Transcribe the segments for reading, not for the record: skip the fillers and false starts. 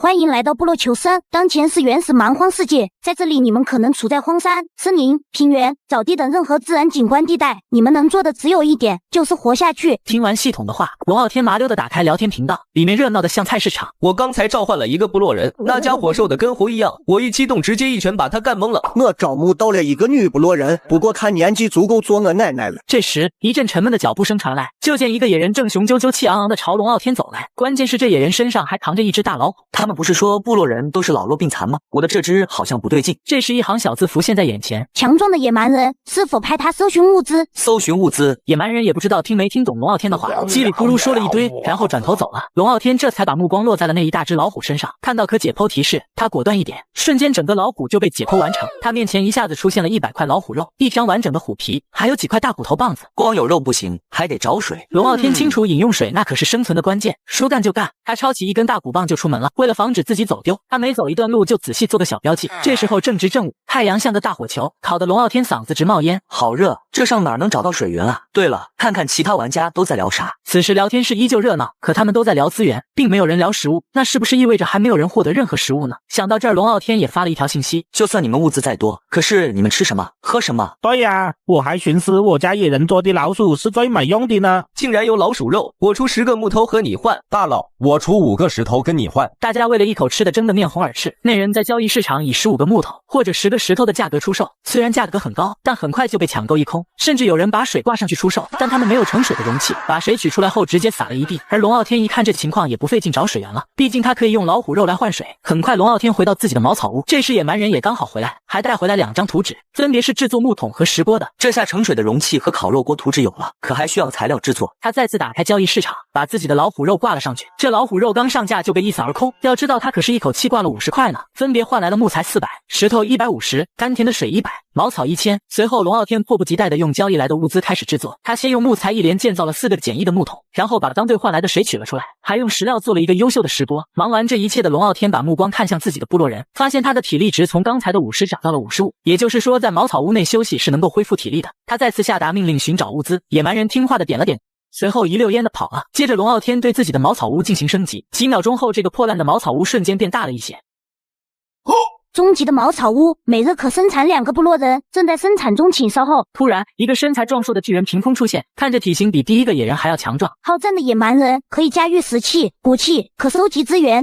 欢迎来到部落求生。当前是原始蛮荒世界，在这里你们可能处在荒山、森林、平原、沼地等任何自然景观地带，你们能做的只有一点，就是活下去。听完系统的话，龙傲天麻溜的打开聊天频道，里面热闹的像菜市场。我刚才召唤了一个部落人，那家伙瘦的跟猴一样，我一激动直接一拳把他干懵了。我招募到了一个女部落人，不过看年纪足够做我奶奶了。这时，一阵沉闷的脚步声传来，就见一个野人正雄赳赳气昂昂的朝龙傲天走来。关键是这野人身上还扛着一只大老虎。他们不是说部落人都是老弱病残吗？我的这只好像不对劲。这时一行小字浮现在眼前：强壮的野蛮人，是否派他搜寻物资？搜寻物资。野蛮人也不知道听没听懂龙傲天的话，叽里咕噜说了一堆，然后转头走了。龙傲天这才把目光落在了那一大只老虎身上，看到可解剖提示，他果断一点，瞬间整个老虎就被解剖完成。他面前一下子出现了100块老虎肉，一张完整的虎皮，还有几块大骨头棒子。光有肉不行，还得找水。龙傲天清楚饮用水那可是生存的关键，说干就干，他抄起一根大骨棒就出门了。为了防止自己走丢，他每走一段路就仔细做个小标记。这时候正值正午，太阳像个大火球，烤得龙傲天嗓子直冒烟。好热，这上哪能找到水源啊？对了，看看其他玩家都在聊啥。此时聊天室依旧热闹，可他们都在聊资源，并没有人聊食物，那是不是意味着还没有人获得任何食物呢？想到这儿，龙傲天也发了一条信息：就算你们物资再多，可是你们吃什么喝什么？对呀，我还寻思我家野人做的老鼠是最没用的呢。竟然有老鼠肉，我出10个木头和你换。大佬，我出5个石头跟你换。大家为了一口吃的争得面红耳赤。那人在交易市场以15个木头或者10个石头的价格出售，虽然价格很高，但很快就被抢购一空。甚至有人把水挂上去出售，但他们没有盛水的容器，把水取出来后直接洒了一地。而龙傲天一看这情况，也不费劲找水源了，毕竟他可以用老虎肉来换水。很快龙傲天回到自己的茅草屋，这时野蛮人也刚好回来，还带回来2张图纸，分别是制作木桶和石锅的。这下盛水的容器和烤肉锅图纸有了，可还需要材料制作。他再次打开交易市场，把自己的老虎肉挂了上去。这老虎肉刚上架就被一扫而空，要知道他可是一口气挂了50块呢，分别换来了木材400、石头150、甘甜的水100、茅草1000。随后龙傲天迫不及待地用交易来的物资开始制作。他先用木材一连建造了4个简易的木桶，然后把当兑换来的水取了出来，还用石料做了一个优秀的石锅。忙完这一切的龙傲天把目光看向自己的部落人，发现他的体力值从刚才的50涨到了55，也就是说在茅草屋内休息是能够恢复体力的。他再次下达命令寻找物资，野蛮人听话的点了点，随后一溜烟的跑了。接着龙傲天对自己的茅草屋进行升级，几秒钟后这个破烂的茅草屋瞬间变大了一些。终极的茅草屋每日可生产2个部落人，正在生产中，请稍后。突然，一个身材壮硕的巨人凭空出现，看着体型比第一个野人还要强壮。好战的野蛮人可以驾驭石器、骨器，可收集资源。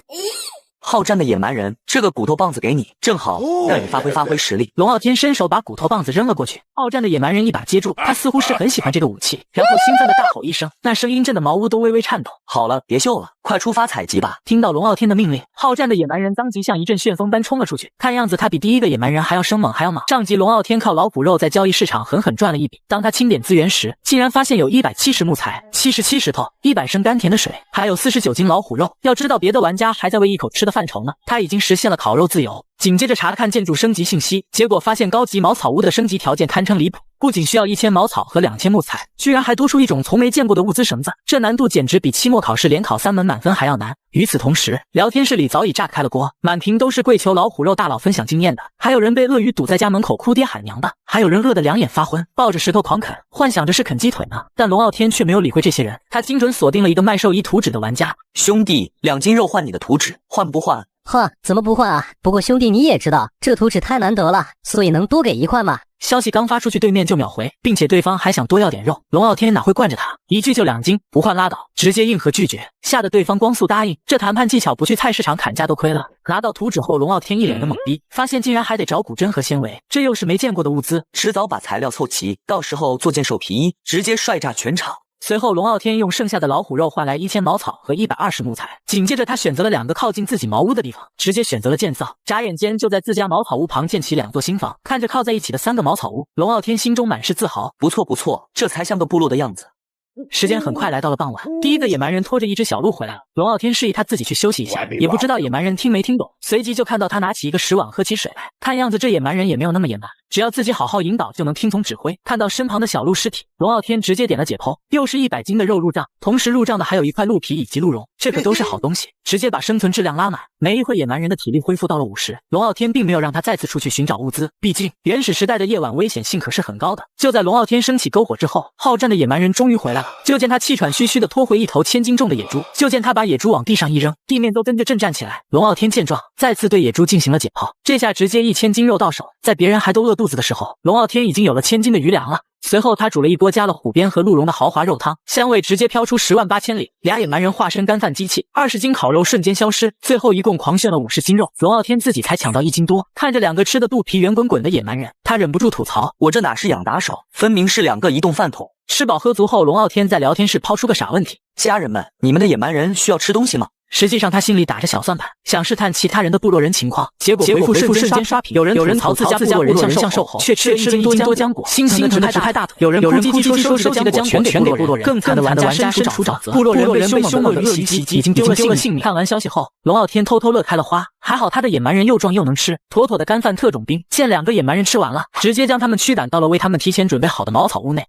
好战的野蛮人，这个骨头棒子给你，正好让你发挥实力。龙傲天伸手把骨头棒子扔了过去，好战的野蛮人一把接住，他似乎是很喜欢这个武器，然后兴奋的大吼一声，那声音震得茅屋都微微颤抖。好了，别秀了，快出发采集吧！听到龙傲天的命令，好战的野蛮人当即像一阵旋风般冲了出去，看样子他比第一个野蛮人还要生猛还要莽。上集龙傲天靠老虎肉在交易市场狠狠赚了一笔，当他清点资源时，竟然发现有170木材、77石头、100升甘甜的水，还有49斤老虎肉。要知道别的玩家还在为一口吃的犯愁呢，他已经实现了烤肉自由。紧接着查看建筑升级信息，结果发现高级茅草屋的升级条件堪称离谱，不仅需要1000茅草和2000木材，居然还多出一种从没见过的物资绳子，这难度简直比期末考试连考3门满分还要难。与此同时，聊天室里早已炸开了锅，满屏都是跪求老虎肉大佬分享经验的，还有人被鳄鱼堵在家门口哭爹喊娘的，还有人饿得2眼发昏，抱着石头狂啃，幻想着是啃鸡腿呢。但龙傲天却没有理会这些人，他精准锁定了一个卖兽医图纸的玩家。兄弟，2斤肉换你的图纸，换不换？呵，怎么不换啊？不过兄弟你也知道，这图纸太难得了，所以能多给1块吗？消息刚发出去，对面就秒回，并且对方还想多要点肉。龙傲天哪会惯着他，一句就2斤，不换拉倒，直接硬核拒绝，吓得对方光速答应。这谈判技巧不去菜市场砍价都亏了。拿到图纸后，龙傲天一脸的懵逼，发现竟然还得找骨针和纤维，这又是没见过的物资。迟早把材料凑齐，到时候做件兽皮衣，直接帅炸全场。随后龙傲天用剩下的老虎肉换来1000茅草和120木材，紧接着他选择了2个靠近自己茅屋的地方，直接选择了建造。眨眼间就在自家茅草屋旁建起2座新房，看着靠在一起的3个茅草屋，龙傲天心中满是自豪。不错不错，这才像个部落的样子。时间很快来到了傍晚，第一个野蛮人拖着一只小鹿回来了。龙傲天示意他自己去休息一下，也不知道野蛮人听没听懂，随即就看到他拿起一个石碗喝起水来。看样子这野蛮人也没有那么野蛮，只要自己好好引导就能听从指挥。看到身旁的小鹿尸体，龙傲天直接点了解剖，又是100斤的肉入账，同时入账的还有一块鹿皮以及鹿茸，这可都是好东西，直接把生存质量拉满。没一会野蛮人的体力恢复到了50，龙傲天并没有让他再次出去寻找物资，毕竟原始时代的夜晚危险性可是很高的。就在龙傲天升起篝火之后，好战的野蛮人终于回来了，就见他气喘吁吁地拖回一头1000斤重的野猪，就见他把把野猪往地上一扔，地面都跟着震颤起来。龙傲天见状，再次对野猪进行了解剖，这下直接1000斤肉到手。在别人还都饿肚子的时候，龙傲天已经有了1000斤的余粮了。随后他煮了一锅加了虎鞭和鹿茸的豪华肉汤，香味直接飘出108000里。俩野蛮人化身干饭机器，20斤烤肉瞬间消失，最后一共狂炫了50斤肉，龙傲天自己才抢到1斤多。看着两个吃的肚皮圆滚滚的野蛮人，他忍不住吐槽：我这哪是养打手，分明是2个移动饭桶。吃饱喝足后，龙傲天在聊天室抛出个傻问题：家人们，你们的野蛮人需要吃东西吗？实际上他心里打着小算盘，想试探其他人的部落人情况，结果回复瞬间刷屏。有人吐槽自家部落人像瘦猴，却吃了1斤多浆果，心疼的直拍大腿。有人哭唧唧说收集的浆果全给部落人，更惨的玩家身处沼泽，部落人被凶猛的恶袭击，已经丢了性命。看完消息后，龙傲天偷偷乐开了花，还好他的野蛮人又壮又能吃，妥妥的干饭特种兵。见2个野蛮人吃完了，直接将他们驱赶到了为他们提前准备好的茅草屋内。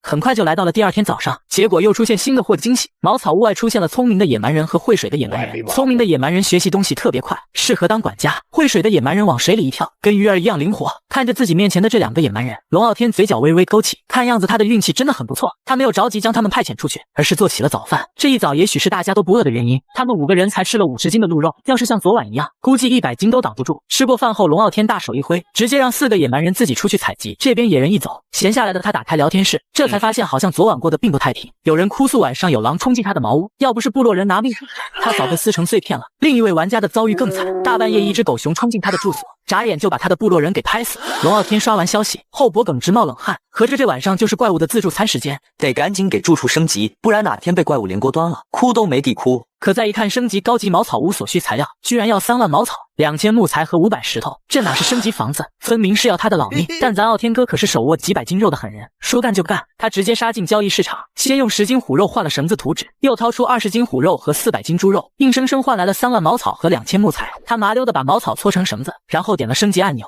很快就来到了第2天早上，结果又出现新的货惊喜。茅草屋外出现了聪明的野蛮人和会水的野蛮人。聪明的野蛮人学习东西特别快，适合当管家。会水的野蛮人往水里一跳，跟鱼儿一样灵活。看着自己面前的这2个野蛮人，龙傲天嘴角微微勾起，看样子他的运气真的很不错。他没有着急将他们派遣出去，而是做起了早饭。这一早也许是大家都不饿的原因，他们5个人才吃了50斤的鹿肉，要是像昨晚一样，估计100斤都挡不住。吃过饭后，龙傲天大手一挥，直接让4个野蛮人自己出去采集。这边野人一走，闲下来的他打开聊天室，这才发现好像昨晚过得并不太平。有人哭诉晚上有狼冲进他的茅屋，要不是部落人拿命，他早被撕成碎片了。另一位玩家的遭遇更惨，大半夜一只狗熊冲进他的住所，眨眼就把他的部落人给拍死。龙傲天刷完消息后脖梗直冒冷汗，合着这晚上就是怪物的自助餐时间，得赶紧给住处升级，不然哪天被怪物连锅端了，哭都没地哭。可再一看升级高级茅草屋所需材料，居然要3万茅草、2000木材和500石头，这哪是升级房子，分明是要他的老命。但咱傲天哥可是手握几百斤肉的狠人，说干就干，他直接杀进交易市场，先用10斤虎肉换了绳子图纸，又掏出20斤虎肉和400斤猪肉，硬生生换来了3万茅草和2000木材。他麻溜的把茅草搓成绳子，然后点了升级按钮。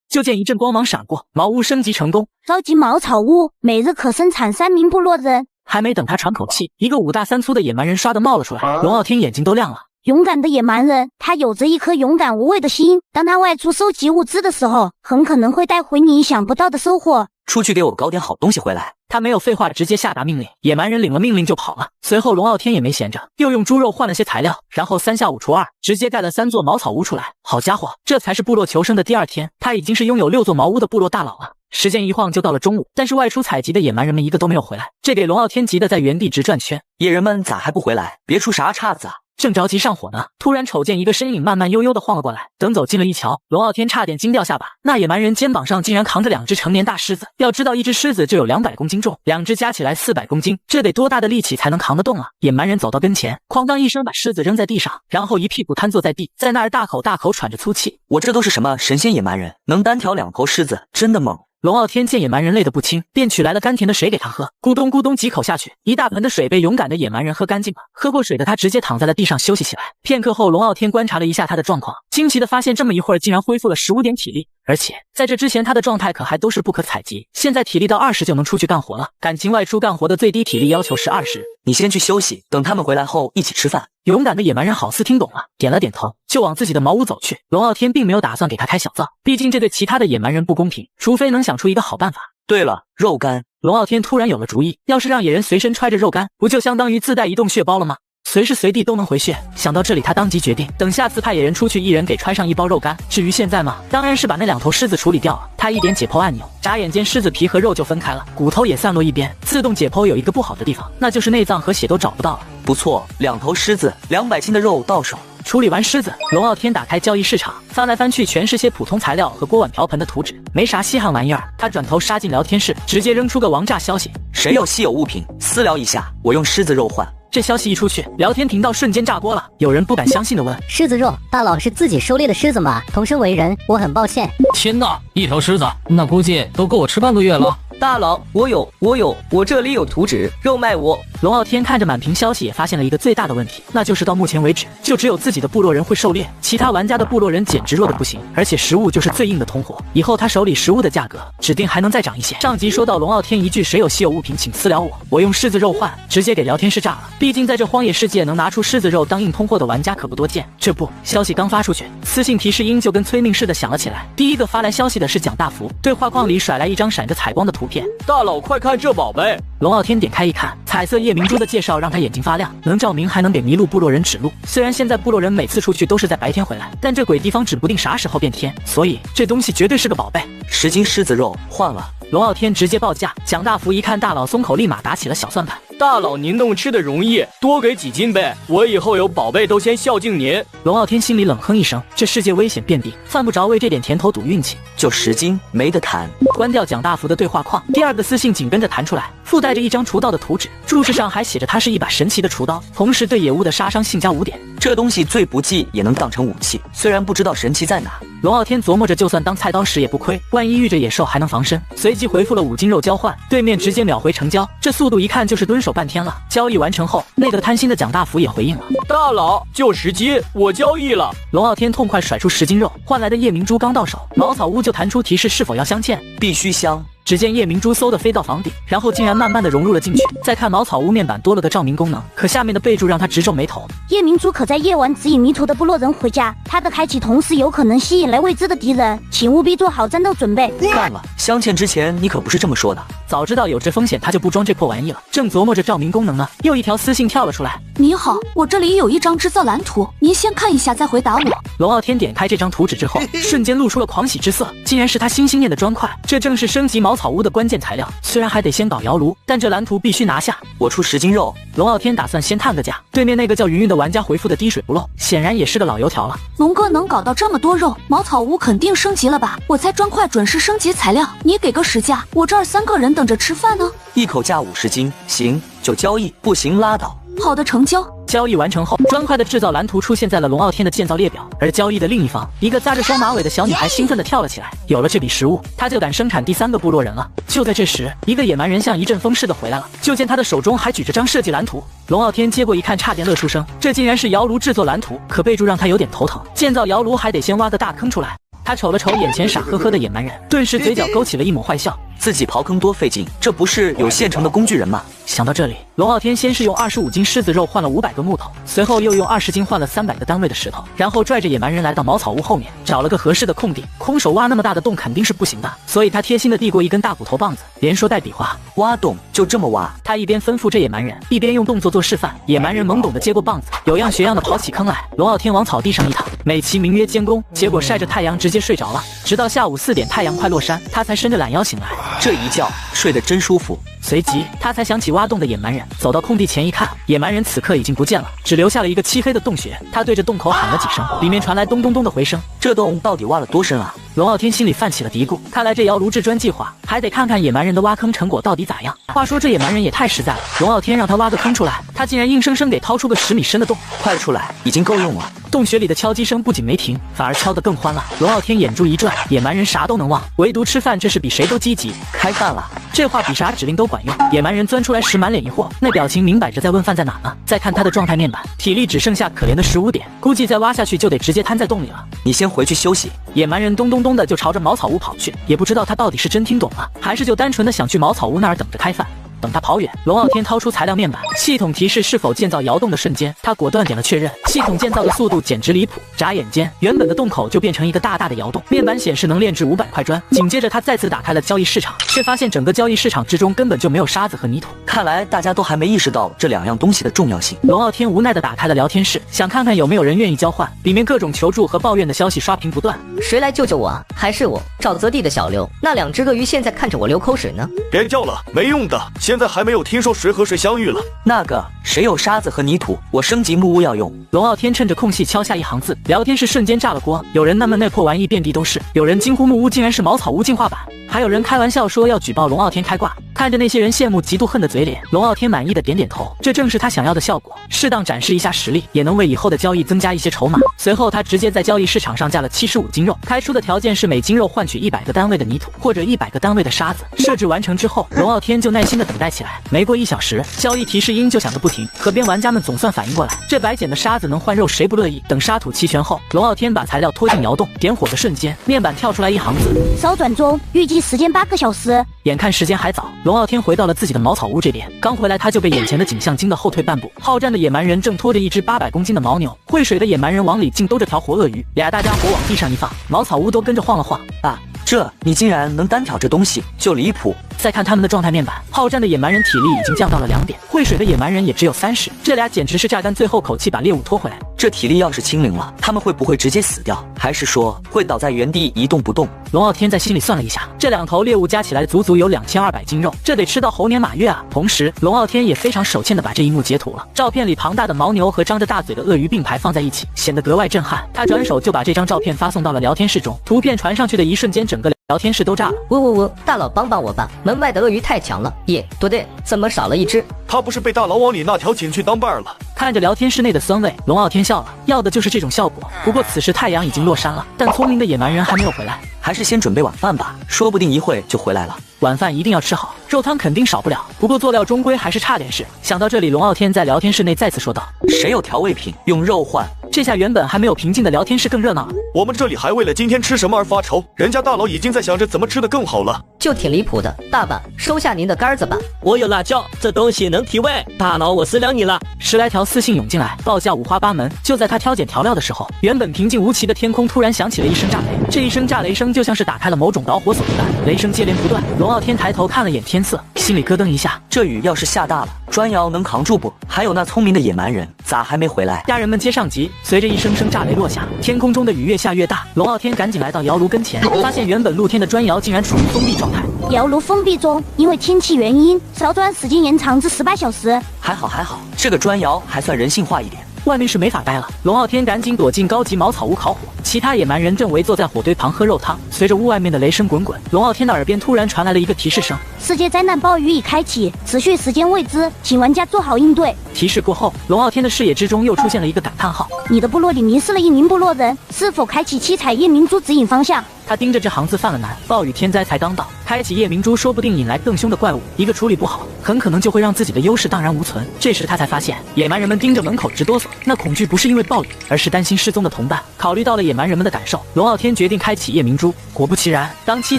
就见一阵光芒闪过，茅屋升级成功。高级茅草屋每日可生产3名部落人。还没等他喘口气，一个5大3粗的野蛮人唰的冒了出来，龙傲天眼睛都亮了。勇敢的野蛮人，他有着一颗勇敢无畏的心，当他外出收集物资的时候，很可能会带回你意想不到的收获。出去给我搞点好东西回来。他没有废话，直接下达命令。野蛮人领了命令就跑了。随后龙傲天也没闲着，又用猪肉换了些材料，然后3下5除2，直接盖了3座茅草屋出来。好家伙，这才是部落求生的第2天，他已经是拥有6座茅屋的部落大佬了。时间一晃就到了中午，但是外出采集的野蛮人们一个都没有回来，这给龙傲天急得在原地直转圈。野人们咋还不回来？别出啥岔子啊！正着急上火呢，突然瞅见一个身影慢慢悠悠地晃了过来。等走近了一瞧，龙傲天差点惊掉下巴。那野蛮人肩膀上竟然扛着2只成年大狮子，要知道一只狮子就有200公斤重，2只加起来400公斤，这得多大的力气才能扛得动啊！野蛮人走到跟前，哐当一声把狮子扔在地上，然后一屁股瘫坐在地，在那儿大口大口喘着粗气。我这都是什么神仙野蛮人，能单挑2头狮子，真的猛！龙傲天见野蛮人累得不轻，便取来了甘甜的水给他喝，咕咚咕咚几口下去，一大盆的水被勇敢的野蛮人喝干净了。喝过水的他直接躺在了地上休息起来。片刻后，龙傲天观察了一下他的状况，惊奇的发现这么一会儿竟然恢复了15点体力，而且在这之前他的状态可还都是不可采集，现在体力到20就能出去干活了。感情外出干活的最低体力要求是20。你先去休息，等他们回来后一起吃饭。勇敢的野蛮人好似听懂了，点了点头，就往自己的茅屋走去。龙傲天并没有打算给他开小灶，毕竟这对其他的野蛮人不公平，除非能想出一个好办法。对了，肉干。龙傲天突然有了主意，要是让野人随身揣着肉干，不就相当于自带移动血包了吗？随时随地都能回血。想到这里，他当即决定，等下次派野人出去，一人给揣上1包肉干。至于现在嘛，当然是把那2头狮子处理掉了。他一点解剖按钮，眨眼间狮子皮和肉就分开了，骨头也散落一边。自动解剖有一个不好的地方，那就是内脏和血都找不到了。不错，2头狮子，200斤的肉到手。处理完狮子，龙傲天打开交易市场，翻来翻去全是些普通材料和锅碗瓢盆的图纸，没啥稀罕玩意儿。他转头杀进聊天室，直接扔出个王炸消息：谁有稀有物品，私聊一下，我用狮子肉换。这消息一出去，聊天频道瞬间炸锅了。有人不敢相信的问：狮子肉，大佬是自己狩猎的狮子吗？同生为人，我很抱歉。天哪，1头狮子，那估计都够我吃半个月了。大佬，我这里有图纸，肉卖我。龙傲天看着满屏消息，也发现了一个最大的问题，那就是到目前为止，就只有自己的部落人会狩猎，其他玩家的部落人简直弱得不行，而且食物就是最硬的通货。以后他手里食物的价格，指定还能再涨一些。上集说到龙傲天一句谁有稀有物品，请私聊我用狮子肉换，直接给聊天室炸了。毕竟在这荒野世界，能拿出狮子肉当硬通货的玩家可不多见。这不，消息刚发出去，私信提示音就跟催命似的响了起来。第一个发来消息的是蒋大福，对话框里甩来一张闪着采光的图片。大佬快看这宝贝，龙傲天点开一看，彩色夜明珠的介绍让他眼睛发亮，能照明还能给迷路部落人指路。虽然现在部落人每次出去都是在白天回来，但这鬼地方指不定啥时候变天，所以这东西绝对是个宝贝。10斤狮子肉换了。龙傲天直接报价，蒋大福一看大佬松口，立马打起了小算盘。大佬您弄吃的容易，多给几斤呗，我以后有宝贝都先孝敬您。龙傲天心里冷哼一声，这世界危险遍地，犯不着为这点甜头赌运气。就10斤，没得谈。关掉蒋大福的对话框，第二个私信紧跟着弹出来，附带着一张除道的图纸，注释上还写着它是一把神奇的厨刀，同时对野物的杀伤性加5点。这东西最不济也能当成武器，虽然不知道神奇在哪。龙傲天琢磨着，就算当菜刀使也不亏，万一遇着野兽还能防身。随即回复了5斤肉交换，对面直接秒回成交，这速度一看就是蹲守半天了。交易完成后，那个贪心的蒋大福也回应了，大佬就10斤，我交易了。龙傲天痛快甩出10斤肉，换来的夜明珠刚到手，茅草屋就弹出提示是否要镶嵌，必须镶。只见夜明珠嗖的飞到房顶，然后竟然慢慢的融入了进去。再看茅草屋面板多了个照明功能，可下面的备注让他直皱眉头。夜明珠可在夜晚指引迷途的部落人回家，它的开启同时有可能吸引来未知的敌人，请务必做好战斗准备。干了，镶嵌之前你可不是这么说的。早知道有这风险，他就不装这破玩意了。正琢磨着照明功能呢，又一条私信跳了出来。你好，我这里有一张制造蓝图，您先看一下再回答我。龙傲天点开这张图纸之后，瞬间露出了狂喜之色，竟然是他心心念的砖块，这正是升级茅草屋的关键材料。虽然还得先搞窑炉，但这蓝图必须拿下。我出10斤肉。龙傲天打算先探个价。对面那个叫云云的玩家回复的滴水不漏，显然也是个老油条了。龙哥能搞到这么多肉，茅草屋肯定升级了吧？我猜砖块准是升级材料，你给个实价，我这儿3个人等着吃饭呢。一口价50斤，行就交易，不行拉倒。好的，成交。交易完成后，砖块的制造蓝图出现在了龙傲天的建造列表，而交易的另一方，一个扎着双马尾的小女孩兴奋地跳了起来。有了这笔实物，她就敢生产第3个部落人了。就在这时，一个野蛮人像一阵风似的回来了，就见他的手中还举着张设计蓝图。龙傲天接过一看，差点乐出声，这竟然是窑炉制作蓝图，可备注让他有点头疼，建造窑炉还得先挖个大坑出来。他瞅了瞅眼前傻呵呵的野蛮人，顿时嘴角勾起了一抹坏笑。自己刨坑多费劲，这不是有现成的工具人吗？想到这里，龙傲天先是用25斤狮子肉换了500个木头，随后又用20斤换了300个单位的石头，然后拽着野蛮人来到茅草屋后面，找了个合适的空地。空手挖那么大的洞肯定是不行的，所以他贴心的递过一根大骨头棒子，连说带比划，挖洞就这么挖。他一边吩咐这野蛮人，一边用动作做示范。野蛮人懵懂的接过棒子，有样学样的刨起坑来。龙傲天往草地上一躺，美其名曰监工，结果晒着太阳直接睡着了，直到下午4点太阳快落山，他才伸着懒腰醒来。这一觉睡得真舒服。随即他才想起挖洞的野蛮人，走到空地前一看，野蛮人此刻已经不见了，只留下了一个漆黑的洞穴。他对着洞口喊了几声，里面传来咚咚咚的回声。这洞到底挖了多深啊？龙傲天心里泛起了嘀咕，看来这窑炉制砖计划还得看看野蛮人的挖坑成果到底咋样。话说这野蛮人也太实在了，龙傲天让他挖个坑出来，他竟然硬生生给掏出个10米深的洞。快出来，已经够用了。洞穴里的敲击声不仅没停，反而敲得更欢了。龙傲天眼珠一转，野蛮人啥都能忘，唯独吃饭这是比谁都积极。开饭了，这话比啥指令都管用。野蛮人钻出来时满脸疑惑，那表情明摆着在问饭在哪呢。再看他的状态面板，体力只剩下可怜的15点，估计再挖下去就得直接瘫在洞里了。你先回去休息。野蛮人咚咚咚的就朝着茅草屋跑去，也不知道他到底是真听懂了，还是就单纯的想去茅草屋那儿等着开饭。等他跑远，龙傲天掏出材料面板，系统提示是否建造窑洞的瞬间，他果断点了确认。系统建造的速度简直离谱，眨眼间，原本的洞口就变成一个大大的窑洞。面板显示能炼制500块砖。紧接着他再次打开了交易市场，却发现整个交易市场之中根本就没有沙子和泥土。看来大家都还没意识到这2样东西的重要性。龙傲天无奈地打开了聊天室，想看看有没有人愿意交换，里面各种求助和抱怨的消息刷屏不断。谁来救救我？还是我沼泽地的小刘？那2只鳄鱼现在看着我流口水呢。别叫了，没用的，现在还没有听说谁和谁相遇了。那个谁有沙子和泥土，我升级木屋要用。龙傲天趁着空隙敲下一行字，聊天室瞬间炸了锅。有人纳闷那破玩意遍地都是，有人惊呼木屋竟然是茅草屋进化版，还有人开玩笑说要举报龙傲天开挂。看着那些人羡慕嫉妒恨的嘴脸，龙傲天满意的点点头，这正是他想要的效果，适当展示一下实力，也能为以后的交易增加一些筹码。随后他直接在交易市场上架了75斤肉，开出的条件是每斤肉换取100个单位的泥土或者100个单位的沙子。设置完成之后，龙傲天就耐心的等待起来。没过1小时，交易提示音就响个不停，河边玩家们总算反应过来，这白捡的沙子能换肉，谁不乐意？等沙土齐全后，龙傲天把材料拖进窑洞，点火的瞬间，面板跳出来一行字：稍转中，预计时间8个小时。眼看时间还早，龙傲天回到了自己的茅草屋这边，刚回来他就被眼前的景象惊得后退半步。好战的野蛮人正拖着一只800公斤的牦牛，会水的野蛮人往里竟兜着条活鳄鱼，俩大家伙往地上一放，茅草屋都跟着晃了晃。啊！这你竟然能单挑这东西，就离谱。再看他们的状态面板，好战的野蛮人体力已经降到了2点，会水的野蛮人也只有30，这俩简直是榨干最后口气把猎物拖回来。这体力要是清零了，他们会不会直接死掉？还是说会倒在原地一动不动？龙傲天在心里算了一下，这2头猎物加起来足足有2200斤肉，这得吃到猴年马月啊！同时，龙傲天也非常手欠的把这一幕截图了。照片里庞大的牦牛和张着大嘴的鳄鱼并排放在一起，显得格外震撼。他转手就把这张照片发送到了聊天室中，图片传上去的一瞬间，整个聊天室都炸了。呜，大佬帮帮我吧！门外的鳄鱼太强了，耶，多对，怎么少了一只？他不是被大佬往里那条请去当伴了？看着聊天室内的酸味，龙傲天笑了，要的就是这种效果。不过此时太阳已经落山了，但聪明的野蛮人还没有回来，还是先准备晚饭吧，说不定一会就回来了。晚饭一定要吃好，肉汤肯定少不了，不过佐料终归还是差点事。想到这里，龙傲天在聊天室内再次说道：“谁有调味品，用肉换。”这下原本还没有平静的聊天室更热闹了。我们这里还为了今天吃什么而发愁，人家大佬已经在想着怎么吃得更好了。就挺离谱的，大爸收下您的杆子吧。我有辣椒，这东西能提味。大佬，我私聊你了。10来条私信涌进来，报价五花八门。就在他挑拣调料的时候，原本平静无奇的天空突然响起了一声炸雷。这一声炸雷声就像是打开了某种导火索一般，雷声接连不断。龙傲天抬头看了眼天色，心里咯噔一下，这雨要是下大了，砖窑能扛住不？还有那聪明的野蛮人咋还没回来？家人们接上集，随着一声声炸雷落下，天空中的雨越下越大。龙傲天赶紧来到窑炉跟前，发现原本露天的砖窑竟然处于封闭状态。窑炉封闭中，因为天气原因，烧砖时间延长至18小时。还好，这个砖窑还算人性化一点。外面是没法待了，龙傲天赶紧躲进高级茅草屋烤火，其他野蛮人正围坐在火堆旁喝肉汤。随着屋外面的雷声滚滚，龙傲天的耳边突然传来了一个提示声：世界灾难暴雨已开启，持续时间未知，请玩家做好应对。提示过后，龙傲天的视野之中又出现了一个感叹号：你的部落里迷失了一名部落人，是否开启7彩夜明珠指引方向？他盯着这行字犯了难，暴雨天灾才刚到，开启夜明珠说不定引来更凶的怪物，一个处理不好，很可能就会让自己的优势荡然无存。这时他才发现，野蛮人们盯着门口直哆嗦，那恐惧不是因为暴雨，而是担心失踪的同伴。考虑到了野蛮人们的感受，龙傲天决定开启夜明珠。果不其然，当7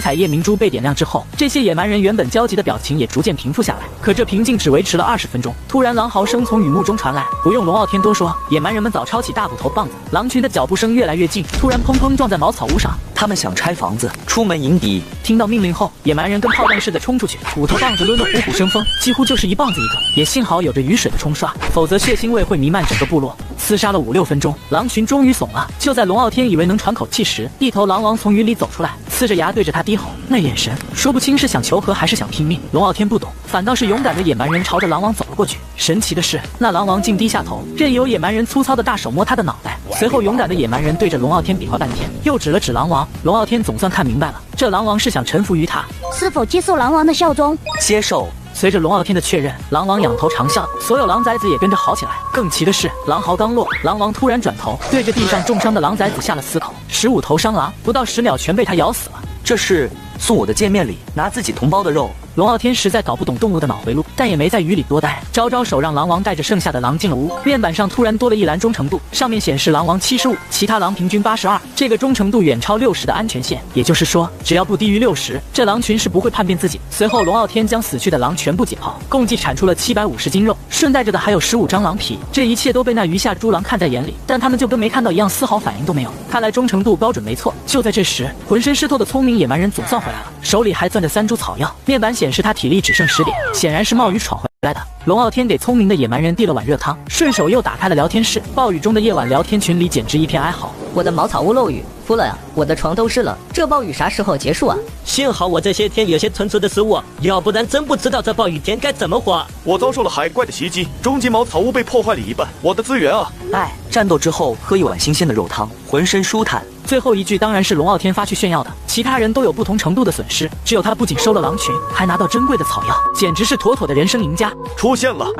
彩夜明珠被点亮之后，这些野蛮人原本焦急的表情也逐渐平复下来。可这平静只维持了20分钟，突然狼嚎声从雨幕中传来，不用龙傲天多说，野蛮人们早抄起大斧头棒子，狼群的脚步声越来越近，突然砰砰撞在茅草屋上。他们想拆房子，出门迎敌。听到命令后，野蛮人跟炮弹似的冲出去，斧头棒子抡得虎虎生风，几乎就是一棒子一个。也幸好有着雨水的冲刷，否则血腥味会弥漫整个部落。厮杀了5、6分钟，狼群终于怂了。就在龙傲天以为能喘口气时，一头狼王从雨里走出来，呲着牙对着他低吼，那眼神说不清是想求和还是想拼命。龙傲天不懂，反倒是勇敢的野蛮人朝着狼王走了过去。神奇的是，那狼王竟低下头，任由野蛮人粗糙的大手摸他的脑袋。随后，勇敢的野蛮人对着龙傲天比划半天，又指了指狼王。龙傲天总算看明白了，这狼王是想臣服于他。是否接受狼王的效忠？接受。随着龙傲天的确认，狼王仰头长啸，所有狼崽子也跟着嚎起来。更奇的是，狼嚎刚落，狼王突然转头，对着地上重伤的狼崽子下了死口。15头伤狼，不到10秒全被他咬死了。这是送我的见面礼，拿自己同胞的肉。龙傲天实在搞不懂动物的脑回路，但也没在雨里多待，招招手让狼王带着剩下的狼进了屋。面板上突然多了一栏忠诚度，上面显示狼王75，其他狼平均82，这个忠诚度远超60的安全线，也就是说，只要不低于60，这狼群是不会叛变自己。随后，龙傲天将死去的狼全部解剖，共计产出了750斤肉，顺带着的还有15张狼皮。这一切都被那余下猪狼看在眼里，但他们就跟没看到一样，丝毫反应都没有。看来忠诚度标准没错。就在这时，浑身湿透的聪明野蛮人总算回来了，手里还攥着3株草药，面板显示他体力只剩10点，显然是冒雨闯回来的。龙傲天给聪明的野蛮人递了碗热汤，顺手又打开了聊天室。暴雨中的夜晚，聊天群里简直一片哀嚎。我的茅草屋漏雨，服了呀！我的床都湿了，这暴雨啥时候结束啊？幸好我这些天有些存储的食物，要不然真不知道这暴雨天该怎么活。我遭受了海怪的袭击，终极茅草屋被破坏了一半，我的资源啊！哎，战斗之后喝一碗新鲜的肉汤，浑身舒坦。最后一句当然是龙傲天发去炫耀的，其他人都有不同程度的损失，只有他不仅收了狼群，还拿到珍贵的草药，简直是妥妥的人生赢家。出现了，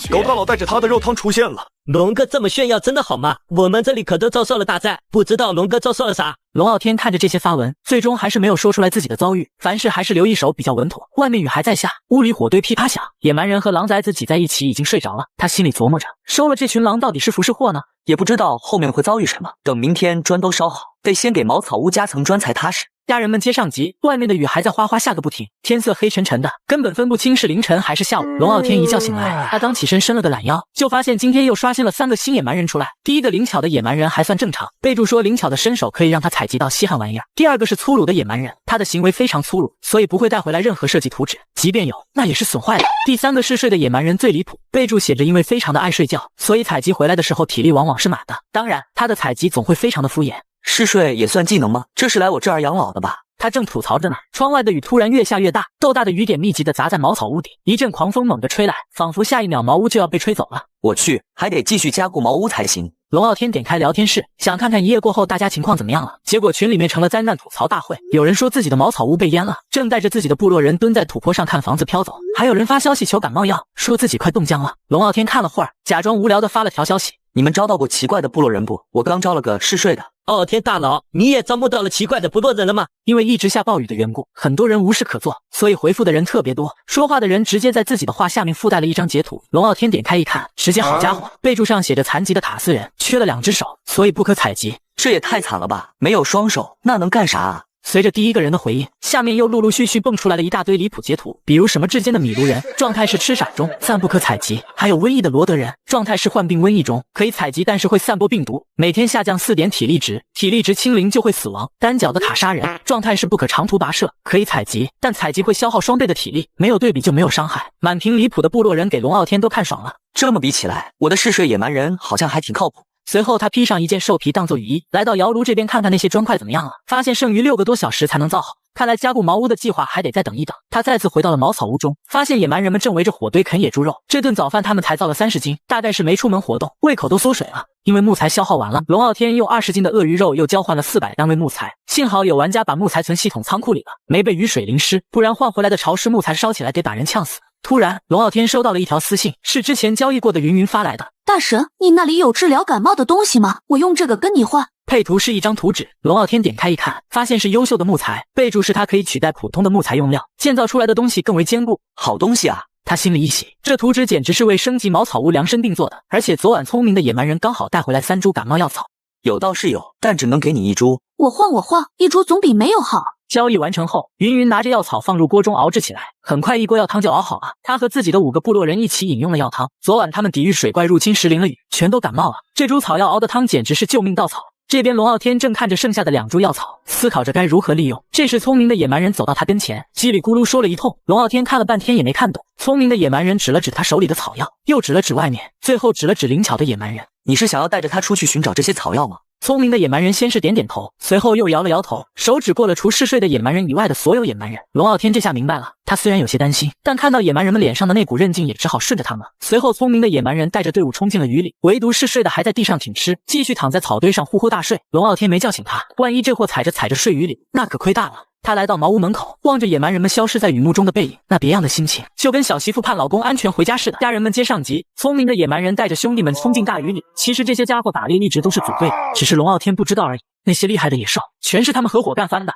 狗大佬带着他的肉汤出现了。龙哥这么炫耀真的好吗？我们这里可都遭受了大灾，不知道龙哥遭受了啥。龙傲天看着这些发文，最终还是没有说出来自己的遭遇，凡事还是留一手比较稳妥。外面雨还在下，屋里火堆噼啪响，野蛮人和狼崽子挤在一起已经睡着了。他心里琢磨着，收了这群狼到底是福是祸呢？也不知道后面会遭遇什么，等明天砖都烧好，得先给茅草屋加层砖才踏实。家人们接上集，外面的雨还在哗哗下个不停，天色黑沉沉的，根本分不清是凌晨还是下午。龙傲天一觉醒来，他刚起身伸了个懒腰，就发现今天又刷新了3个新野蛮人出来。第一个灵巧的野蛮人还算正常，备注说灵巧的身手可以让他采集到稀罕玩意儿。第二个是粗鲁的野蛮人，他的行为非常粗鲁，所以不会带回来任何设计图纸，即便有，那也是损坏的。第三个嗜睡的野蛮人最离谱，备注写着因为非常的爱睡觉，所以采集回来的时候体力往往是满的。当然，他的采集总会非常的敷衍。嗜睡也算技能吗？这是来我这儿养老的吧？他正吐槽着呢，窗外的雨突然越下越大，豆大的雨点密集的砸在茅草屋顶，一阵狂风猛地吹来，仿佛下一秒茅屋就要被吹走了。我去，还得继续加固茅屋才行。龙傲天点开聊天室，想看看一夜过后大家情况怎么样了。结果群里面成了灾难吐槽大会，有人说自己的茅草屋被淹了，正带着自己的部落人蹲在土坡上看房子飘走，还有人发消息求感冒药，说自己快冻僵了。龙傲天看了会儿，假装无聊的发了条消息：你们招到过奇怪的部落人不？我刚招了个嗜睡的。傲天大佬，你也招募到了奇怪的部落人了吗？因为一直下暴雨的缘故，很多人无事可做，所以回复的人特别多。说话的人直接在自己的话下面附带了一张截图。龙傲天点开一看，直接好家伙，备注上写着残疾的塔斯人，缺了2只手，所以不可采集。这也太惨了吧，没有双手那能干啥啊？随着第一个人的回应，下面又陆陆续续蹦出来了一大堆离谱截图，比如什么至坚的米卢人，状态是痴傻中，暂不可采集；还有瘟疫的罗德人，状态是患病瘟疫中，可以采集但是会散播病毒，每天下降4点体力值，体力值清零就会死亡；单脚的塔莎人，状态是不可长途跋涉，可以采集，但采集会消耗双倍的体力，没有对比就没有伤害。满屏离谱的部落人给龙傲天都看爽了。这么比起来，我的嗜睡野蛮人好像还挺靠谱。随后他披上一件兽皮当做雨衣，来到窑炉这边看看那些砖块怎么样了，发现剩余6个多小时才能造好，看来加固茅屋的计划还得再等一等。他再次回到了茅草屋中，发现野蛮人们正围着火堆啃野猪肉，这顿早饭他们才造了30斤，大概是没出门活动，胃口都缩水了。因为木材消耗完了，龙傲天用20斤的鳄鱼肉又交换了400单位木材，幸好有玩家把木材存系统仓库里了，没被雨水淋湿，不然换回来的潮湿木材烧起来得把人呛死。突然，龙傲天收到了一条私信，是之前交易过的云云发来的。大神，你那里有治疗感冒的东西吗？我用这个跟你换。配图是一张图纸，龙傲天点开一看，发现是优秀的木材，备注是它可以取代普通的木材用料，建造出来的东西更为坚固。好东西啊！他心里一喜，这图纸简直是为升级茅草屋量身定做的，而且昨晚聪明的野蛮人刚好带回来3株感冒药草。有倒是有，但只能给你1株。我换，一株总比没有好。交易完成后，云云拿着药草放入锅中熬制起来，很快1锅药汤就熬好了。他和自己的5个部落人一起饮用了药汤。昨晚他们抵御水怪入侵时淋了雨，全都感冒了。这株草药熬的汤简直是救命稻草。这边龙傲天正看着剩下的2株药草，思考着该如何利用。这时聪明的野蛮人走到他跟前，叽里咕噜说了一通。龙傲天看了半天也没看懂。聪明的野蛮人指了指他手里的草药，又指了指外面，最后指了指灵巧的野蛮人。你是想要带着他出去寻找这些草药吗？聪明的野蛮人先是点点头，随后又摇了摇头，手指过了除嗜睡的野蛮人以外的所有野蛮人。龙傲天这下明白了，他虽然有些担心，但看到野蛮人们脸上的那股韧劲，也只好顺着他们。随后聪明的野蛮人带着队伍冲进了雨里，唯独嗜睡的还在地上挺尸，继续躺在草堆上呼呼大睡。龙傲天没叫醒他，万一这货踩着睡雨里，那可亏大了。他来到茅屋门口，望着野蛮人们消失在雨幕中的背影，那别样的心情就跟小媳妇盼老公安全回家似的。家人们接上集，聪明的野蛮人带着兄弟们冲进大雨里。其实这些家伙打猎一直都是组队的，只是龙傲天不知道而已。那些厉害的野兽全是他们合伙干翻的。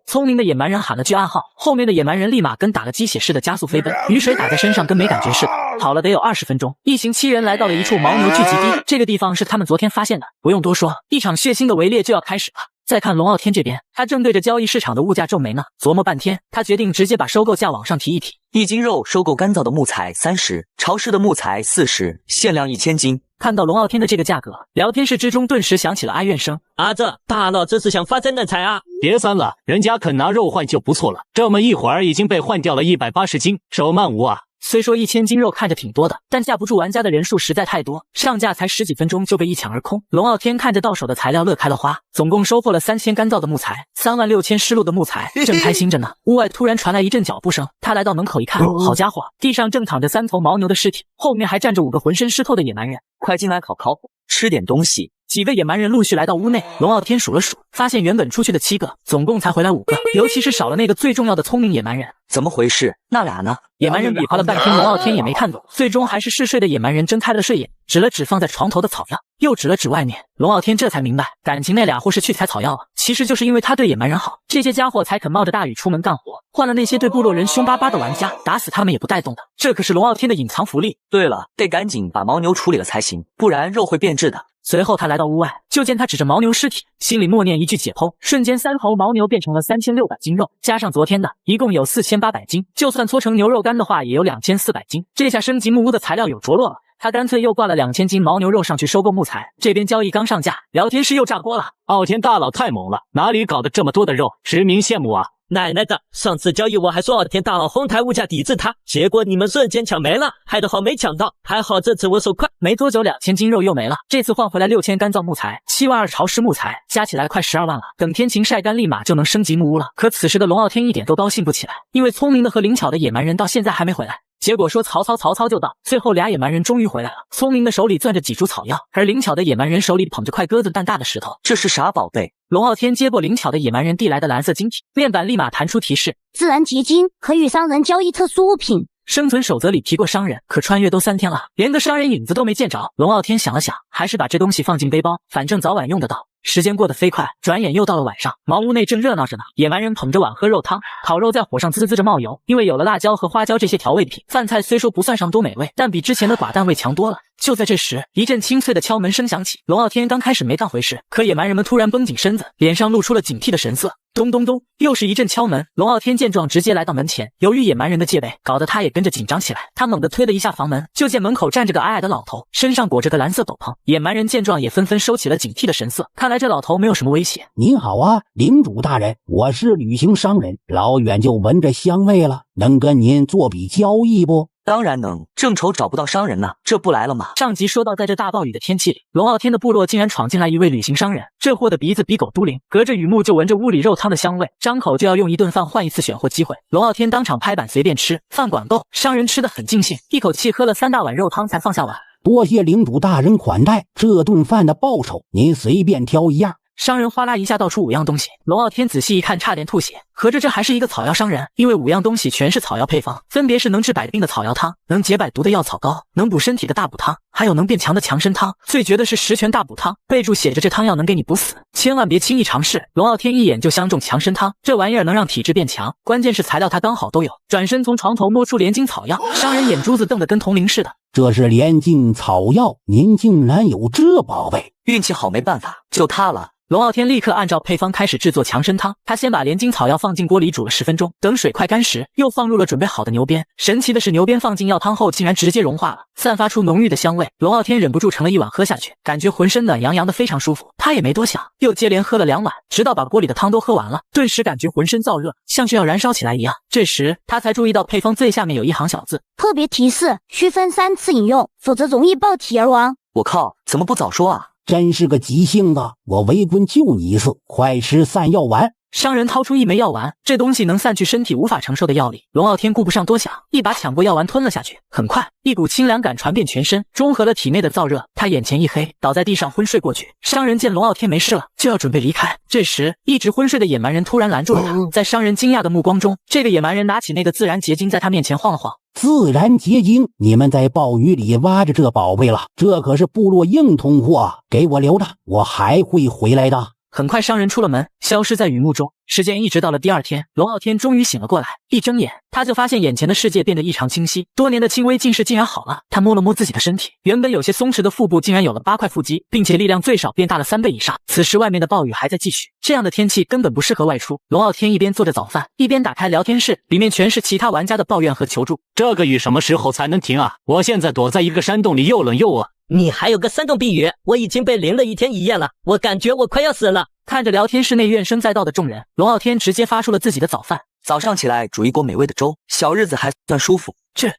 聪明的野蛮人喊了句暗号，后面的野蛮人立马跟打了鸡血似的加速飞奔，雨水打在身上跟没感觉似的。跑了得有20分钟，一行7人来到了一处牦牛聚集地，这个地方是他们昨天发现的。不用多说，一场血腥的围猎就要开始了。再看龙傲天这边，他正对着交易市场的物价皱眉呢，琢磨半天，他决定直接把收购价往上提一提。1斤肉收购干燥的木材30，潮湿的木材40，限量1000斤。看到龙傲天的这个价格，聊天室之中顿时响起了哀怨声。这大佬这是想发灾难财啊！别酸了，人家肯拿肉换就不错了，这么一会儿已经被换掉了180斤，手慢无啊。虽说1000斤肉看着挺多的，但架不住玩家的人数实在太多，上架才10几分钟就被一抢而空。龙傲天看着到手的材料乐开了花，总共收获了3000干燥的木材，36000湿漉的木材，正开心着呢。屋外突然传来一阵脚步声，他来到门口一看，好家伙，地上正躺着3头牦牛的尸体，后面还站着5个浑身湿透的野蛮人。快进来烤烤，吃点东西。几个野蛮人陆续来到屋内，龙傲天数了数，发现原本出去的7个，总共才回来5个，尤其是少了那个最重要的聪明野蛮人。怎么回事？那俩呢？野蛮人比划了半天，龙傲天也没看懂，最终还是嗜睡的野蛮人睁开了睡眼，指了指放在床头的草药，又指了指外面。龙傲天这才明白，感情那俩货是去采草药啊，其实就是因为他对野蛮人好，这些家伙才肯冒着大雨出门干活，换了那些对部落人凶巴巴的玩家，打死他们也不带动的。这可是龙傲天的隐藏福利。对了，得赶紧把牦牛处理了才行，不然肉会变质的。随后他来到屋外，就见他指着牦牛尸体，心里默念一句解剖，瞬间3头牦牛变成了3600斤肉，加上昨天的，一共有4800斤，就算搓成牛肉干的话，也有2400斤。这下升级木屋的材料有着落了。他干脆又挂了2000斤牦牛肉上去收购木材。这边交易刚上架，聊天室又炸锅了。傲天大佬太猛了，哪里搞的这么多的肉，实名羡慕啊！奶奶的，上次交易我还说傲天大佬哄抬物价抵制他，结果你们瞬间抢没了，害得好没抢到，还好这次我手快。没多久2000斤肉又没了，这次换回来6000干燥木材，72000潮湿木材，加起来快12万了。等天晴晒干，立马就能升级木屋了。可此时的龙傲天一点都高兴不起来，因为聪明的和灵巧的野蛮人到现在还没回来。结果说曹操就到，最后俩野蛮人终于回来了。聪明的手里攥着几株草药，而灵巧的野蛮人手里捧着块鸽子蛋大的石头。这是啥宝贝？龙傲天接过灵巧的野蛮人递来的蓝色晶体，面板立马弹出提示：自然结晶，可与商人交易特殊物品。生存守则里提过商人，可穿越都3天了，连个商人影子都没见着。龙傲天想了想，还是把这东西放进背包，反正早晚用得到。时间过得飞快，转眼又到了晚上，茅屋内正热闹着呢。野蛮人捧着碗喝肉汤，烤肉在火上滋滋着冒油，因为有了辣椒和花椒这些调味品，饭菜虽说不算上多美味，但比之前的寡淡味强多了。就在这时，一阵清脆的敲门声响起。龙傲天刚开始没当回事，可野蛮人们突然绷紧身子，脸上露出了警惕的神色。咚咚咚，又是一阵敲门。龙傲天见状，直接来到门前。由于野蛮人的戒备，搞得他也跟着紧张起来。他猛地推了一下房门，就见门口站着个矮矮的老头，身上裹着个蓝色斗篷。野蛮人见状，也纷纷收起了警惕的神色。看来这老头没有什么威胁。您好啊，领主大人，我是旅行商人，老远就闻着香味了，能跟您做笔交易不？当然能，正愁找不到商人呢，这不来了吗？上集说到，在这大暴雨的天气里，龙傲天的部落竟然闯进来一位旅行商人。这货的鼻子比狗都灵，隔着雨幕就闻着屋里肉汤的香味，张口就要用一顿饭换一次选货机会。龙傲天当场拍板随便吃，饭管够。商人吃得很尽兴，一口气喝了3大碗肉汤才放下碗。多谢领主大人款待，这顿饭的报酬您随便挑一样。商人哗啦一下倒出5样东西，龙傲天仔细一看，差点吐血。合着这还是一个草药商人，因为5样东西全是草药配方，分别是能治百病的草药汤，能解百毒的药草膏，能补身体的大补汤，还有能变强的强身汤。最绝的是十全大补汤，备注写着这汤药能给你补死，千万别轻易尝试。龙傲天一眼就相中强身汤，这玩意儿能让体质变强，关键是材料他刚好都有。转身从床头摸出连晶草药，商人眼珠子瞪得跟铜铃似的。这是连晶草药，您竟然有这宝贝？运气好没办法，就它了。龙傲天立刻按照配方开始制作强身汤。他先把连晶草药放进锅里煮了10分钟，等水快干时，又放入了准备好的牛鞭。神奇的是，牛鞭放进药汤后竟然直接融化了，散发出浓郁的香味。龙傲天忍不住盛了一碗喝下去，感觉浑身暖洋洋的，非常舒服。他也没多想，又接连喝了2碗，直到把锅里的汤都喝完了，顿时感觉浑身燥热，像是要燃烧起来一样。这时他才注意到配方最下面有一行小字：特别提示，需分3次饮用，否则容易爆体而亡。我靠，怎么不早说啊？真是个急性子，我围观救你一次，快吃散药丸。商人掏出一枚药丸，这东西能散去身体无法承受的药力。龙傲天顾不上多想，一把抢过药丸吞了下去。很快，一股清凉感传遍全身，中和了体内的燥热。他眼前一黑，倒在地上昏睡过去。商人见龙傲天没事了，就要准备离开。这时，一直昏睡的野蛮人突然拦住了他。在商人惊讶的目光中，这个野蛮人拿起那个自然结晶，在他面前晃了晃。自然结晶，你们在暴雨里挖着这宝贝了，这可是部落硬通货，给我留着，我还会回来的。很快，商人出了门，消失在雨幕中。时间一直到了第2天，龙傲天终于醒了过来。一睁眼，他就发现眼前的世界变得异常清晰，多年的轻微近视竟然好了。他摸了摸自己的身体，原本有些松弛的腹部竟然有了8块腹肌，并且力量最少变大了3倍以上。此时外面的暴雨还在继续，这样的天气根本不适合外出。龙傲天一边做着早饭，一边打开聊天室，里面全是其他玩家的抱怨和求助。这个雨什么时候才能停啊？我现在躲在一个山洞里，又冷又饿。你还有个山洞避雨？我已经被淋了1天1夜了，我感觉我快要死了。看着聊天室内怨声载道的众人，龙傲天直接发出了自己的早饭。早上起来煮一锅美味的粥，小日子还算舒服。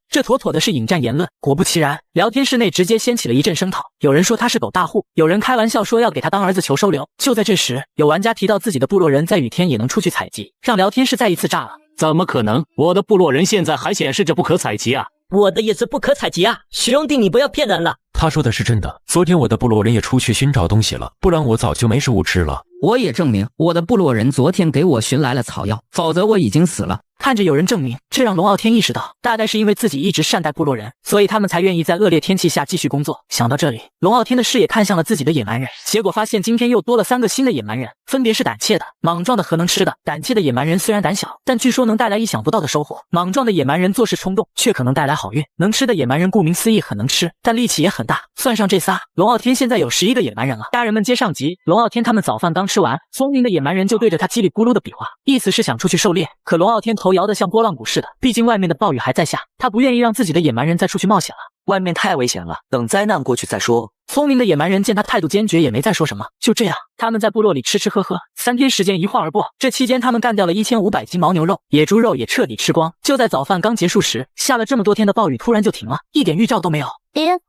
这妥妥的是引战言论。果不其然，聊天室内直接掀起了一阵声讨。有人说他是狗大户，有人开玩笑说要给他当儿子求收留。就在这时，有玩家提到自己的部落人在雨天也能出去采集，让聊天室再一次炸了。怎么可能？我的部落人现在还显示着不可采集啊！我的也是不可采集啊！兄弟，你不要骗人了。他说的是真的，昨天我的部落人也出去寻找东西了，不然我早就没食物吃了。我也证明我的部落人昨天给我寻来了草药，否则我已经死了。看着有人证明，这让龙傲天意识到，大概是因为自己一直善待部落人，所以他们才愿意在恶劣天气下继续工作。想到这里，龙傲天的视野看向了自己的野蛮人，结果发现今天又多了3个新的野蛮人，分别是胆怯的、莽撞的和能吃的。胆怯的野蛮人虽然胆小，但据说能带来意想不到的收获。莽撞的野蛮人做事冲动，却可能带来好运。能吃的野蛮人顾名思义很能吃，但力气也很大。算上这仨，龙傲天现在有11个野蛮人了。家人们接上集，龙傲天他们早饭刚吃完，聪明的野蛮人就对着他叽里咕噜的比划，意思是想出去狩猎。可龙傲天头摇得像拨浪鼓似的，毕竟外面的暴雨还在下，他不愿意让自己的野蛮人再出去冒险了。外面太危险了，等灾难过去再说。聪明的野蛮人见他态度坚决，也没再说什么。就这样，他们在部落里吃吃喝喝，3天时间一晃而过。这期间，他们干掉了1500斤牦牛肉，野猪肉也彻底吃光。就在早饭刚结束时，下了这么多天的暴雨突然就停了，一点预兆都没有。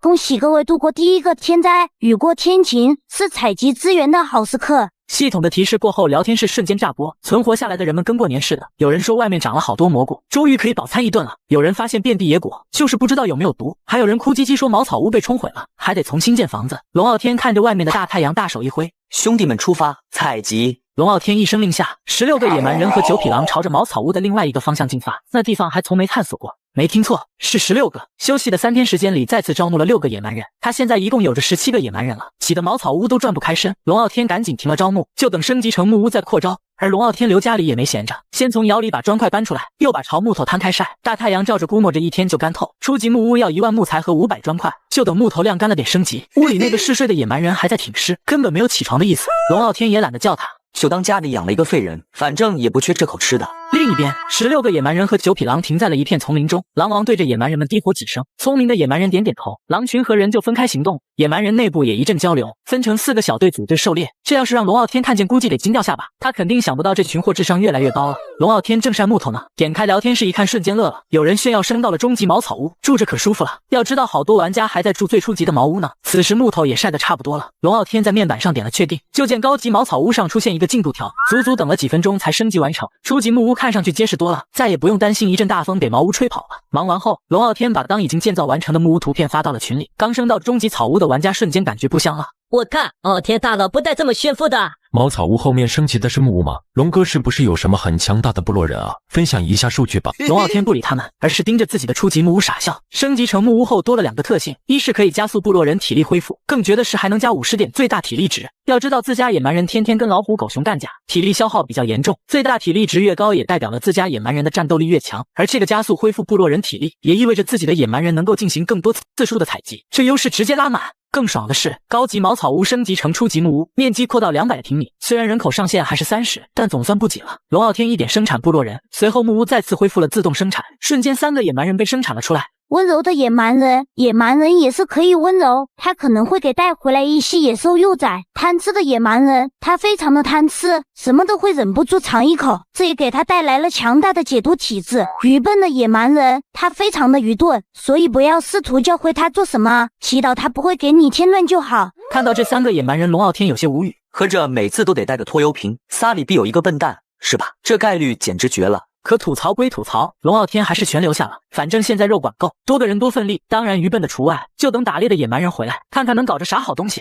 恭喜各位度过第一个天灾，雨过天晴，是采集资源的好时刻。系统的提示过后，聊天室瞬间炸播，存活下来的人们跟过年似的。有人说外面长了好多蘑菇，终于可以饱餐一顿了；有人发现遍地野果，就是不知道有没有毒；还有人哭唧唧说茅草屋被冲毁了，还得重新建房子。龙傲天看着外面的大太阳，大手一挥，兄弟们出发，采集！龙傲天一声令下，16个野蛮人和9匹狼朝着茅草屋的另外一个方向进发。那地方还从没探索过。没听错，是16个。休息的3天时间里，再次招募了6个野蛮人。他现在一共有着17个野蛮人了，挤得茅草屋都转不开身。龙傲天赶紧停了招募，就等升级成木屋再扩招。而龙傲天刘家里也没闲着，先从窑里把砖块搬出来，又把潮木头摊开晒。大太阳照着，估摸着1天就干透。初级木屋要1万木材和500砖块，就等木头晾干了点升级。屋里那个嗜睡的野蛮人还在挺尸，根本没有起床的意思。龙傲天也懒得叫他，就当家里养了一个废人，反正也不缺这口吃的。另一边，16个野蛮人和9匹狼停在了一片丛林中。狼王对着野蛮人们低吼几声，聪明的野蛮人点点头，狼群和人就分开行动。野蛮人内部也一阵交流，分成4个小队组队狩猎。这要是让龙傲天看见，估计得惊掉下巴。他肯定想不到这群货智商越来越高了。龙傲天正晒木头呢，点开聊天室一看，瞬间乐了。有人炫耀升到了中级茅草屋，住着可舒服了。要知道好多玩家还在住最初级的茅屋呢。此时木头也晒得差不多了，龙傲天在面板上点了确定，就见高级茅草屋上出现一个进度条，足足等了几分钟才升级完成。初级木屋看上去结实多了，再也不用担心一阵大风给茅屋吹跑了。忙完后，龙傲天把刚已经建造完成的木屋图片发到了群里。刚升到中级草屋的玩家瞬间感觉不香了。我看傲天大佬不带这么炫富的。茅草屋后面升级的是木屋吗？龙哥是不是有什么很强大的部落人啊？分享一下数据吧。龙傲天不理他们，而是盯着自己的初级木屋傻笑。升级成木屋后多了2个特性，一是可以加速部落人体力恢复，更绝的是还能加50点最大体力值。要知道自家野蛮人天天跟老虎狗熊干架，体力消耗比较严重，最大体力值越高也代表了自家野蛮人的战斗力越强。而这个加速恢复部落人体力，也意味着自己的野蛮人能够进行更多次数的采集，这优势直接拉满。更爽的是，高级茅草屋升级成初级木屋，面积扩到200平米。虽然人口上限还是30，但总算不挤了。龙傲天一点生产部落人，随后木屋再次恢复了自动生产，瞬间3个野蛮人被生产了出来。温柔的野蛮人，野蛮人也是可以温柔，他可能会给带回来一些野兽幼崽。贪吃的野蛮人，他非常的贪吃，什么都会忍不住尝一口，这也给他带来了强大的解毒体质。愚笨的野蛮人，他非常的愚钝，所以不要试图教会他做什么，祈祷他不会给你添乱就好。看到这3个野蛮人，龙傲天有些无语，合着每次都得带个拖油瓶，仨里必有一个笨蛋，是吧？这概率简直绝了。可吐槽归吐槽，龙傲天还是全留下了。反正现在肉管够，多个人多份力，当然愚笨的除外。就等打猎的野蛮人回来，看看能搞着啥好东西。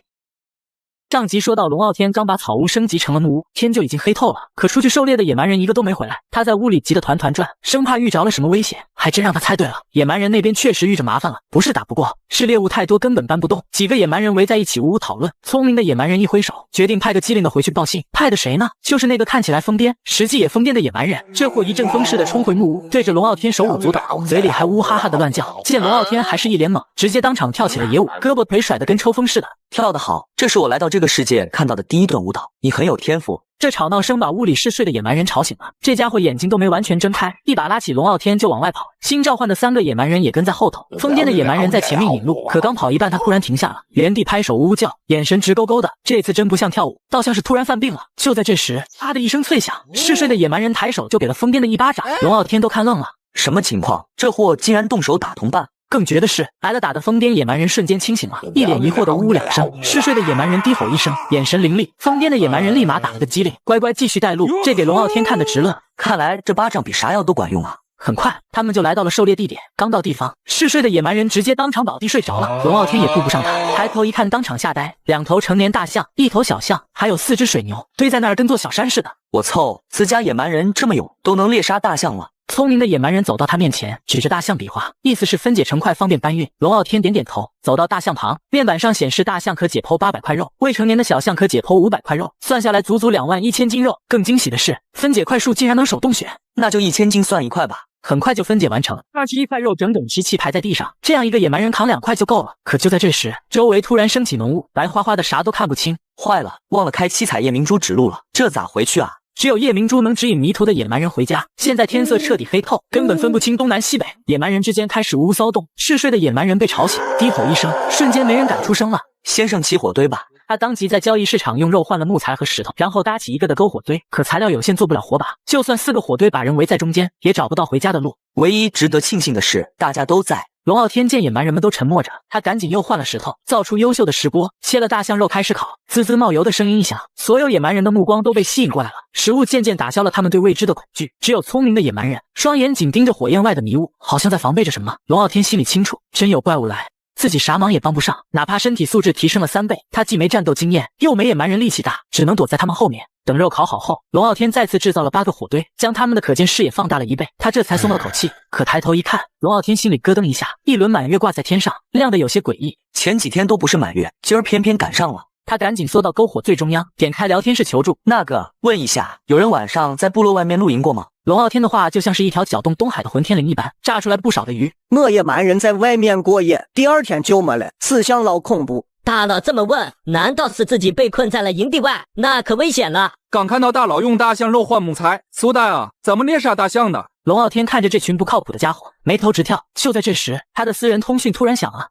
上集说到龙傲天刚把草屋升级成了木屋，天就已经黑透了，可出去狩猎的野蛮人一个都没回来。他在屋里急得团团转，生怕遇着了什么危险，还真让他猜对了。野蛮人那边确实遇着麻烦了，不是打不过，是猎物太多根本搬不动。几个野蛮人围在一起呜呜讨论，聪明的野蛮人一挥手，决定派个机灵的回去报信。派的谁呢？就是那个看起来疯癫，实际也疯癫的野蛮人。这货一阵风似的冲回木屋，对着龙傲天手舞足蹈，嘴里还呜呜哈哈的乱叫。见龙傲天还是一脸懵，直接当场跳起了野舞，胳膊腿甩得跟抽风似的。跳得好，这是我来到这个世界看到的第一段舞蹈，你很有天赋。这吵闹声把屋里嗜睡的野蛮人吵醒了，这家伙眼睛都没完全睁开，一把拉起龙傲天就往外跑。新召唤的3个野蛮人也跟在后头，疯癫的野蛮人在前面引路，可刚跑一半他突然停下了，原地拍手呜呜叫，眼神直勾勾的，这次真不像跳舞，倒像是突然犯病了。就在这时，啪的一声脆响，嗜睡的野蛮人抬手就给了疯癫的一巴掌，龙傲天都看愣了。什么情况？这货竟然动手打同伴！更绝的是，挨了打的疯癫野蛮人瞬间清醒了，一脸疑惑的呜呜2声。嗜睡的野蛮人低吼一声，眼神凌厉。疯癫的野蛮人立马打了个机灵，乖乖继续带路，这给龙傲天看得直乐。看来这巴掌比啥药都管用啊！很快，他们就来到了狩猎地点。刚到地方，嗜睡的野蛮人直接当场倒地睡着了。龙傲天也顾不上他，抬头一看，当场吓呆，2头成年大象，1头小象，还有4只水牛，堆在那儿跟座小山似的。我操，自家野蛮人这么勇，都能猎杀大象了。聪明的野蛮人走到他面前，指着大象比划，意思是分解成块方便搬运。龙傲天点点头，走到大象旁，面板上显示大象可解剖800块肉，未成年的小象可解剖500块肉，算下来足足21000斤肉。更惊喜的是，分解块数竟然能手动选，那就1000斤算1块吧。很快就分解完成，21块肉整整齐齐排在地上，这样一个野蛮人扛2块就够了。可就在这时，周围突然升起浓雾，白花花的，啥都看不清。坏了，忘了开7彩夜明珠指路了，这咋回去啊？只有夜明珠能指引迷途的野蛮人回家。现在天色彻底黑透，根本分不清东南西北。野蛮人之间开始呜呜骚动，嗜睡的野蛮人被吵醒，低吼一声，瞬间没人敢出声了。先生起火堆吧。他当即在交易市场用肉换了木材和石头，然后搭起一个的篝火堆。可材料有限，做不了火把，就算4个火堆把人围在中间，也找不到回家的路。唯一值得庆幸的是，大家都在。龙傲天见野蛮人们都沉默着，他赶紧又换了石头，造出优秀的石锅，切了大象肉开始烤。滋滋冒油的声音一响，所有野蛮人的目光都被吸引过来了。食物渐渐打消了他们对未知的恐惧，只有聪明的野蛮人双眼紧盯着火焰外的迷雾，好像在防备着什么。龙傲天心里清楚，真有怪物来，自己啥忙也帮不上，哪怕身体素质提升了3倍，他既没战斗经验，又没野蛮人力气大，只能躲在他们后面。等肉烤好后，龙傲天再次制造了8个火堆，将他们的可见视野放大了1倍，他这才松了口气。可抬头一看，龙傲天心里咯噔一下，一轮满月挂在天上，亮得有些诡异。前几天都不是满月，今儿偏偏赶上了。他赶紧缩到篝火最中央，点开聊天室求助。那个，问一下，有人晚上在部落外面露营过吗？龙傲天的话就像是一条搅动东海的混天绫一般，炸出来不少的鱼。我野蛮人在外面过夜，第2天就没了，思想老恐怖。大佬这么问，难道是自己被困在了营地外？那可危险了。刚看到大佬用大象肉换木材，苏丹啊，怎么猎杀大象的？龙傲天看着这群不靠谱的家伙，眉头直跳。就在这时，他的私人通讯突然响了。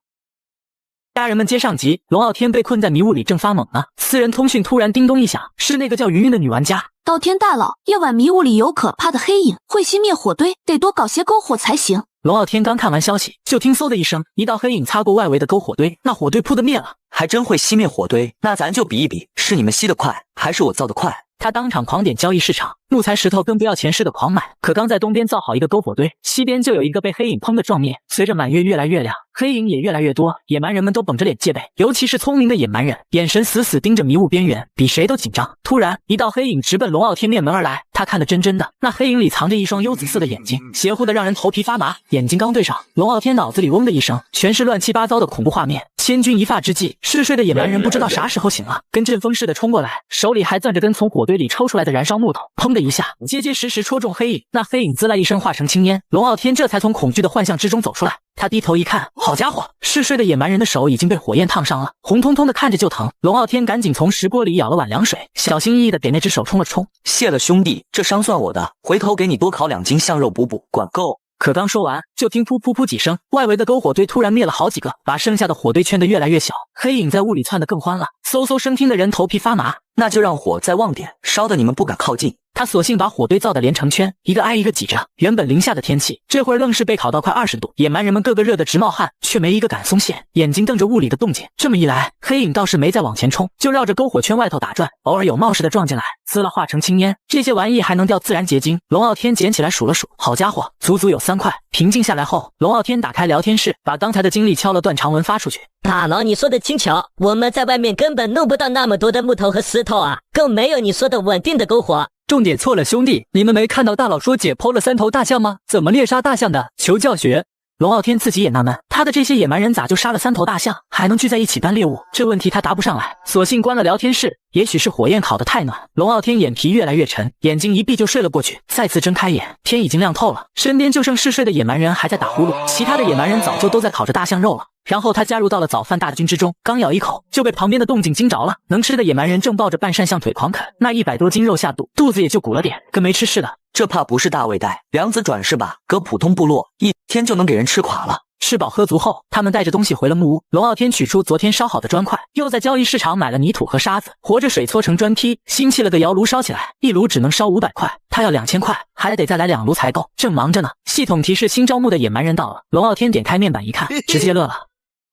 家人们接上集，龙傲天被困在迷雾里正发懵呢，私人通讯突然叮咚一响，是那个叫云云的女玩家。道天大佬，夜晚迷雾里有可怕的黑影，会熄灭火堆，得多搞些篝火才行。龙傲天刚看完消息，就听嗖的一声，一道黑影擦过外围的篝火堆，那火堆扑的灭了。还真会熄灭火堆，那咱就比一比，是你们熄得快，还是我造得快？他当场狂点交易市场，木材石头更不要钱似的狂买。可刚在东边造好一个篝火堆，西边就有一个被黑影砰的撞灭。随着满月越来越亮，黑影也越来越多，野蛮人们都绷着脸戒备，尤其是聪明的野蛮人，眼神死死盯着迷雾边缘，比谁都紧张。突然，一道黑影直奔龙傲天面门而来，他看得真真的，那黑影里藏着一双幽紫色的眼睛，邪乎的让人头皮发麻。眼睛刚对上，龙傲天脑子里嗡的一声，全是乱七八糟的恐怖画面。千钧一发之际，嗜睡的野蛮人不知道啥时候醒了，跟阵风似的冲过来，手里还攥着根从火堆里抽出来的燃烧木头，砰的一下，结结实实戳中黑影，那黑影滋啦一声化成青烟。龙傲天这才从恐惧的幻象之中走出来，他低头一看，好家伙，嗜睡的野蛮人的手已经被火焰烫伤了，红彤彤的，看着就疼。龙傲天赶紧从石锅里舀了碗凉水，小心翼翼的给那只手冲了冲。谢了兄弟，这伤算我的，回头给你多烤2斤象肉补补，管够。可刚说完，就听噗噗噗几声，外围的篝火堆突然灭了好几个，把剩下的火堆圈得越来越小，黑影在雾里窜得更欢了，嗖嗖声听的人头皮发麻。那就让火再旺点，烧得你们不敢靠近。他索性把火堆造得连成圈，一个挨一个挤着。原本零下的天气，这会儿愣是被烤到快20度，野蛮人们个个热得直冒汗，却没一个敢松懈，眼睛瞪着雾里的动静。这么一来，黑影倒是没再往前冲，就绕着篝火圈外头打转，偶尔有冒似的撞进来，滋了化成青烟。这些玩意还能掉自然结晶。龙傲天捡起来数了数，好家伙，足足有3块。平静下来后，龙傲天打开聊天室，把刚才的经历敲了段长文发出去。大佬，你说的轻巧，我们在外面根本弄不到那么多的木头和石头啊，更没有你说的稳定的篝火。重点错了，兄弟，你们没看到大佬说解剖了3头大象吗？怎么猎杀大象的？求教学。龙傲天自己也纳闷，他的这些野蛮人咋就杀了3头大象，还能聚在一起搬猎物？这问题他答不上来，索性关了聊天室。也许是火焰烤得太暖，龙傲天眼皮越来越沉，眼睛一闭就睡了过去。再次睁开眼，天已经亮透了，身边就剩嗜睡的野蛮人还在打呼噜，其他的野蛮人早就都在烤着大象肉了。然后他加入到了早饭大军之中，刚咬一口就被旁边的动静惊着了。能吃的野蛮人正抱着半扇象腿狂啃，那100多斤肉下肚，肚子也就鼓了点，跟没吃似的。这怕不是大胃袋，梁子转世吧？搁普通部落1天就能给人吃垮了。吃饱喝足后，他们带着东西回了木屋。龙傲天取出昨天烧好的砖块，又在交易市场买了泥土和沙子，活着水搓成砖坯，新砌了个窑炉烧起来，一炉只能烧500块，他要2000块，还得再来2炉才够。正忙着呢，系统提示新招募的野蛮人到了。龙傲天点开面板一看，直接乐了。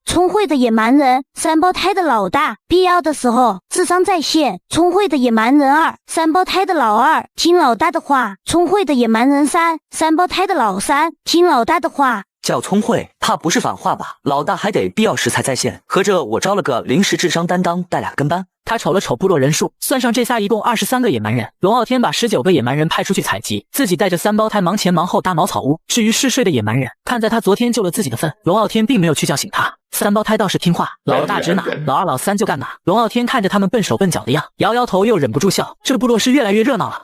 聪慧的野蛮人，3胞胎的老大，必要的时候智商在线。聪慧的野蛮人2，3胞胎的老2，听老大的话。聪慧的野蛮人3，3胞胎的老3，听老大的话。叫聪慧，怕不是反话吧？老大还得必要时才在线，合着我招了个临时智商担当带2跟班。他瞅了瞅部落人数，算上这仨一共23个野蛮人。龙傲天把19个野蛮人派出去采集，自己带着3胞胎忙前忙后搭茅草屋。至于嗜睡的野蛮人，看在他昨天救了自己的份，龙傲天并没有去叫醒他。3胞胎倒是听话，老大指哪，老二老三就干哪。龙傲天看着他们笨手笨脚的样，摇摇头又忍不住笑，这部落是越来越热闹了。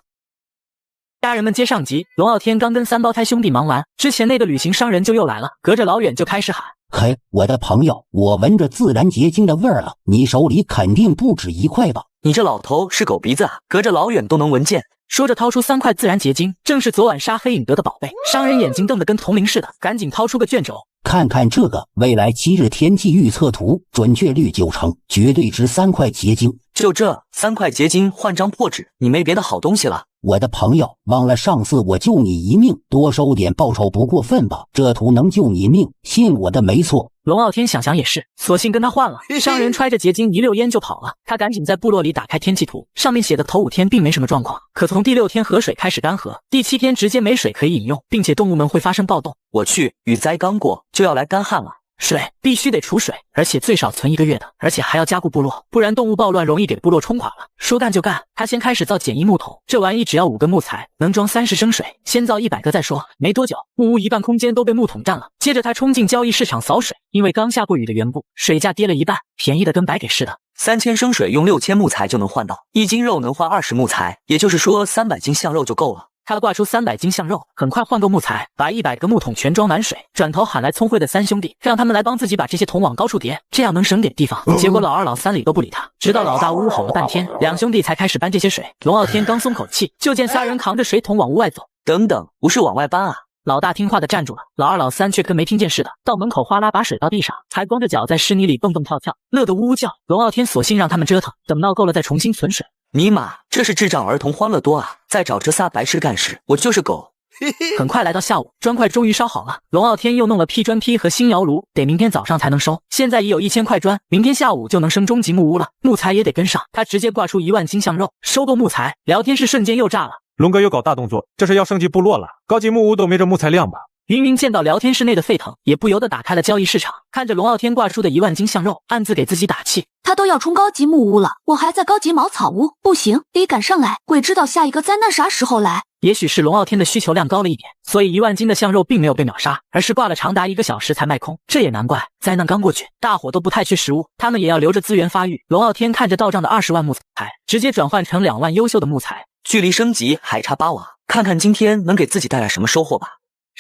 家人们接上集，龙傲天刚跟3胞胎兄弟忙完，之前那个旅行商人就又来了，隔着老远就开始喊：嘿，我的朋友，我闻着自然结晶的味儿了，你手里肯定不止1块吧？你这老头是狗鼻子啊，隔着老远都能闻见。说着掏出3块自然结晶，正是昨晚杀黑影得的宝贝。商人眼睛瞪得跟铜铃似的，赶紧掏出个卷轴，看看这个未来7日天气预测图，准确率90%，绝对值3块结晶。就这3块结晶换张破纸，你没别的好东西了？我的朋友，忘了上次我救你一命，多收点报酬不过分吧？这图能救你命，信我的没错。龙傲天想想也是，索性跟他换了。商人揣着结晶一溜烟就跑了，他赶紧在部落里打开天气图，上面写的头5天并没什么状况，可从第6天河水开始干涸，第7天直接没水可以饮用，并且动物们会发生暴动。我去，雨灾刚过就要来干旱了。水必须得储水，而且最少存1个月的，而且还要加固部落，不然动物暴乱容易给部落冲垮了。说干就干，他先开始造简易木桶，这玩意只要5根木材，能装30升水，先造100个再说。没多久，木屋一半空间都被木桶占了。接着他冲进交易市场扫水，因为刚下过雨的缘故，水价跌了一半，便宜的跟白给似的。3000升水用6000木材就能换到，1斤肉能换20木材，也就是说300斤象肉就够了。他挂出300斤象肉，很快换够木材，把100个木桶全装满水，转头喊来聪慧的3兄弟，让他们来帮自己把这些桶往高处叠，这样能省点地方。结果老二老三理都不理他，直到老大呜呜吼了半天，2兄弟才开始搬这些水。龙傲天刚松口气，就见3人扛着水桶往屋外走。等等，不是往外搬啊？老大听话的站住了，老二老三却跟没听见似的，到门口哗啦把水倒地上，还光着脚在湿泥里蹦蹦跳跳，乐得呜呜叫。龙傲天索性让他们折腾，等闹够了再重新存水。尼玛，这是智障儿童欢乐多啊！再找这仨白痴干事，我就是狗。很快来到下午，砖块终于烧好了。龙傲天又弄了劈砖坯和新窑炉，得明天早上才能收。现在已有1000块砖，明天下午就能升中级木屋了。木材也得跟上，他直接挂出1万斤象肉，收购木材。聊天室瞬间又炸了，龙哥又搞大动作，这是要升级部落了？高级木屋都没这木材量吧？云云见到聊天室内的沸腾，也不由得打开了交易市场，看着龙傲天挂出的1万斤象肉，暗自给自己打气。他都要冲高级木屋了，我还在高级茅草屋，不行，得赶上来。鬼知道下一个灾难啥时候来。也许是龙傲天的需求量高了一点，所以1万斤的象肉并没有被秒杀，而是挂了长达1个小时才卖空。这也难怪，灾难刚过去，大伙都不太缺食物，他们也要留着资源发育。龙傲天看着到账的20万木材，直接转换成2万优秀的木材，距离升级还差8瓦，看看今天能给自己带来什么收获吧。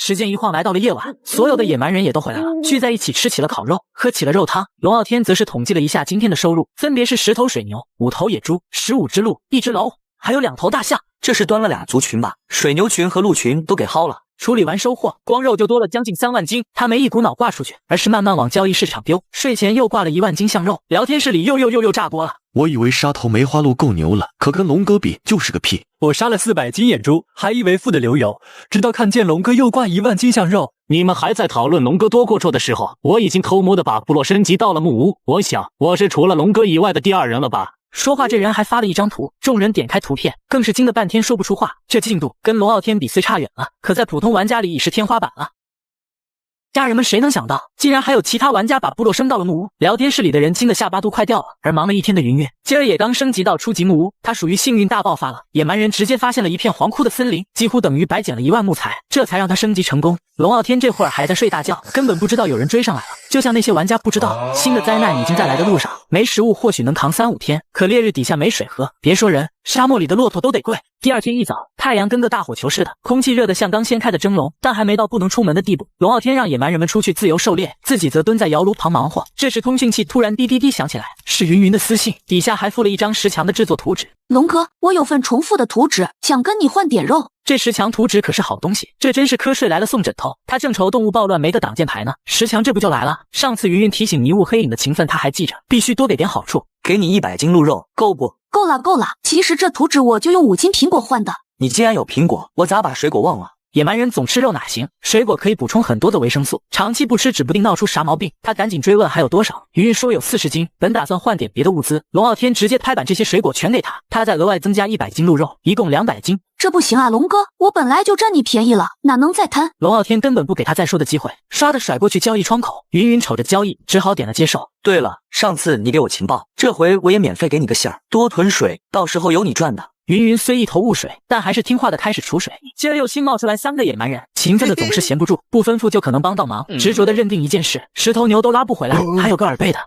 时间一晃来到了夜晚，所有的野蛮人也都回来了，聚在一起吃起了烤肉，喝起了肉汤。龙傲天则是统计了一下今天的收入，分别是10头水牛、5头野猪、15只鹿、1只老虎，还有2头大象。这是端了2族群吧？水牛群和鹿群都给薅了。处理完收获，光肉就多了将近3万斤。他没一股脑挂出去，而是慢慢往交易市场丢。睡前又挂了1万斤象肉，聊天室里又炸锅了。我以为杀头梅花鹿够牛了，可跟龙哥比就是个屁。我杀了400斤野猪，还以为富得流油，直到看见龙哥又挂1万斤象肉。你们还在讨论龙哥多过肉的时候，我已经偷摸的把部落升级到了木屋。我想我是除了龙哥以外的第2人了吧。说话这人还发了一张图，众人点开图片，更是惊得半天说不出话。这进度跟龙傲天比虽差远了，可在普通玩家里已是天花板了。家人们谁能想到，竟然还有其他玩家把部落升到了木屋。聊天室里的人惊得下巴都快掉了。而忙了一天的云云，今儿也刚升级到初级木屋，他属于幸运大爆发了。野蛮人直接发现了一片黄枯的森林，几乎等于白捡了1万木材，这才让他升级成功。龙傲天这会儿还在睡大觉，根本不知道有人追上来了。就像那些玩家不知道，新的灾难已经在来的路上。没食物或许能扛3-5天，可烈日底下没水喝，别说人，沙漠里的骆驼都得跪。第2天一早，太阳跟个大火球似的，空气热得像刚掀开的蒸笼，但还没到不能出门的地步。龙傲天让野蛮人们出去自由狩猎，自己则蹲在窑炉旁忙活。这时通讯器突然滴滴滴响起来，是云云的私信，底下还附了一张石墙的制作图纸。龙哥，我有份重复的图纸，想跟你换点肉。这石墙图纸可是好东西，这真是瞌睡来了送枕头。他正愁动物暴乱没个挡箭牌呢，石墙这不就来了？上次云云提醒迷雾黑影的情分他还记着，必须多给点好处。给你100斤鹿肉，够不？够了。其实这图纸我就用5斤苹果换的。你既然有苹果，我咋把水果忘了？野蛮人总吃肉哪行？水果可以补充很多的维生素，长期不吃指不定闹出啥毛病。他赶紧追问还有多少，云云说有40斤，本打算换点别的物资。龙傲天直接拍板这些水果全给他，他再额外增加100斤鹿肉，一共200斤。这不行啊，龙哥，我本来就占你便宜了，哪能再贪？龙傲天根本不给他再说的机会，唰的甩过去交易窗口。云云瞅着交易，只好点了接受。对了，上次你给我情报，这回我也免费给你个信儿，多囤水，到时候有你赚的。云云虽一头雾水，但还是听话的开始储水。接着又新冒出来3个野蛮人，勤奋的总是闲不住，不吩咐就可能帮到忙，执着的认定一件事，10头牛都拉不回来。还有个耳背的，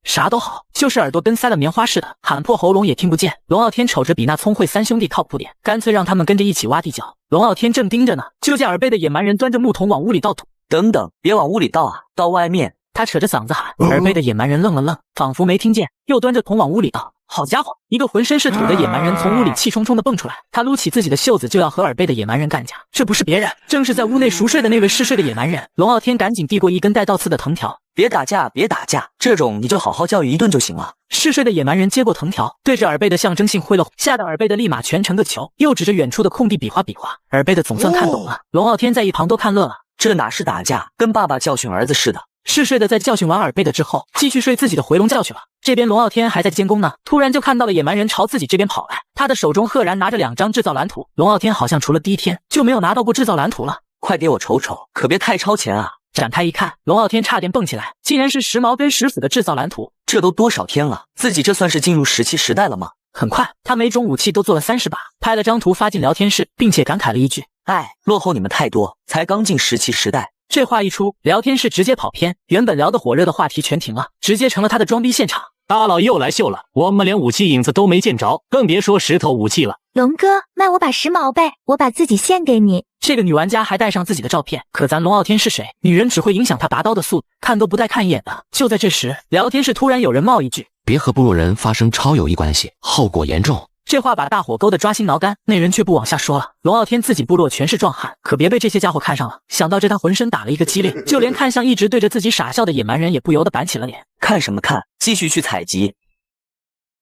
啥都好，就是耳朵跟塞了棉花似的，喊破喉咙也听不见。龙傲天瞅着比那聪慧3兄弟靠谱点，干脆让他们跟着一起挖地脚。龙傲天正盯着呢，就见耳背的野蛮人端着木桶往屋里倒土。等等，别往屋里倒啊，到外面。他扯着嗓子喊，耳背的野蛮人愣了愣，仿佛没听见，又端着桶往屋里倒。好家伙，一个浑身是土的野蛮人从屋里气冲冲的蹦出来，他撸起自己的袖子就要和耳背的野蛮人干架。这不是别人，正是在屋内熟睡的那位嗜睡的野蛮人。龙傲天赶紧递过一根带倒刺的藤条，别打架，别打架，这种你就好好教育一顿就行了。嗜睡的野蛮人接过藤条，对着耳背的象征性挥了，吓得耳背的立马蜷成个球，又指着远处的空地比划比划。耳背的总算看懂了，龙傲天在一旁都看乐了。这哪是打架，跟爸爸教训儿子似的。嗜睡的在教训完耳背的之后，继续睡自己的回笼觉去了。这边龙傲天还在监工呢，突然就看到了野蛮人朝自己这边跑来，他的手中赫然拿着2张制造蓝图。龙傲天好像除了第一天就没有拿到过制造蓝图了，快给我瞅瞅，可别太超前啊！展开一看，龙傲天差点蹦起来，竟然是时髦跟石斧的制造蓝图。这都多少天了，自己这算是进入17时代了吗？很快，他每种武器都做了30把，拍了张图发进聊天室，并且感慨了一句：哎，落后你们太多，才刚进17时代。这话一出，聊天室直接跑偏，原本聊得火热的话题全停了，直接成了他的装逼现场。大佬又来秀了，我们连武器影子都没见着，更别说石头武器了。龙哥，卖我把10毛呗，我把自己献给你。这个女玩家还带上自己的照片，可咱龙傲天是谁？女人只会影响他拔刀的速度，看都不带看一眼的。就在这时，聊天室突然有人冒一句：别和部落人发生超友谊关系，后果严重。这话把大伙勾得抓心挠肝，那人却不往下说了。龙傲天自己部落全是壮汉，可别被这些家伙看上了。想到这，他浑身打了一个激灵，就连看向一直对着自己傻笑的野蛮人也不由得板起了脸。看什么看？继续去采集。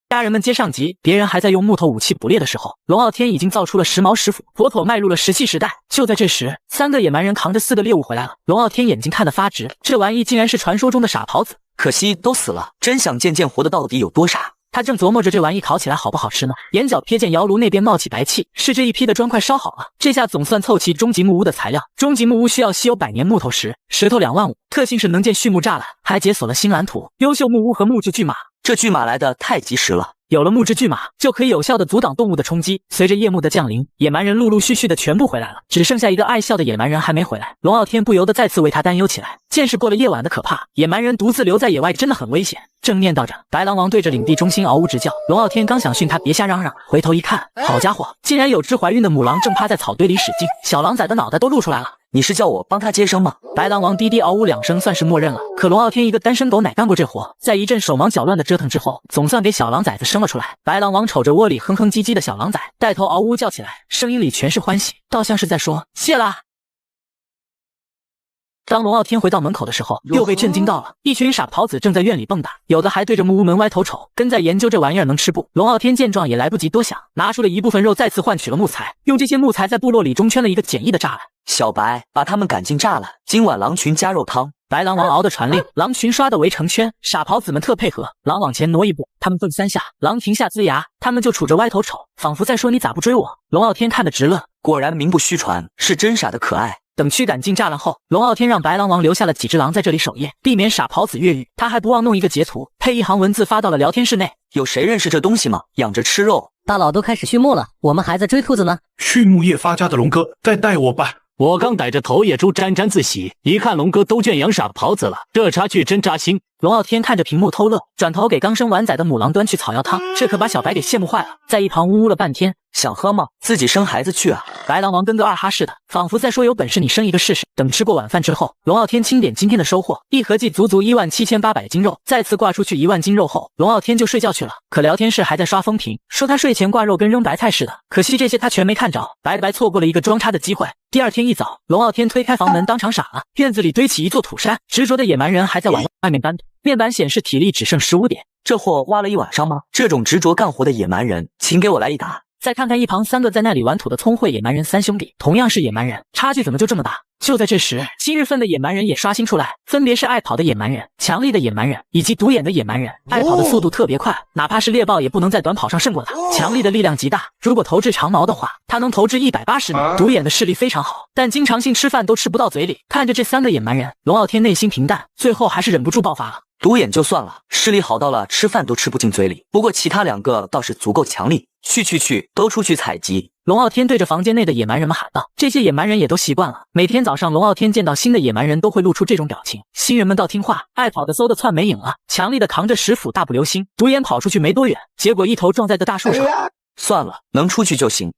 家人们接上集，别人还在用木头武器捕猎的时候，龙傲天已经造出了时髦石斧，妥妥迈入了17时代。就在这时，3个野蛮人扛着4个猎物回来了。龙傲天眼睛看得发直，这玩意竟然是传说中的傻狍子，可惜都死了，真想见见活的到底有多傻。他正琢磨着这玩意烤起来好不好吃呢，眼角瞥见窑炉那边冒起白气，是这一批的砖块烧好了。这下总算凑齐终极木屋的材料。终极木屋需要稀有100年木头石，石头2万5，特性是能建畜牧栅栏，还解锁了新蓝图。优秀木屋和木质巨马，这巨马来的太及时了。有了木质巨马，就可以有效的阻挡动物的冲击。随着夜幕的降临，野蛮人陆陆续续的全部回来了，只剩下一个爱笑的野蛮人还没回来。龙傲天不由得再次为他担忧起来。见识过了夜晚的可怕，野蛮人独自留在野外真的很危险。正念叨着，白狼王对着领地中心嗷呜直叫。龙傲天刚想训他别瞎嚷嚷，回头一看，好家伙，竟然有只怀孕的母狼正趴在草堆里使劲，小狼崽的脑袋都露出来了。你是叫我帮他接生吗？白狼王低低嗷呜2声算是默认了。可龙傲天一个单身狗哪干过这活？在一阵手忙脚乱的折腾之后，总算给小狼崽子生了出来。白狼王瞅着窝里哼哼唧唧的小狼崽，带头嗷呜叫起来，声音里全是欢喜，倒像是在说谢啦。当龙傲天回到门口的时候，又被震惊到了。一群傻狍子正在院里蹦跶，有的还对着木屋门歪头瞅，跟在研究这玩意儿能吃不。龙傲天见状也来不及多想，拿出了一部分肉，再次换取了木材，用这些木材在部落里中圈了一个简易的栅栏。小白，把他们赶进栅栏，今晚狼群加肉汤。白狼王敖的传令，狼群刷的围成圈，傻狍子们特配合。狼往前挪一步，他们蹦3下，狼停下龇牙，他们就杵着歪头瞅，仿佛在说你咋不追我。龙傲天看得直乐，果然名不虚传，是真傻的可爱。等驱赶进栅栏后，龙傲天让白狼王留下了几只狼在这里守夜，避免傻狍子越狱。他还不忘弄一个截图，配一行文字发到了聊天室内。有谁认识这东西吗？养着吃肉。大佬都开始畜牧了，我们还在追兔子呢。畜牧业发家的龙哥，再带我吧。我刚逮着头野猪沾沾自喜，一看龙哥都圈养傻狍子了，这差距真扎心。龙傲天看着屏幕偷乐，转头给刚生完崽的母狼端去草药汤，这可把小白给羡慕坏了，在一旁呜呜了半天。想喝吗？自己生孩子去啊！白狼王跟个二哈似的，仿佛在说有本事你生一个试试。等吃过晚饭之后，龙傲天清点今天的收获，一合计足足17800斤肉。再次挂出去1万斤肉后，龙傲天就睡觉去了。可聊天室还在刷风评，说他睡前挂肉跟扔白菜似的，可惜这些他全没看着，白错过了一个装叉的机会。第二天一早，龙傲天推开房门，当场傻了，院子里堆起一座土山，执着的野蛮人还在往外面搬，面板显示体力只剩15点。这货挖了一晚上吗？这种执着干活的野蛮人，请给我来一打。再看看一旁3个在那里玩土的聪慧野蛮人3兄弟，同样是野蛮人，差距怎么就这么大？就在这时，今日份的野蛮人也刷新出来，分别是爱跑的野蛮人、强力的野蛮人以及独眼的野蛮人。爱跑的速度特别快，哪怕是猎豹也不能在短跑上胜过他。强力的力量极大，如果投掷长矛的话，他能投掷180米。独眼的视力非常好，但经常性吃饭都吃不到嘴里。看着这3个野蛮人，龙傲天内心平淡，最后还是忍不住爆发了。独眼就算了，视力好到了吃饭都吃不进嘴里，不过其他2个倒是足够强力。去，都出去采集！龙傲天对着房间内的野蛮人们喊道。这些野蛮人也都习惯了，每天早上龙傲天见到新的野蛮人都会露出这种表情。新人们倒听话，爱跑的嗖的窜没影了，强力的扛着10斧大步流星。独眼跑出去没多远，结果一头撞在个大树上。算了，能出去就行。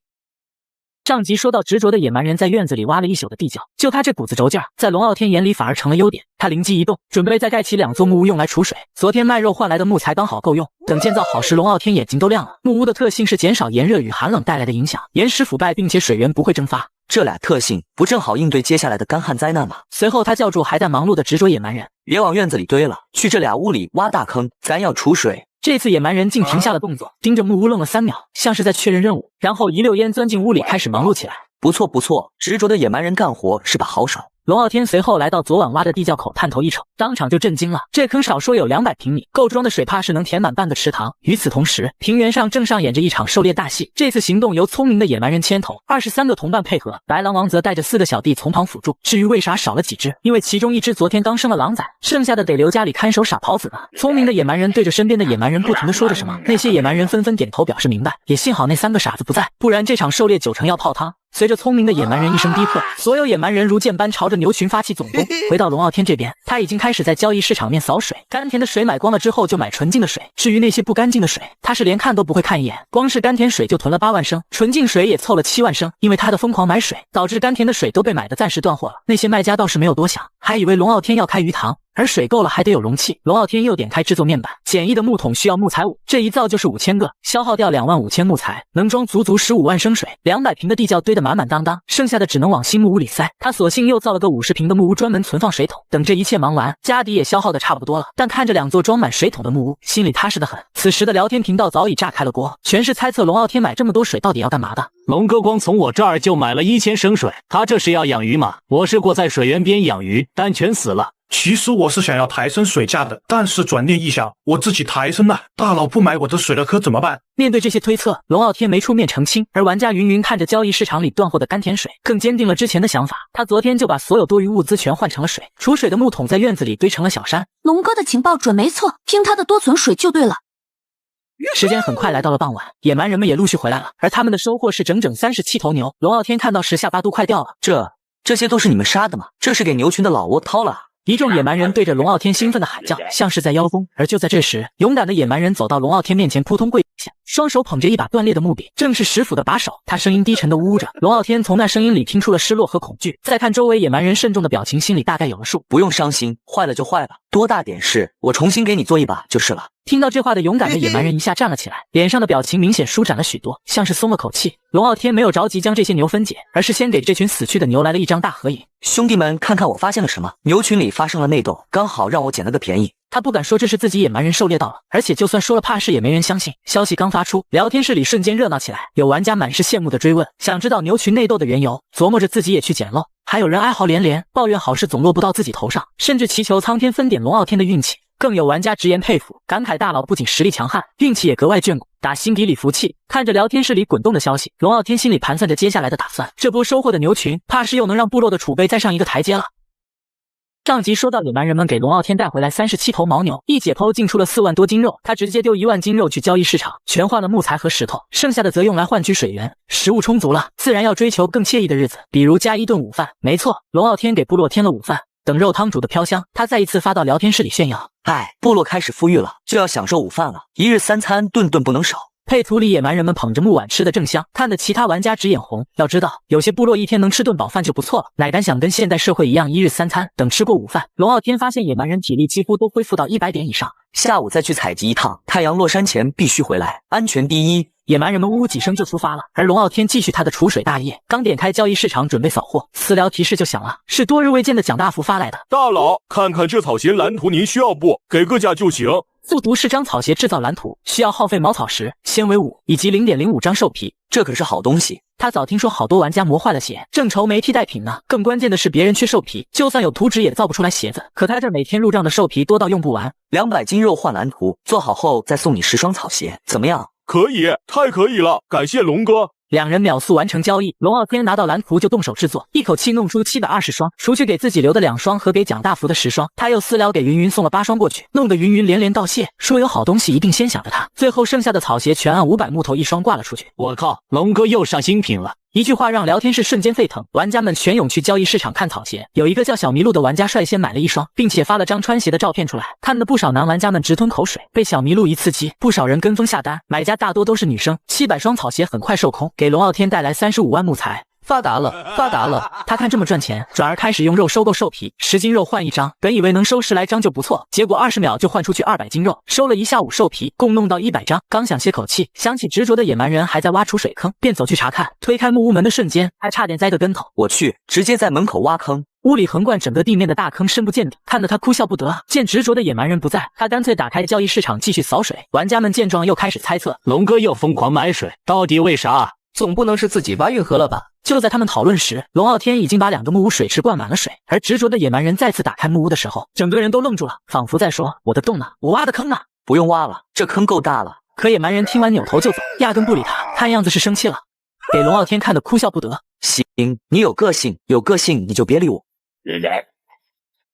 上集说到执着的野蛮人在院子里挖了一宿的地窖，就他这股子轴劲儿，在龙傲天眼里反而成了优点。他灵机一动，准备再盖起2座木屋用来储水。昨天卖肉换来的木材刚好够用，等建造好时，龙傲天眼睛都亮了。木屋的特性是减少炎热与寒冷带来的影响，岩石腐败，并且水源不会蒸发。这俩特性不正好应对接下来的干旱灾难吗？随后他叫住还在忙碌的执着野蛮人，别往院子里堆了，去这俩屋里挖大坑，咱要储水。这次野蛮人竟停下了动作，盯着木屋愣了3秒，像是在确认任务，然后一溜烟钻进屋里开始忙碌起来。不错，执着的野蛮人干活是把好手。龙傲天随后来到昨晚挖的地窖口，探头一瞅，当场就震惊了。这坑少说有200平米，够装的水怕是能填满半个池塘。与此同时，平原上正上演着一场狩猎大戏。这次行动由聪明的野蛮人牵头，23个同伴配合，白狼王则带着4个小弟从旁辅助。至于为啥少了几只，因为其中1只昨天刚生了狼崽，剩下的得留家里看守傻狍子呢。聪明的野蛮人对着身边的野蛮人不停地说着什么，那些野蛮人纷纷点头表示明白。也幸好那3个傻子不在，不然这场狩猎90%要泡汤。随着聪明的野蛮人一声逼迫，所有野蛮人如箭般朝着牛群发起总攻。回到龙傲天这边，他已经开始在交易市场面扫水，甘甜的水买光了之后就买纯净的水。至于那些不干净的水，他是连看都不会看一眼。光是甘甜水就囤了8万升，纯净水也凑了7万升。因为他的疯狂买水，导致甘甜的水都被买的暂时断货了。那些卖家倒是没有多想，还以为龙傲天要开鱼塘。而水够了还得有容器，龙傲天又点开制作面板。简易的木桶需要木材5，这一造就是5000个，消耗掉25000木材，能装足15万升水。200平的地窖堆得满满当当，剩下的只能往新木屋里塞。他索性又造了个50平的木屋，专门存放水桶。等这一切忙完，家底也消耗的差不多了。但看着2座装满水桶的木屋，心里踏实的很。此时的聊天频道早已炸开了锅，全是猜测龙傲天买这么多水到底要干嘛的。龙哥光从我这儿就买了1000升水，他这是要养鱼吗？我试过在水源边养鱼，但全死了。其实我是想要抬升水价的，但是转念一想，我自己抬升了，大佬不买我的水了，可怎么办？面对这些推测，龙傲天没出面澄清，而玩家云云看着交易市场里断货的甘甜水，更坚定了之前的想法。他昨天就把所有多余物资全换成了水，储水的木桶在院子里堆成了小山。龙哥的情报准没错，听他的多存水就对了。时间很快来到了傍晚，野蛮人们也陆续回来了，而他们的收获是整整37头牛。龙傲天看到时下巴都快掉了，这些都是你们杀的吗？这是给牛群的老窝掏了。一众野蛮人对着龙傲天兴奋的喊叫，像是在邀功。而就在这时，勇敢的野蛮人走到龙傲天面前，扑通跪下，双手捧着一把断裂的木柄，正是10斧的把手。他声音低沉的呜呜着，龙傲天从那声音里听出了失落和恐惧。再看周围野蛮人慎重的表情，心里大概有了数。不用伤心，坏了就坏了，多大点事，我重新给你做一把就是了。听到这话的勇敢的野蛮人一下站了起来，脸上的表情明显舒展了许多，像是松了口气。龙傲天没有着急将这些牛分解，而是先给这群死去的牛来了一张大合影。兄弟们，看看我发现了什么！牛群里发生了内斗，刚好让我捡了个便宜。他不敢说这是自己野蛮人狩猎到了，而且就算说了，怕是也没人相信。消息刚发出，聊天室里瞬间热闹起来，有玩家满是羡慕的追问，想知道牛群内斗的缘由，琢磨着自己也去捡漏。还有人哀嚎连连，抱怨好事总落不到自己头上，甚至祈求苍天分点龙傲天的运气。更有玩家直言佩服，感慨大佬不仅实力强悍，运气也格外眷顾，打心底里服气。看着聊天室里滚动的消息，龙傲天心里盘算着接下来的打算。这波收获的牛群，怕是又能让部落的储备再上一个台阶了。上集说到野蛮人们给龙傲天带回来37头牦牛，一解剖进出了4万多斤肉，他直接丢1万斤肉去交易市场，全换了木材和石头，剩下的则用来换取水源。食物充足了，自然要追求更惬意的日子，比如加1顿午饭。没错，龙傲天给部落添了午饭。等肉汤煮的飘香，他再一次发到聊天室里炫耀。部落开始富裕了，就要享受午饭了，一日3餐，顿顿不能少。配图里野蛮人们捧着木碗吃的正香，看得其他玩家直眼红。要知道，有些部落一天能吃顿饱饭就不错了，哪敢想跟现代社会一样一日3餐。等吃过午饭，龙傲天发现野蛮人体力几乎都恢复到100点以上。下午再去采集一趟，太阳落山前必须回来，安全第一。野蛮人们呜呜几声就出发了，而龙傲天继续他的除水大业。刚点开交易市场准备扫货，私聊提示就响了，是多日未见的蒋大福发来的。大佬，看看这草鞋蓝图，您需要不？给个价就行。复读是张草鞋制造蓝图，需要耗费茅草石、纤维5以及0.05张兽皮，这可是好东西。他早听说好多玩家磨坏了鞋，正愁没替代品呢。更关键的是别人缺兽皮，就算有图纸也造不出来鞋子。可他这每天入账的兽皮多到用不完。200斤肉换蓝图，做好后再送你10双草鞋，怎么样？可以，太可以了，感谢龙哥。两人秒速完成交易，龙傲天拿到蓝图就动手制作，一口气弄出720双，除去给自己留的2双和给蒋大福的10双，他又私聊给云云送了8双过去，弄得云云连连道谢，说有好东西一定先想着他。最后剩下的草鞋全按500木头1双挂了出去。我靠，龙哥又上新品了！一句话让聊天室瞬间沸腾，玩家们全涌去交易市场看草鞋。有一个叫小麋鹿的玩家率先买了1双，并且发了张穿鞋的照片出来，看得不少男玩家们直吞口水。被小麋鹿一刺激，不少人跟风下单，买家大多都是女生。700双草鞋很快售空，给龙傲天带来35万木材。发达了，发达了！他看这么赚钱，转而开始用肉收购兽皮，10斤肉换1张。本以为能收10来张就不错，结果20秒就换出去200斤肉，收了一下午兽皮，共弄到100张。刚想歇口气，想起执着的野蛮人还在挖储水坑，便走去查看。推开木屋门的瞬间，还差点栽个跟头。我去，直接在门口挖坑。屋里横贯整个地面的大坑深不见底，看得他哭笑不得。见执着的野蛮人不在，他干脆打开交易市场继续扫水。玩家们见状又开始猜测，龙哥又疯狂买水，到底为啥？总不能是自己挖运河了吧？就在他们讨论时，龙傲天已经把2个木屋水池灌满了水，而执着的野蛮人再次打开木屋的时候，整个人都愣住了，仿佛在说：“我的洞呢？我挖的坑呢？不用挖了，这坑够大了。”可野蛮人听完扭头就走，压根不理他，看样子是生气了，给龙傲天看得哭笑不得。行，你有个性，有个性你就别理我。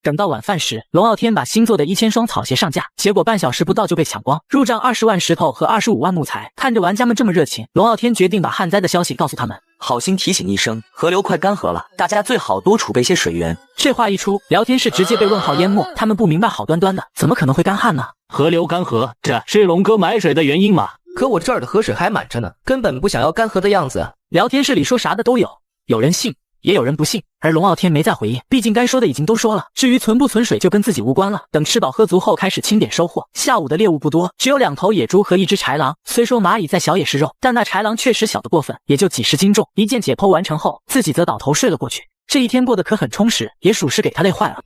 等到晚饭时，龙傲天把新做的1000双草鞋上架，结果半小时不到就被抢光，入账20万石头和25万木材。看着玩家们这么热情，龙傲天决定把旱灾的消息告诉他们。好心提醒一声，河流快干涸了，大家最好多储备些水源。这话一出，聊天室直接被问号淹没，他们不明白，好端端的怎么可能会干旱呢？河流干涸，这是龙哥买水的原因吗？可我这儿的河水还满着呢，根本不想要干涸的样子。聊天室里说啥的都有，有人信也有人不信，而龙傲天没再回应，毕竟该说的已经都说了，至于存不存水就跟自己无关了。等吃饱喝足后开始清点收获，下午的猎物不多，只有2头野猪和1只豺狼。虽说蚂蚁再小也是肉，但那豺狼确实小得过分，也就几10斤重。一键解剖完成后，自己则倒头睡了过去。这一天过得可很充实，也属实给他累坏了。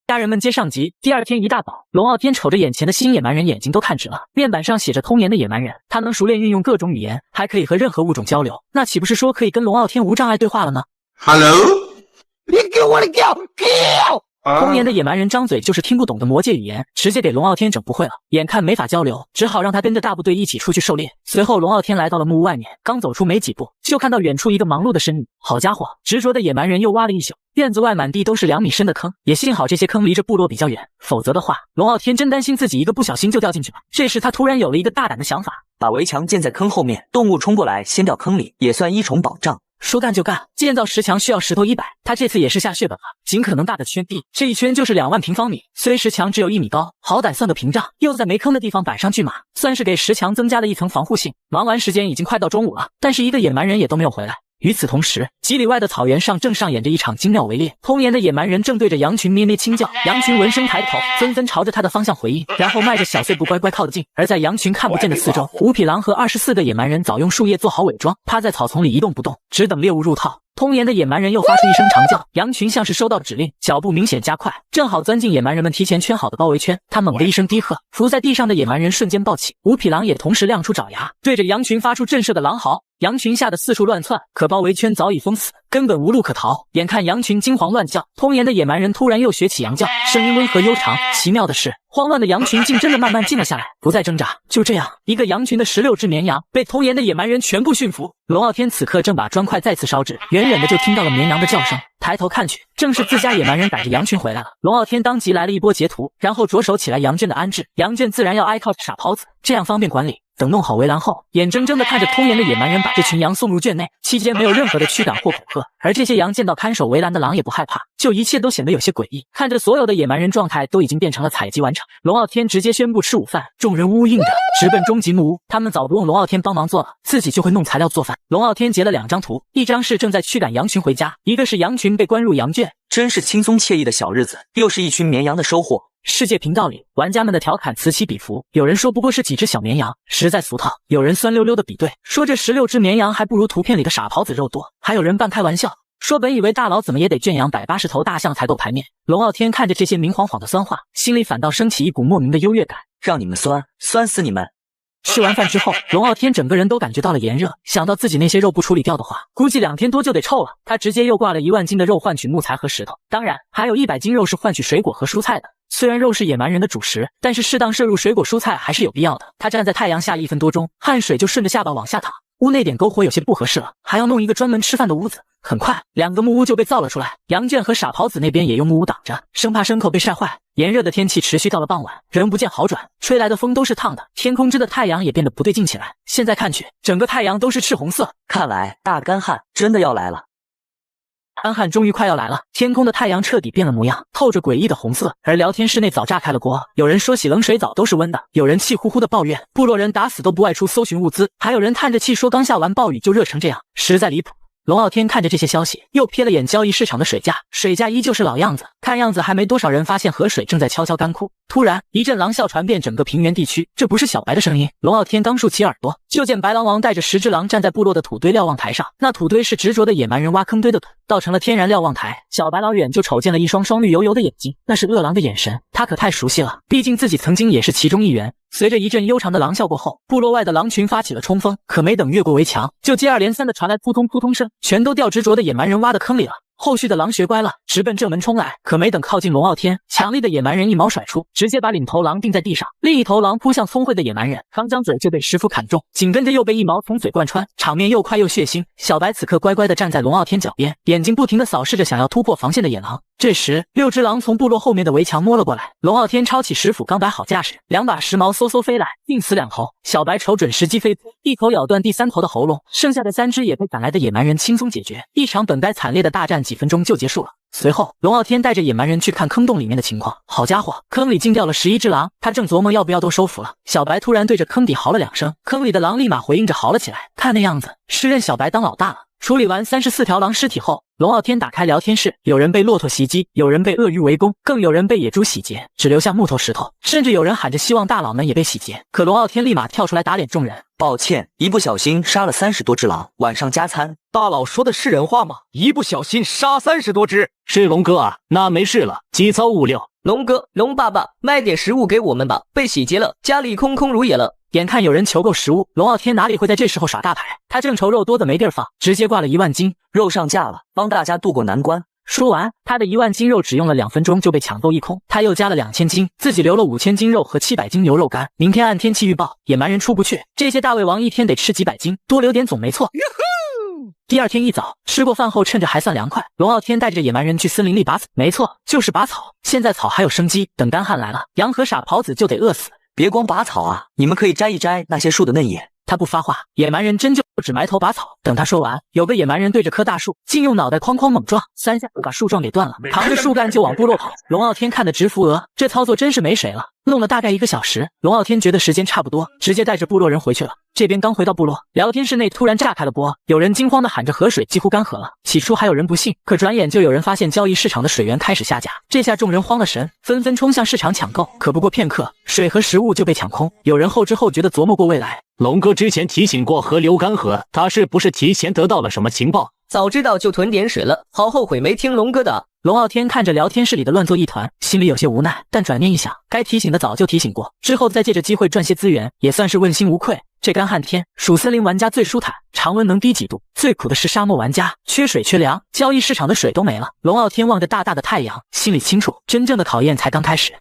家人们接上集。第2天一大早，龙傲天瞅着眼前的新野蛮人，眼睛都看直了。面板上写着通年的野蛮人，他能熟练运用各种语言，还可以和任何物种交流，那岂不是说可以跟龙傲天无障碍对话了呢？ Hello， 你给我的叫！通年的野蛮人张嘴就是听不懂的魔界语言，直接给龙傲天整不会了。眼看没法交流，只好让他跟着大部队一起出去狩猎。随后，龙傲天来到了木屋外面，刚走出没几步，就看到远处一个忙碌的身影。好家伙，执着的野蛮人又挖了一宿，院子外满地都是2米深的坑，也幸好这些坑离着部落比较远，否则的话，龙傲天真担心自己一个不小心就掉进去了。这时他突然有了一个大胆的想法，把围墙建在坑后面，动物冲过来先掉坑里，也算一重保障。说干就干，建造石墙需要石头100，他这次也是下血本了，尽可能大的圈地，这一圈就是2万平方米。虽石墙只有1米高，好歹算个屏障，又在没坑的地方摆上巨马，算是给石墙增加了一层防护性。忙完时间已经快到中午了，但是一个野蛮人也都没有回来。与此同时，几里外的草原上正上演着一场精妙围猎。通年的野蛮人正对着羊群咩咩轻叫，羊群闻声抬头，纷纷朝着他的方向回应，然后迈着小碎步乖乖靠得近。而在羊群看不见的四周，五匹狼和24个野蛮人早用树叶做好伪装，趴在草丛里一动不动，只等猎物入套。通年的野蛮人又发出一声长叫，羊群像是收到指令，脚步明显加快，正好钻进野蛮人们提前圈好的包围圈。他猛地一声低喝，伏在地上的野蛮人瞬间暴起，五匹狼也同时亮出爪牙，对着羊群发出震慑的狼嚎。羊群吓得四处乱窜，可包围圈早已封死，根本无路可逃。眼看羊群惊慌乱叫，通年的野蛮人突然又学起羊叫，声音温和悠长。奇妙的是，慌乱的羊群竟真的慢慢静了下来，不再挣扎。就这样，一个羊群的16只绵羊被通年的野蛮人全部驯服。龙傲天此刻正把砖块再次烧制，远远的就听到了绵羊的叫声，抬头看去，正是自家野蛮人赶着羊群回来了。龙傲天当即来了一波截图，然后着手起来羊圈的安置。羊圈自然要挨靠傻狍子，这样方便管理。等弄好围栏后，眼睁睁地看着通年的野蛮人把这群羊送入圈内，期间没有任何的驱赶或恐吓，而这些羊见到看守围栏的狼也不害怕，就一切都显得有些诡异。看着所有的野蛮人状态都已经变成了采集完成，龙傲天直接宣布吃午饭，众人呜应着直奔终极木屋。他们早不用龙傲天帮忙做了，自己就会弄材料做饭。龙傲天截了2张图，一张是正在驱赶羊群回家，一个是羊群被关入羊圈。真是轻松惬意的小日子，又是一群绵羊的收获。世界频道里，玩家们的调侃此起彼伏，有人说不过是几只小绵羊，实在俗套；有人酸溜溜的比对，说这16只绵羊还不如图片里的傻狍子肉多；还有人半开玩笑，说本以为大佬怎么也得圈养180头大象才够排面。龙傲天看着这些明晃晃的酸话，心里反倒升起一股莫名的优越感。让你们酸，酸死你们！吃完饭之后，龙傲天整个人都感觉到了炎热，想到自己那些肉不处理掉的话，估计2天多就得臭了。他直接又挂了1万斤的肉换取木材和石头，当然还有100斤肉是换取水果和蔬菜的。虽然肉是野蛮人的主食，但是适当摄入水果蔬菜还是有必要的。他站在太阳下1分多钟，汗水就顺着下巴往下淌。屋内点篝火有些不合适了，还要弄一个专门吃饭的屋子。很快，2个木屋就被造了出来。杨健和傻狍子那边也用木屋挡着，生怕牲口被晒坏。炎热的天气持续到了傍晚，人不见好转，吹来的风都是烫的，天空之的太阳也变得不对劲起来。现在看去，整个太阳都是赤红色，看来大干旱真的要来了。干旱终于快要来了，天空的太阳彻底变了模样，透着诡异的红色。而聊天室内早炸开了锅，有人说洗冷水澡都是温的，有人气呼呼的抱怨部落人打死都不外出搜寻物资，还有人叹着气说刚下完暴雨就热成这样，实在离谱。龙傲天看着这些消息，又瞥了眼交易市场的水价，水价依旧是老样子，看样子还没多少人发现河水正在悄悄干枯。突然，一阵狼啸传遍整个平原地区，这不是小白的声音。龙傲天刚竖起耳朵，就见白狼王带着10只狼站在部落的土堆瞭望台上，那土堆是执着的野蛮人挖坑堆的土，倒成了天然瞭望台。小白老远就瞅见了一双双绿油油的眼睛，那是饿狼的眼神，他可太熟悉了，毕竟自己曾经也是其中一员。随着一阵悠长的狼啸过后，部落外的狼群发起了冲锋，可没等越过围墙，就接二连三的传来扑通扑通声，全都掉执着的野蛮人挖的坑里了。后续的狼学乖了，直奔正门冲来，可没等靠近龙傲天，强力的野蛮人一矛甩出，直接把领头狼钉在地上，另一头狼扑向聪慧的野蛮人，刚张嘴就被石斧砍中，紧跟着又被一矛从嘴贯穿，场面又快又血腥。小白此刻乖乖的站在龙傲天脚边，眼睛不停的扫视着想要突破防线的野狼。这时6只狼从部落后面的围墙摸了过来，龙傲天抄起石斧，刚摆好架势，2把石矛嗖嗖飞来，定死2头。小白瞅准时机飞扑，一口咬断第3头的喉咙，剩下的3只也被赶来的野蛮人轻松解决。一场本该惨烈的大战几分钟就结束了。随后，龙傲天带着野蛮人去看坑洞里面的情况。好家伙，坑里竟掉了11只狼，他正琢磨要不要都收服了。小白突然对着坑底嚎了2声，坑里的狼立马回应着嚎了起来。看那样子，是认小白当老大了。处理完34条狼尸体后，龙傲天打开聊天室，有人被骆驼袭击，有人被鳄鱼围攻，更有人被野猪洗劫，只留下木头石头，甚至有人喊着希望大佬们也被洗劫。可龙傲天立马跳出来打脸众人，抱歉，一不小心杀了30多只狼，晚上加餐。大佬说的是人话吗？一不小心杀30多只。是龙哥啊，那没事了，几操5六。龙哥，龙爸爸，卖点食物给我们吧，被洗劫了，家里空空如也了。眼看有人求购食物，龙傲天哪里会在这时候耍大牌？他正愁肉多的没地儿放，直接挂了1万斤肉上架了，帮大家渡过难关。说完，他的1万斤肉只用了2分钟就被抢购一空。他又加了2000斤，自己留了5000斤肉和700斤牛肉干。明天按天气预报，野蛮人出不去，这些大胃王一天得吃几百斤，多留点总没错。第2天一早，吃过饭后，趁着还算凉快，龙傲天带着野蛮人去森林里拔草。没错，就是拔草。现在草还有生机，等干旱来了，羊和傻狍子就得饿死。别光拔草啊，你们可以摘一摘那些树的嫩叶。他不发话，野蛮人真就只埋头拔草。等他说完，有个野蛮人对着棵大树，竟用脑袋哐哐猛撞，3下就把树撞给断了，扛着树干就往部落跑。龙傲天看得直扶额，这操作真是没谁了。弄了大概1个小时，龙傲天觉得时间差不多，直接带着部落人回去了。这边刚回到部落，聊天室内突然炸开了波，有人惊慌的喊着河水几乎干涸了。起初还有人不信，可转眼就有人发现交易市场的水源开始下架，这下众人慌了神，纷纷冲向市场抢购。可不过片刻，水和食物就被抢空，有人后知后觉的琢磨过未来。龙哥之前提醒过河流干涸，他是不是提前得到了什么情报？早知道就囤点水了，好后悔没听龙哥的。龙傲天看着聊天室里的乱作一团，心里有些无奈，但转念一想，该提醒的早就提醒过，之后再借着机会赚些资源，也算是问心无愧。这干旱天，属森林玩家最舒坦，常温能低几度，最苦的是沙漠玩家，缺水缺粮，交易市场的水都没了。龙傲天望着大大的太阳，心里清楚，真正的考验才刚开始。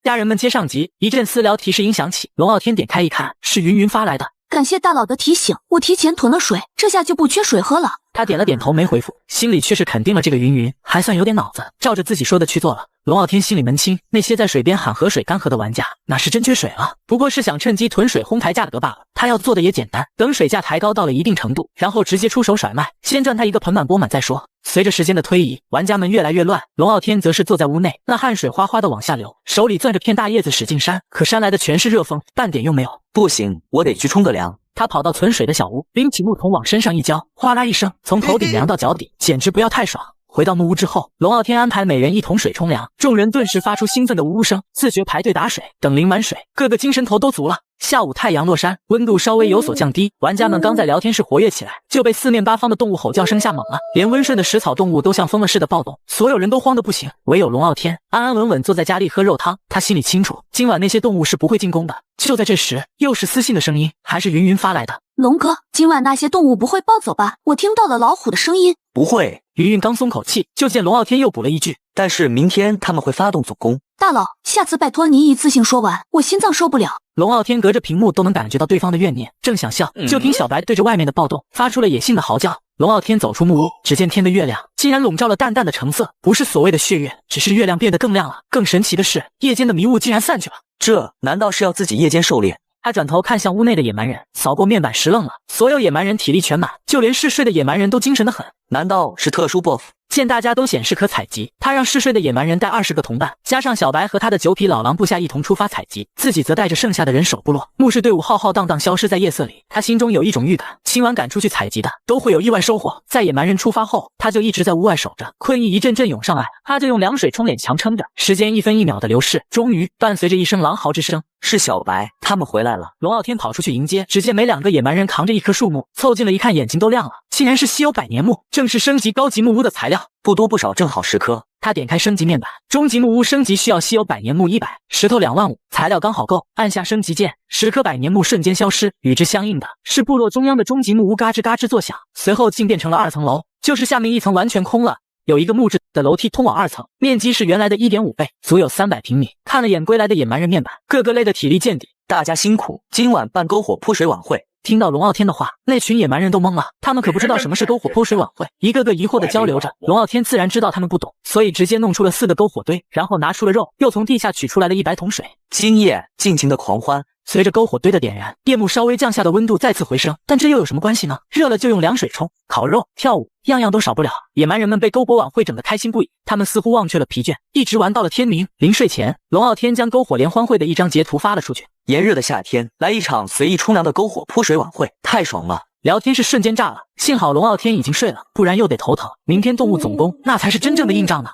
家人们接上集，一阵私聊提示音响起，龙傲天点开一看，是云云发来的。感谢大佬的提醒，我提前囤了水，这下就不缺水喝了。他点了点头没回复，心里却是肯定了这个云云还算有点脑子，照着自己说的去做了。龙傲天心里门清，那些在水边喊河水干涸的玩家，那是真缺水了，不过是想趁机囤水哄抬价格罢了。他要做的也简单，等水价抬高到了一定程度，然后直接出手甩卖，先赚他一个盆满钵满再说。随着时间的推移，玩家们越来越乱，龙傲天则是坐在屋内，那汗水哗哗的往下流，手里攥着片大叶子使劲扇，可扇来的全是热风，半点用没有。不行，我得去冲个凉。他跑到存水的小屋，拎起木桶往身上一浇，哗啦一声，从头顶凉到脚底，简直不要太爽。回到木屋之后，龙傲天安排每人1桶水冲凉，众人顿时发出兴奋的呜呜声，自觉排队打水。等淋满水，个个精神头都足了。下午太阳落山，温度稍微有所降低，玩家们刚在聊天室活跃起来，就被四面八方的动物吼叫声吓懵了，连温顺的食草动物都像疯了似的暴动，所有人都慌得不行，唯有龙傲天安安稳稳坐在家里喝肉汤。他心里清楚，今晚那些动物是不会进攻的。就在这时，又是私信的声音，还是云云发来的。龙哥，今晚那些动物不会暴走吧？我听到了老虎的声音。不会。云云刚松口气，就见龙傲天又补了一句，但是明天他们会发动总攻。大佬，下次拜托你一次性说完，我心脏受不了。龙傲天隔着屏幕都能感觉到对方的怨念，正想笑，就听小白对着外面的暴动发出了野性的嚎叫。龙傲天走出木屋，只见天的月亮竟然笼罩了淡淡的橙色，不是所谓的血月，只是月亮变得更亮了。更神奇的是，夜间的迷雾竟然散去了。这难道是要自己夜间狩猎？他转头看向屋内的野蛮人，扫过面板时愣了。所有野蛮人体力全满，就连嗜睡的野蛮人都精神得很。难道是特殊 buff？ 见大家都显示可采集，他让嗜睡的野蛮人带20个同伴，加上小白和他的9匹老狼部下一同出发采集，自己则带着剩下的人守部落。牧师队伍浩浩荡荡消失在夜色里，他心中有一种预感，今晚赶出去采集的都会有意外收获。在野蛮人出发后，他就一直在屋外守着，困意一阵阵涌上来，他就用凉水冲脸强撑着。时间1分1秒的流逝，终于伴随着一声狼嚎之声，是小白，他们回来了。龙傲天跑出去迎接，只见每2个野蛮人扛着一棵树木，凑近了一看，眼睛都亮了，竟然是稀有百年木，正是升级高级木屋的材料，不多不少，正好10颗。他点开升级面板，终极木屋升级需要稀有百年木100，石头2万5，材料刚好够。按下升级键，10颗百年木瞬间消失，与之相应的是部落中央的终极木屋嘎吱嘎吱作响，随后竟变成了2层楼，就是下面1层完全空了。有一个木质的楼梯通往2层，面积是原来的 1.5 倍，足有300平米。看了眼归来的野蛮人面板，个个累得体力见底。大家辛苦，今晚办篝火扑水晚会。听到龙傲天的话，那群野蛮人都懵了，他们可不知道什么是篝火泼水晚会，一个个疑惑地交流着。龙傲天自然知道他们不懂，所以直接弄出了4个篝火堆，然后拿出了肉，又从地下取出来了100桶水。今夜尽情的狂欢。随着篝火堆的点燃，夜幕稍微降下的温度再次回升，但这又有什么关系呢？热了就用凉水冲，烤肉、跳舞，样样都少不了。野蛮人们被篝火晚会整得开心不已，他们似乎忘却了疲倦，一直玩到了天明。临睡前，龙傲天将篝火联欢会的一张截图发了出去。炎热的夏天，来一场随意冲凉的篝火扑水晚会，太爽了。聊天是瞬间炸了，幸好龙傲天已经睡了，不然又得头疼。明天动物总攻，那才是真正的硬仗呢。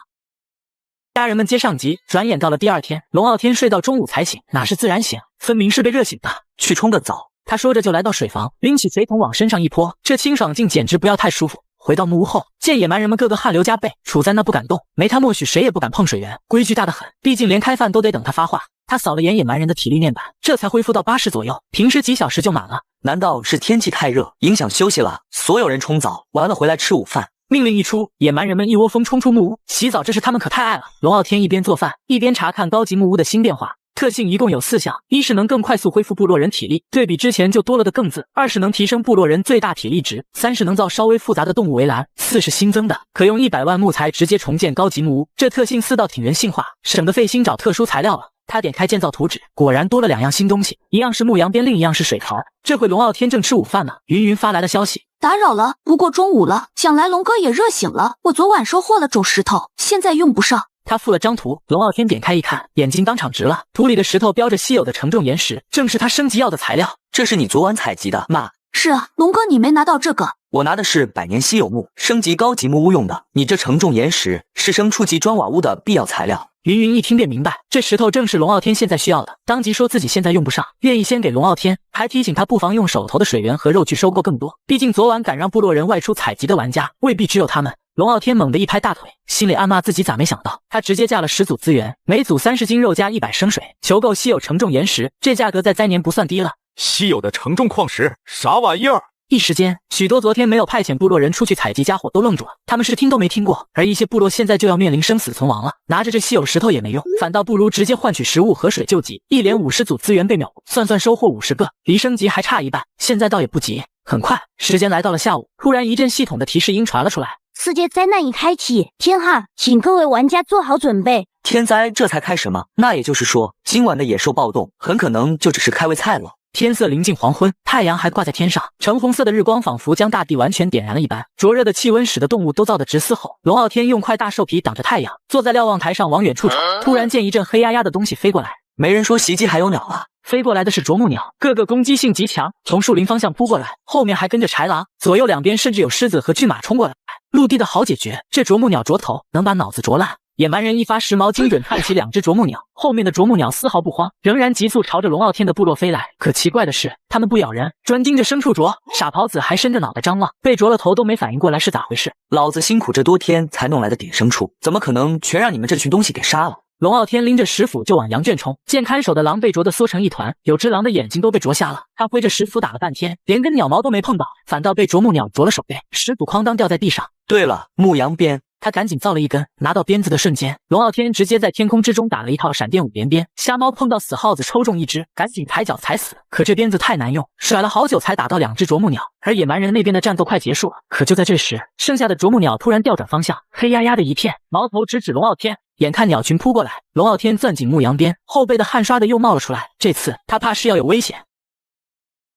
家人们接上集，转眼到了第2天，龙傲天睡到中午才醒，哪是自然醒，分明是被热醒的。去冲个澡，他说着就来到水房，拎起水桶往身上一泼，这清爽劲简直不要太舒服。回到木屋后，见野蛮人们个个汗流浃背，处在那不敢动，没他默许谁也不敢碰水源，规矩大得很，毕竟连开饭都得等他发话。他扫了眼野蛮人的体力面板，这才恢复到80左右，平时几小时就满了。难道是天气太热，影响休息了？所有人冲澡，完了回来吃午饭。命令一出，野蛮人们一窝蜂冲出木屋洗澡，这是他们可太爱了。龙傲天一边做饭，一边查看高级木屋的新变化。特性一共有4项，一是能更快速恢复部落人体力，对比之前就多了的更字；2是能提升部落人最大体力值；3是能造稍微复杂的动物围栏；4是新增的可用100万木材直接重建高级木屋。这特性4到挺人性化，省得费心找特殊材料了。他点开建造图纸，果然多了2样新东西，一样是牧羊鞭，另一样是水槽。这回龙傲天正吃午饭呢，云云发来的消息：打扰了，不过中午了，想来龙哥也热醒了。我昨晚收获了种石头，现在用不上。他附了张图，龙傲天点开一看，眼睛当场直了。图里的石头标着稀有的承重岩石，正是他升级要的材料。这是你昨晚采集的吗？是啊，龙哥你没拿到这个。我拿的是百年稀有木，升级高级木屋用的。你这承重岩石是升初级砖瓦屋的必要材料。云云一听便明白，这石头正是龙傲天现在需要的，当即说自己现在用不上，愿意先给龙傲天，还提醒他不妨用手头的水源和肉去收购更多。毕竟昨晚敢让部落人外出采集的玩家，未必只有他们。龙傲天猛地一拍大腿，心里暗骂自己咋没想到，他直接架了10组资源，每组30斤肉加100升水，求购稀有承重岩石，这价格在灾年不算低了。稀有的承重矿石，啥玩意儿？一时间，许多昨天没有派遣部落人出去采集家伙都愣住了，他们是听都没听过，而一些部落现在就要面临生死存亡了，拿着这稀有石头也没用，反倒不如直接换取食物和水救急。一连50组资源被秒，算收获50个，离升级还差一半，现在倒也不急。很快，时间来到了下午，突然一阵系统的提示音传了出来：世界灾难已开启，天旱，请各位玩家做好准备。天灾这才开始吗？那也就是说，今晚的野兽暴动很可能就只是开胃菜了。天色临近黄昏，太阳还挂在天上，橙红色的日光仿佛将大地完全点燃了一般，灼热的气温使得动物都燥得直嘶吼。龙傲天用块大兽皮挡着太阳，坐在瞭望台上往远处瞅，突然见一阵黑压压的东西飞过来。没人说袭击还有鸟啊？飞过来的是啄木鸟，个个攻击性极强，从树林方向扑过来，后面还跟着豺狼，左右两边甚至有狮子和骏马冲过来。陆地的好解决，这啄木鸟啄头能把脑子啄烂。野蛮人一发时髦，精准看起2只啄木鸟，后面的啄木鸟丝毫不慌，仍然急速朝着龙傲天的部落飞来。可奇怪的是，他们不咬人，专盯着牲畜啄。傻狍子还伸着脑袋张望，被啄了头都没反应过来是咋回事。老子辛苦这多天才弄来的点牲畜，怎么可能全让你们这群东西给杀了？龙傲天拎着石斧就往羊圈冲，见看守的狼被啄得缩成一团，有只狼的眼睛都被啄瞎了。他挥着石斧打了半天，连根鸟毛都没碰到，反倒被啄木鸟啄了手背，石斧哐当掉在地上。对了，牧羊鞭。他赶紧造了一根，拿到鞭子的瞬间，龙傲天直接在天空之中打了一套闪电5连鞭。瞎猫碰到死耗子抽中一只，赶紧抬脚踩死。可这鞭子太难用，甩了好久才打到2只啄木鸟。而野蛮人那边的战斗快结束了，可就在这时，剩下的啄木鸟突然调转方向，黑压压的一片，矛头直指龙傲天。眼看鸟群扑过来，龙傲天攥紧牧羊鞭，后背的汗刷的又冒了出来。这次他怕是要有危险。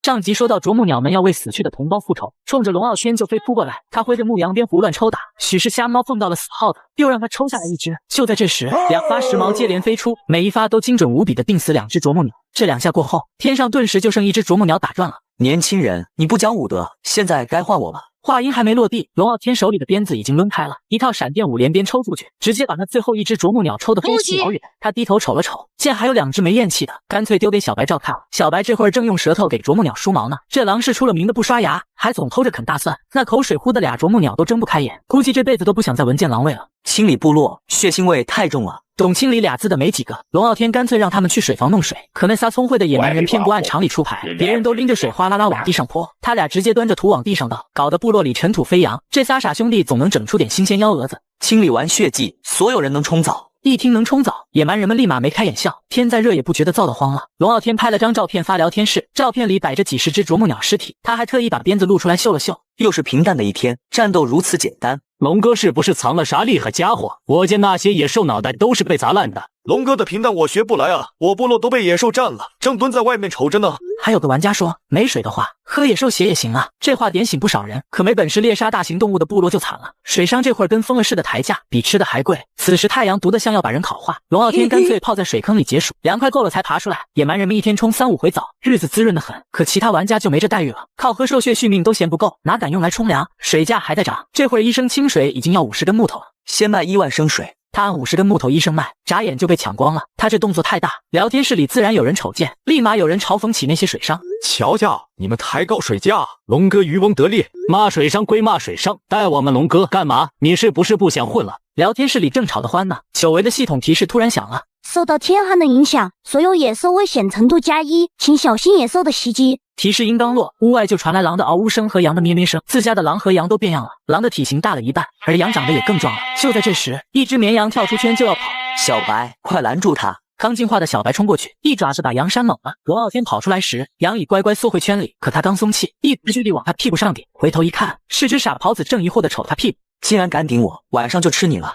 上集说到啄木鸟们要为死去的同胞复仇，冲着龙傲天就飞扑过来，他挥着牧羊鞭胡乱抽打，许是瞎猫碰到了死耗子，又让他抽下来一只。就在这时，2发时髦接连飞出，每一发都精准无比的定死2只啄木鸟。这2下过后，天上顿时就剩1只啄木鸟打转了。年轻人，你不讲武德，现在该换我了。话音还没落地，龙傲天手里的鞭子已经抡开了，一套闪电5连鞭抽出去，直接把那最后1只啄木鸟抽得飞起老远。他低头瞅了瞅，见还有2只没咽气的，干脆丢给小白照看了。小白这会儿正用舌头给啄木鸟梳毛呢。这狼是出了名的不刷牙，还总偷着啃大蒜，那口水呼的俩啄木鸟都睁不开眼，估计这辈子都不想再闻见狼味了。清理部落，血腥味太重了。懂清理俩字的没几个，龙傲天干脆让他们去水房弄水。可那仨聪慧的野蛮人偏不按常理出牌，别人都拎着水哗啦啦往地上泼，他俩直接端着土往地上倒，搞得部落里尘土飞扬。这仨傻兄弟总能整出点新鲜幺蛾子。清理完血迹，所有人能冲澡。一听能冲澡，野蛮人们立马眉开眼笑，天再热也不觉得燥得慌了。龙傲天拍了张照片发聊天室，照片里摆着几十只啄木鸟尸体，他还特意把鞭子露出来秀了秀。又是平淡的一天，战斗如此简单。龙哥是不是藏了啥厉害家伙？我见那些野兽脑袋都是被砸烂的。龙哥的平淡我学不来啊，我部落都被野兽占了，正蹲在外面瞅着呢。还有个玩家说，没水的话喝野兽血也行啊，这话点醒不少人。可没本事猎杀大型动物的部落就惨了，水上这会儿跟疯了似的抬价，比吃的还贵。此时太阳毒得像要把人烤化，龙傲天干脆泡在水坑里解暑，凉快够了才爬出来。野蛮人们一天冲3-5回澡，日子滋润得很。可其他玩家就没这待遇了，靠喝兽血续命都嫌不够，哪敢用来冲凉？水价还在涨，这会儿1升清水已经要50根木头了，先卖1万升水。他按50根木头1升卖，眨眼就被抢光了。他这动作太大，聊天室里自然有人瞅见，立马有人嘲讽起那些水商。瞧瞧，你们抬高水价，龙哥渔翁得利。骂水商归骂水商，带我们龙哥干嘛？你是不是不想混了？聊天室里正吵得欢呢，久违的系统提示突然响了。受到天寒的影响，所有野兽危险程度+1，请小心野兽的袭击。提示音刚落，屋外就传来狼的嗷呜声和羊的咩咩声。自家的狼和羊都变样了，狼的体型大了一半，而羊长得也更壮了。就在这时，一只绵羊跳出圈就要跑，小白，快拦住它！刚进化的小白冲过去，一爪子把羊扇猛了。龙傲天跑出来时，羊已乖乖缩回圈里，可他刚松气，一直距离往他屁股上顶，回头一看，是只傻狍子正疑惑地瞅他屁股，竟然敢顶我，晚上就吃你了。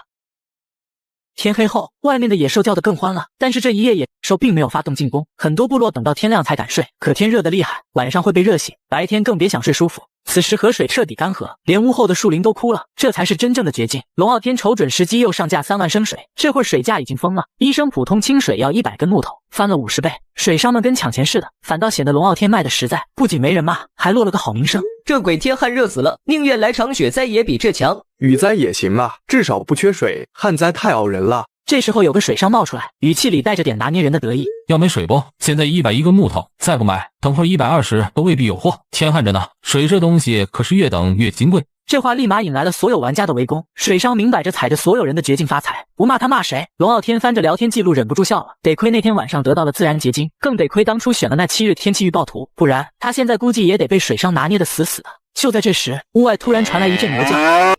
天黑后，外面的野兽叫得更欢了，但是这一夜野兽并没有发动进攻，很多部落等到天亮才敢睡。可天热得厉害，晚上会被热醒，白天更别想睡舒服。此时河水彻底干涸，连屋后的树林都枯了，这才是真正的绝境。龙傲天瞅准时机，又上架3万升水，这会儿水价已经疯了，1升普通清水要100根木头，翻了50倍。水商们跟抢钱似的，反倒显得龙傲天卖的实在，不仅没人骂，还落了个好名声。这鬼天旱热死了，宁愿来场雪灾也比这强。雨灾也行啊，至少不缺水，旱灾太熬人了。这时候有个水商冒出来，语气里带着点拿捏人的得意。要没水不？现在110根木头，再不买，等会儿120都未必有货。天旱着呢，水这东西可是越等越金贵。这话立马引来了所有玩家的围攻，水商明摆着踩着所有人的绝境发财，不骂他骂谁？龙傲天翻着聊天记录忍不住笑了，得亏那天晚上得到了自然结晶，更得亏当初选了那7日天气预报图，不然他现在估计也得被水商拿捏得死死的。就在这时，屋外突然传来一阵牛叫。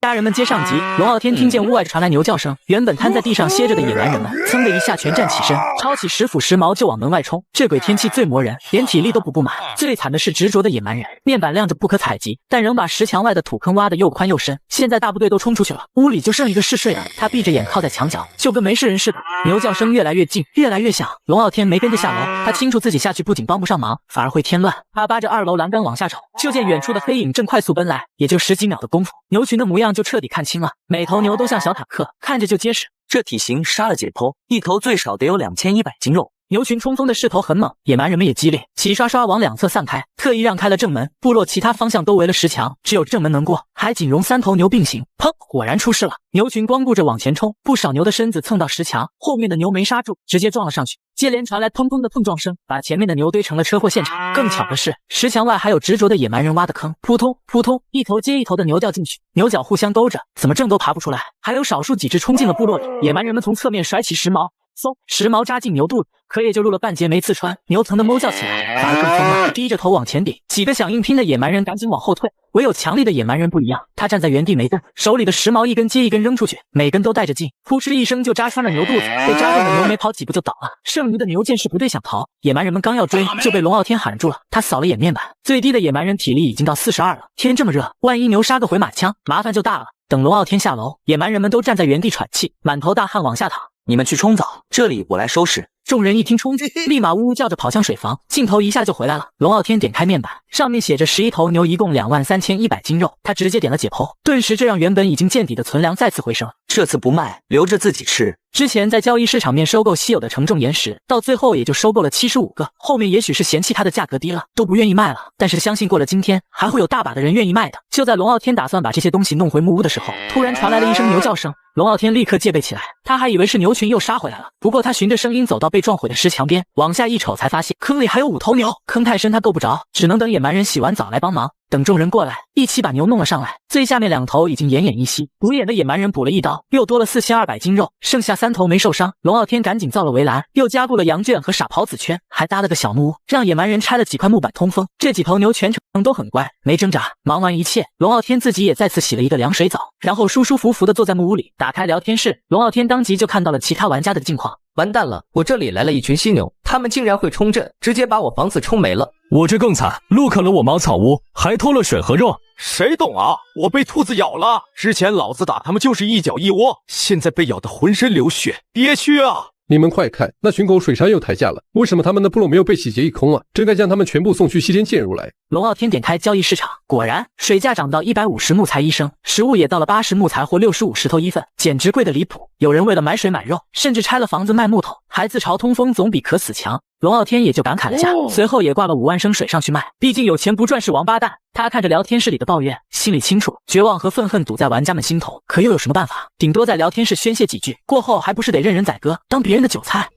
家人们接上集，龙傲天听见屋外传来牛叫声，原本瘫在地上歇着的野蛮人们噌的一下全站起身，抄起石斧石矛就往门外冲。这鬼天气最磨人，连体力都补不满。最惨的是执着的野蛮人，面板亮着不可采集，但仍把石墙外的土坑挖得又宽又深。现在大部队都冲出去了，屋里就剩一个嗜睡的，他闭着眼靠在墙角，就跟没事人似的。牛叫声越来越近，越来越响，龙傲天没跟着下楼，他清楚自己下去不仅帮不上忙，反而会添乱。他扒着2楼栏杆往下瞅，就见远处的黑影正快速奔来，也就10几秒的功夫，牛群的模样就彻底看清了，每头牛都像小坦克，看着就结实。这体型杀了解剖，一头最少得有2100斤肉。牛群冲锋的势头很猛，野蛮人们也激烈，齐刷刷往两侧散开，特意让开了正门。部落其他方向都围了石墙，只有正门能过，还仅容3头牛并行。砰！果然出事了，牛群光顾着往前冲，不少牛的身子蹭到石墙，后面的牛没刹住，直接撞了上去。接连传来砰砰的碰撞声，把前面的牛堆成了车祸现场。更巧的是，石墙外还有执着的野蛮人挖的坑，扑通扑通，一头接一头的牛掉进去，牛角互相勾着，怎么挣都爬不出来。还有少数几只冲进了部落里，野蛮人们从侧面甩起石矛，嗖，石矛扎进牛肚子，可也就入了半截没刺穿。牛疼得哞叫起来，反而更疯了，低着头往前顶。几个想硬拼的野蛮人赶紧往后退，唯有强力的野蛮人不一样，他站在原地没动，手里的石矛一根接一根扔出去，每根都带着劲，扑哧一声就扎穿了牛肚子。被扎中的牛没跑几步就倒了。剩余的牛见势不对想逃，野蛮人们刚要追，就被龙傲天喊住了。他扫了眼面板，最低的野蛮人体力已经到42了。天这么热，万一牛杀个回马枪，麻烦就大了。等龙傲天下楼，野蛮人们都站在原地喘气，满头大汗往下躺。你们去冲澡，这里我来收拾。众人一听冲，立马呜呜叫着跑向水房，镜头一下就回来了。龙傲天点开面板，上面写着11头牛，一共23100斤肉，他直接点了解剖，顿时这让原本已经见底的存粮再次回升。这次不卖，留着自己吃。之前在交易市场面收购稀有的承重岩石，到最后也就收购了75个，后面也许是嫌弃它的价格低了，都不愿意卖了。但是相信过了今天，还会有大把的人愿意卖的。就在龙傲天打算把这些东西弄回木屋的时候，突然传来了一声牛叫声，龙傲天立刻戒备起来，他还以为是牛群又杀回来了。不过他循着声音走到被撞毁的石墙边，往下一瞅，才发现坑里还有5头牛，坑太深他够不着，只能等野蛮人洗完澡来帮忙。等众人过来，一起把牛弄了上来，最下面2头已经奄奄一息，独眼的野蛮人补了一刀，又多了4200斤肉，剩下3头没受伤。龙傲天赶紧造了围栏，又加固了羊圈和傻狍子圈，还搭了个小木屋，让野蛮人拆了几块木板通风。这几头牛全程都很乖，没挣扎。忙完一切，龙傲天自己也再次洗了一个凉水澡，然后舒舒服服地坐在木屋里，打开聊天室。龙傲天当即就看到了其他玩家的近况。完蛋了，我这里来了一群犀牛，他们竟然会冲阵，直接把我房子冲没了。我这更惨，路啃了我茅草屋，还偷了水和肉。谁懂啊？我被兔子咬了，之前老子打他们就是一脚一窝，现在被咬得浑身流血，憋屈啊！你们快看，那巡狗水山又抬价了，为什么他们的部落没有被洗劫一空啊？真该将他们全部送去西天剑入来。龙傲天点开交易市场，果然水价涨到150木材1升，食物也到了80木材或65石头1份，简直贵得离谱。有人为了买水买肉，甚至拆了房子卖木头，还自嘲通风总比渴死强。龙傲天也就感慨了下，随后也挂了5万升水上去卖，毕竟有钱不赚是王八蛋。他看着聊天室里的抱怨，心里清楚，绝望和愤恨堵在玩家们心头，可又有什么办法？顶多在聊天室宣泄几句，过后还不是得任人宰割，当别人的韭菜。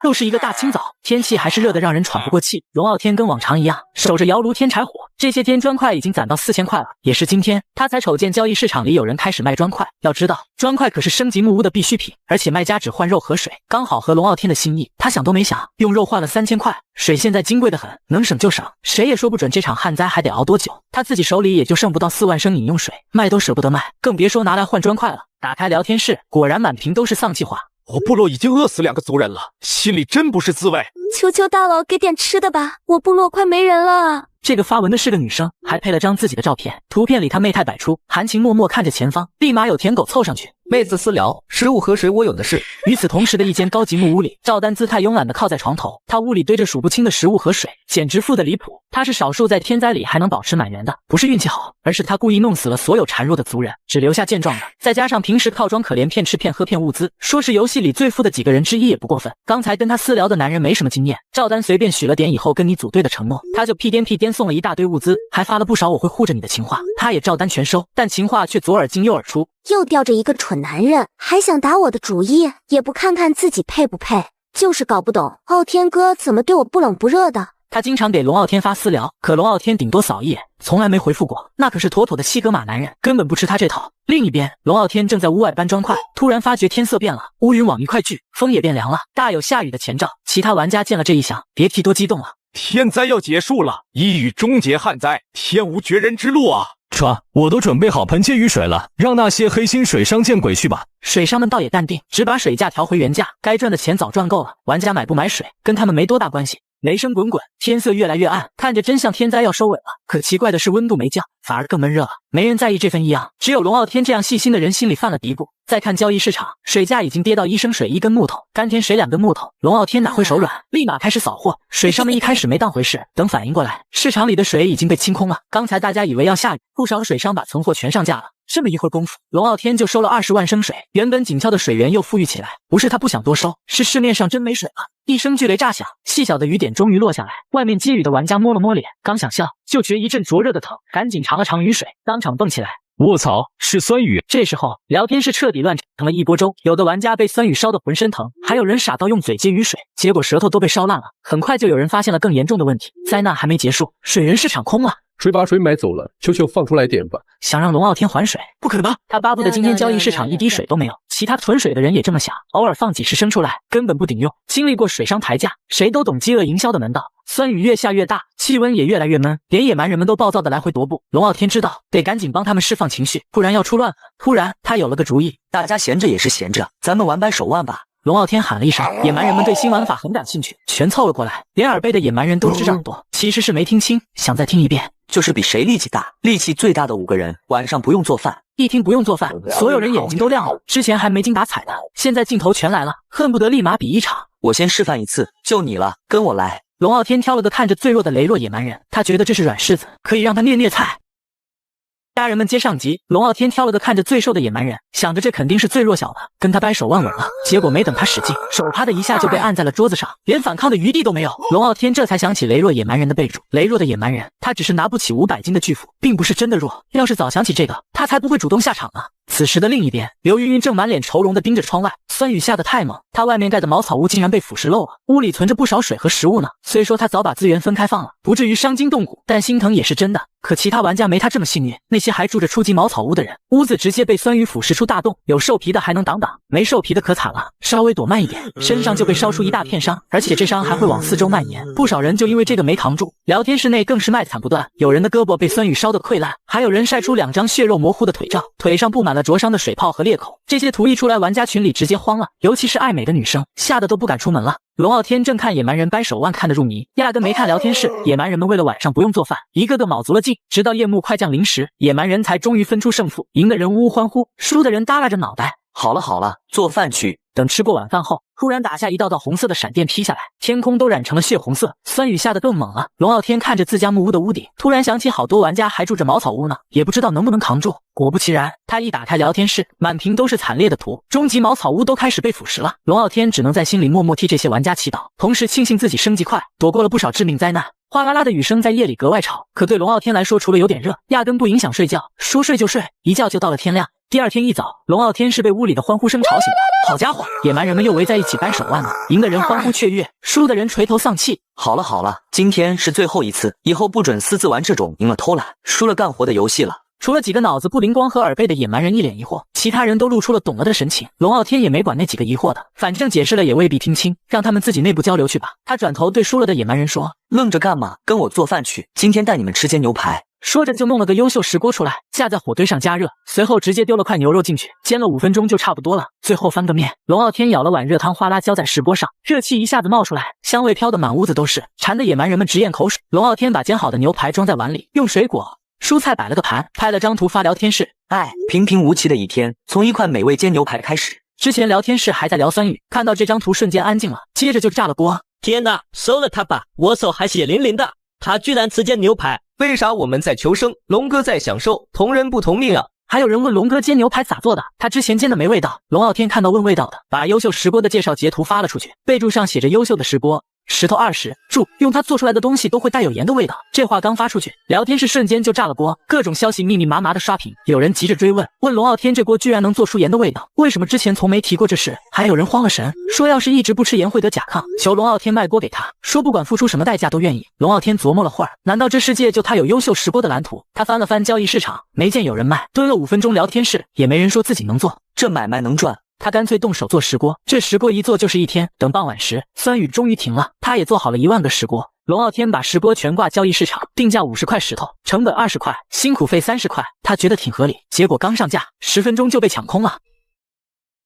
又是一个大清早，天气还是热得让人喘不过气。龙傲天跟往常一样，守着窑炉添柴火。这些天砖块已经攒到4000块了，也是今天他才瞅见交易市场里有人开始卖砖块。要知道，砖块可是升级木屋的必需品，而且卖家只换肉和水，刚好合龙傲天的心意。他想都没想，用肉换了3000块，水现在金贵得很，能省就省，谁也说不准这场旱灾还得熬多久。他自己手里也就剩不到4万升饮用水，卖都舍不得卖，更别说拿来换砖块了。打开聊天室，果然满屏都是丧气话。我部落已经饿死2个族人了，心里真不是滋味。求求大佬给点吃的吧，我部落快没人了。这个发文的是个女生，还配了张自己的照片，图片里她媚态百出，含情脉脉看着前方，立马有舔狗凑上去。妹子私聊，食物和水我有的是。与此同时的一间高级木屋里，赵丹姿态慵懒地靠在床头，她屋里堆着数不清的食物和水，简直富得离谱。她是少数在天灾里还能保持满员的，不是运气好，而是她故意弄死了所有孱弱的族人，只留下健壮的，再加上平时靠装可怜骗吃骗喝骗物资，说是游戏里最富的几个人之一也不过分。刚才跟她私聊的男人没什么经验，赵丹随便许了点以后跟你组队的承诺，他就屁颠屁颠送了一大堆物资，还发了不少我会护着你的情话，他也照单全收，但情话却左耳进右耳出。又吊着一个蠢男人，还想打我的主意，也不看看自己配不配，就是搞不懂傲天哥怎么对我不冷不热的。他经常给龙傲天发私聊，可龙傲天顶多扫一眼，从来没回复过，那可是妥妥的西格玛男人，根本不吃他这套。另一边，龙傲天正在屋外搬砖块，突然发觉天色变了，乌云往一块聚，风也变凉了，大有下雨的前兆。其他玩家见了这一响，别提多激动了。天灾要结束了，一雨终结旱灾，天无绝人之路啊！唰，我都准备好盆接雨水了，让那些黑心水商见鬼去吧。水商们倒也淡定，只把水价调回原价，该赚的钱早赚够了，玩家买不买水跟他们没多大关系。雷声滚滚，天色越来越暗，看着真像天灾要收尾了。可奇怪的是，温度没降，反而更闷热了。没人在意这份异样，只有龙傲天这样细心的人心里犯了嘀咕。再看交易市场，水价已经跌到1升水1根木头，甘甜水2根木头。龙傲天哪会手软，立马开始扫货。水商们一开始没当回事，等反应过来，市场里的水已经被清空了。刚才大家以为要下雨，不少水商把存货全上架了。这么一会儿功夫，龙傲天就收了20万升水，原本紧俏的水源又富裕起来。不是他不想多收，是市面上真没水了。一声巨雷炸响，细小的雨点终于落下来。外面接雨的玩家摸了摸脸，刚想笑，就觉一阵灼热的疼，赶紧尝了尝雨水，当场蹦起来。卧槽，是酸雨！这时候聊天室彻底乱成了一锅粥，有的玩家被酸雨烧得浑身疼，还有人傻到用嘴接雨水，结果舌头都被烧烂了。很快就有人发现了更严重的问题，灾难还没结束，水源市场空了。谁把水买走了？求求放出来点吧！想让龙傲天还水，不可能吧？他巴不得今天交易市场一滴水都没有。其他囤水的人也这么想，偶尔放几十升出来，根本不顶用。经历过水商抬价，谁都懂饥饿营销的门道。酸雨越下越大，气温也越来越闷，连野蛮人们都暴躁的来回踱步。龙傲天知道得赶紧帮他们释放情绪，不然要出乱子。突然他有了个主意，大家闲着也是闲着，咱们玩掰手腕吧。龙傲天喊了一声，野蛮人们对新玩法很感兴趣，全凑了过来。连耳背的野蛮人都支着耳朵，其实是没听清，想再听一遍。就是比谁力气大，力气最大的5个人晚上不用做饭。一听不用做饭，所有人眼睛都亮了。之前还没精打采的，现在镜头全来了，恨不得立马比一场。我先示范一次，就你了，跟我来。龙傲天挑了个看着最弱的羸弱野蛮人，他觉得这是软柿子，可以让他虐菜。家人们接上集，龙傲天挑了个看着最瘦的野蛮人，想着这肯定是最弱小的，跟他掰手腕稳了。结果没等他使劲，手啪的一下就被按在了桌子上，连反抗的余地都没有。龙傲天这才想起羸弱野蛮人的备注，羸弱的野蛮人，他只是拿不起500斤的巨斧，并不是真的弱。要是早想起这个，他才不会主动下场呢。此时的另一边，刘云云正满脸愁容地盯着窗外，酸雨下得太猛，他外面盖的茅草屋竟然被腐蚀漏了，屋里存着不少水和食物呢。虽说他早把资源分开放了，不至于伤筋动骨，但心疼也是真的。可其他玩家没他这么幸运，那些还住着初级茅草屋的人，屋子直接被酸雨腐蚀出大洞，有兽皮的还能挡挡，没兽皮的可惨了，稍微躲慢一点，身上就被烧出一大片伤，而且这伤还会往四周蔓延，不少人就因为这个没扛住。聊天室内更是卖惨不断，有人的胳膊被酸雨烧得溃烂，还有人晒出2张血肉模糊的腿照，腿上布满了灼伤的水泡和裂口。这些图一出来，玩家群里直接慌了，尤其是爱美的女生，吓得都不敢出门了。龙傲天正看野蛮人掰手腕看得入迷，压根没看聊天室。野蛮人们为了晚上不用做饭，一个个卯足了劲，直到夜幕快降临时，野蛮人才终于分出胜负，赢的人呜呜欢呼，输的人耷拉着脑袋。好了好了，做饭去。等吃过晚饭后，突然打下一道道红色的闪电劈下来，天空都染成了血红色，酸雨下得更猛了。龙傲天看着自家木屋的屋顶，突然想起好多玩家还住着茅草屋呢，也不知道能不能扛住。果不其然，他一打开聊天室，满屏都是惨烈的图，终极茅草屋都开始被腐蚀了。龙傲天只能在心里默默替这些玩家祈祷，同时庆幸自己升级快，躲过了不少致命灾难。哗啦啦的雨声在夜里格外吵，可对龙傲天来说，除了有点热，压根不影响睡觉，说睡就睡，一觉就到了天亮。第二天一早，龙傲天是被屋里的欢呼声吵醒的。好家伙，野蛮人们又围在一起掰手腕了，赢的人欢呼雀跃，输的人垂头丧气。好了好了，今天是最后一次，以后不准私自玩这种赢了偷懒，输了干活的游戏了。除了几个脑子不灵光和耳背的野蛮人一脸疑惑，其他人都露出了懂了的神情。龙傲天也没管那几个疑惑的，反正解释了也未必听清，让他们自己内部交流去吧。他转头对输了的野蛮人说：愣着干嘛？跟我做饭去，今天带你们吃煎牛排。说着就弄了个优秀石锅出来，架在火堆上加热，随后直接丢了块牛肉进去，煎了5分钟就差不多了。最后翻个面，龙傲天舀了碗热汤，哗啦浇在石锅上，热气一下子冒出来，香味飘得满屋子都是，馋的野蛮人们直咽口水。龙傲天把煎好的牛排装在碗里，用水果蔬菜摆了个盘，拍了张图发聊天室。平平无奇的一天，从一块美味煎牛排开始。之前聊天室还在聊酸雨，看到这张图瞬间安静了，接着就炸了锅。天哪，收了他吧，我手还血淋淋的，他居然吃煎牛排。为啥我们在求生，龙哥在享受，同人不同命啊？还有人问龙哥煎牛排咋做的，他之前煎的没味道。龙傲天看到问味道的，把优秀石锅的介绍截图发了出去，备注上写着优秀的石锅。石头20，注用它做出来的东西都会带有盐的味道。这话刚发出去，聊天室瞬间就炸了锅，各种消息密密麻麻的刷屏。有人急着追问龙傲天这锅居然能做出盐的味道，为什么之前从没提过这事？还有人慌了神，说要是一直不吃盐会得甲亢，求龙傲天卖锅给他，说不管付出什么代价都愿意。龙傲天琢磨了会儿，难道这世界就他有优秀石锅的蓝图？他翻了翻交易市场，没见有人卖，蹲了5分钟聊天室，也没人说自己能做，这买卖能赚。他干脆动手做石锅，这石锅一做就是1天。等傍晚时，酸雨终于停了，他也做好了1万个石锅。龙傲天把石锅全挂交易市场，定价50块石头，成本20块，辛苦费30块，他觉得挺合理。结果刚上架10分钟就被抢空了。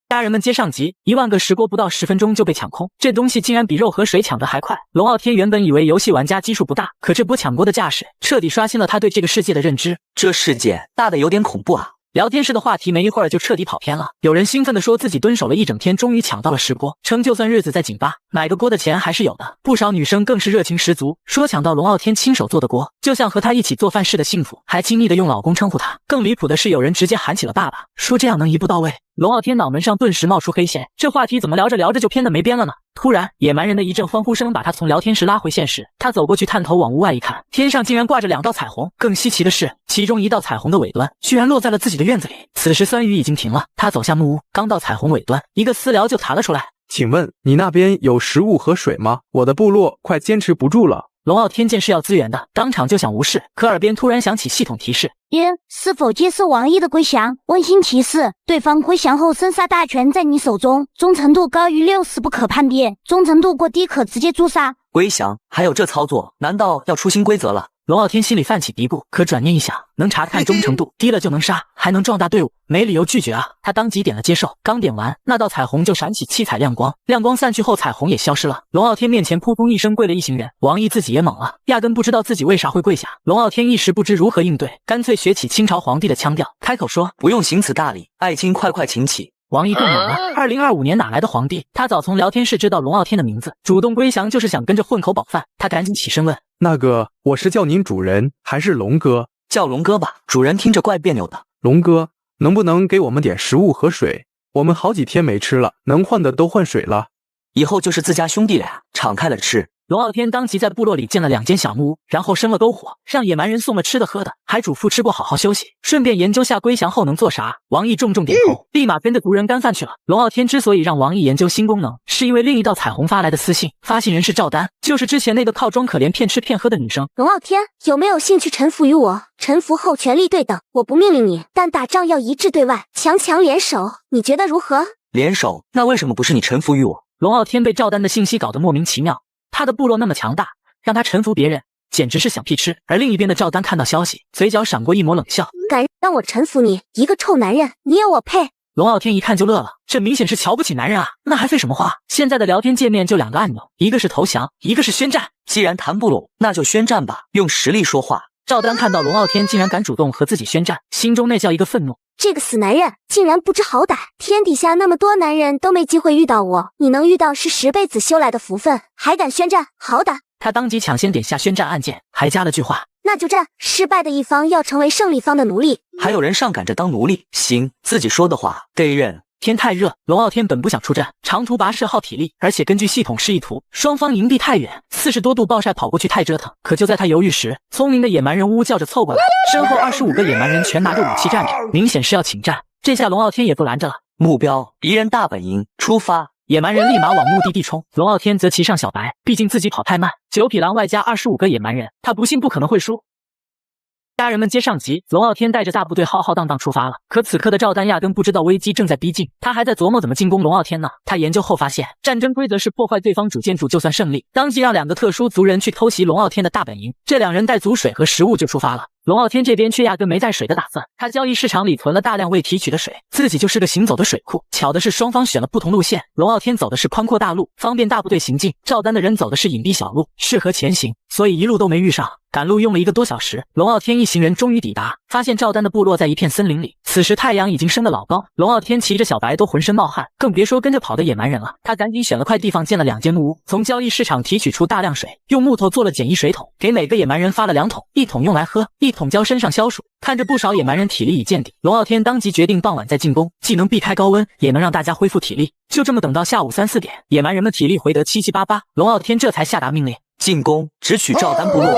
家人们接上集，1万个石锅不到10分钟就被抢空，这东西竟然比肉和水抢得还快。龙傲天原本以为游戏玩家基数不大，可这波抢锅的架势彻底刷新了他对这个世界的认知。这世界大的有点恐怖啊！聊天室的话题没一会儿就彻底跑偏了，有人兴奋地说自己蹲守了一整天，终于抢到了10锅，称就算日子再紧巴，买个锅的钱还是有的。不少女生更是热情十足，说抢到龙傲天亲手做的锅，就像和他一起做饭似的幸福，还亲昵地用老公称呼他。更离谱的是，有人直接喊起了爸爸，说这样能一步到位。龙傲天脑门上顿时冒出黑线，这话题怎么聊着聊着就偏得没边了呢？突然，野蛮人的一阵欢呼声把他从聊天室拉回现实。他走过去，探头往屋外一看，天上竟然挂着2道彩虹。更稀奇的是，其中一道彩虹的尾端居然落在了自己的院子里。此时酸雨已经停了，他走下木屋，刚到彩虹尾端，一个私聊就弹了出来。请问你那边有食物和水吗？我的部落快坚持不住了。龙傲天见是要资源的，当场就想无视，可耳边突然响起系统提示：是否接受王毅的归降？温馨提示：对方归降后，生杀大权在你手中，忠诚度高于60不可叛变，忠诚度过低可直接诛杀。归降还有这操作，难道要出新规则了？龙傲天心里泛起嘀咕，可转念一想，能查看忠诚度低了就能杀，还能壮大队伍，没理由拒绝啊！他当即点了接受，刚点完，那道彩虹就闪起七彩亮光，亮光散去后，彩虹也消失了。龙傲天面前扑通一声跪了一行人，王毅自己也懵了，压根不知道自己为啥会跪下。龙傲天一时不知如何应对，干脆学起清朝皇帝的腔调，开口说：“不用行此大礼，爱卿快快请起。”王毅更懵了，2025年哪来的皇帝？他早从聊天室知道龙傲天的名字，主动归降就是想跟着混口饱饭。他赶紧起身问：“那个，我是叫您主人还是龙哥？”叫龙哥吧，主人听着怪别扭的。龙哥，能不能给我们点食物和水？我们好几天没吃了，能换的都换水了。以后就是自家兄弟俩，敞开了吃。龙傲天当即在部落里建了2间小木屋，然后生了篝火，让野蛮人送了吃的喝的，还嘱咐吃过好好休息，顺便研究下归降后能做啥。王毅重重点头，立马跟着族人干饭去了。龙傲天之所以让王毅研究新功能，是因为另一道彩虹发来的私信，发信人是赵丹，就是之前那个靠装可怜骗吃骗喝的女生。龙傲天，有没有兴趣臣服于我？臣服后权力对等，我不命令你，但打仗要一致对外，强强联手，你觉得如何？联手？那为什么不是你臣服于我？龙傲天被赵丹的信息搞得莫名其妙。他的部落那么强大，让他臣服别人，简直是想屁吃。而另一边的赵丹看到消息，嘴角闪过一抹冷笑：“敢让我臣服你，一个臭男人，你有我配？”龙傲天一看就乐了，这明显是瞧不起男人啊！那还废什么话？现在的聊天界面就2个按钮，一个是投降，一个是宣战。既然谈不拢，那就宣战吧，用实力说话。赵丹看到龙傲天竟然敢主动和自己宣战，心中那叫一个愤怒。这个死男人竟然不知好歹！天底下那么多男人都没机会遇到我，你能遇到是10辈子修来的福分，还敢宣战？好打！他当即抢先点下宣战按键，还加了句话：那就战，失败的一方要成为胜利方的奴隶。还有人上赶着当奴隶？行，自己说的话得认。天太热，龙傲天本不想出战，长途跋涉耗体力，而且根据系统示意图，双方营地太远，40多度暴晒跑过去太折腾。可就在他犹豫时，聪明的野蛮人呜呜叫着凑过来，身后25个野蛮人全拿着武器站着，明显是要请战。这下龙傲天也不拦着了，目标敌人大本营，出发！野蛮人立马往目的地冲，龙傲天则骑上小白，毕竟自己跑太慢，9匹狼外加25个野蛮人，他不信不可能会输。家人们接上集，龙傲天带着大部队浩浩荡荡出发了。可此刻的赵丹压根不知道危机正在逼近，他还在琢磨怎么进攻龙傲天呢。他研究后发现，战争规则是破坏对方主建筑就算胜利，当即让2个特殊族人去偷袭龙傲天的大本营。这2人带足水和食物就出发了。龙傲天这边却压根没带水的打算，他交易市场里存了大量未提取的水，自己就是个行走的水库。巧的是双方选了不同路线，龙傲天走的是宽阔大路，方便大部队行进；赵丹的人走的是隐蔽小路，适合前行，所以一路都没遇上。赶路用了1个多小时，龙傲天一行人终于抵达，发现赵丹的部落在一片森林里。此时太阳已经升得老高，龙傲天骑着小白都浑身冒汗，更别说跟着跑的野蛮人了。他赶紧选了块地方建了2间木屋，从交易市场提取出大量水，用木头做了简易水桶，给每个野蛮人发了2桶，1桶用来喝，1桶浇身上消暑。看着不少野蛮人体力已见底，龙傲天当即决定傍晚再进攻，既能避开高温，也能让大家恢复体力。就这么等到下午3、4点，野蛮人们体力回得7、7、8、8，龙傲天这才下达命令：进攻，直取赵丹部落！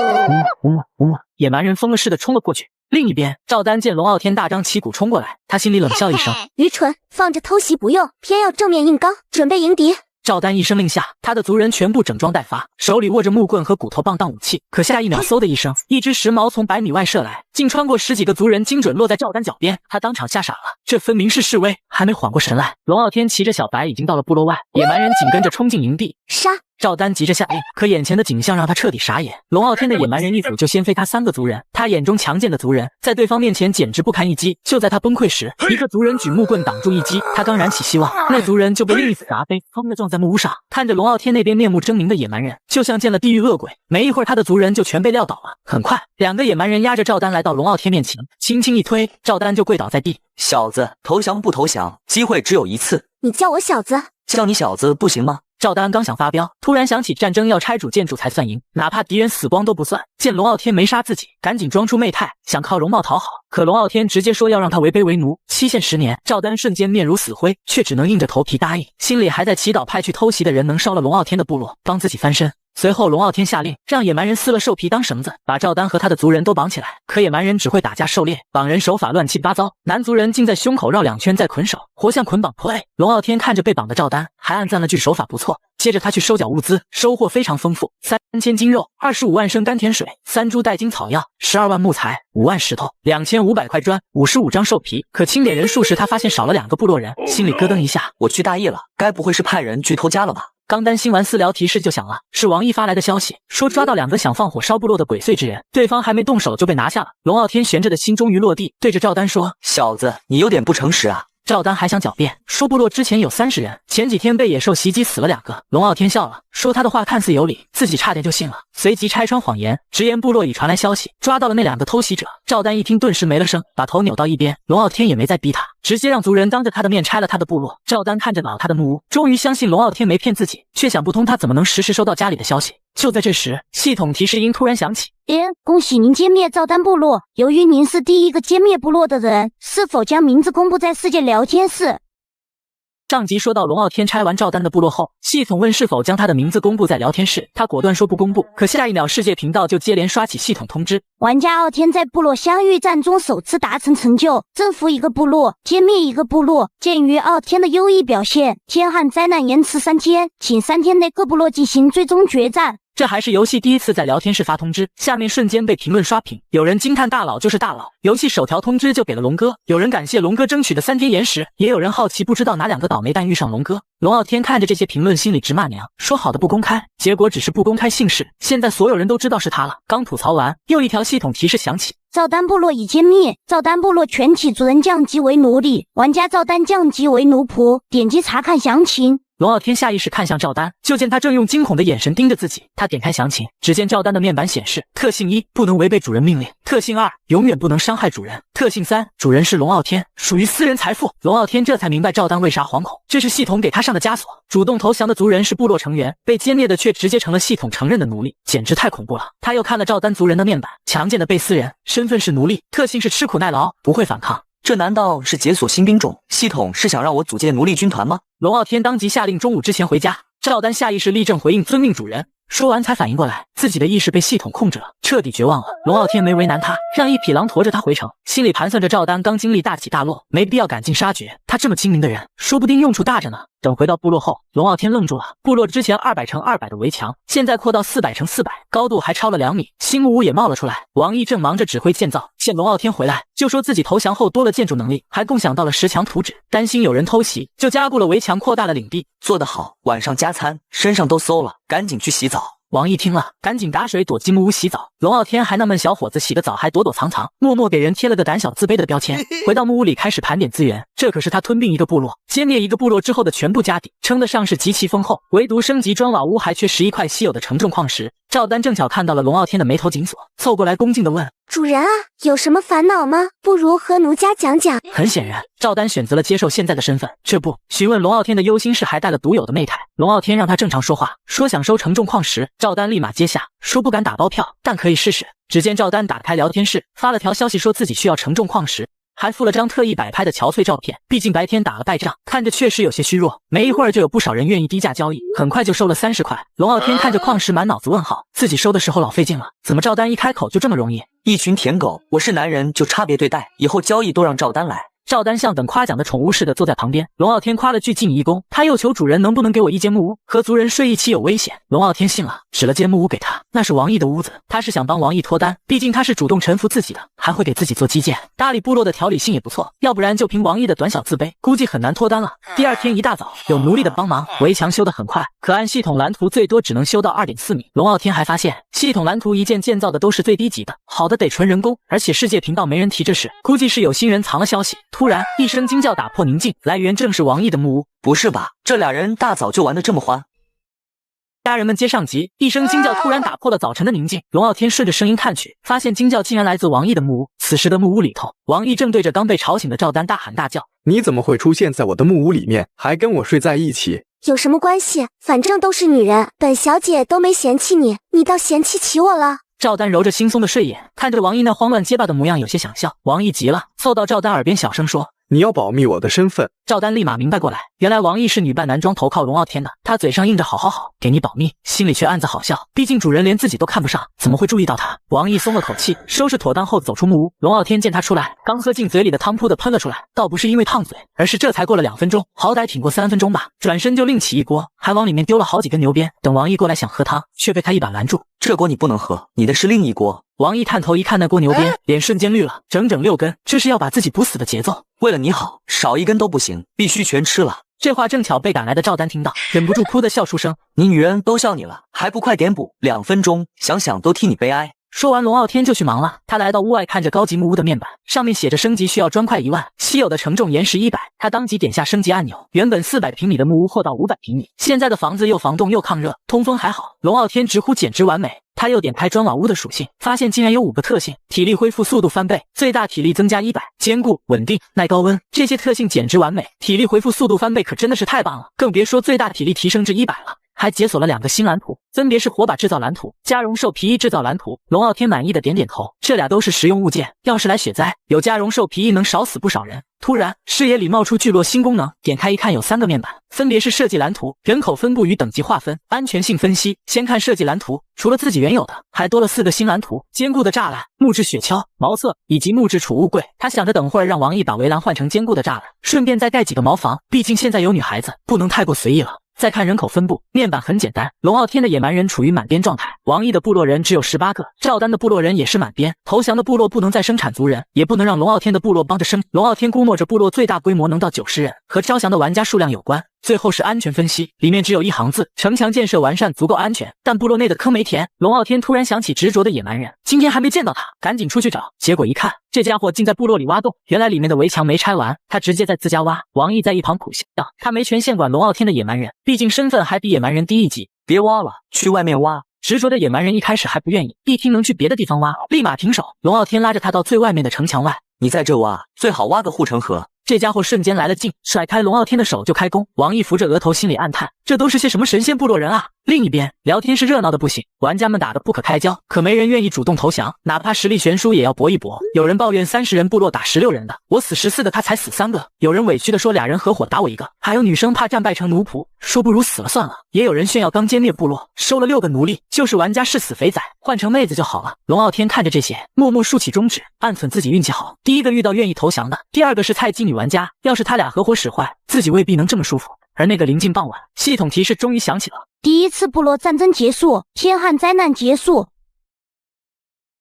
野蛮人疯了似的冲了过去。另一边，赵丹见龙傲天大张旗鼓冲过来，他心里冷笑一声：愚蠢，放着偷袭不用，偏要正面硬刚，准备迎敌。赵丹一声令下，他的族人全部整装待发，手里握着木棍和骨头棒当武器。可下一秒，嗖的一声，一只石矛从100米外射来，竟穿过10几个族人，精准落在赵丹脚边。他当场吓傻了，这分明是示威。还没缓过神来，龙傲天骑着小白已经到了部落外，野蛮人紧跟着冲进营地，杀！赵丹急着下令，可眼前的景象让他彻底傻眼。龙傲天的野蛮人一组就先飞他3个族人，他眼中强健的族人在对方面前简直不堪一击。就在他崩溃时，一个族人举木棍挡住一击，他刚燃起希望，那族人就被另一次砸飞，砰的撞在木屋上。看着龙傲天那边面目狰狞的野蛮人，就像见了地狱恶鬼。没一会儿，他的族人就全被撂倒了。很快，2个野蛮人压着赵丹来到到龙傲天面前，轻轻一推，赵丹就跪倒在地。小子，投降不投降？机会只有一次。你叫我小子？叫你小子不行吗？赵丹刚想发飙，突然想起战争要拆主建筑才算赢，哪怕敌人死光都不算。见龙傲天没杀自己，赶紧装出媚态，想靠容貌讨好。可龙傲天直接说要让他为卑为奴，期限10年。赵丹瞬间面如死灰，却只能硬着头皮答应，心里还在祈祷派去偷袭的人能烧了龙傲天的部落，帮自己翻身。随后，龙傲天下令让野蛮人撕了兽皮当绳子，把赵丹和他的族人都绑起来。可野蛮人只会打架狩猎，绑人手法乱七八糟，男族人竟在胸口绕2圈再捆手，活像捆绑 play。龙傲天看着被绑的赵丹，还暗赞了句手法不错。接着他去收缴物资，收获非常丰富：3000斤肉、25万升甘甜水、3株带金草药、12万木材、5万石头、2500块砖、55张兽皮。可清点人数时，他发现少了2个部落人，心里咯噔一下。我去大意了，该不会是派人去偷家了吧？刚担心完私聊提示就响了，是王毅发来的消息，说抓到2个想放火烧部落的鬼祟之人，对方还没动手就被拿下了。龙傲天悬着的心终于落地，对着赵丹说：“小子，你有点不诚实啊。”赵丹还想狡辩，说部落之前有30人，前几天被野兽袭击死了2个。龙傲天笑了，说他的话看似有理，自己差点就信了，随即拆穿谎言，直言部落已传来消息，抓到了那2个偷袭者。赵丹一听顿时没了声，把头扭到一边。龙傲天也没再逼他，直接让族人当着他的面拆了他的部落。赵丹看着老他的木屋，终于相信龙傲天没骗自己，却想不通他怎么能实时收到家里的消息。就在这时，系统提示音突然响起：恭喜您歼灭赵丹部落，由于您是第一个歼灭部落的人，是否将名字公布在世界聊天室？上集说到龙傲天拆完赵丹的部落后，系统问是否将他的名字公布在聊天室，他果断说不公布。可下一秒世界频道就接连刷起系统通知：玩家傲天在部落相遇战中首次达成成就，征服一个部落，歼灭一个部落。鉴于傲天的优异表现，天旱灾难延迟3天，请3天内各部落进行最终决战。这还是游戏第一次在聊天室发通知，下面瞬间被评论刷屏。有人惊叹大佬就是大佬，游戏首条通知就给了龙哥，有人感谢龙哥争取的3天延时，也有人好奇不知道哪2个倒霉蛋遇上龙哥。龙傲天看着这些评论，心里直骂娘，说好的不公开，结果只是不公开姓氏，现在所有人都知道是他了。刚吐槽完，又一条系统提示响起：赵丹部落已歼灭，赵丹部落全体族人降级为奴隶，玩家赵丹降级为奴仆。点击查看详情。龙傲天下意识看向赵丹，就见他正用惊恐的眼神盯着自己。他点开详情，只见赵丹的面板显示：特性1，不能违背主人命令；特性2，永远不能伤害主人；特性3，主人是龙傲天，属于私人财富。龙傲天这才明白赵丹为啥惶恐，这是系统给他上的枷锁。主动投降的族人是部落成员，被歼灭的却直接成了系统承认的奴隶，简直太恐怖了。他又看了赵丹族人的面板，强健的被私人，身份是奴隶，特性是吃苦耐劳，不会反抗。这难道是解锁新兵种？系统是想让我组建奴隶军团吗？龙傲天当即下令中午之前回家。赵丹下意识立正回应遵命主人，说完才反应过来自己的意识被系统控制了，彻底绝望了。龙傲天没为难他，让一匹狼驮着他回城，心里盘算着赵丹刚经历大起大落，没必要赶尽杀绝，他这么精明的人，说不定用处大着呢。等回到部落后，龙傲天愣住了，部落之前200×200的围墙，现在扩到400×400，高度还超了2米，新木屋也冒了出来。王毅正忙着指挥建造，见龙傲天回来，就说自己投降后多了建筑能力，还共享到了10墙图纸，担心有人偷袭，就加固了围墙，扩大了领地。做得好，晚上加餐，身上都馊了，赶紧去洗澡。王毅听了，赶紧打水躲进木屋洗澡。龙傲天还纳闷小伙子洗个澡还躲躲藏藏，默默给人贴了个胆小自卑的标签。回到木屋里开始盘点资源，这可是他吞并一个部落、歼灭一个部落之后的全部家底，称得上是极其丰厚。唯独升级砖瓦屋还缺11块稀有的承重矿石。赵丹正巧看到了龙傲天的眉头紧锁，凑过来恭敬地问：主人啊，有什么烦恼吗？不如和奴家讲讲。很显然，赵丹选择了接受现在的身份。这不，询问龙傲天的忧心事还带了独有的媚态。龙傲天让他正常说话，说想收承重矿石，赵丹立马接下，说不敢打包票，但可以试试。只见赵丹打开聊天室，发了条消息说自己需要承重矿石，还附了张特意摆拍的憔悴照片，毕竟白天打了败仗，看着确实有些虚弱。没一会儿就有不少人愿意低价交易，很快就收了30块。龙傲天看着矿石满脑子问号，自己收的时候老费劲了，怎么赵丹一开口就这么容易？一群舔狗，我是男人就差别对待，以后交易都让赵丹来。赵丹像等夸奖的宠物似的坐在旁边，龙傲天夸了句敬你一躬，他又求主人能不能给我一间木屋，和族人睡一起有危险。龙傲天信了，指了间木屋给他，那是王毅的屋子，他是想帮王毅脱单，毕竟他是主动臣服自己的，还会给自己做基建，搭理部落的条理性也不错，要不然就凭王毅的短小自卑，估计很难脱单了。第二天一大早，有奴隶的帮忙，围墙修得很快，可按系统蓝图最多只能修到2.4米。龙傲天还发现，系统蓝图一件建造的都是最低级的，好的得纯人工，而且世界频道没人提这事，估计是有心人藏了消息。突然一声惊叫打破宁静，来源正是王毅的木屋。不是吧，这俩人大早就玩得这么欢？家人们接上集，一声惊叫突然打破了早晨的宁静。龙傲天顺着声音看去，发现惊叫竟然来自王毅的木屋。此时的木屋里头，王毅正对着刚被吵醒的赵丹大喊大叫：“你怎么会出现在我的木屋里面，还跟我睡在一起？有什么关系？反正都是女人，本小姐都没嫌弃你，你倒嫌弃起我了。”赵丹揉着惺忪的睡眼，看着王毅那慌乱结巴的模样，有些想笑。王毅急了，凑到赵丹耳边小声说：“你要保密我的身份。”赵丹立马明白过来，原来王毅是女扮男装投靠龙傲天的。他嘴上应着好好好，给你保密，心里却暗自好笑。毕竟主人连自己都看不上，怎么会注意到他？王毅松了口气，收拾妥当后走出木屋。龙傲天见他出来，刚喝进嘴里的汤噗的喷了出来，倒不是因为烫嘴，而是这才过了2分钟，好歹挺过3分钟吧。转身就另起一锅，还往里面丢了好几根牛鞭。等王毅过来想喝汤，却被他一把拦住。这锅你不能喝，你的是另一锅。王毅探头一看那锅牛鞭，脸瞬间绿了，整整6根，这是要把自己补死的节奏。为了你好，少1根都不行，必须全吃了。这话正巧被赶来的赵丹听到，忍不住哭得笑出声。你女人都笑你了，还不快点补？2分钟，想想都替你悲哀。说完，龙傲天就去忙了。他来到屋外，看着高级木屋的面板，上面写着升级需要砖块1万，稀有的承重岩石100。他当即点下升级按钮，原本400平米的木屋扩到500平米，现在的房子又防冻又抗热，通风还好。龙傲天直呼简直完美。他又点开砖瓦屋的属性，发现竟然有5个特性：体力恢复速度翻倍，最大体力增加100，坚固、稳定、耐高温，这些特性简直完美。体力恢复速度翻倍可真的是太棒了，更别说最大体力提升至100了。还解锁了2个新蓝图，分别是火把制造蓝图、加绒兽皮衣制造蓝图。龙傲天满意的点点头，这俩都是实用物件，要是来雪灾，有加绒兽皮衣能少死不少人。突然，视野里冒出聚落新功能，点开一看，有3个面板，分别是设计蓝图、人口分布与等级划分、安全性分析。先看设计蓝图，除了自己原有的，还多了4个新蓝图：坚固的栅栏、木质雪橇、茅厕以及木质储物柜。他想着等会儿让王毅把围栏换成坚固的栅栏，顺便再盖几个茅房，毕竟现在有女孩子，不能太过随意了。再看人口分布，面板很简单，龙傲天的野蛮人处于满编状态，王毅的部落人只有18个，赵丹的部落人也是满编。投降的部落不能再生产族人，也不能让龙傲天的部落帮着生。龙傲天估摸着部落最大规模能到90人，和招降的玩家数量有关。最后是安全分析，里面只有1行字：城墙建设完善，足够安全，但部落内的坑没填。龙傲天突然想起执着的野蛮人，今天还没见到他，赶紧出去找。结果一看，这家伙竟在部落里挖洞，原来里面的围墙没拆完，他直接在自家挖。王毅在一旁苦笑，他没权限管龙傲天的野蛮人，毕竟身份还比野蛮人低一级。别挖了，去外面挖。执着的野蛮人一开始还不愿意，一听能去别的地方挖，立马停手。龙傲天拉着他到最外面的城墙外，你在这挖，最好挖个护城河。这家伙瞬间来了劲，甩开龙傲天的手就开攻。王毅扶着额头，心里暗叹，这都是些什么神仙部落人啊！另一边，聊天是热闹的不行，玩家们打得不可开交，可没人愿意主动投降，哪怕实力悬殊也要搏一搏。有人抱怨30人部落打16人的，我死14个，他才死3个。有人委屈的说俩人合伙打我1个，还有女生怕战败成奴仆，说不如死了算了。也有人炫耀刚歼灭部落，收了6个奴隶，就是玩家是死肥仔，换成妹子就好了。龙傲天看着这些，默默竖起中指，暗忖自己运气好，第一个遇到愿意投降的，第二个是菜鸡女玩家，要是他俩合伙使坏，自己未必能这么舒服。而那个临近傍晚，系统提示终于响起了，第1次部落战争结束，天旱灾难结束。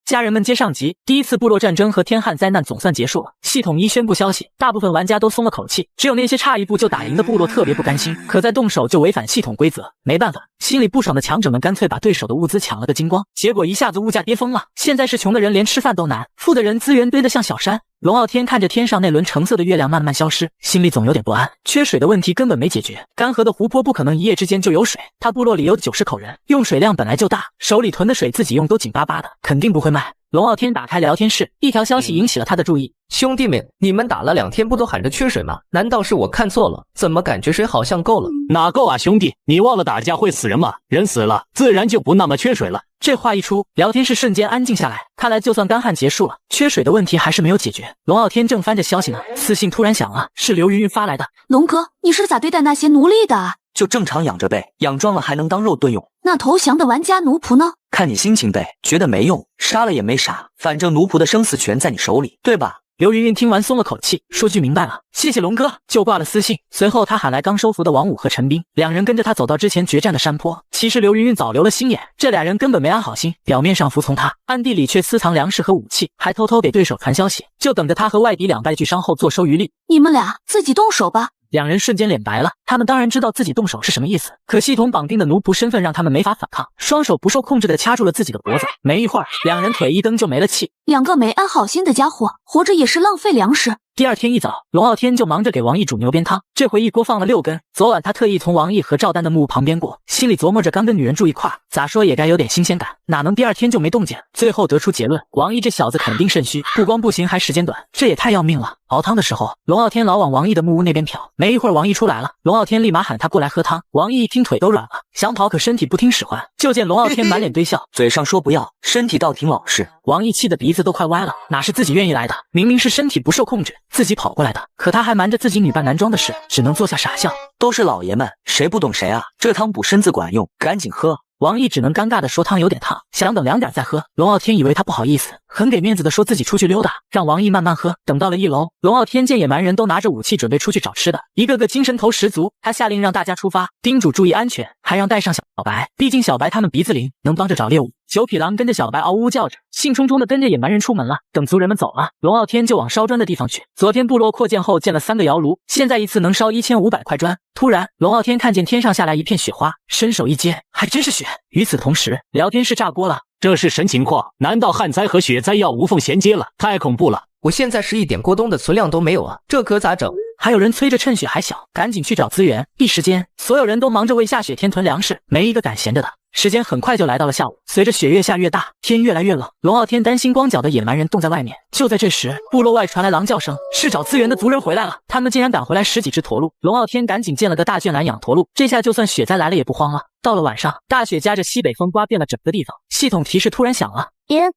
家人们接上集，第1次部落战争和天旱灾难总算结束了。系统一宣布消息，大部分玩家都松了口气，只有那些差一步就打赢的部落特别不甘心，可再动手就违反系统规则。没办法，心里不爽的强者们干脆把对手的物资抢了个精光，结果一下子物价跌疯了，现在是穷的人连吃饭都难，富的人资源堆得像小山。龙傲天看着天上那轮橙色的月亮慢慢消失，心里总有点不安。缺水的问题根本没解决，干涸的湖泊不可能一夜之间就有水。他部落里有90口人，用水量本来就大，手里囤的水自己用都紧巴巴的，肯定不会卖。龙傲天打开聊天室，一条消息引起了他的注意。兄弟们，你们打了2天不都喊着缺水吗？难道是我看错了？怎么感觉水好像够了？哪够啊，兄弟！你忘了打架会死人吗？人死了，自然就不那么缺水了。这话一出，聊天室瞬间安静下来。看来就算干旱结束了，缺水的问题还是没有解决。龙傲天正翻着消息呢，私信突然响了，是刘云云发来的。龙哥，你是咋对待那些奴隶的啊？就正常养着呗，养壮了还能当肉炖用。那投降的玩家奴仆呢？看你心情呗，觉得没用，杀了也没啥，反正奴仆的生死权在你手里，对吧？刘云云听完松了口气，说句明白了，谢谢龙哥，就挂了私信。随后他喊来刚收服的王武和陈斌，两人跟着他走到之前决战的山坡。其实刘云云早留了心眼，这俩人根本没安好心，表面上服从他，暗地里却私藏粮食和武器，还偷偷给对手传消息，就等着他和外敌两败俱伤后坐收渔利。你们俩自己动手吧。两人瞬间脸白了，他们当然知道自己动手是什么意思，可系统绑定的奴仆身份让他们没法反抗，双手不受控制地掐住了自己的脖子。没一会儿，两人腿一蹬就没了气。两个没安好心的家伙，活着也是浪费粮食。第二天一早，龙傲天就忙着给王毅煮牛鞭汤，这回一锅放了6根。昨晚他特意从王毅和赵丹的木屋旁边过，心里琢磨着刚跟女人住一块儿，咋说也该有点新鲜感，哪能第二天就没动静？最后得出结论，王毅这小子肯定肾虚，不光不行，还时间短，这也太要命了。熬汤的时候，龙傲天老往王毅的木屋那边瞟，没一会儿王毅出来了，龙傲天立马喊他过来喝汤。王毅一听腿都软了，想跑可身体不听使唤，就见龙傲天满脸堆笑，嘴上说不要，身体倒挺老实。王毅气得鼻子都快歪了，哪是自己愿意来的，明明是身体不受控制，自己跑过来的，可他还瞒着自己女扮男装的事，只能坐下傻笑。都是老爷们，谁不懂谁啊？这汤补身子管用，赶紧喝。王毅只能尴尬的说汤有点烫，想等凉点再喝。龙傲天以为他不好意思，很给面子的说自己出去溜达，让王毅慢慢喝。等到了1楼，龙傲天见野蛮人都拿着武器准备出去找吃的，一个个精神头十足，他下令让大家出发，叮嘱注意安全，还让带上小白，毕竟小白他们鼻子灵，能帮着找猎物。九匹狼跟着小白嗷呜叫着，兴冲冲的跟着野蛮人出门了。等族人们走了，龙傲天就往烧砖的地方去。昨天部落扩建后建了3个窑炉，现在一次能烧1500块砖。突然，龙傲天看见天上下来一片雪花，伸手一接，还真是雪。与此同时，聊天室炸锅了。这是神情况，难道旱灾和雪灾要无缝衔接了？太恐怖了！我现在是一点过冬的存量都没有啊，这可咋整？还有人催着趁雪还小，赶紧去找资源。一时间，所有人都忙着为下雪天囤粮食，没一个敢闲着的。时间很快就来到了下午，随着雪越下越大，天越来越冷，龙傲天担心光脚的野蛮人冻在外面。就在这时，部落外传来狼叫声，是找资源的族人回来了，他们竟然赶回来10几只驼鹿。龙傲天赶紧建了个大圈栏养驼鹿，这下就算雪灾来了也不慌了。到了晚上，大雪夹着西北风刮遍了整个地方，系统提示突然响了，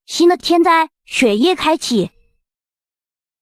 新的天灾，雪夜开启。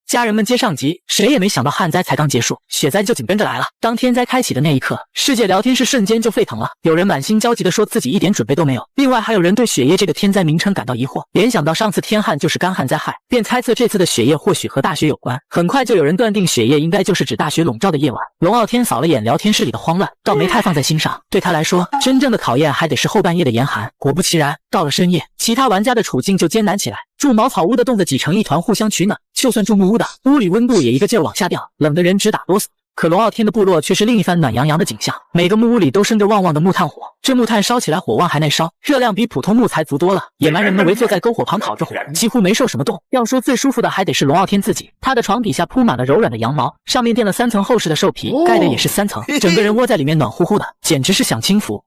家人们接上集，谁也没想到旱灾才刚结束，雪灾就紧跟着来了。当天灾开启的那一刻，世界聊天室瞬间就沸腾了。有人满心焦急地说自己一点准备都没有，另外还有人对雪夜这个天灾名称感到疑惑，联想到上次天旱就是干旱灾害，便猜测这次的雪夜或许和大雪有关。很快就有人断定雪夜应该就是指大雪笼罩的夜晚。龙傲天扫了眼聊天室里的慌乱，倒没太放在心上。对他来说，真正的考验还得是后半夜的严寒。果不其然，到了深夜，其他玩家的处境就艰难起来。住茅草屋的冻得挤成一团，互相取暖；就算住木屋的，屋里温度也一个劲儿往下掉，冷的人直打哆嗦。可龙傲天的部落却是另一番暖洋洋的景象，每个木屋里都生着旺旺的木炭火，这木炭烧起来火旺还耐烧，热量比普通木材足多了。野蛮人们围坐在篝火旁烤着火，几乎没受什么冻。要说最舒服的还得是龙傲天自己，他的床底下铺满了柔软的羊毛，上面垫了3层厚实的兽皮，盖的也是3层，整个人窝在里面暖乎乎的，简直是享清福。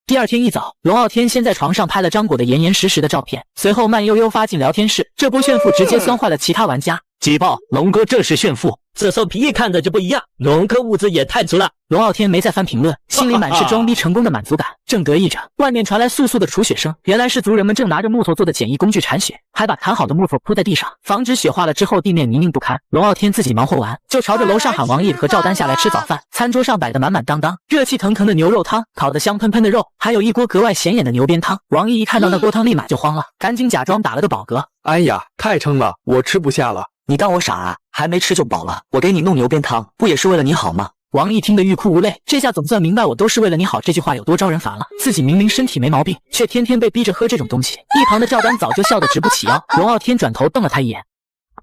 第二天一早，龙傲天先在床上拍了张果的严严实实的照片，随后慢悠悠发进聊天室。这波炫富直接酸坏了其他玩家。举报龙哥，这是炫富！这兽皮一看着就不一样，龙哥物质也太足了。龙傲天没再翻评论，心里满是装逼成功的满足感，正得意着。外面传来簌簌的除雪声，原来是族人们正拿着木头做的简易工具铲雪，还把弹好的木头铺在地上，防止雪化了之后地面泥泞不堪。龙傲天自己忙活完，就朝着楼上喊王毅和赵丹下来吃早饭。餐桌上摆得满满当当，热气腾腾的牛肉汤，烤得香喷喷的肉，还有一锅格外显眼的牛鞭汤。王毅一看到那锅汤立马就慌了，赶紧假装打了个饱嗝。哎呀，太撑了，我吃不下了。你当我傻啊？还没吃就饱了？我给你弄牛鞭汤，不也是为了你好吗？王毅听得欲哭无泪，这下总算明白我都是为了你好这句话有多招人烦了。自己明明身体没毛病，却天天被逼着喝这种东西。一旁的赵丹早就笑得直不起腰。龙傲天转头瞪了他一眼。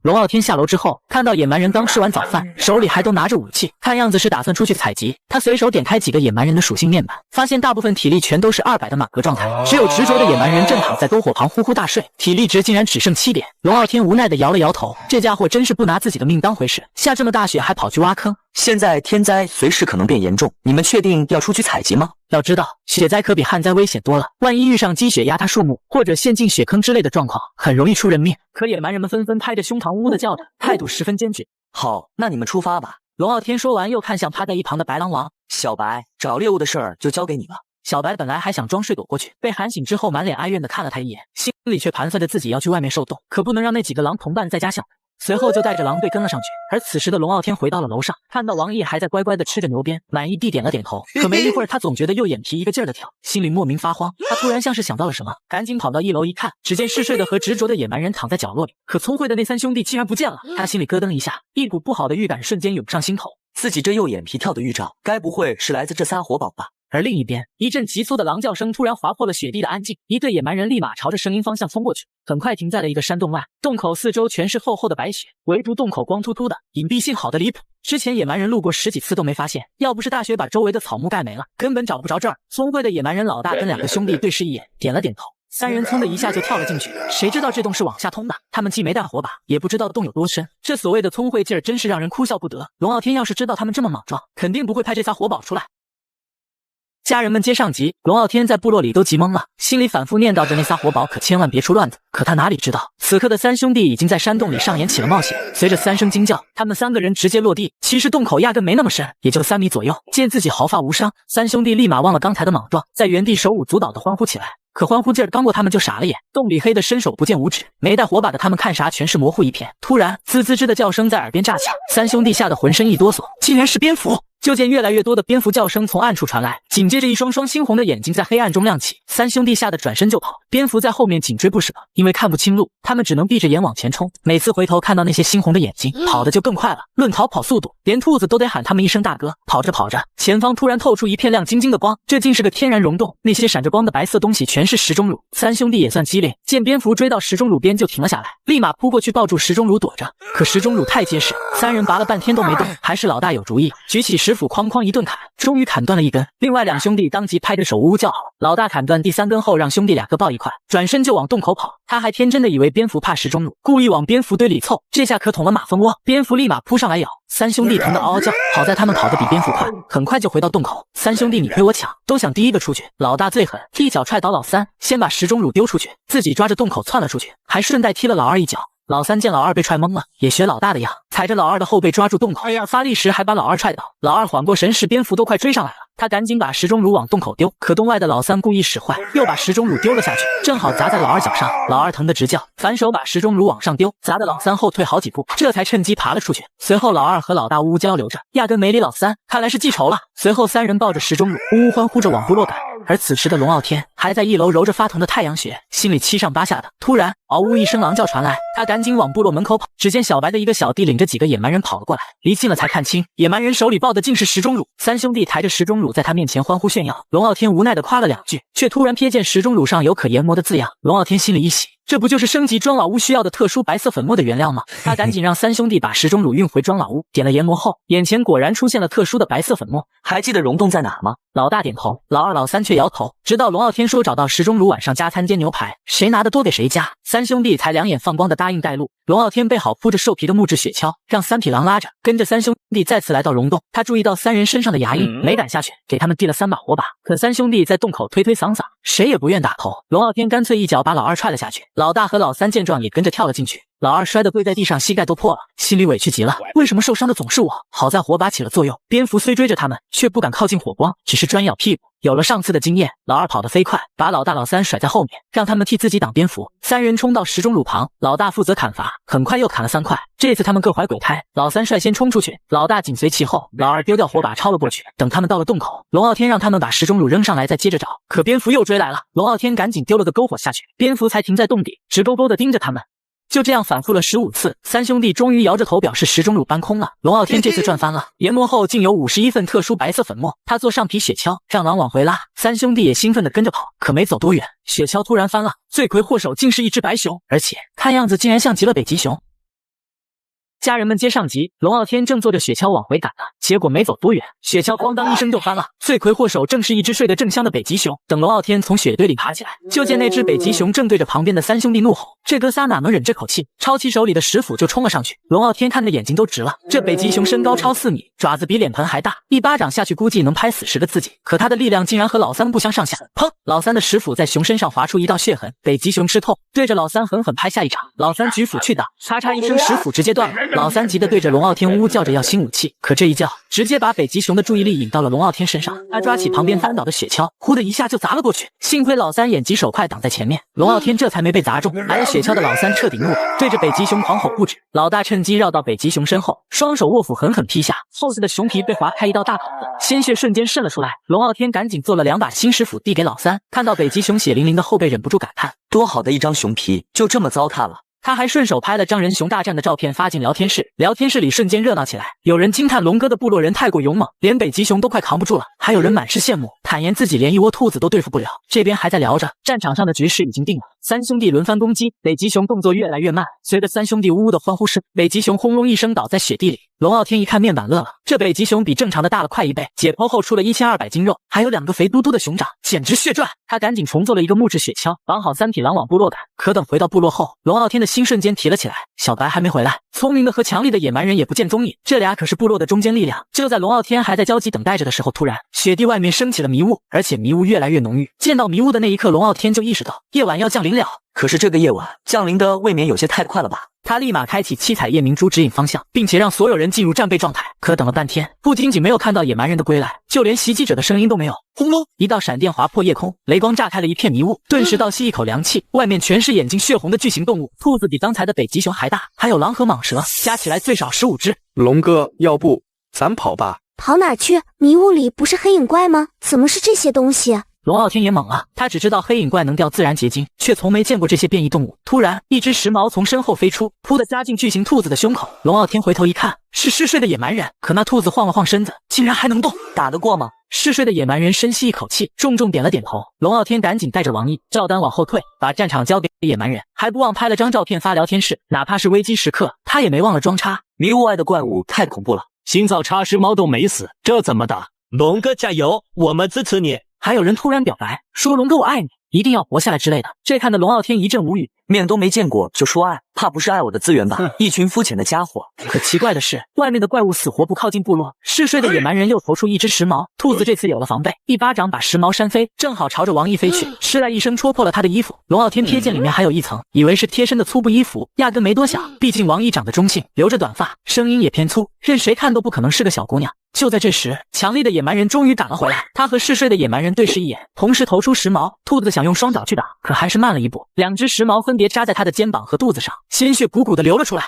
龙傲天下楼之后，看到野蛮人刚吃完早饭，手里还都拿着武器，看样子是打算出去采集。他随手点开几个野蛮人的属性面板，发现大部分体力全都是200的满格状态，只有执着的野蛮人正躺在篝火旁呼呼大睡，体力值竟然只剩7点。龙傲天无奈地摇了摇头，这家伙真是不拿自己的命当回事，下这么大雪还跑去挖坑。现在天灾随时可能变严重，你们确定要出去采集吗？要知道，雪灾可比旱灾危险多了，万一遇上积雪压塌树木，或者陷进雪坑之类的状况，很容易出人命。可野蛮人们纷纷拍着胸膛呜呜地叫着，态度十分坚决。好，那你们出发吧。龙傲天说完，又看向趴在一旁的白狼王。小白，找猎物的事儿就交给你了。小白本来还想装睡躲过去，被喊醒之后满脸哀怨地看了他一眼，心里却盘算着自己要去外面受冻，可不能让那几个狼同伴在家享福。随后就带着狼队跟了上去。而此时的龙傲天回到了楼上，看到王毅还在乖乖地吃着牛鞭，满意地点了点头。可没一会儿，他总觉得右眼皮一个劲儿地跳，心里莫名发慌。他突然像是想到了什么，赶紧跑到1楼一看，只见嗜睡的和执着的野蛮人躺在角落里，可聪慧的那3兄弟竟然不见了。他心里咯噔一下，一股不好的预感瞬间涌上心头。自己这右眼皮跳的预兆，该不会是来自这仨活宝吧？而另一边，一阵急促的狼叫声突然划破了雪地的安静，一队野蛮人立马朝着声音方向冲过去，很快停在了一个山洞外。洞口四周全是厚厚的白雪，唯独洞口光秃秃的，隐蔽性好的离谱。之前野蛮人路过10几次都没发现，要不是大雪把周围的草木盖没了，根本找不着这儿。聪慧的野蛮人老大跟2个兄弟对视一眼，点了点头。三人噌的一下就跳了进去，谁知道这洞是往下通的，他们既没带火把，也不知道洞有多深，这所谓的聪慧劲儿真是让人哭笑不得。龙傲天要是知道他们这么莽撞，肯定不会派这仨活宝出来。家人们接上集，龙傲天在部落里都急懵了，心里反复念叨着那仨活宝可千万别出乱子。可他哪里知道，此刻的三兄弟已经在山洞里上演起了冒险。随着三声惊叫，他们3个人直接落地。其实洞口压根没那么深，也就3米左右。见自己毫发无伤，三兄弟立马忘了刚才的莽撞，在原地手舞足蹈的欢呼起来。可欢呼劲儿刚过，他们就傻了眼，洞里黑的伸手不见五指，没带火把的他们看啥全是模糊一片。突然，滋滋吱的叫声在耳边炸响，三兄弟吓得浑身一哆嗦，竟然是蝙蝠！就见越来越多的蝙蝠叫声从暗处传来，紧接着一双双猩红的眼睛在黑暗中亮起。三兄弟吓得转身就跑，蝙蝠在后面紧追不舍。因为看不清路，他们只能闭着眼往前冲。每次回头看到那些猩红的眼睛，跑得就更快了。论逃跑速度，连兔子都得喊他们一声大哥。跑着跑着，前方突然透出一片亮晶晶的光，这竟是个天然溶洞。那些闪着光的白色东西全是石钟乳。三兄弟也算机灵，见蝙蝠追到石钟乳边就停了下来，立马扑过去抱住石钟乳躲着。可石钟乳太结实，三人拔了半天都没动，还是老大有主意，举起石斧哐哐一顿砍，终于砍断了一根。另外2兄弟当即拍着手呜呜叫好。老大砍断第3根后，让兄弟2个抱一块，转身就往洞口跑。他还天真的以为蝙蝠怕石钟乳，故意往蝙蝠堆里凑，这下可捅了马蜂窝，蝙蝠立马扑上来咬。三兄弟疼得嗷嗷叫，好在他们跑得比蝙蝠快，很快就回到洞口。三兄弟你推我抢，都想第一个出去。老大最狠，一脚踹倒老三，先把石钟乳丢出去，自己抓着洞口窜了出去，还顺带踢了老二一脚。老三见老二被踹懵了，也学老大的样，踩着老二的后背抓住洞口，发力时还把老二踹倒。老二缓过神时，蝙蝠都快追上来了，他赶紧把石钟乳往洞口丢，可洞外的老三故意使坏，又把石钟乳丢了下去，正好砸在老二脚上。老二疼得直叫，反手把石钟乳往上丢，砸得老三后退好几步，这才趁机爬了出去。随后老二和老大呜呜交流着，压根没理老三，看来是记仇了。随后3人抱着石钟乳呜呜欢呼着往部落赶。而此时的龙傲天还在1楼揉着发疼的太阳穴，心里7上8下的。突然嗷呜一声狼叫传来，他赶紧往部落门口跑。只见小白的一个小弟领着几个野蛮人跑了过来，离近了才看清，野蛮人手里抱的竟是石钟乳。三兄弟抬着石钟乳在他面前欢呼炫耀，龙傲天无奈的夸了2句，却突然瞥见石钟乳上有可研磨的字样。龙傲天心里一喜，这不就是升级庄老屋需要的特殊白色粉末的原料吗？他赶紧让三兄弟把石钟乳运回庄老屋，点了研磨后，眼前果然出现了特殊的白色粉末。还记得溶洞在哪吗？老大点头，老二老三却摇头，直到龙傲天说找到石钟乳晚上加餐煎牛排，谁拿的多给谁加。三兄弟才两眼放光的答应带路。龙傲天备好铺着兽皮的木质雪橇，让3匹狼拉着，跟着三兄弟再次来到溶洞。他注意到3人身上的牙印，没敢下去，给他们递了3把火把。可三兄弟在洞口推推搡搡，谁也不愿打头。龙傲天干脆一脚把老二踹了下去，老大和老三见状也跟着跳了进去。老二摔得跪在地上，膝盖都破了，心里委屈极了。为什么受伤的总是我？好在火把起了作用，蝙蝠虽追着他们，却不敢靠近火光，只是专咬屁股。有了上次的经验，老二跑得飞快，把老大老三甩在后面，让他们替自己挡蝙蝠。3人冲到石钟乳旁，老大负责砍伐，很快又砍了3块。这次他们各怀鬼胎，老三率先冲出去，老大紧随其后，老二丢掉火把超了过去。等他们到了洞口，龙傲天让他们把石钟乳扔上来，再接着找。可蝙蝠又追来了，龙傲天赶紧丢了个篝火下去，蝙蝠才停在洞底，直勾勾地盯着他们。就这样反复了15次，三兄弟终于摇着头表示石钟乳搬空了。龙傲天这次赚翻了，研磨后竟有51份特殊白色粉末，他坐上皮雪橇，让狼往回拉。三兄弟也兴奋地跟着跑，可没走多远，雪橇突然翻了，罪魁祸首竟是一只白熊，而且看样子竟然像极了北极熊。家人们接上集，龙傲天正坐着雪橇往回赶呢，结果没走多远，雪橇咣当一声就翻了，罪魁祸首正是一只睡得正香的北极熊。等龙傲天从雪堆里爬起来，就见那只北极熊正对着旁边的三兄弟怒吼，这哥仨哪能忍这口气，抄起手里的石斧就冲了上去。龙傲天看得眼睛都直了，这北极熊身高超4米，爪子比脸盆还大，一巴掌下去估计能拍死10个自己，可他的力量竟然和老三不相上下。砰！老三的石斧在熊身上划出一道血痕，北极熊吃痛，对着老三狠狠拍下一掌。老三举斧去挡，嚓嚓一声，石斧直接断了。老三急得对着龙傲天呜呜叫着要新武器，可这一叫直接把北极熊的注意力引到了龙傲天身上，他抓起旁边翻倒的雪橇，呼的一下就砸了过去。幸亏老三眼疾手快挡在前面，龙傲天这才没被砸中。挨了雪橇的老三彻底怒了，对着北极熊狂吼不止。老大趁机绕到北极熊身后，双手握斧狠狠劈下，后子的熊皮被划开一道大口子，鲜血瞬间渗了出来。龙傲天赶紧做了2把新石斧递给老三，看到北极熊血淋淋的后背，忍不住感叹：多好的一张熊皮，就这么糟蹋了。他还顺手拍了张人熊大战的照片发进聊天室，聊天室里瞬间热闹起来。有人惊叹龙哥的部落人太过勇猛，连北极熊都快扛不住了；还有人满是羡慕，坦言自己连一窝兔子都对付不了。这边还在聊着，战场上的局势已经定了，三兄弟轮番攻击，北极熊动作越来越慢。随着三兄弟呜呜的欢呼声，北极熊轰隆一声倒在雪地里。龙傲天一看面板乐了，这北极熊比正常的大了快1倍，解剖后出了1200斤肉，还有2个肥嘟嘟的熊掌，简直血赚。他赶紧重做了一个木质雪橇，绑好3匹狼往部落赶。可等回到部落后，龙傲天的心瞬间提了起来，小白还没回来，聪明的和强力的野蛮人也不见踪影，这俩可是部落的中坚力量。就在龙傲天还在焦急等待着的时候，突然雪地外面升起了迷雾，而且迷雾越来越浓郁。见到迷雾的那一刻，龙傲天就意识到夜晚要降临了。可是这个夜晚降临的未免有些太快了吧？他立马开启七彩夜明珠指引方向，并且让所有人进入战备状态。可等了半天，不仅仅没有看到野蛮人的归来，就连袭击者的声音都没有。轰隆！一道闪电划破夜空，雷光炸开了一片迷雾，顿时倒吸一口凉气。外面全是眼睛血红的巨型动物，兔子比刚才的北极熊还大，还有狼和蟒蛇，加起来最少15只。龙哥，要不咱跑吧？跑哪去？迷雾里不是黑影怪吗？怎么是这些东西？龙傲天也懵了，他只知道黑影怪能掉自然结晶，却从没见过这些变异动物。突然，一只时髦从身后飞出，扑地扎进巨型兔子的胸口。龙傲天回头一看，是嗜睡的野蛮人。可那兔子晃了晃身子，竟然还能动，打得过吗？嗜睡的野蛮人深吸一口气，重重点了点头。龙傲天赶紧带着王毅、赵丹往后退，把战场交给野蛮人，还不忘拍了张照片发聊天室。哪怕是危机时刻，他也没忘了装叉。迷雾外的怪物太恐怖了，新造叉时髦都没死，这怎么打？龙哥加油，我们支持你。还有人突然表白，说龙哥我爱你，一定要活下来之类的。这看得龙傲天一阵无语，面都没见过就说爱，怕不是爱我的资源吧？一群肤浅的家伙。可奇怪的是，外面的怪物死活不靠近部落。嗜睡的野蛮人又投出一只时髦兔子，这次有了防备，一巴掌把时髦扇飞，正好朝着王毅飞去，哧来一声戳破了他的衣服。龙傲天瞥见里面还有一层，以为是贴身的粗布衣服，压根没多想。毕竟王毅长得中性，留着短发，声音也偏粗，任谁看都不可能是个小姑娘。就在这时，强力的野蛮人终于赶了回来，他和嗜睡的野蛮人对视一眼，同时投出时髦兔子，想用双脚去打，可还是慢了一步，两只时髦分别扎在他的肩膀和肚子上，鲜血鼓鼓的流了出来。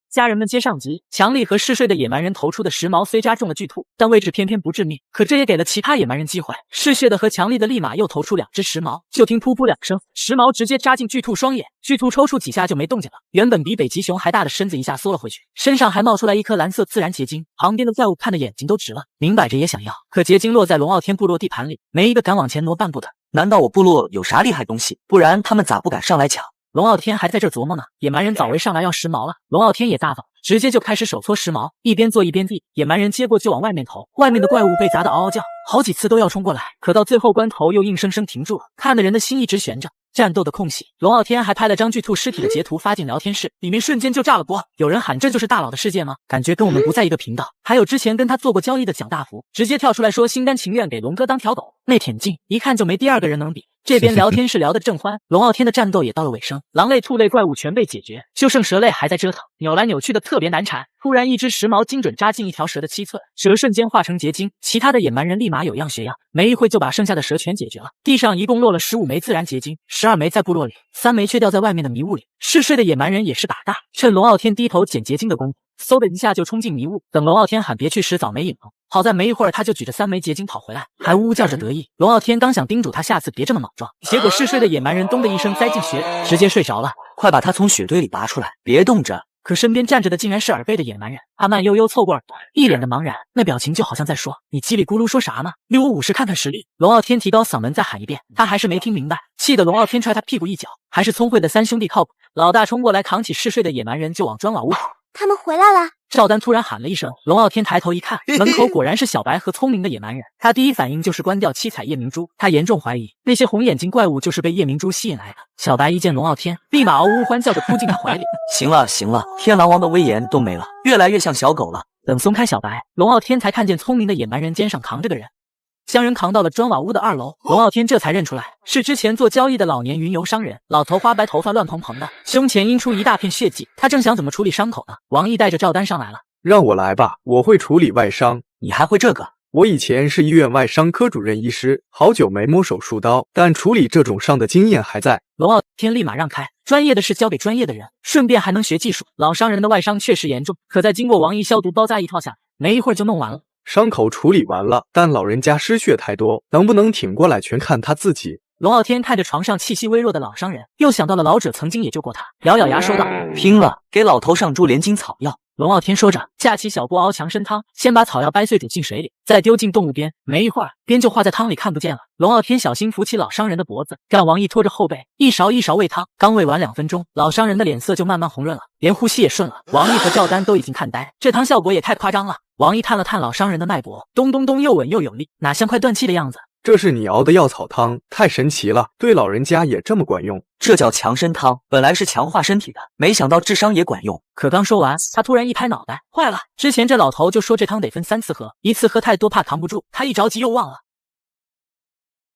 家人们接上集，强力和嗜睡的野蛮人投出的时髦虽扎中了巨兔，但位置偏偏不致命，可这也给了其他野蛮人机会。嗜血的和强力的立马又投出2只时髦，就听噗噗2声，时髦直接扎进巨兔双眼，巨兔抽搐几下就没动静了，原本比北极熊还大的身子一下缩了回去，身上还冒出来一颗蓝色自然结晶。旁边的怪物看的眼睛都直了，明摆着也想要，可结晶落在龙傲天部落地盘里，没一个敢往前挪半步的。难道我部落有啥厉害东西？不然他们咋不敢上来抢？龙傲天还在这琢磨呢，野蛮人早为上来要时髦了。龙傲天也大方，直接就开始手搓时髦，一边做一边递。野蛮人接过就往外面投，外面的怪物被砸得嗷嗷叫，好几次都要冲过来，可到最后关头又硬生生停住了，看的人的心一直悬着。战斗的空隙，龙傲天还拍了张巨兔尸体的截图发进聊天室，里面瞬间就炸了锅。有人喊这就是大佬的世界吗？感觉跟我们不在一个频道。还有之前跟他做过交易的蒋大福，直接跳出来说心甘情愿给龙哥当条狗，那舔劲一看就没第二个人能比。这边聊天室聊得正欢，龙傲天的战斗也到了尾声，狼类、兔类怪物全被解决，就剩蛇类还在折腾，扭来扭去的特别难缠。突然一只时髦精准扎进一条蛇的七寸，蛇瞬间化成结晶，其他的野蛮人立马有样学样，没一会就把剩下的蛇全解决了。地上一共落了15枚自然结晶，12枚在部落里，3枚却掉在外面的迷雾里。嗜睡的野蛮人也是打大，趁龙傲天低头捡结晶的功夫，嗖的一下就冲进迷雾。等龙傲天喊别去时，早没影了。好在没一会儿他就举着3枚结晶跑回来，还呜呜叫着得意。龙傲天刚想叮嘱他下次别这么莽撞，结果嗜睡的野蛮人咚的一声栽进雪里，直接睡着了。快把他从雪堆里拔出来，别冻着。可身边站着的竟然是耳背的野蛮人，他慢悠悠凑过耳朵，一脸的茫然，那表情就好像在说你叽里咕噜说啥呢？溜我50看看实力。龙傲天提高嗓门再喊一遍，他还是没听明白，气得龙傲天踹他屁股一脚。还是聪慧的3兄弟靠谱，老大冲过来扛起嗜睡的野蛮人就往砖瓦屋跑。他们回来了！赵丹突然喊了一声，龙傲天抬头一看，门口果然是小白和聪明的野蛮人。他第一反应就是关掉七彩夜明珠，他严重怀疑那些红眼睛怪物就是被夜明珠吸引来的。小白一见龙傲天，立马嗷呜欢叫着扑进他怀里。行了行了，天狼王的威严都没了，越来越像小狗了。等松开小白，龙傲天才看见聪明的野蛮人肩上扛着个人。将人扛到了砖瓦屋的2楼，龙傲天这才认出来是之前做交易的老年云游商人。老头花白头发乱蓬蓬的，胸前阴出一大片血迹，他正想怎么处理伤口呢，王毅带着赵丹上来了。让我来吧，我会处理外伤。你还会这个？我以前是医院外伤科主任医师，好久没摸手术刀，但处理这种伤的经验还在。龙傲天立马让开，专业的事交给专业的人，顺便还能学技术。老商人的外伤确实严重，可在经过王毅消毒包扎一套下，没一会儿就弄完了。伤口处理完了，但老人家失血太多，能不能挺过来全看他自己。龙傲天看着床上气息微弱的老商人，又想到了老者曾经也救过他，咬咬牙说道：拼了，给老头上株连筋草药。龙傲天说着，架起小锅熬强参汤，先把草药掰碎煮进水里，再丢进动物鞭。没一会儿，鞭就化在汤里看不见了。龙傲天小心扶起老商人的脖子，让王毅拖着后背，一勺一勺喂汤。刚喂完2分钟，老商人的脸色就慢慢红润了，连呼吸也顺了。王毅和赵丹都已经看呆，这汤效果也太夸张了。王毅探了探老商人的脉搏，咚咚咚，又稳又有力，哪像快断气的样子。这是你熬的药草汤，太神奇了，对老人家也这么管用。这叫强身汤，本来是强化身体的，没想到治伤也管用。可刚说完，他突然一拍脑袋，坏了！之前这老头就说这汤得分3次喝，一次喝太多怕扛不住，他一着急又忘了。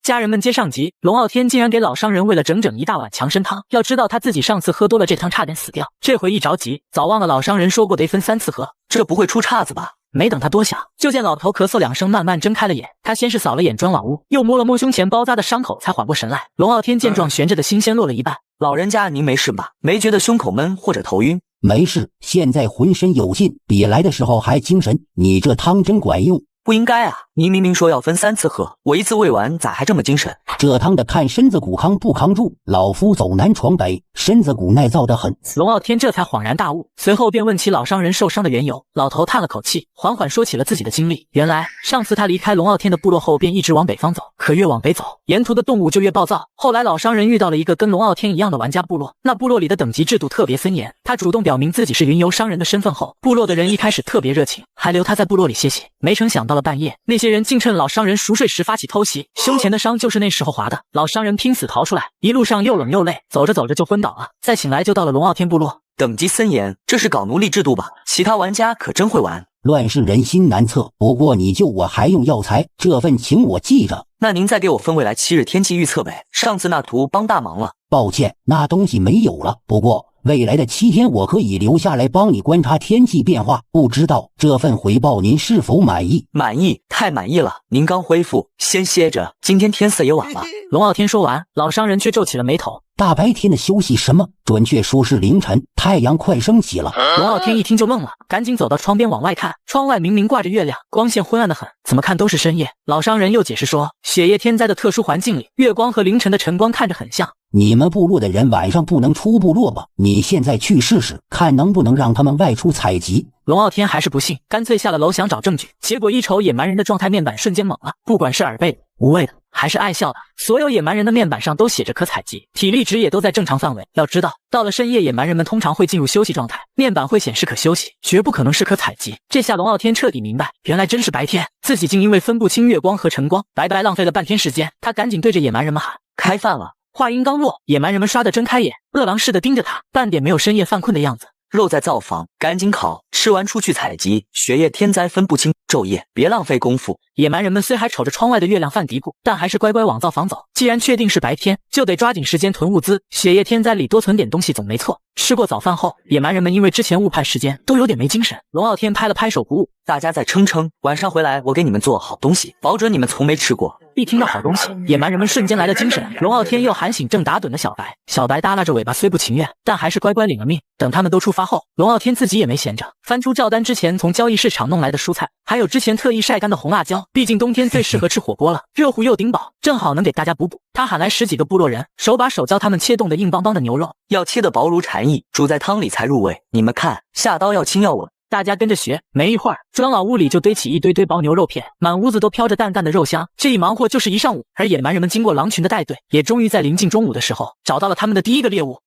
家人们接上集，龙傲天竟然给老商人喂了整整1大碗强身汤。要知道他自己上次喝多了这汤差点死掉，这回一着急，早忘了老商人说过得分3次喝，这不会出岔子吧？没等他多想，就见老头咳嗽2声，慢慢睁开了眼。他先是扫了眼砖瓦屋，又摸了摸胸前包扎的伤口，才缓过神来。龙傲天见状，悬着的心先落了一半。老人家您没事吧？没觉得胸口闷或者头晕？没事，现在浑身有劲，比来的时候还精神。你这汤真管用。不应该啊！您明明说要分3次喝，我1次喂完，咋还这么精神？这汤的看身子骨扛不扛住。老夫走南闯北，身子骨耐造得很。龙傲天这才恍然大悟，随后便问起老商人受伤的缘由。老头叹了口气，缓缓说起了自己的经历。原来上次他离开龙傲天的部落后，便一直往北方走，可越往北走，沿途的动物就越暴躁。后来老商人遇到了一个跟龙傲天一样的玩家部落，那部落里的等级制度特别森严。他主动表明自己是云游商人的身份后，部落的人一开始特别热情，还留他在部落里歇息。没成想到了半夜，那些人竟趁老商人熟睡时发起偷袭，胸前的伤就是那时候划的。老商人拼死逃出来，一路上又冷又累，走着走着就昏倒了。再醒来就到了龙傲天部落。等级森严，这是搞奴隶制度吧？其他玩家可真会玩。乱世人心难测，不过你救我还用药材，这份情我记着。那您再给我分未来7日天气预测呗，上次那图帮大忙了。抱歉，那东西没有了，不过未来的7天我可以留下来帮你观察天气变化，不知道这份回报您是否满意？满意，太满意了。您刚恢复，先歇着，今天天色也晚了。龙傲天说完，老商人却皱起了眉头。大白天的休息什么？准确说是凌晨，太阳快升起了。龙傲天一听就愣了，赶紧走到窗边往外看，窗外明明挂着月亮，光线昏暗得很，怎么看都是深夜。老商人又解释说，雪夜天灾的特殊环境里，月光和凌晨的晨光看着很像。你们部落的人晚上不能出部落吧？你现在去试试，看能不能让他们外出采集。龙傲天还是不信，干脆下了楼想找证据，结果一瞅野蛮人的状态面板瞬间懵了，不管是耳背、无畏的还是爱笑的，所有野蛮人的面板上都写着可采集，体力值也都在正常范围。要知道，到了深夜，野蛮人们通常会进入休息状态，面板会显示可休息，绝不可能是可采集。这下龙傲天彻底明白，原来真是白天，自己竟因为分不清月光和晨光，白白浪费了半天时间。他赶紧对着野蛮人们喊：“开饭了！”话音刚落，野蛮人们唰地睁开眼，饿狼似的盯着他，半点没有深夜犯困的样子。肉在灶房，赶紧烤，吃完出去采集。雪夜天灾分不清，昼夜别浪费功夫。野蛮人们虽还瞅着窗外的月亮犯嘀咕，但还是乖乖往灶房走。既然确定是白天，就得抓紧时间囤物资。雪夜天灾里多存点东西总没错。吃过早饭后，野蛮人们因为之前误判时间，都有点没精神。龙傲天拍了拍手鼓舞，大家再撑撑，晚上回来我给你们做好东西，保准你们从没吃过。一听到好东西，野蛮人们瞬间来了精神。龙傲天又喊醒正打盹的小白，小白耷拉着尾巴，虽不情愿，但还是乖乖领了命。等他们都出发后，龙傲天自己也没闲着，翻出赵丹之前从交易市场弄来的蔬菜，还有之前特意晒干的红辣椒。毕竟冬天最适合吃火锅了，热乎又顶饱，正好能给大家补补。他喊来10几个部落人，手把手教他们切冻的硬邦邦的牛肉，要切的薄如蝉翼，煮在汤里才入味。你们看，下刀要轻要稳。大家跟着学，没一会儿，砖瓦屋里就堆起一堆堆薄牛肉片，满屋子都飘着淡淡的肉香。这一忙活就是1上午，而野蛮人们经过狼群的带队，也终于在临近中午的时候找到了他们的第一个猎物。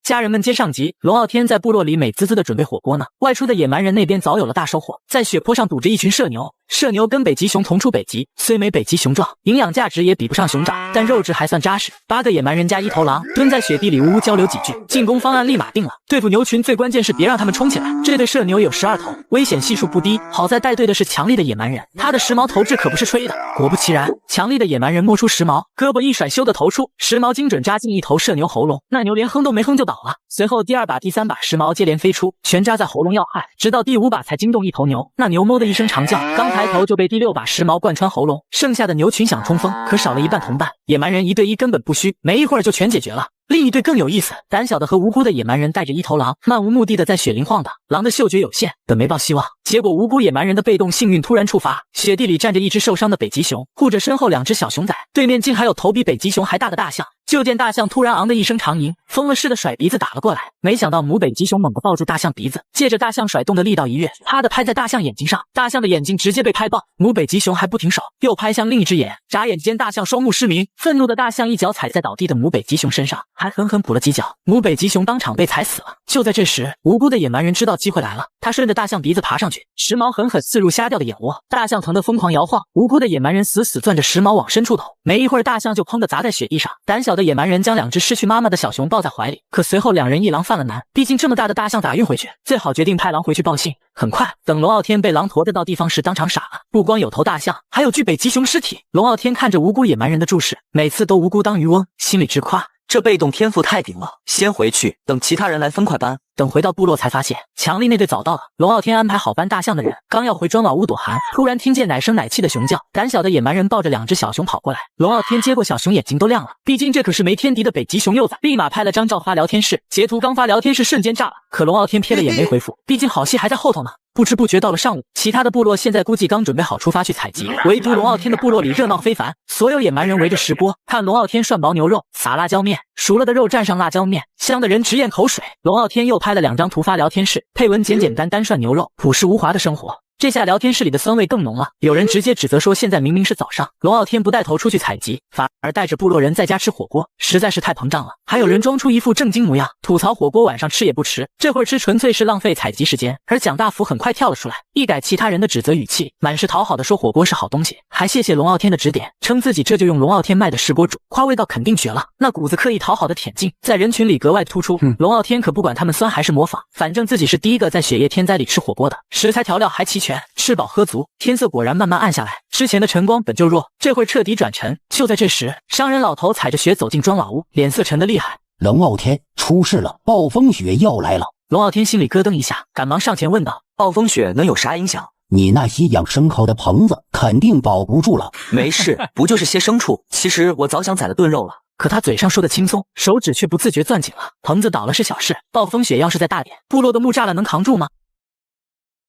家人们接上集，龙傲天在部落里美滋滋的准备火锅呢。外出的野蛮人那边早有了大收获，在血坡上堵着一群麝牛。麝牛跟北极熊同出北极，虽没北极熊壮，营养价值也比不上熊掌，但肉质还算扎实。8个野蛮人加1头狼，蹲在雪地里呜呜交流几句，进攻方案立马定了。对付牛群最关键是别让他们冲起来。这对麝牛有12头，危险系数不低。好在带队的是强力的野蛮人，他的时髦投掷可不是吹的。果不其然，强力的野蛮人摸出时髦，胳膊一甩，咻的投出，时髦精准扎进一头麝牛喉咙，那牛连哼都没哼就倒了。随后第2把、第3把时髦接连飞出，全扎在喉咙要害，直到第5把才惊动一头牛。那牛哞的一声长叫，刚抬头就被第6把时髦贯穿喉咙。剩下的牛群想冲锋，可少了一半同伴，野蛮人1对1根本不虚，没一会儿就全解决了。另一对更有意思，胆小的和无辜的野蛮人带着一头狼，漫无目的的在雪林晃荡。狼的嗅觉有限，本没抱希望，结果无辜野蛮人的被动幸运突然触发，雪地里站着一只受伤的北极熊，护着身后2只小熊仔，对面竟还有头比北极熊还大的大象。就见大象突然昂的一声长吟，疯了似的甩鼻子打了过来。没想到母北极熊猛地抱住大象鼻子，借着大象甩动的力道一跃，啪的拍在大象眼睛上，大象的眼睛直接被拍爆。母北极熊还不停手，又拍向另一只眼，眨眼间大象双目失明。愤怒的大象一脚踩在倒地的母北极熊身上，还狠狠补了几脚，母北极熊当场被踩死了。就在这时，无辜的野蛮人知道机会来了，他顺着大象鼻子爬上去，时髦狠狠刺入瞎掉的眼窝，大象疼得疯狂摇晃，无辜的野蛮人死死攥着时髦往深处捅。没一会儿，大象就砰的砸在雪地上。胆小的野蛮人将2只失去妈妈的小熊抱在怀里，可随后2人一狼犯了难，毕竟这么大的大象咋运回去？最好决定派狼回去报信。很快，等龙傲天被狼驮着到地方时，当场傻了，不光有头大象，还有具北极熊尸体。龙傲天看着无辜野蛮人的注视，每次都无辜当渔翁，心里直夸。这被动天赋太顶了，先回去，等其他人来分快搬。等回到部落才发现，强力那队早到了。龙傲天安排好搬大象的人，刚要回砖瓦屋躲寒，突然听见奶声奶气的熊叫。胆小的野蛮人抱着2只小熊跑过来，龙傲天接过小熊，眼睛都亮了，毕竟这可是没天敌的北极熊幼崽，立马拍了张照发聊天室，截图刚发，聊天室瞬间炸了。可龙傲天瞥了眼没回复，毕竟好戏还在后头呢。不知不觉到了上午，其他的部落现在估计刚准备好出发去采集，唯独龙傲天的部落里热闹非凡，所有野蛮人围着石锅看龙傲天涮薄牛肉，撒辣椒面，熟了的肉蘸上辣椒面，香的人直咽口水。龙傲天又拍了2张图发聊天室，配文简简单单涮牛肉，朴实无华的生活。这下聊天室里的酸味更浓了，有人直接指责说现在明明是早上，龙傲天不带头出去采集，反而带着部落人在家吃火锅，实在是太膨胀了。还有人装出一副正经模样，吐槽火锅晚上吃也不迟，这会儿吃纯粹是浪费采集时间。而蒋大福很快跳了出来，一改其他人的指责语气，满是讨好的说火锅是好东西，还谢谢龙傲天的指点，称自己这就用龙傲天卖的石锅煮，夸味道肯定绝了。那股子刻意讨好的舔劲在人群里格外突出。龙傲天可不管他们酸还是模仿，反正自己是第一个在雪夜天灾里吃火锅的，食材调料还齐全，吃饱喝足，天色果然慢慢暗下来。之前的晨光本就弱，这会彻底转沉。就在这时，商人老头踩着雪走进砖瓦屋，脸色沉得厉害。龙傲天，出事了，暴风雪要来了。龙傲天心里咯噔一下，赶忙上前问道：暴风雪能有啥影响？你那些养牲口的棚子肯定保不住了。没事，不就是些牲畜，其实我早想宰了炖肉了。可他嘴上说的轻松，手指却不自觉攥紧了。棚子倒了是小事，暴风雪要是再大点，部落的木栅栏能扛住吗？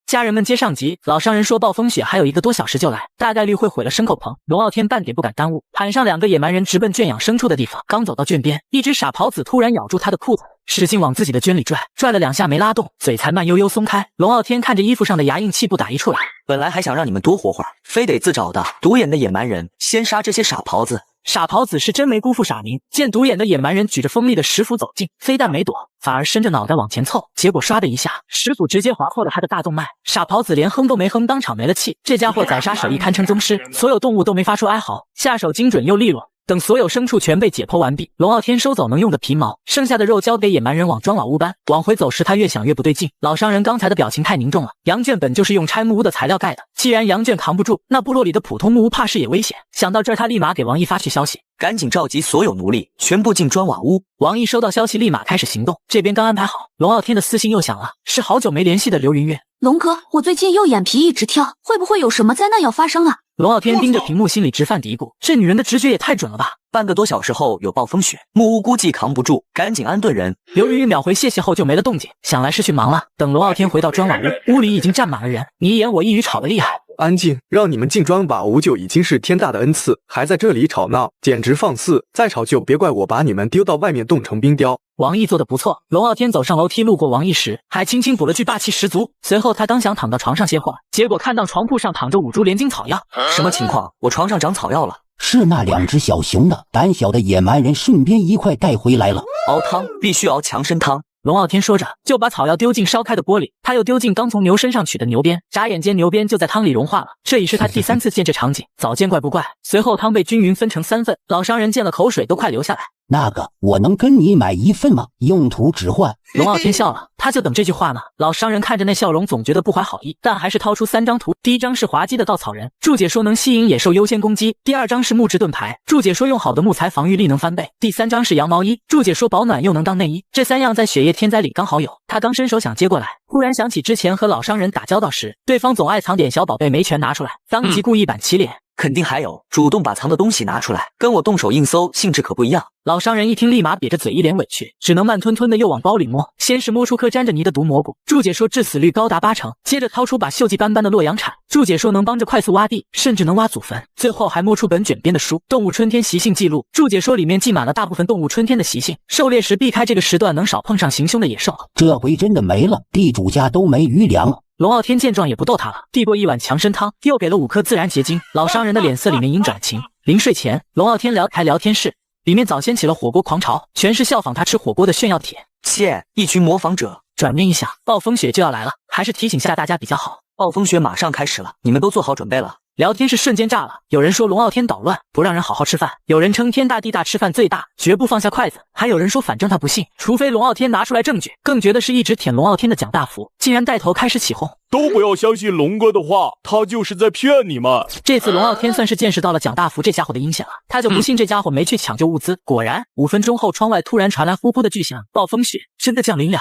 家人们接上集，老商人说暴风雪还有1个多小时就来，大概率会毁了牲口棚。龙傲天半点不敢耽误，喊上2个野蛮人直奔圈养牲畜的地方。刚走到圈边，一只傻狍子突然咬住他的裤子，使劲往自己的圈里拽，拽了2下没拉动，嘴才慢悠悠松开。龙傲天看着衣服上的牙印，气不打一处来。本来还想让你们多活会儿，非得自找的。独眼的野蛮人，先杀这些傻狍子。傻狍子是真没辜负傻民，见独眼的野蛮人举着锋利的石斧走近，非但没躲，反而伸着脑袋往前凑，结果唰的一下，石斧直接划破了他的大动脉。傻狍子连哼都没哼，当场没了气。这家伙宰杀手艺堪称宗师，所有动物都没发出哀嚎，下手精准又利落。等所有牲畜全被解剖完毕，龙傲天收走能用的皮毛，剩下的肉交给野蛮人往砖瓦屋搬。往回走时，他越想越不对劲，老商人刚才的表情太凝重了。羊圈本就是用拆木屋的材料盖的，既然羊圈扛不住，那部落里的普通木屋怕是也危险。想到这儿，他立马给王毅发去消息，赶紧召集所有奴隶，全部进砖瓦屋。王毅收到消息，立马开始行动。这边刚安排好，龙傲天的私信又响了，是好久没联系的刘云月。龙哥，我最近右眼皮一直跳，会不会有什么灾难要发生啊？龙傲天盯着屏幕，心里直犯嘀咕，这女人的直觉也太准了吧。半个多小时后有暴风雪，木屋估计扛不住，赶紧安顿人。刘云玉秒回谢谢后就没了动静，想来是去忙了。等龙傲天回到砖瓦屋，屋里已经站满了人，你一言我一语，吵得厉害。安静，让你们进砖瓦屋就已经是天大的恩赐，还在这里吵闹，简直放肆！再吵就别怪我把你们丢到外面冻成冰雕。王毅做得不错。龙傲天走上楼梯，路过王毅时，还轻轻补了句霸气十足。随后他刚想躺到床上歇会儿，结果看到床铺上躺着5株连筋草药。什么情况？我床上长草药了？是那2只小熊的，胆小的野蛮人顺便一块带回来了。熬汤必须熬强参汤。龙傲天说着，就把草药丢进烧开的锅里，他又丢进刚从牛身上取的牛鞭，眨眼间牛鞭就在汤里融化了。这已是他第3次见这场景，早见怪不怪。随后汤被均匀分成3份，老商人见了口水都快流下来。那个，我能跟你买1份吗？用途置换。龙傲天笑了，他就等这句话呢。老商人看着那笑容，总觉得不怀好意，但还是掏出3张图。第1张是滑稽的稻草人，注解说能吸引野兽优先攻击；第2张是木质盾牌，注解说用好的木材防御力能翻倍；第3张是羊毛衣，注解说保暖又能当内衣。这3样在雪夜天灾里刚好有。他刚伸手想接过来，忽然想起之前和老商人打交道时，对方总爱藏点小宝贝没全拿出来，当即故意板起脸。肯定还有，主动把藏的东西拿出来，跟我动手硬搜，性质可不一样。老商人一听，立马瘪着嘴，一脸委屈，只能慢吞吞的又往包里摸。先是摸出颗沾着泥的毒蘑菇，注解说致死率高达80%，接着掏出把锈迹斑斑的洛阳铲，注解说能帮着快速挖地，甚至能挖祖坟。最后还摸出本卷边的书《动物春天习性记录》，注解说里面记满了大部分动物春天的习性，狩猎时避开这个时段能少碰上行凶的野兽。这回真的没了，地主家都没余粮了。龙傲天见状也不逗他了，递过一碗强参汤，又给了5颗自然结晶。老商人的脸色里面阴转晴。临睡前，龙傲天开聊天室，里面早掀起了火锅狂潮，全是效仿他吃火锅的炫耀帖。切，一群模仿者。转念一想，暴风雪就要来了，还是提醒下大家比较好。暴风雪马上开始了，你们都做好准备了。聊天室瞬间炸了，有人说龙傲天捣乱，不让人好好吃饭，有人称天大地大吃饭最大，绝不放下筷子，还有人说反正他不信，除非龙傲天拿出来证据。更绝的是一直舔龙傲天的蒋大福竟然带头开始起哄，都不要相信龙哥的话，他就是在骗你们。这次龙傲天算是见识到了蒋大福这家伙的阴险了，他就不信这家伙没去抢救物资。果然5分钟后，窗外突然传来呼呼的巨响，暴风雪真的降临了。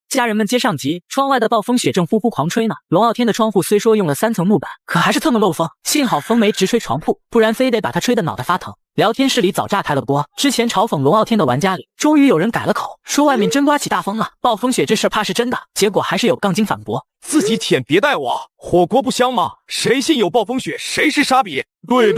家人们接上集，窗外的暴风雪正呼呼狂吹呢。龙傲天的窗户虽说用了3层木板，可还是特么漏风，幸好风没直吹床铺，不然非得把他吹得脑袋发疼。聊天室里早炸开了锅，之前嘲讽龙傲天的玩家里，终于有人改了口，说外面真刮起大风了，暴风雪这事怕是真的。结果还是有杠精反驳，自己舔别带我，火锅不香吗？谁信有暴风雪，谁是傻逼。对，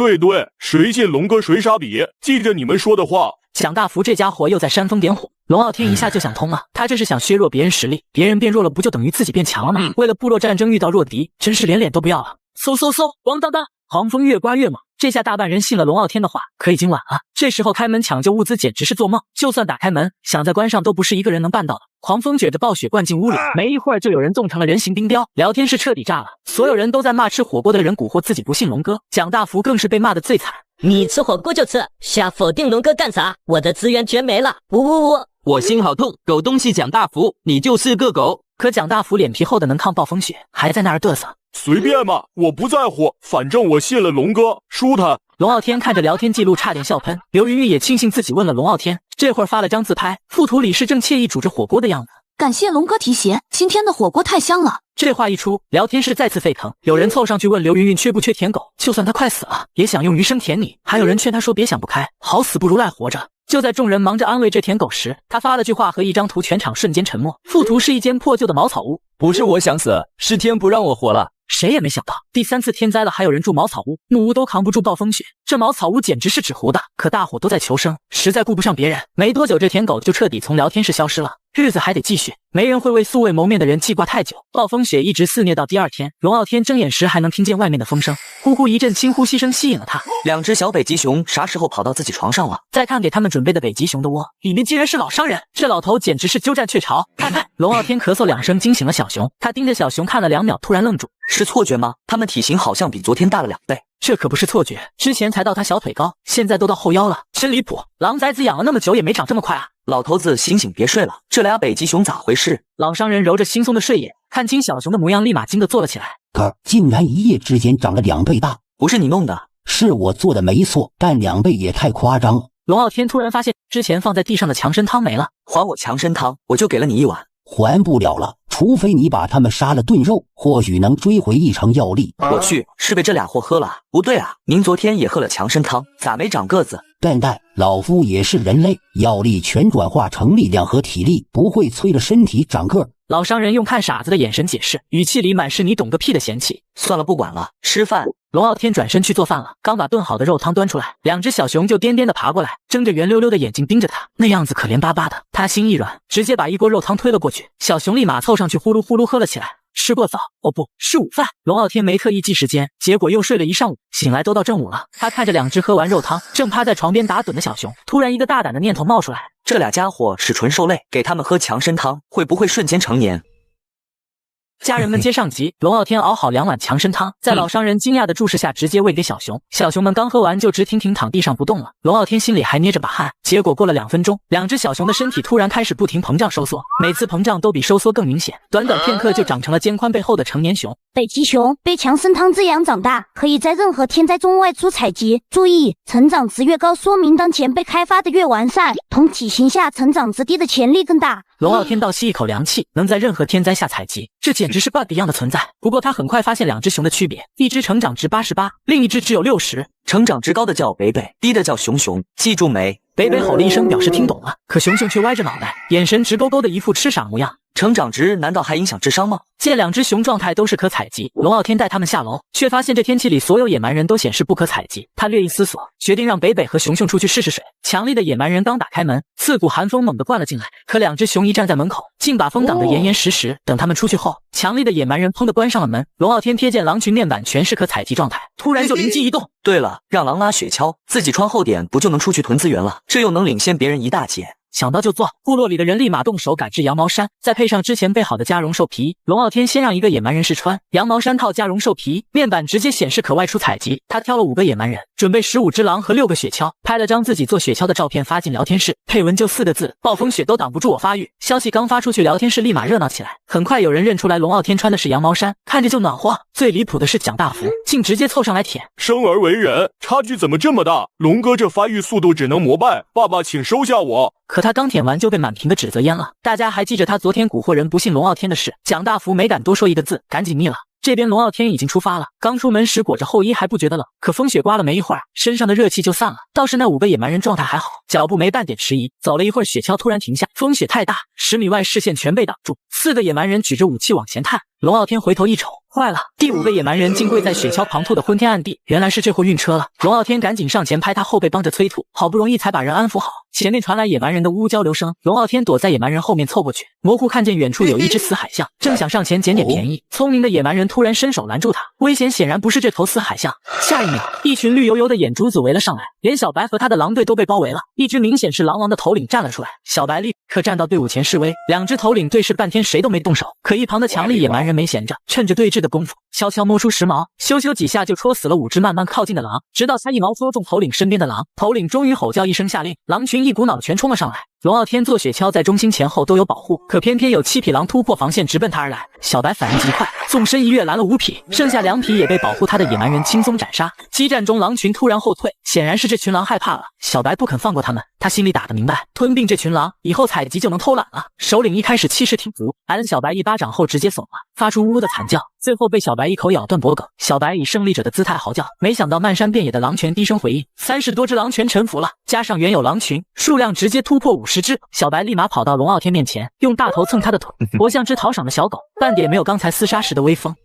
谁信龙哥谁傻逼，记着你们说的话。蒋大福这家伙又在煽风点火，龙傲天一下就想通了，他这是想削弱别人实力，别人变弱了不就等于自己变强了吗？为了部落战争遇到弱敌，真是连脸都不要了。嗖，咣当当，狂风越刮越猛，这下大半人信了龙傲天的话，可已经晚了。这时候开门抢救物资简直是做梦，就算打开门，想再关上都不是一个人能办到的。狂风卷着暴雪灌进屋里，没一会儿就有人冻成了人形冰雕。聊天室彻底炸了，所有人都在骂吃火锅的人蛊惑自己不信龙哥，蒋大福更是被骂得最惨。你吃火锅就吃，瞎否定龙哥干啥？我的资源全没了！我心好痛，狗东西蒋大福，你就是个狗。可蒋大福脸皮厚的能抗暴风雪，还在那儿嘚瑟。随便嘛，我不在乎，反正我信了龙哥，输他。龙傲天看着聊天记录差点笑喷，刘云玉也庆幸自己问了龙傲天，这会儿发了张自拍，附图里是正惬意煮着火锅的样子。感谢龙哥提携，今天的火锅太香了。这话一出，聊天室再次沸腾，有人凑上去问刘云云缺不缺舔狗，就算他快死了，也想用余生舔你。还有人劝他说别想不开，好死不如赖活着。就在众人忙着安慰这舔狗时，他发了句话和一张图，全场瞬间沉默。附图是一间破旧的茅草屋，不是我想死，是天不让我活了。谁也没想到，第3次天灾了，还有人住茅草屋，木屋都扛不住暴风雪，这茅草屋简直是纸糊的。可大伙都在求生，实在顾不上别人。没多久，这舔狗就彻底从聊天室消失了。日子还得继续，没人会为素未谋面的人记挂太久。暴风雪一直肆虐到第2天，龙傲天睁眼时还能听见外面的风声，呼呼一阵轻呼吸声吸引了他。2只小北极熊啥时候跑到自己床上了？再看给他们准备的北极熊的窝，里面竟然是老商人，这老头简直是鸠占鹊巢。看，龙傲天咳嗽2声惊醒了小熊，他盯着小熊看了2秒，突然愣住，是错觉吗？他们体型好像比昨天大了2倍。这可不是错觉，之前才到他小腿高，现在都到后腰了，真离谱！狼崽子养了那么久也没长这么快啊！老头子醒醒，别睡了，这俩北极熊咋回事？老商人揉着惺忪的睡眼，看清小熊的模样，立马惊得坐了起来。可竟然一夜之间长了2倍大，不是你弄的？是我做的没错，但2倍也太夸张了。龙傲天突然发现之前放在地上的强参汤没了，还我强参汤，我就给了你1碗。还不了了，除非你把他们杀了炖肉，或许能追回1成药力。我去，是被这俩货喝了？不对啊，您昨天也喝了强参汤，咋没长个子？笨蛋，老夫也是人类，药力全转化成力量和体力，不会催了身体长个。老商人用看傻子的眼神解释，语气里满是你懂个屁的嫌弃。算了，不管了，吃饭。龙傲天转身去做饭了，刚把炖好的肉汤端出来，2只小熊就颠颠的爬过来，睁着圆溜溜的眼睛盯着他，那样子可怜巴巴的。他心一软，直接把1锅肉汤推了过去，小熊立马凑上去呼噜呼噜喝了起来。吃过早，哦不是午饭。龙傲天没特意记时间，结果又睡了一上午，醒来都到正午了。他看着2只喝完肉汤正趴在床边打盹的小熊，突然一个大胆的念头冒出来，这俩家伙是纯兽类，给他们喝强参汤会不会瞬间成年？家人们接上集，龙傲天熬好2碗强参汤，在老商人惊讶的注视下直接喂给小熊。小熊们刚喝完就直挺挺躺地上不动了，龙傲天心里还捏着把汗。结果过了2分钟，2只小熊的身体突然开始不停膨胀收缩，每次膨胀都比收缩更明显，短短片刻就长成了肩宽背厚的成年熊。北极熊被强参汤滋养长大，可以在任何天灾中外出采集。注意，成长值越高，说明当前被开发的越完善，同体型下成长值低的潜力更大。龙傲天倒吸一口凉气，能在任何天灾下采集，这简直是 bug 一样的存在。不过他很快发现2只熊的区别，一只成长值88，另一只只有60。成长值高的叫北北，低的叫熊熊，记住没？北北吼了一声，表示听懂了，可熊熊却歪着脑袋，眼神直勾勾的一副痴傻模样。成长值难道还影响智商吗？见2只熊状态都是可采集，龙傲天带他们下楼，却发现这天气里所有野蛮人都显示不可采集。他略一思索，决定让北北和熊熊出去试试水。强力的野蛮人刚打开门，刺骨寒风猛地灌了进来，可2只熊一站在门口，竟把风挡得严严实实。等他们出去后，强力的野蛮人砰地关上了门。龙傲天瞥见狼群面板全是可采集状态，突然就灵机一动。对了，让狼拉雪橇，自己穿厚点不就能出去囤资源了？这又能领先别人一大截。想到就做，部落里的人立马动手赶制羊毛衫，再配上之前备好的加绒兽皮。龙傲天先让一个野蛮人试穿羊毛衫套加绒兽皮，面板直接显示可外出采集。他挑了5个野蛮人，准备15只狼和6个雪橇，拍了张自己做雪橇的照片发进聊天室，配文就4个字：暴风雪都挡不住我发育。消息刚发出去，聊天室立马热闹起来。很快有人认出来龙傲天穿的是羊毛衫，看着就暖和。最离谱的是蒋大福竟直接凑上来舔。生而为人，差距怎么这么大？龙哥这发育速度只能膜拜，爸爸请收下我。可他刚舔完就被满屏的指责淹了。大家还记着他昨天蛊惑人不信龙傲天的事，蒋大福没敢多说一个字，赶紧密了。这边龙傲天已经出发了，刚出门时裹着厚衣还不觉得冷，可风雪刮了没一会儿，身上的热气就散了。倒是那5个野蛮人状态还好，脚步没半点迟疑。走了一会儿，雪橇突然停下，风雪太大，10米外视线全被挡住。4个野蛮人举着武器往前探，龙傲天回头一瞅，坏了！第5个野蛮人竟跪在雪橇旁吐得昏天暗地，原来是这货晕车了。龙傲天赶紧上前拍他后背帮着催吐，好不容易才把人安抚好。前面传来野蛮人的呜呜交流声，龙傲天躲在野蛮人后面凑过去，模糊看见远处有一只死海象，正想上前捡点便宜，聪明的野蛮人突然伸手拦住他，危险显然不是这头死海象。下一秒，一群绿油油的眼珠子围了上来，连小白和他的狼队都被包围了。一只明显是狼王的头领站了出来，小白立刻站到队伍前示威。2只头领对视半天，谁都没动手。可一旁的强力野蛮人没闲着，趁着对峙的功夫，悄悄摸出10毛，咻咻几下就戳死了5只慢慢靠近的狼，直到他1毛戳中头领身边的狼，头领终于吼叫一声下令，狼群一股脑全冲了上来。龙傲天坐雪橇在中心前后都有保护，可偏偏有7匹狼突破防线直奔他而来。小白反应极快，纵身一跃拦了5匹，剩下2匹也被保护他的野蛮人轻松斩杀。激战中狼群突然后退，显然是这群狼害怕了。小白不肯放过他们，他心里打得明白，吞并这群狼以后采集就能偷懒了。首领一开始气势挺足，挨了小白1巴掌后直接怂了，发出呜呜的惨叫，最后被小白一口咬断脖颈。小白以胜利者的姿态嚎叫，没想到漫山遍野的狼群低声回应，30多只狼全臣服了，加上原有狼群，数量直接突破50只。小白立马跑到龙傲天面前，用大头蹭他的腿，活像只讨赏的小狗，半点没有刚才厮杀时的威风。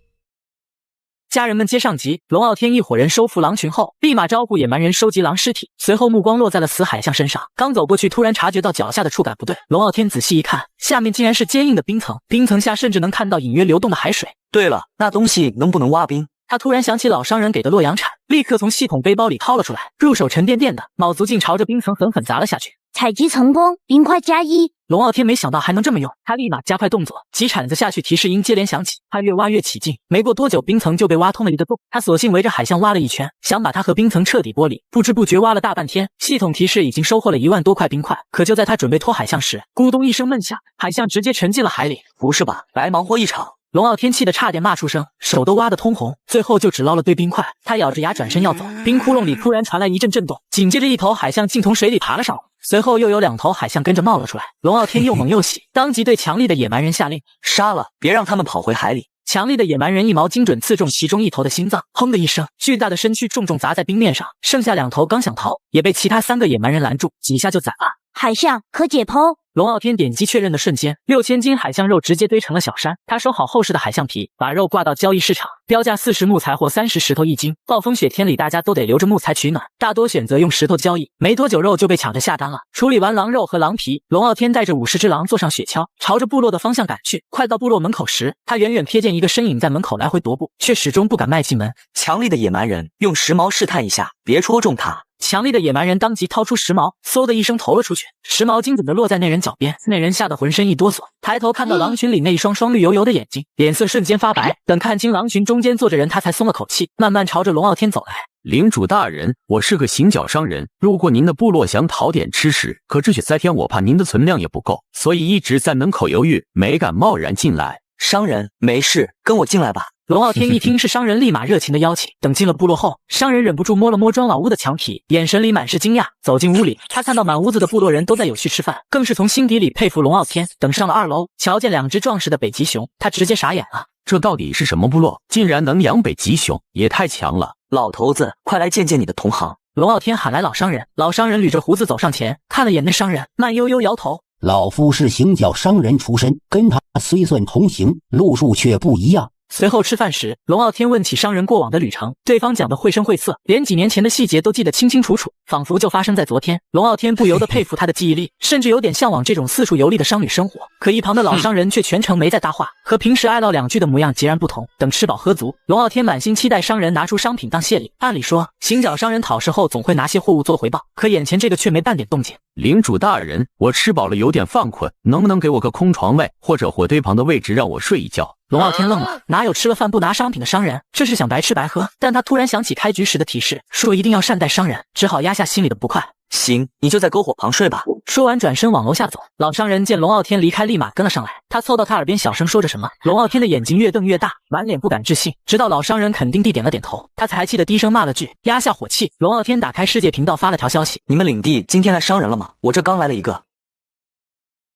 家人们接上集，龙傲天一伙人收服狼群后，立马招呼野蛮人收集狼尸体，随后目光落在了死海象身上，刚走过去，突然察觉到脚下的触感不对，龙傲天仔细一看，下面竟然是坚硬的冰层，冰层下甚至能看到隐约流动的海水。对了，那东西能不能挖冰？他突然想起老商人给的洛阳铲，立刻从系统背包里掏了出来，入手沉甸甸的，卯足劲朝着冰层狠狠砸了下去。采集成功，冰块加1。龙傲天没想到还能这么用，他立马加快动作，几铲子下去，提示音接连响起。他越挖越起劲，没过多久，冰层就被挖通了一个洞。他索性围着海象挖了一圈，想把它和冰层彻底剥离。不知不觉挖了大半天，系统提示已经收获了1万多块冰块。可就在他准备拖海象时，咕咚一声闷响，海象直接沉进了海里。不是吧，白忙活一场！龙傲天气得差点骂出声，手都挖得通红，最后就只捞了堆冰块。他咬着牙转身要走，冰窟窿里突然传来一阵震动，紧接着一头海象竟从水里爬了上来，随后又有2头海象跟着冒了出来。龙傲天又猛又喜，当即对强力的野蛮人下令：杀了，别让他们跑回海里。强力的野蛮人1矛精准刺中其中1头的心脏，砰的一声，巨大的身躯重重砸在冰面上，剩下2头刚想逃，也被其他3个野蛮人拦住，几下就宰了。海象可解剖。龙傲天点击确认的瞬间，6000斤海象肉直接堆成了小山。他收好厚实的海象皮，把肉挂到交易市场，标价40木材或30石头1斤。暴风雪天里大家都得留着木材取暖，大多选择用石头交易。没多久肉就被抢着下单了。处理完狼肉和狼皮，龙傲天带着50只狼坐上雪橇，朝着部落的方向赶去。快到部落门口时，他远远瞥见一个身影在门口来回踱步，却始终不敢迈进门。强力的野蛮人用10矛试探一下，别戳中他。强力的野蛮人当即掏出10矛，嗖的一声投了出去，10矛精准地落在那人脚边，那人吓得浑身一哆嗦，抬头看到狼群里那一双绿油油的眼睛，脸色瞬间发白。等看清狼群中间坐着人，他才松了口气，慢慢朝着龙傲天走来。领主大人，我是个行脚商人，路过您的部落想讨点吃食，可这雪3天我怕您的存量也不够，所以一直在门口犹豫，没敢贸然进来。商人，没事，跟我进来吧。龙傲天一听是商人，立马热情的邀请。等进了部落后，商人忍不住摸了摸庄老屋的墙体，眼神里满是惊讶。走进屋里，他看到满屋子的部落人都在有序吃饭，更是从心底里佩服龙傲天。等上了2楼，瞧见2只壮实的北极熊，他直接傻眼了。这到底是什么部落？竟然能养北极熊，也太强了！老头子，快来见见你的同行。龙傲天喊来老商人，老商人捋着胡子走上前，看了眼那商人，慢悠悠摇头。老夫是行脚商人出身，跟他虽算同行，路数却不一样。随后吃饭时，龙傲天问起商人过往的旅程，对方讲得绘声绘色，连几年前的细节都记得清清楚楚，仿佛就发生在昨天。龙傲天不由得佩服他的记忆力，甚至有点向往这种四处游历的商旅生活。可一旁的老商人却全程没在搭话，和平时爱唠2句的模样截然不同。等吃饱喝足，龙傲天满心期待商人拿出商品当谢礼。按理说，行脚商人讨食后总会拿些货物做回报，可眼前这个却没半点动静。领主大人，我吃饱了，有点犯困，能不能给我个空床位，或者火堆旁的位置让我睡一觉？龙傲天愣了，哪有吃了饭不拿商品的商人？这是想白吃白喝。但他突然想起开局时的提示，说一定要善待商人，只好压下心里的不快。行，你就在篝火旁睡吧。说完转身往楼下走。老商人见龙傲天离开，立马跟了上来。他凑到他耳边小声说着什么。龙傲天的眼睛越瞪越大，满脸不敢置信。直到老商人肯定地点了点头，他才气得低声骂了句，压下火气。龙傲天打开世界频道发了条消息：你们领地今天来商人了吗？我这刚来了一个。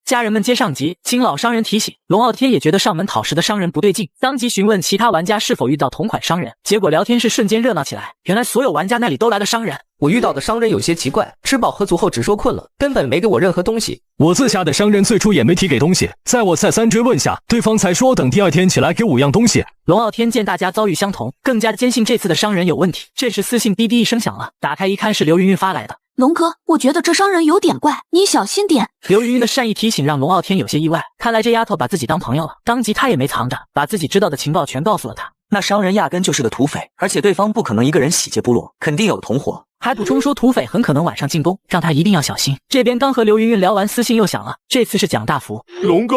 家人们皆上集，经老商人提醒，龙傲天也觉得上门讨食的商人不对劲，当即询问其他玩家是否遇到同款商人，结果聊天室瞬间热闹起来。原来所有玩家那里都来了商人。我遇到的商人有些奇怪，吃饱喝足后只说困了，根本没给我任何东西。我自下的商人最初也没提给东西，在我再三追问下，对方才说等第2天起来给5样东西。龙傲天见大家遭遇相同，更加坚信这次的商人有问题。这时私信滴滴一声响了，打开一看是刘云云发来的。龙哥，我觉得这商人有点怪，你小心点。刘云云的善意提醒让龙傲天有些意外，看来这丫头把自己当朋友了。当即他也没藏着，把自己知道的情报全告诉了他。那商人压根就是个土匪，而且对方不可能一个人洗劫部落，肯定有同伙。还补充说土匪很可能晚上进攻，让他一定要小心。这边刚和刘云云聊完，私信又响了，这次是蒋大福。龙哥，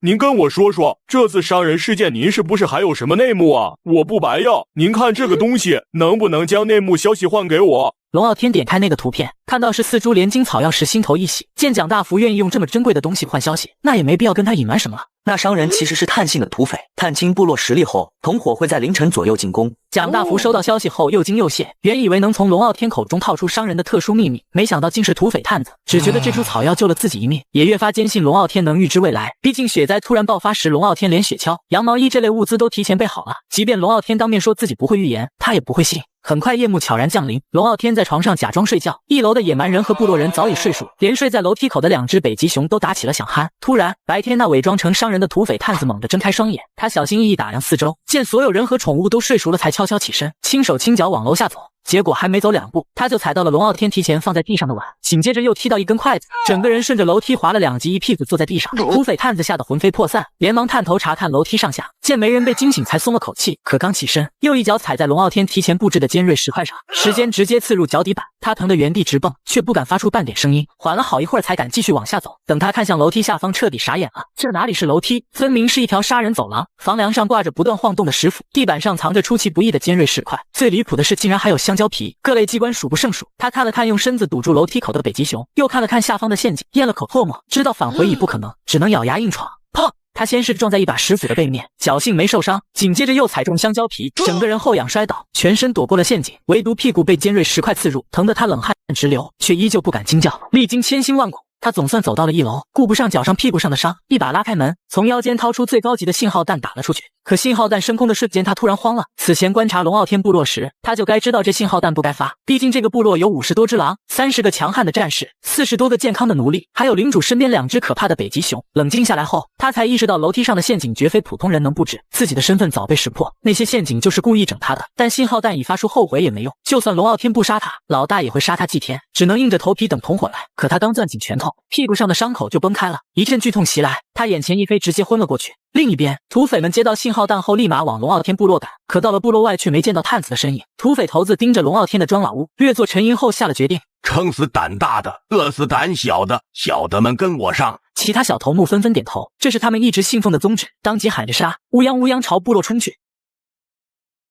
您跟我说说，这次商人事件您是不是还有什么内幕啊？我不白要，您看这个东西能不能将内幕消息换给我？龙傲天点开那个图片，看到是4株连金草药时，心头一喜。见蒋大福愿意用这么珍贵的东西换消息，那也没必要跟他隐瞒什么了。那商人其实是探姓的土匪，探清部落实力后，同伙会在凌晨左右进攻。蒋大福收到消息后又惊又谢，原以为能从龙傲天口中套出商人的特殊秘密，没想到竟是土匪探子，只觉得这株草药救了自己一命，也越发坚信龙傲天能预知未来。毕竟雪灾突然爆发时，龙傲天连雪橇、羊毛衣这类物资都提前备好了，即便龙傲天当面说自己不会预言，他也不会信。很快夜幕悄然降临，龙傲天在床上假装睡觉，1楼的野蛮人和部落人早已睡熟，连睡在楼梯口的2只北极熊都打起了响鼾。突然，白天那伪装成商人的土匪探子猛地睁开双眼，他小心翼翼打量四周，见所有人和宠物都睡熟了，才悄悄起身，轻手轻脚往楼下走。结果还没走2步，他就踩到了龙傲天提前放在地上的碗，紧接着又踢到一根筷子，整个人顺着楼梯滑了2级，一屁股坐在地上。土匪探子吓得魂飞魄散，连忙探头查看楼梯上下，见没人被惊醒才松了口气，可刚起身，又一脚踩在龙傲天提前布置的尖锐石块上，时间直接刺入脚底板，他疼得原地直蹦，却不敢发出半点声音，缓了好一会儿才敢继续往下走。等他看向楼梯下方，彻底傻眼了，这哪里是楼梯，分明是一条杀人走廊。房梁上挂着不断晃动的石斧，地板上藏着出其不意的尖锐石块，最离谱的是竟然还有香蕉皮，各类机关数不胜数。他看了看用身子堵住楼梯口的北极熊，又看了看下方的陷阱，咽了口唾沫，知道返回已不可能，只能咬牙硬闯。砰！他先是撞在一把石斧的背面，侥幸没受伤，紧接着又踩中香蕉皮，整个人后仰摔倒，全身躲过了陷阱，唯独屁股被尖锐石块刺入，疼得他冷汗直流，却依旧不敢惊叫。历经千辛万苦，他总算走到了1楼，顾不上脚上屁股上的伤，一把拉开门，从腰间掏出最高级的信号弹打了出去。可信号弹升空的瞬间，他突然慌了。此前观察龙傲天部落时，他就该知道这信号弹不该发，毕竟这个部落有50多只狼，30个强悍的战士，40多个健康的奴隶，还有领主身边2只可怕的北极熊。冷静下来后，他才意识到楼梯上的陷阱绝非普通人能布置，自己的身份早被识破，那些陷阱就是故意整他的。但信号弹已发出，后悔也没用，就算龙傲天不杀他，老大也会杀他祭天，只能硬着头皮等同伙来。可他刚攥紧拳头，屁股上的伤口就崩开了，一阵剧痛袭来，他眼前一飞，直接昏了过去。另一边，土匪们接到信号弹后，立马往龙傲天部落赶，可到了部落外却没见到探子的身影。土匪头子盯着龙傲天的庄老屋，略作沉吟后下了决定：撑死胆大的，饿死胆小的，小的们跟我上。其他小头目纷纷点头，这是他们一直信奉的宗旨，当即喊着杀，乌泱乌泱朝部落冲去。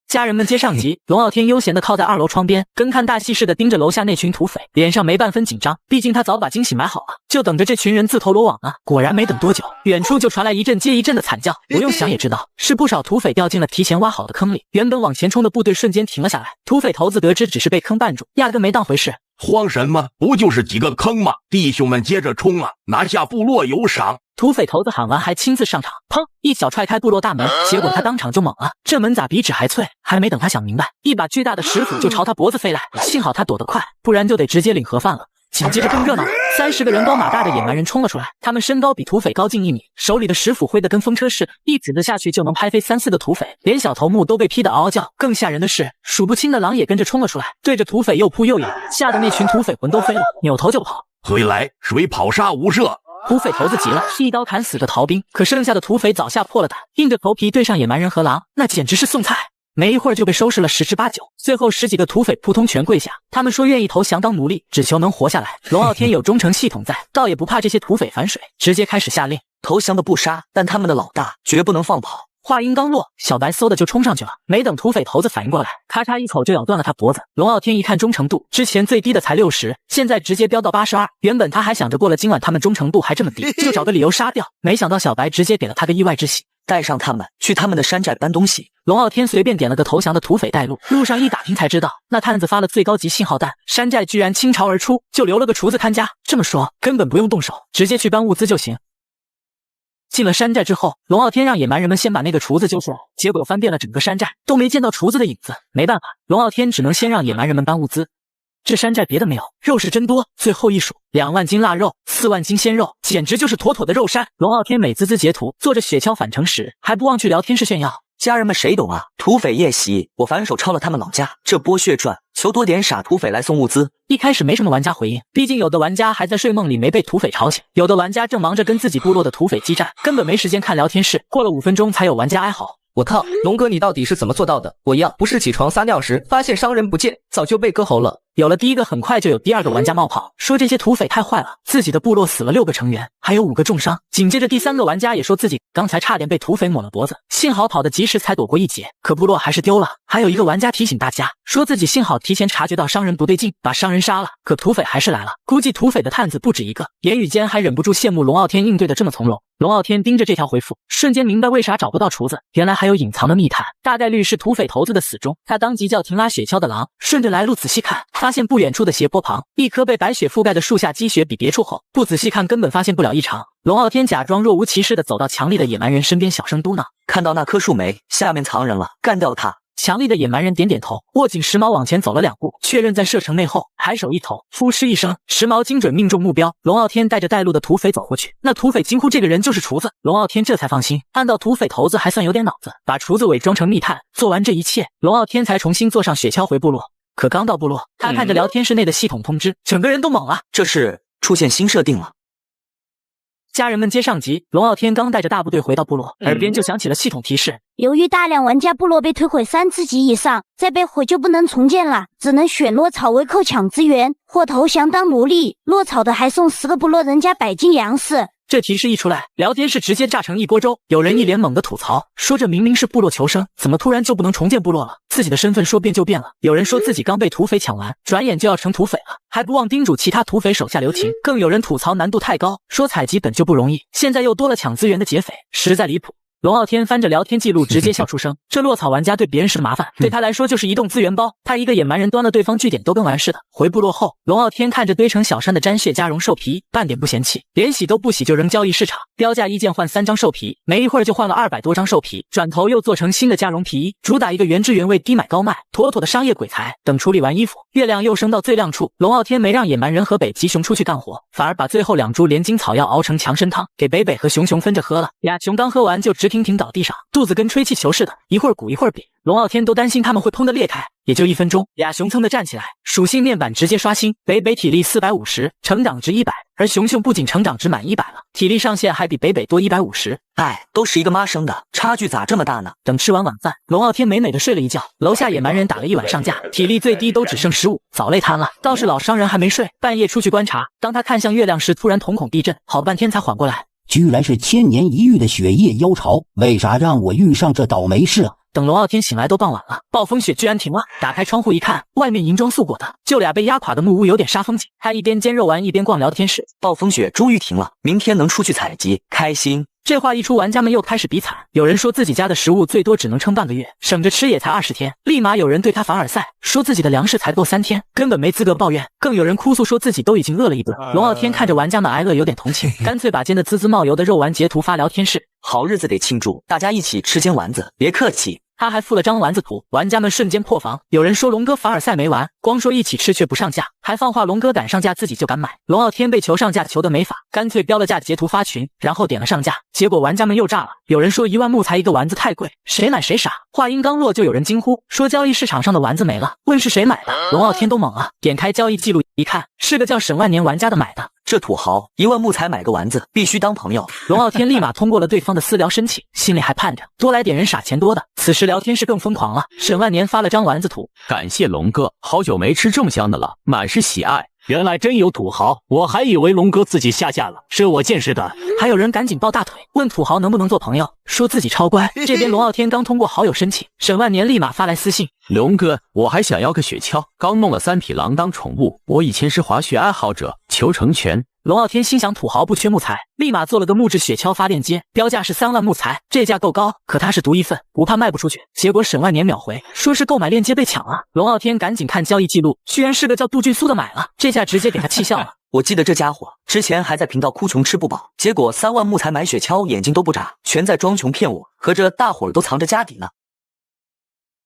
家人们接上集，龙傲天悠闲地靠在2楼窗边，跟看大戏似的盯着楼下那群土匪，脸上没半分紧张，毕竟他早把惊喜买好了，就等着这群人自投罗网呢。果然没等多久，远处就传来一阵接一阵的惨叫，不用想也知道是不少土匪掉进了提前挖好的坑里。原本往前冲的部队瞬间停了下来，土匪头子得知只是被坑绊住，压根没当回事。慌什么？不就是几个坑吗？弟兄们接着冲啊，拿下部落有赏！土匪头子喊完还亲自上场，砰！一脚踹开部落大门，结果他当场就懵了，这门咋比纸还脆？还没等他想明白，一把巨大的石斧就朝他脖子飞来，幸好他躲得快，不然就得直接领盒饭了。紧接着更热闹，30个人高马大的野蛮人冲了出来，他们身高比土匪高近1米，手里的石斧挥得跟风车似的，一指子下去就能拍飞3、4个土匪，连小头目都被劈得嗷嗷叫。更吓人的是，数不清的狼也跟着冲了出来，对着土匪又扑又咬，吓得那群土匪魂都飞了，扭头就跑。回来，谁跑杀无赦！土匪头子急了，一刀砍死个逃兵，可剩下的土匪早吓破了胆，硬着头皮对上野蛮人和狼，那简直是送菜。没一会儿就被收拾了10之8九，最后10几个土匪扑通全跪下，他们说愿意投降当奴隶，只求能活下来。龙傲天有忠诚系统在，倒也不怕这些土匪反水，直接开始下令：投降的不杀，但他们的老大绝不能放跑。话音刚落，小白嗖的就冲上去了，没等土匪头子反应过来，咔嚓一口就咬断了他脖子。龙傲天一看忠诚度，之前最低的才60，现在直接飙到82。原本他还想着过了今晚他们忠诚度还这么低，就找个理由杀掉，没想到小白直接给了他个意外之喜，带上他们去他们的山寨搬东西。龙傲天随便点了个投降的土匪带路，路上一打听才知道，那探子发了最高级信号弹，山寨居然倾巢而出，就留了个厨子看家。这么说根本不用动手，直接去搬物资就行。进了山寨之后，龙傲天让野蛮人们先把那个厨子揪出来，结果翻遍了整个山寨，都没见到厨子的影子。没办法，龙傲天只能先让野蛮人们搬物资。这山寨别的没有，肉是真多，最后一数，2万斤腊肉，4万斤鲜肉，简直就是妥妥的肉山。龙傲天美滋滋截图，做着雪橇返程时，还不忘去聊天室炫耀。家人们谁懂啊？土匪夜袭，我反手抄了他们老家，这剥削赚，求多点傻土匪来送物资。一开始没什么玩家回应，毕竟有的玩家还在睡梦里没被土匪吵醒，有的玩家正忙着跟自己部落的土匪激战，根本没时间看聊天室。过了5分钟才有玩家哀嚎：我靠，龙哥你到底是怎么做到的？我要不是起床撒尿时发现商人不见，早就被割喉了。有了第一个，很快就有第2个玩家冒泡，说这些土匪太坏了，自己的部落死了6个成员，还有5个重伤。紧接着第3个玩家也说自己刚才差点被土匪抹了脖子，幸好跑得及时才躲过一劫，可部落还是丢了。还有一个玩家提醒大家，说自己幸好提前察觉到商人不对劲，把商人杀了，可土匪还是来了。估计土匪的探子不止一个，言语间还忍不住羡慕龙傲天应对的这么从容。龙傲天盯着这条回复，瞬间明白为啥找不到厨子，原来还有隐藏的密探，大概率是土匪头子的死忠。他当即叫停拉雪橇的狼，顺着来路仔细看，发现不远处的斜坡旁，一棵被白雪覆盖的树下积雪比别处厚，不仔细看根本发现不了异常。龙傲天假装若无其事地走到强力的野蛮人身边，小声嘟囔：看到那棵树没？下面藏人了，干掉他。强力的野蛮人点点头，握紧时髦往前走了2步，确认在射程内后，抬手一投，呼哧一声，时髦精准命中目标。龙傲天带着带路的土匪走过去，那土匪惊呼这个人就是厨子。龙傲天这才放心，按道土匪头子还算有点脑子，把厨子伪装成密探。做完这一切，龙傲天才重新坐上雪橇回部落。可刚到部落，他看着聊天室内的系统通知，整个人都懵了，这是出现新设定了。家人们接上集，龙傲天刚带着大部队回到部落，耳边就响起了系统提示：由于大量玩家部落被摧毁3次及以上，再被毁就不能重建了，只能选落草为寇抢资源或投降当奴隶。落草的还送10个部落人家100斤粮食。这提示一出来，聊天室直接炸成一锅粥。有人一脸懵的吐槽，说这明明是部落求生，怎么突然就不能重建部落了？自己的身份说变就变了。有人说自己刚被土匪抢完，转眼就要成土匪了，还不忘叮嘱其他土匪手下留情。更有人吐槽难度太高，说采集本就不容易，现在又多了抢资源的劫匪，实在离谱。龙傲天翻着聊天记录，直接笑出声。这落草玩家对别人是麻烦，对他来说就是移动资源包。他一个野蛮人端了对方据点都跟完似的。回部落后，龙傲天看着堆成小山的沾血加绒兽皮，半点不嫌弃，连洗都不洗就扔交易市场，标价1件换3张兽皮，没一会儿就换了200多张兽皮，转头又做成新的加绒皮衣，主打一个原汁原味低买高卖，妥妥的商业鬼才。等处理完衣服，月亮又升到最亮处，龙傲天没让野蛮人和北极熊出去干活，反而把最后2株连筋草药熬成强参汤，给北北和熊熊分着喝了。亚熊刚喝完就直挺挺倒地上，肚子跟吹气球似的，一会儿鼓一会儿瘪。龙傲天都担心他们会砰的裂开，也就1分钟，亚熊噌的站起来，属性面板直接刷新，北北体力450，成长值100，而熊熊不仅成长值满100了，体力上限还比北北多150。哎，都是一个妈生的，差距咋这么大呢？等吃完晚饭，龙傲天美美的睡了一觉，楼下野蛮人打了1晚上架，体力最低都只剩15，早累瘫了。倒是老商人还没睡，半夜出去观察，当他看向月亮时，突然瞳孔地震，好半天才缓过来。居然是1000年一遇的雪夜妖潮，为啥让我遇上这倒霉事啊？等龙傲天醒来都傍晚了，暴风雪居然停了。打开窗户一看，外面银装素裹的，就俩被压垮的木屋有点煞风景。他一边煎肉丸一边逛聊天室。暴风雪终于停了，明天能出去采集，开心。这话一出，玩家们又开始比惨。有人说自己家的食物最多只能撑半个月，省着吃也才20天。立马有人对他凡尔赛，说自己的粮食才够3天，根本没资格抱怨。更有人哭诉说自己都已经饿了一顿。龙傲天看着玩家们挨饿有点同情，干脆把煎得滋滋冒油的肉丸截图发聊天室。好日子得庆祝，大家一起吃煎丸子，别客气。他还附了张丸子图，玩家们瞬间破防。有人说龙哥凡尔赛没完，光说一起吃却不上架，还放话龙哥敢上架自己就敢买。龙傲天被求上架求得没法，干脆标了价截图发群，然后点了上架。结果玩家们又炸了，有人说1万木材一个丸子太贵，谁买谁傻。话音刚落，就有人惊呼说交易市场上的丸子没了，问是谁买的。龙傲天都懵了，点开交易记录一看，是个叫沈万年玩家的买的。这土豪1万木材买个丸子，必须当朋友。龙傲天立马通过了对方的私聊申请，心里还盼着多来点人傻钱多的。此时聊天室更疯狂了，沈万年发了张丸子图，感谢龙哥，好久没吃这么香的了，满是喜爱。原来真有土豪，我还以为龙哥自己下架了，这我见识的。还有人赶紧抱大腿，问土豪能不能做朋友，说自己超乖。这边龙傲天刚通过好友申请，沈万年立马发来私信，龙哥，我还想要个雪橇，刚弄了3匹狼当宠物，我以前是滑雪爱好者，求成全。龙傲天心想土豪不缺木材，立马做了个木质雪橇发电机，标价是3万木材，这价够高，可他是独一份，不怕卖不出去。结果沈万年秒回，说是购买链接被抢了。龙傲天赶紧看交易记录，居然是个叫杜俊苏的买了，这下直接给他气笑了。我记得这家伙之前还在频道哭穷吃不饱，结果3万木材买雪橇，眼睛都不眨，全在装穷骗我，合着大伙儿都藏着家底呢。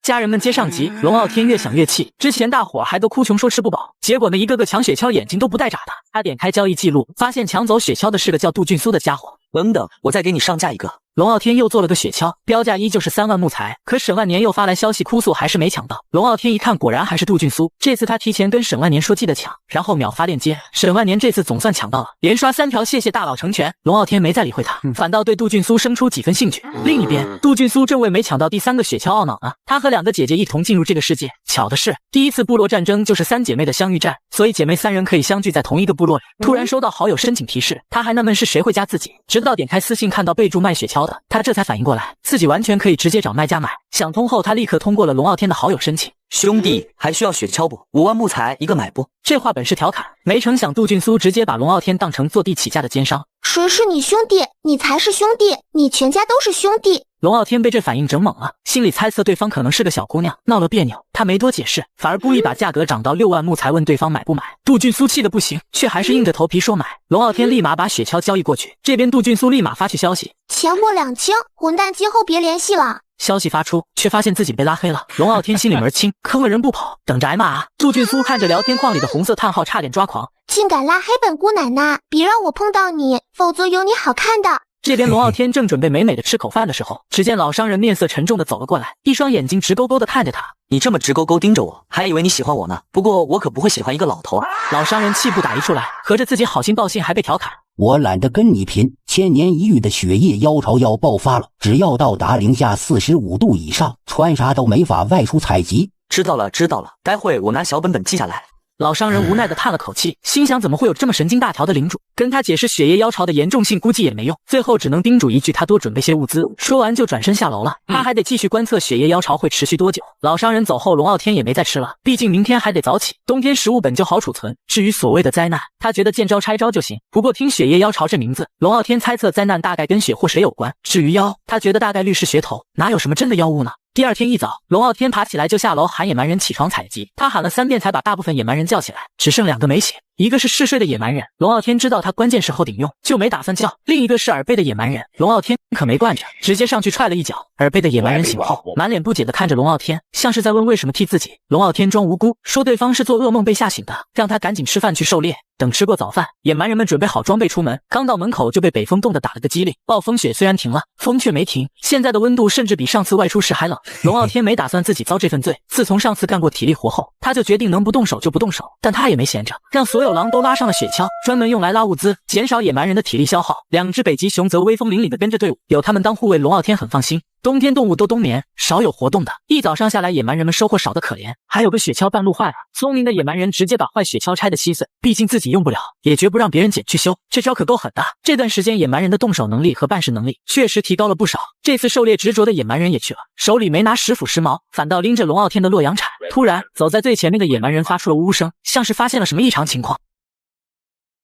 家人们接上集，龙傲天越想越气，之前大伙儿还都哭穷说吃不饱，结果呢一个个抢雪橇眼睛都不带眨的。他点开交易记录，发现抢走雪橇的是个叫杜俊苏的家伙。等等，我再给你上架一个。龙傲天又做了个雪橇，标价依旧是3万木材，可沈万年又发来消息哭诉还是没抢到。龙傲天一看，果然还是杜俊苏，这次他提前跟沈万年说记得抢，然后秒发链接。沈万年这次总算抢到了，连刷3条谢谢大佬成全。龙傲天没再理会他，反倒对杜俊苏生出几分兴趣。另一边，杜俊苏正为没抢到第3个雪橇懊恼呢。他和2个姐姐一同进入这个世界，巧的是，第一次部落战争就是3姐妹的相遇战，所以姐妹3人可以相聚在同一个部落里。突然收到好友申请提示，他还纳闷是谁会加自己，直到点开私信看到备注卖雪橇的，他这才反应过来，自己完全可以直接找卖家买。想通后，他立刻通过了龙傲天的好友申请。兄弟，还需要雪橇不？5万木材一个买不？这话本是调侃，没成想杜俊苏直接把龙傲天当成坐地起价的奸商。谁是你兄弟？你才是兄弟，你全家都是兄弟。龙傲天被这反应整懵了，心里猜测对方可能是个小姑娘，闹了别扭。他没多解释，反而故意把价格涨到6万木材，问对方买不买。杜俊苏气得不行，却还是硬着头皮说买。龙傲天立马把雪橇交易过去，这边杜俊苏立马发去消息，钱我2清，混蛋今后别联系了。消息发出，却发现自己被拉黑了。龙傲天心里门清，坑了人不跑，等着挨骂啊！杜俊苏看着聊天框里的红色叹号，差点抓狂。竟敢拉黑本姑奶奶，别让我碰到你，否则有你好看的。这边龙傲天正准备美美的吃口饭的时候，只见老商人面色沉重的走了过来，一双眼睛直勾勾的看着他。你这么直勾勾盯着我，还以为你喜欢我呢。不过我可不会喜欢一个老头啊！老商人气不打一处来，合着自己好心报信还被调侃。我懒得跟你拼，千年一遇的雪夜妖潮要爆发了，只要到达零下45度以上，穿啥都没法外出采集。知道了，知道了，待会我拿小本本记下来。老商人无奈地叹了口气，心想怎么会有这么神经大条的领主？跟他解释雪夜妖潮的严重性，估计也没用，最后只能叮嘱一句他多准备些物资。说完就转身下楼了，他还得继续观测雪夜妖潮会持续多久。老商人走后，龙傲天也没再吃了，毕竟明天还得早起，冬天食物本就好储存。至于所谓的灾难，他觉得见招拆招就行。不过听雪夜妖潮这名字，龙傲天猜测灾难大概跟雪或水有关。至于妖，他觉得大概率是噱头，哪有什么真的妖物呢？第二天一早，龙傲天爬起来就下楼喊野蛮人起床采集。他喊了3遍才把大部分野蛮人叫起来，只剩2个没醒，一个是嗜睡的野蛮人，龙傲天知道他关键时候顶用，就没打算叫；另一个是耳背的野蛮人，龙傲天可没惯着，直接上去踹了一脚。耳背的野蛮人醒后，满脸不解地看着龙傲天，像是在问为什么踢自己。龙傲天装无辜，说对方是做噩梦被吓醒的，让他赶紧吃饭去狩猎。等吃过早饭，野蛮人们准备好装备出门，刚到门口就被北风冻得打了个激灵。暴风雪虽然停了，风却没停，现在的温度甚至比上次外出时还冷。龙傲天没打算自己遭这份罪，自从上次干过体力活后，他就决定能不动手就不动手。但他也没闲着，让所有狼都拉上了雪橇，专门用来拉物资，减少野蛮人的体力消耗。2只北极熊则威风凛凛地跟着队伍，有他们当护卫，龙傲天很放心。冬天动物都冬眠，少有活动的。一早上下来，野蛮人们收获少得可怜，还有个雪橇半路坏了。聪明的野蛮人直接把坏雪橇拆得稀碎，毕竟自己用不了，也绝不让别人捡去修。这招可够狠的。这段时间，野蛮人的动手能力和办事能力确实提高了不少。这次狩猎执着的野蛮人也去了，手里没拿石斧石矛，反倒拎着龙傲天的洛阳铲。突然，走在最前面的野蛮人发出了呜呜声，像是发现了什么异常情况。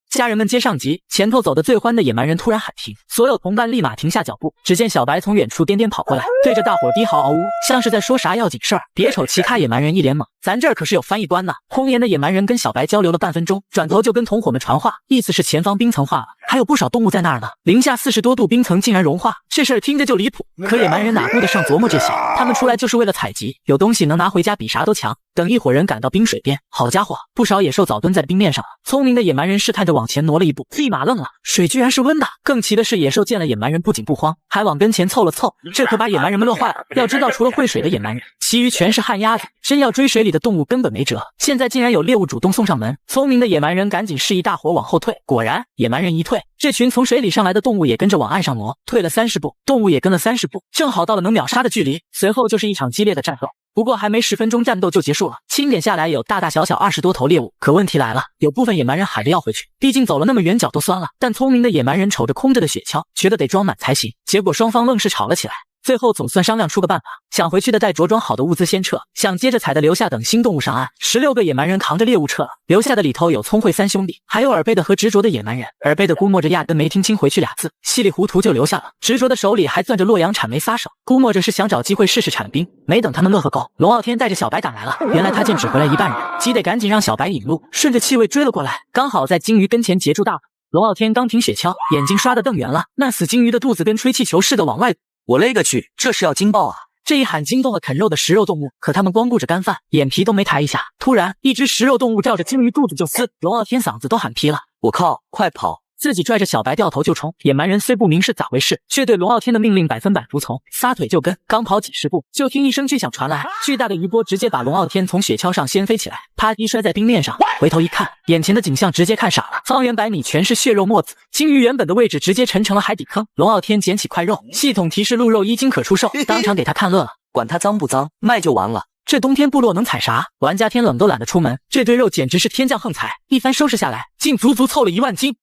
家人们接上集，前头走的最欢的野蛮人突然喊停，所有同伴立马停下脚步。只见小白从远处颠颠跑过来，对着大伙低嚎嗷呜，像是在说啥要紧事儿。别瞅其他野蛮人一脸懵，咱这儿可是有翻译官呢。红颜的野蛮人跟小白交流了半分钟，转头就跟同伙们传话，意思是前方冰层化了，还有不少动物在那儿呢。零下40多度，冰层竟然融化，这事儿听着就离谱。可野蛮人哪顾得上琢磨这些，他们出来就是为了采集，有东西能拿回家比啥都强。等一伙人赶到冰水边，好家伙，不少野兽早蹲在冰面上了。聪明的野蛮人试探着往前挪了一步，立马愣了，水居然是温的。更奇的是，野兽见了野蛮人不仅不慌，还往跟前凑了凑，这可把野蛮人们乐坏了。要知道，除了会水的野蛮人，其余全是旱鸭子，真要追水里的动物根本没辙。现在竟然有猎物主动送上门，聪明的野蛮人赶紧示意大伙往后退。果然，野蛮人一退，这群从水里上来的动物也跟着往岸上挪，退了30步，动物也跟了30步，正好到了能秒杀的距离。随后就是一场激烈的战斗。不过还没10分钟，战斗就结束了。清点下来有大大小小20多头猎物，可问题来了，有部分野蛮人喊着要回去，毕竟走了那么远，脚都酸了。但聪明的野蛮人瞅着空着的雪橇，觉得得装满才行。结果双方愣是吵了起来。最后总算商量出个办法，想回去的带着装好的物资先撤，想接着采的留下等新动物上岸。16个野蛮人扛着猎物撤了，留下的里头有聪慧3兄弟，还有耳背的和执着的野蛮人。耳背的估摸着压根没听清回去俩字，稀里糊涂就留下了。执着的手里还攥着洛阳铲没撒手，估摸着是想找机会试试铲冰。没等他们乐呵够，龙傲天带着小白赶来了。原来他见只回来一半人，急得赶紧让小白引路，顺着气味追了过来，刚好在鲸鱼跟前截住大了。龙傲天刚停雪橇，眼睛刷得瞪圆了，那死鲸鱼的肚子跟吹气球似的往外。我勒个去，这是要惊爆啊！这一喊惊动了啃肉的食肉动物，可他们光顾着干饭，眼皮都没抬一下。突然，一只食肉动物照着鲸鱼肚子就撕，龙傲天嗓子都喊劈了。我靠，快跑！自己拽着小白掉头就冲，野蛮人虽不明是咋回事，却对龙傲天的命令100%服从，撒腿就跟。刚跑几十步，就听一声巨响传来，巨大的余波直接把龙傲天从雪橇上掀飞起来，啪一摔在冰面上。回头一看，眼前的景象直接看傻了，方圆100米全是血肉沫子，鲸鱼原本的位置直接沉成了海底坑。龙傲天捡起块肉，系统提示鹿肉一斤可出售，当场给他看乐了。管它脏不脏，卖就完了。这冬天部落能采啥？玩家天冷都懒得出门，这堆肉简直是天降横财，一番收拾下来，竟足足凑了1万斤。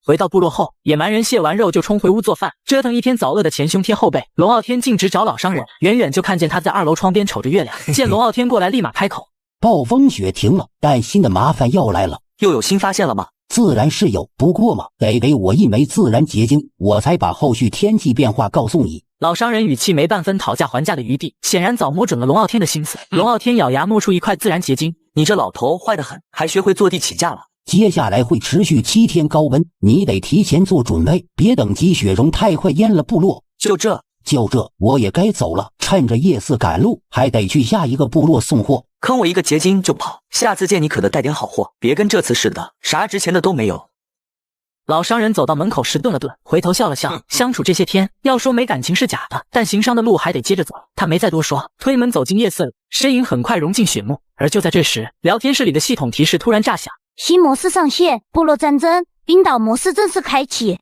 回到部落后，野蛮人卸完肉就冲回屋做饭，折腾一天早饿的前胸贴后背。龙傲天径直找老商人，远远就看见他在2楼窗边瞅着月亮，见龙傲天过来，立马开口：暴风雪停了，但新的麻烦要来了。又有新发现了吗？自然是有，不过嘛，得给我一枚自然结晶，我才把后续天气变化告诉你。老商人语气没半分讨价还价的余地，显然早摸准了龙傲天的心思。龙傲天咬牙摸出一块自然结晶，你这老头坏得很，还学会坐地起价了。接下来会持续7天高温，你得提前做准备，别等积雪融太快淹了部落。就这，我也该走了，趁着夜色赶路，还得去下一个部落送货。坑我一个结晶就跑，下次见你可得带点好货，别跟这次似的，啥值钱的都没有。老商人走到门口时顿了顿，回头笑了笑。相处这些天，要说没感情是假的，但行商的路还得接着走。他没再多说，推门走进夜色，身影很快融进雪幕。而就在这时，聊天室里的系统提示突然炸响。新模式上线，部落战争，冰岛模式正式开启。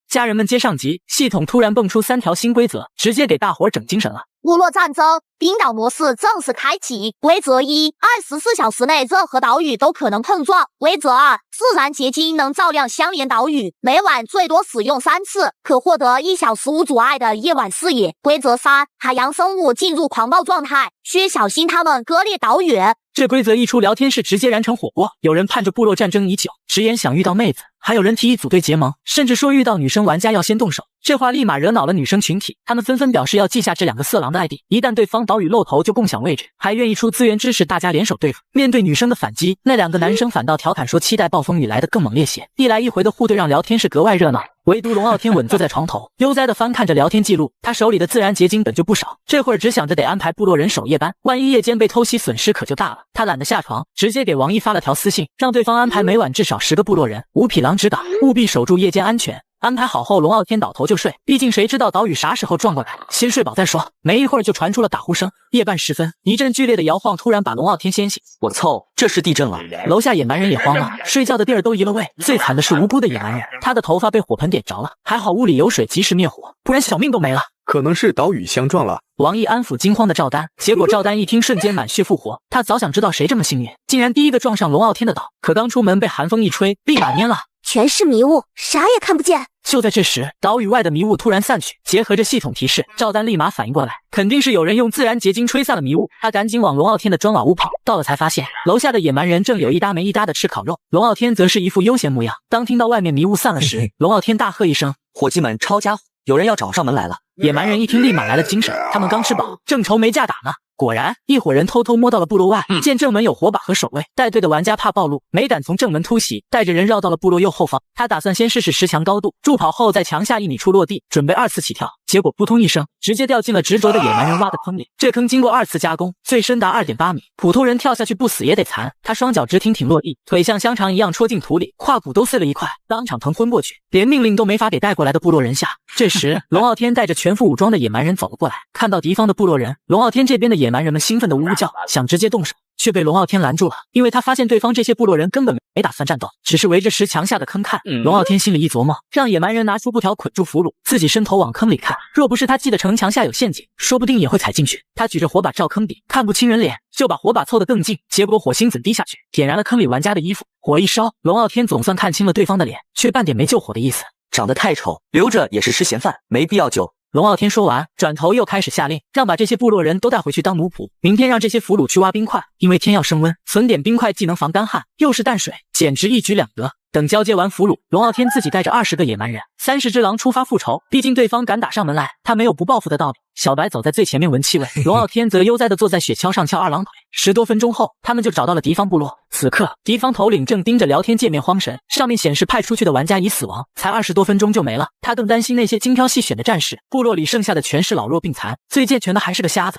家人们接上集，系统突然蹦出3条新规则，直接给大伙整精神了。部落战争，冰岛模式正式开启。规则1：24小时内任何岛屿都可能碰撞。规则2：自然结晶能照亮相连岛屿，每晚最多使用3次，可获得1小时无阻碍的夜晚视野。规则3：海洋生物进入狂暴状态，需小心它们割裂岛屿。这规则一出，聊天室直接燃成火锅。有人盼着部落战争已久，直言想遇到妹子，还有人提议组队结盟，甚至说遇到女生玩家要先动手。这话立马惹恼了女生群体，他们纷纷表示要记下这2个色狼的 ID， 一旦对方岛屿露头就共享位置，还愿意出资源支持大家联手对付。面对女生的反击，那2个男生反倒调侃说期待暴风雨来得更猛烈些。一来一回的互怼让聊天室格外热闹。唯独龙傲天稳坐在床头，悠哉地翻看着聊天记录。他手里的自然结晶本就不少，这会儿只想着得安排部落人守夜班，万一夜间被偷袭，损失可就大了。他懒得下床，直接给王一发了条私信，让对方安排每晚至少10个部落人，无匹狼指导，务必守住夜间安全。安排好后，龙傲天倒头就睡，毕竟谁知道岛屿啥时候撞过来，先睡饱再说。没一会儿就传出了打呼声，夜半时分，一阵剧烈的摇晃突然把龙傲天掀醒。我操，这是地震了！楼下野蛮人也慌了，睡觉的地儿都移了位。最惨的是无辜的野蛮人，他的头发被火盆点着了，还好屋里有水及时灭火，不然小命都没了。可能是岛屿相撞了。王毅安抚惊慌的赵丹，结果赵丹一听，瞬间满血复活。他早想知道谁这么幸运，竟然第一个撞上龙傲天的岛。可刚出门被寒风一吹，立马蔫了，全是迷雾，啥也看不见。就在这时，岛屿外的迷雾突然散去，结合着系统提示，赵丹立马反应过来，肯定是有人用自然结晶吹散了迷雾。他赶紧往龙傲天的砖瓦屋跑，到了才发现楼下的野蛮人正有一搭没一搭的吃烤肉，龙傲天则是一副悠闲模样。当听到外面迷雾散了时，龙傲天大喝一声：“伙计们，抄家伙！有人要找上门来了！”野蛮人一听，立马来了精神，他们刚吃饱，正愁没架打呢。果然，一伙人偷偷摸到了部落外，见正门有火把和守卫，带队的玩家怕暴露，没胆从正门突袭，带着人绕到了部落右后方。他打算先试试石墙高度，助跑后在墙下1米处落地，准备2次起跳。结果扑通一声，直接掉进了执着的野蛮人挖的坑里。这坑经过2次加工，最深达2.8米，普通人跳下去不死也得残。他双脚直挺落地，腿像香肠一样戳进土里，胯骨都碎了一块，当场疼昏过去，连命令都没法给带过来的部落人下。这时，龙傲天带着全副武装的野蛮人走了过来，看到敌方的部落人，龙傲天这边的野蛮人们兴奋的呜呜叫，想直接动手，却被龙傲天拦住了，因为他发现对方这些部落人根本没打算战斗，只是围着石墙下的坑看。龙傲天心里一琢磨，让野蛮人拿出布条捆住俘虏，自己伸头往坑里看，若不是他记得城墙下有陷阱，说不定也会踩进去。他举着火把照坑底，看不清人脸，就把火把凑得更近，结果火星子滴下去，点燃了坑里玩家的衣服。火一烧，龙傲天总算看清了对方的脸，却半点没救火的意思。长得太丑，留着也是吃闲饭，没必要救。龙傲天说完，转头又开始下令，让把这些部落人都带回去当奴仆，明天让这些俘虏去挖冰块，因为天要升温，存点冰块既能防干旱，又是淡水，简直一举两得。等交接完俘虏，龙傲天自己带着20个野蛮人、30只狼出发复仇。毕竟对方敢打上门来，他没有不报复的道理。小白走在最前面闻气味，龙傲天则悠哉地坐在雪橇上翘2郎腿。10多分钟后，他们就找到了敌方部落。此刻，敌方头领正盯着聊天界面慌神，上面显示派出去的玩家已死亡，才20多分钟就没了。他更担心那些精挑细选的战士，部落里剩下的全是老弱病残，最健全的还是个瞎子。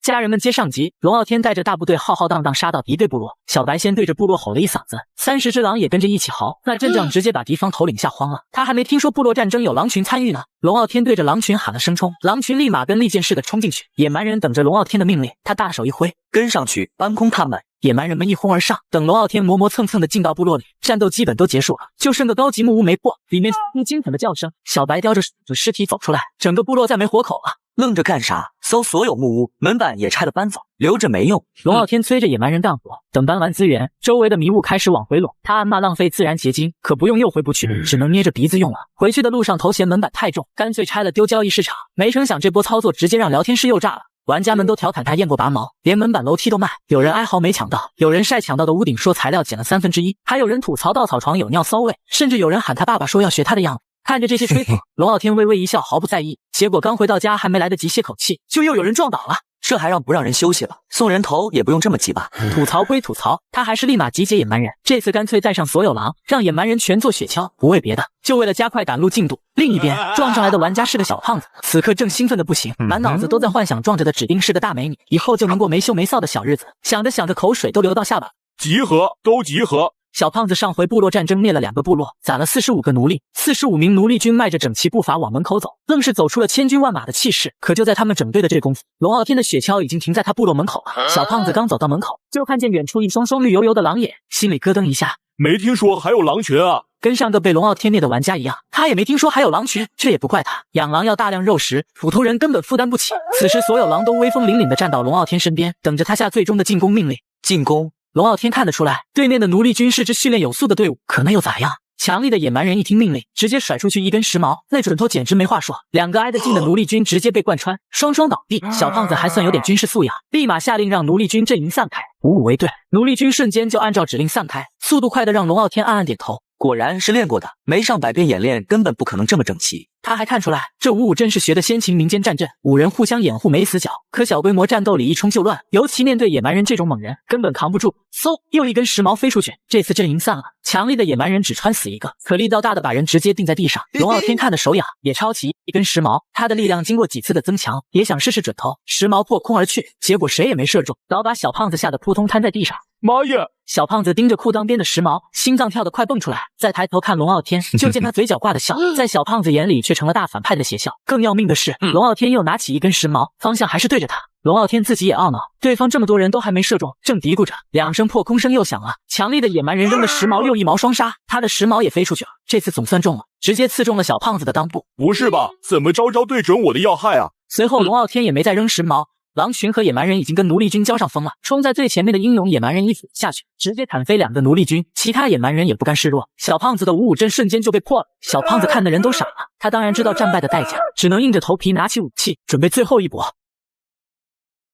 家人们接上集，龙傲天带着大部队浩浩荡荡杀到敌对部落。小白先对着部落吼了一嗓子，30只狼也跟着一起嚎。那阵仗直接把敌方头领吓慌了，他还没听说部落战争有狼群参与呢。龙傲天对着狼群喊了声冲，狼群立马跟利剑似的冲进去。野蛮人等着龙傲天的命令，他大手一挥，跟上去搬空他们。野蛮人们一哄而上，等龙傲天磨磨蹭蹭的进到部落里，战斗基本都结束了，就剩个高级木屋没破，里面出惊恐的叫声。小白叼着尸体走出来，整个部落再没活口了。愣着干啥？搜所有木屋，门板也拆了搬走，留着没用。龙傲天催着野蛮人干活，等搬完资源，周围的迷雾开始往回拢。他暗骂浪费自然结晶，可不用又回不去，只能捏着鼻子用了。回去的路上头嫌门板太重，干脆拆了丢交易市场。没成想这波操作直接让聊天室又炸了。玩家们都调侃他验过拔毛，连门板楼梯都卖。有人哀嚎没抢到，有人晒抢到的屋顶说材料减了1/3，还有人吐槽稻草床有尿骚味，甚至有人喊他爸爸说要学他的样子。看着这些吹捧，龙傲天微微一笑，毫不在意。结果刚回到家，还没来得及歇口气，就又有人撞倒了。这还让不让人休息了？送人头也不用这么急吧？吐槽归吐槽，他还是立马集结野蛮人，这次干脆带上所有狼，让野蛮人全坐雪橇，不为别的，就为了加快赶路进度。另一边，撞上来的玩家是个小胖子，此刻正兴奋的不行，满脑子都在幻想撞着的指定是个大美女，以后就能过没羞没臊的小日子。想着想着，口水都流到下巴。集合，都集合！小胖子上回部落战争灭了2个部落，攒了45个奴隶，45名奴隶军迈着整齐步伐往门口走，愣是走出了千军万马的气势。可就在他们整队的这功夫，龙傲天的雪橇已经停在他部落门口了。小胖子刚走到门口，就看见远处一双双绿油油的狼眼，心里咯噔一下，没听说还有狼群啊！跟上个被龙傲天灭的玩家一样，他也没听说还有狼群，这也不怪他。养狼要大量肉食，普通人根本负担不起。此时所有狼都威风凛凛地站到龙傲天身边，等着他下最终的进攻命令。进攻！龙傲天看得出来，对面的奴隶军是支训练有素的队伍，可那又咋样？强力的野蛮人一听命令，直接甩出去一根石矛，那准头简直没话说。2个挨得近的奴隶军直接被贯穿，双双倒地。小胖子还算有点军事素养，立马下令让奴隶军阵营散开，5-5为队。奴隶军瞬间就按照指令散开，速度快得让龙傲天暗暗点头。果然是练过的，没上100遍演练，根本不可能这么整齐。他还看出来，这5-5真是学的先秦民间战阵，5人互相掩护没死角。可小规模战斗里一冲就乱，尤其面对野蛮人这种猛人，根本扛不住。嗖，又一根石矛飞出去，这次阵营散了。强力的野蛮人只穿死1个，可力道大的把人直接钉在地上。龙傲天看得手痒，也抄起一根石矛，他的力量经过几次的增强，也想试试准头。石矛破空而去，结果谁也没射中，早把小胖子吓得扑通瘫在地上。妈呀！小胖子盯着裤裆边的石矛，心脏跳得快蹦出来。再抬头看龙傲天，就见他嘴角挂的笑，在小胖子眼里却成了大反派的邪笑。更要命的是，龙傲天又拿起一根石矛，方向还是对着他。龙傲天自己也懊恼，对方这么多人都还没射中，正嘀咕着，两声破空声又响了。强力的野蛮人扔的10毛又1毛双杀，他的10毛也飞出去了，这次总算中了，直接刺中了小胖子的裆部。不是吧？怎么招招对准我的要害啊？随后龙傲天也没再扔10毛。狼群和野蛮人已经跟奴隶军交上风了，冲在最前面的英勇野蛮人一斧下去，直接砍飞2个奴隶军，其他野蛮人也不甘示弱，小胖子的55阵瞬间就被破了。小胖子看的人都傻了，他当然知道战败的代价，只能硬着头皮拿起武器，准备最后一搏。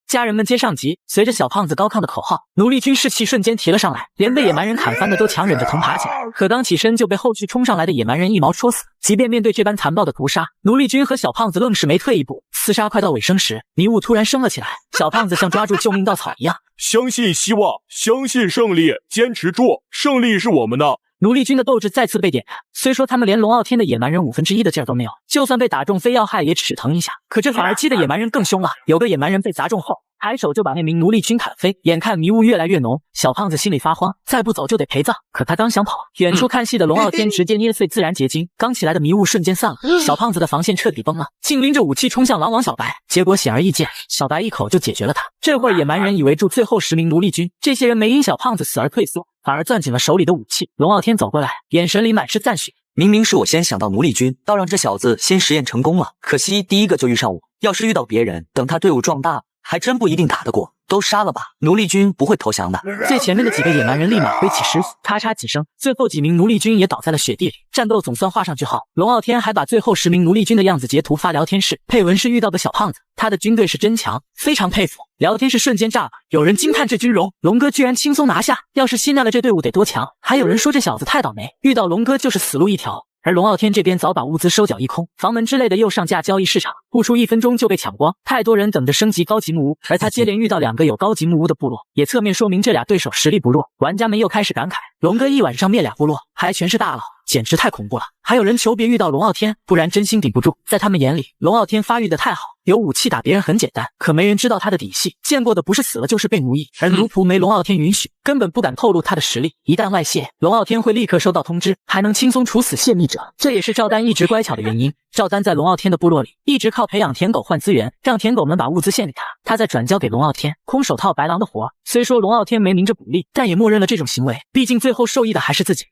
家人们接上集，随着小胖子高亢的口号，奴隶军士气瞬间提了上来，连被野蛮人砍翻的都强忍着疼爬起来。可刚起身就被后续冲上来的野蛮人1毛戳死。即便面对这般残暴的屠杀，奴隶军和小胖子愣是没退一步。厮杀快到尾声时，迷雾突然升了起来，小胖子像抓住救命稻草一样，相信希望，相信胜利，坚持住，胜利是我们的。奴隶军的斗志再次被点燃，虽说他们连龙傲天的野蛮人1/5的劲儿都没有，就算被打中非要害也只是疼一下，可这反而激的野蛮人更凶了。有个野蛮人被砸中后，抬手就把那名奴隶军砍飞。眼看迷雾越来越浓，小胖子心里发慌，再不走就得陪葬。可他刚想跑，远处看戏的龙傲天直接捏碎自然结晶，刚起来的迷雾瞬间散了，小胖子的防线彻底崩了，竟拎着武器冲向狼王小白。结果显而易见，小白一口就解决了他。这会儿野蛮人以为住最后10名奴隶军，这些人没因小胖子死而退缩，反而攥紧了手里的武器。龙傲天走过来，眼神里满是赞许。明明是我先想到奴隶军，倒让这小子先实验成功了。可惜第一个就遇上我，要是遇到别人，等他队伍壮大，还真不一定打得过。都杀了吧，奴隶军不会投降的。最前面的几个野蛮人立马挥起石斧，咔嚓几声，最后几名奴隶军也倒在了雪地里。战斗总算画上句号。龙傲天还把最后10名奴隶军的样子截图发聊天室，配文是遇到的小胖子，他的军队是真强，非常佩服。聊天室瞬间炸了，有人惊叹这军容，龙哥居然轻松拿下，要是吸纳了这队伍得多强。还有人说这小子太倒霉，遇到龙哥就是死路一条。而龙傲天这边早把物资收缴一空，房门之类的又上架交易市场，不出1分钟就被抢光。太多人等着升级高级木屋，而他接连遇到2个有高级木屋的部落，也侧面说明这俩对手实力不弱。玩家们又开始感慨，龙哥一晚上灭俩部落，还全是大佬，简直太恐怖了。还有人求别遇到龙傲天，不然真心顶不住。在他们眼里，龙傲天发育的太好，有武器打别人很简单，可没人知道他的底细，见过的不是死了就是被奴役，而奴仆没龙傲天允许，根本不敢透露他的实力。一旦外泄，龙傲天会立刻收到通知，还能轻松处死泄密者。这也是赵丹一直乖巧的原因。赵丹在龙傲天的部落里，一直靠培养舔狗换资源，让舔狗们把物资献给他，他再转交给龙傲天，空手套白狼的活。虽说龙傲天没明着鼓励，但也默认了这种行为，毕竟最后受益的还是自己。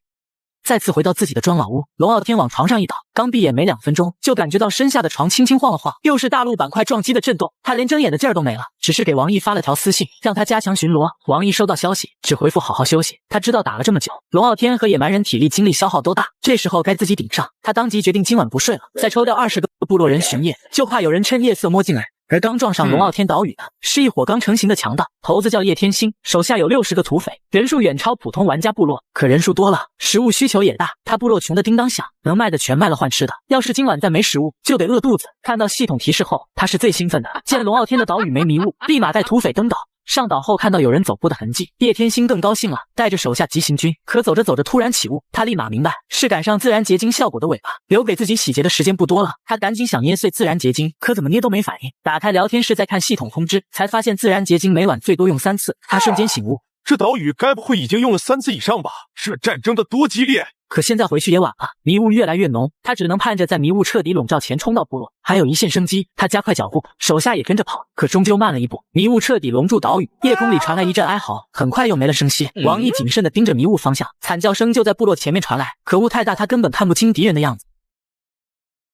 再次回到自己的庄老屋，龙傲天往床上一倒，刚闭眼没2分钟，就感觉到身下的床轻轻晃了晃，又是大陆板块撞击的震动，他连睁眼的劲儿都没了，只是给王毅发了条私信，让他加强巡逻。王毅收到消息，只回复好好休息。他知道打了这么久，龙傲天和野蛮人体力精力消耗都大，这时候该自己顶上。他当即决定今晚不睡了，再抽调20个部落人巡夜，就怕有人趁夜色摸进来。而刚撞上龙傲天岛屿的是一伙刚成型的强盗，头子叫叶天星，手下有60个土匪，人数远超普通玩家部落。可人数多了，食物需求也大，他部落穷得叮当响，能卖的全卖了换吃的，要是今晚再没食物，就得饿肚子。看到系统提示后，他是最兴奋的，见龙傲天的岛屿没迷雾，立马带土匪登岛。上岛后看到有人走步的痕迹，叶天星更高兴了，带着手下急行军。可走着走着突然起雾，他立马明白是赶上自然结晶效果的尾巴，留给自己洗劫的时间不多了。他赶紧想捏碎自然结晶，可怎么捏都没反应。打开聊天室再看系统通知，才发现自然结晶每晚最多用3次。他瞬间醒悟，这岛屿该不会已经用了3次以上吧？这战争的多激烈！可现在回去也晚了，迷雾越来越浓，他只能盼着在迷雾彻底笼罩前冲到部落。还有一线生机，他加快脚步，手下也跟着跑，可终究慢了一步。迷雾彻底笼住岛屿，夜空里传来一阵哀嚎，很快又没了声息。王毅谨慎地盯着迷雾方向，惨叫声就在部落前面传来，可雾太大，他根本看不清敌人的样子。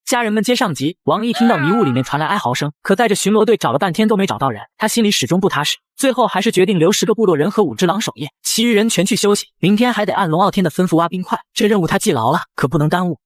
家人们接上集，王毅听到迷雾里面传来哀嚎声，可带着巡逻队找了半天都没找到人，他心里始终不踏实，最后还是决定留10个部落人和5只狼守夜，其余人全去休息，明天还得按龙傲天的吩咐挖冰块，这任务他记牢了，可不能耽误。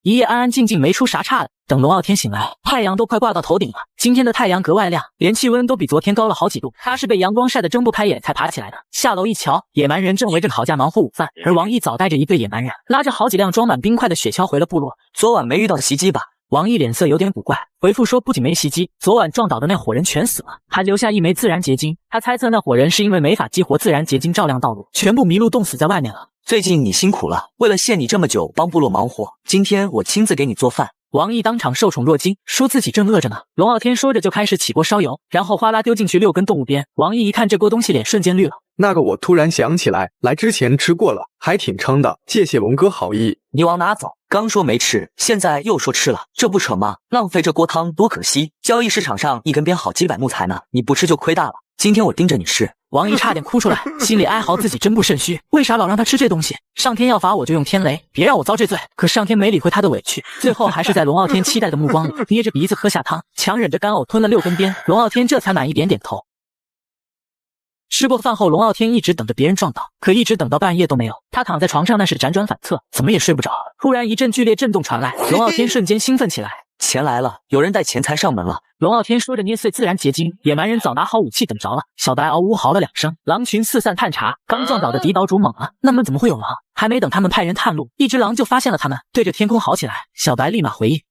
一夜安安静静没出啥岔的，等龙傲天醒来，太阳都快挂到头顶了。今天的太阳格外亮，连气温都比昨天高了好几度。他是被阳光晒得睁不开眼才爬起来的。下楼一瞧，野蛮人正围着烤架忙活午饭，而王毅早带着一队野蛮人，拉着好几辆装满冰块的雪橇回了部落。昨晚没遇到袭击吧？王毅脸色有点古怪，回复说不仅没袭击，昨晚撞倒的那伙人全死了，还留下1枚自然结晶。他猜测那伙人是因为没法激活自然结晶照亮道路，全部迷路冻死在外面了。最近你辛苦了，为了谢你这么久帮部落忙活，今天我亲自给你做饭。王毅当场受宠若惊，说自己正饿着呢。龙傲天说着就开始起锅烧油，然后哗啦丢进去6根动物鞭。王毅一看这锅东西，脸瞬间绿了。那个我突然想起来，来之前吃过了，还挺撑的，谢谢龙哥好意。你往哪走？刚说没吃，现在又说吃了，这不扯吗？浪费这锅汤多可惜！交易市场上一根鞭好几百木材呢，你不吃就亏大了。今天我盯着你吃。王姨差点哭出来，心里哀嚎自己真不肾虚，为啥老让他吃这东西？上天要罚我就用天雷，别让我遭这罪。可上天没理会他的委屈，最后还是在龙傲天期待的目光里，捏着鼻子喝下汤，强忍着干呕吞了6根鞭。龙傲天这才满意点点头。吃过饭后，龙傲天一直等着别人撞倒，可一直等到半夜都没有。他躺在床上，那是辗转反侧，怎么也睡不着。突然一阵剧烈震动传来，龙傲天瞬间兴奋起来。钱来了，有人带钱财上门了。龙傲天说着捏碎自然结晶，野蛮人早拿好武器等着了。小白嗷呜嚎了2声，狼群四散探查，刚撞倒的敌岛主猛了，那么怎么会有狼？还没等他们派人探路，一只狼就发现了他们，对着天空嚎起来。小白立马回应。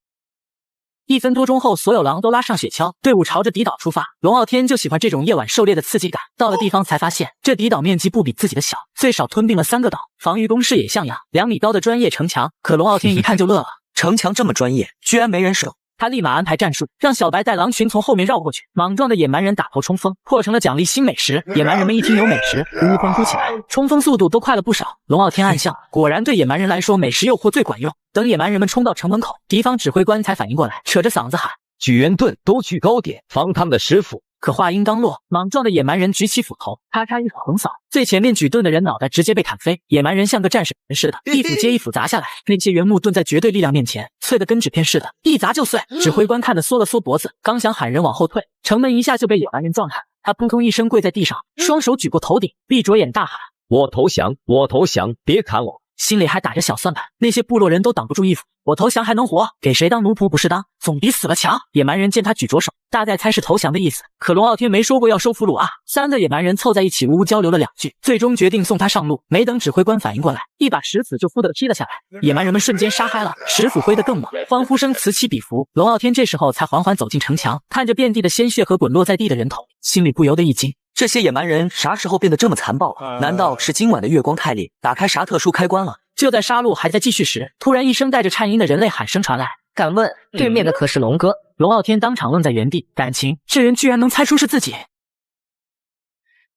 1分多钟后，所有狼都拉上雪橇，队伍朝着敌岛出发。龙傲天就喜欢这种夜晚狩猎的刺激感。到了地方才发现，这敌岛面积不比自己的小，最少吞并了3个岛，防御工事也像样，2米高的专业城墙。可龙傲天一看就乐了，城墙这么专业，居然没人守。他立马安排战术，让小白带狼群从后面绕过去。莽撞的野蛮人打头冲锋，破成了奖励新美食。野蛮人们一听有美食，呜呜欢呼起来，冲锋速度都快了不少。龙傲天暗笑，果然对野蛮人来说，美食诱惑最管用。等野蛮人们冲到城门口，敌方指挥官才反应过来，扯着嗓子喊：举元盾，都去高点，防他们的师傅。可话音刚落，莽撞的野蛮人举起斧头，咔嚓一手横扫，最前面举盾的人脑袋直接被砍飞。野蛮人像个战士似的，一斧接一斧砸下来，那些原木盾在绝对力量面前，脆得跟纸片似的，一砸就碎。指挥官看得缩了缩脖子，刚想喊人往后退，城门一下就被野蛮人撞开，他扑通一声跪在地上，双手举过头顶，闭着眼大喊：我投降，我投降，别砍我！心里还打着小算盘，那些部落人都挡不住一斧，我投降还能活，给谁当奴仆不是当，总比死了强。野蛮人见他举着手，大概猜是投降的意思。可龙傲天没说过要收俘虏啊！3个野蛮人凑在一起呜呜交流了2句，最终决定送他上路。没等指挥官反应过来，一把石斧就忽地劈了下来，野蛮人们瞬间杀嗨了，石斧挥得更猛，欢呼声此起彼伏。龙傲天这时候才缓缓走进城墙，看着遍地的鲜血和滚落在地的人头，心里不由得一惊。这些野蛮人啥时候变得这么残暴？难道是今晚的月光太烈，打开啥特殊开关了？就在杀戮还在继续时，突然一声带着颤音的人类喊声传来：敢问对面的可是龙哥？龙傲天当场愣在原地，感情这人居然能猜出是自己。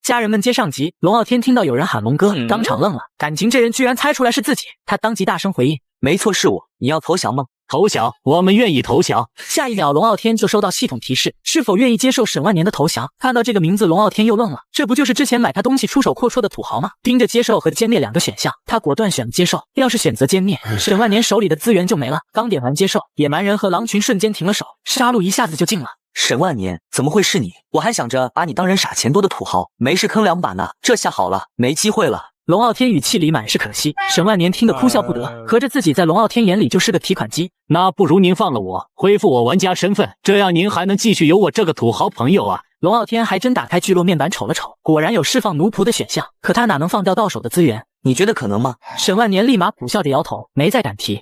家人们皆上集，龙傲天听到有人喊龙哥，当场愣了，感情这人居然猜出来是自己，他当即大声回应：没错，是我，你要投降吗？投降，我们愿意投降。下一秒，龙傲天就收到系统提示，是否愿意接受沈万年的投降。看到这个名字，龙傲天又愣了，这不就是之前买他东西出手阔绰的土豪吗？盯着接受和歼灭2个选项，他果断选了接受。要是选择歼灭，沈万年手里的资源就没了。刚点完接受，野蛮人和狼群瞬间停了手，杀戮一下子就尽了。沈万年，怎么会是你？我还想着把你当人傻钱多的土豪，没事坑2把呢，这下好了，没机会了。龙傲天语气里满是可惜，沈万年听得哭笑不得，合着自己在龙傲天眼里就是个提款机。那不如您放了我，恢复我玩家身份，这样您还能继续有我这个土豪朋友啊。龙傲天还真打开聚落面板瞅了瞅，果然有释放奴仆的选项，可他哪能放掉到手的资源？你觉得可能吗？沈万年立马苦笑着摇头，没再敢提。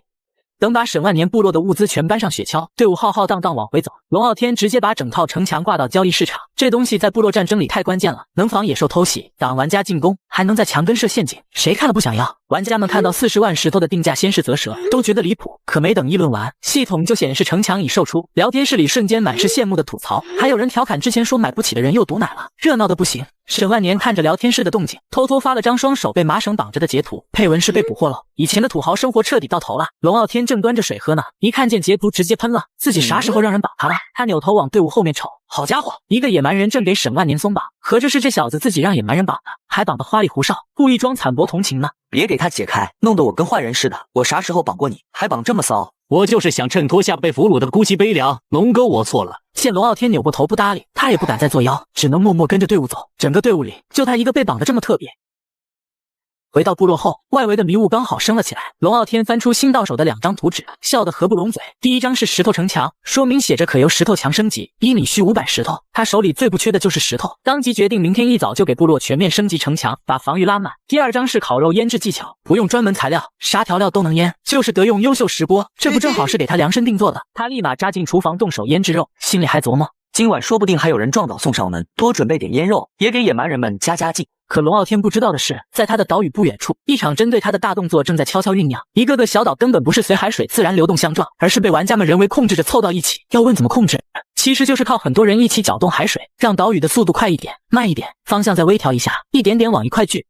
等把沈万年部落的物资全搬上雪橇，队伍浩浩荡荡往回走。龙傲天直接把整套城墙挂到交易市场，这东西在部落战争里太关键了，能防野兽偷袭，挡玩家进攻，还能在墙根设陷阱，谁看了不想要？玩家们看到40万石头的定价先是啧舌，都觉得离谱。可没等议论完，系统就显示城墙已售出，聊天室里瞬间满是羡慕的吐槽，还有人调侃之前说买不起的人又毒奶了，热闹的不行。沈万年看着聊天室的动静，偷偷发了张双手被麻绳绑着的截图，配文是被捕获了，以前的土豪生活彻底到头了。龙傲天正端着水喝呢，一看见截图直接喷了，自己啥时候让人绑他了？他扭头往队伍后面瞅，好家伙，一个野蛮人正给沈万年松绑，合着是这小子自己让野蛮人绑的，还绑得花里胡哨，故意装惨薄同情呢。别给他解开，弄得我跟坏人似的。我啥时候绑过你，还绑这么骚？我就是想衬托下被俘虏的孤寂悲凉。龙哥，我错了。见龙傲天扭过头不搭理，他也不敢再作妖，只能默默跟着队伍走。整个队伍里就他一个被绑得这么特别。回到部落后，外围的迷雾刚好升了起来。龙傲天翻出新到手的2张图纸，笑得合不拢嘴。第一张是石头城墙，说明写着可由石头墙升级，1米需500石头。他手里最不缺的就是石头，当即决定明天一早就给部落全面升级城墙，把防御拉满。第二张是烤肉腌制技巧，不用专门材料，啥调料都能腌，就是得用优秀石锅，这不正好是给他量身定做的。他立马扎进厨房动手腌制肉，心里还琢磨，今晚说不定还有人撞倒送上门，多准备点腌肉，也给野蛮人们加劲。可龙傲天不知道的是，在他的岛屿不远处，一场针对他的大动作正在悄悄酝酿。一个个小岛根本不是随海水自然流动相撞，而是被玩家们人为控制着凑到一起。要问怎么控制，其实就是靠很多人一起搅动海水，让岛屿的速度快一点、慢一点，方向再微调一下，一点点往一块聚。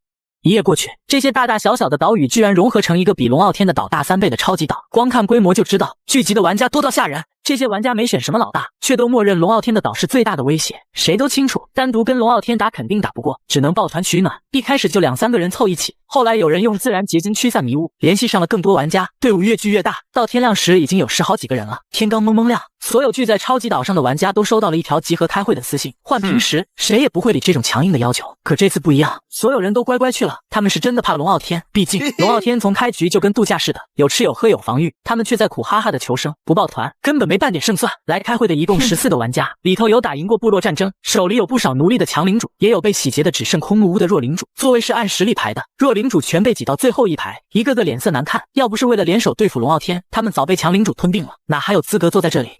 一夜过去，这些大大小小的岛屿居然融合成一个比龙傲天的岛大3倍的超级岛，光看规模就知道聚集的玩家多到吓人。这些玩家没选什么老大，却都默认龙傲天的岛是最大的威胁。谁都清楚，单独跟龙傲天打肯定打不过，只能抱团取暖。一开始就2、3个人凑一起，后来有人用自然结晶驱散迷雾，联系上了更多玩家，队伍越聚越大。到天亮时，已经有10好几个人了。天刚蒙蒙亮，所有聚在超级岛上的玩家都收到了一条集合开会的私信。换平时，谁也不会理这种强硬的要求，可这次不一样，所有人都乖乖去了。他们是真的怕龙傲天，毕竟龙傲天从开局就跟度假似的，有吃有喝有防御，他们却在苦哈哈的求生，不抱团根本没半点胜算。来开会的一共14个玩家，里头有打赢过部落战争，手里有不少奴隶的强领主，也有被洗劫的只剩空木屋的弱领主。座位是按实力排的，弱领主全被挤到最后一排，一个个脸色难看。要不是为了联手对付龙傲天，他们早被强领主吞并了，哪还有资格坐在这里？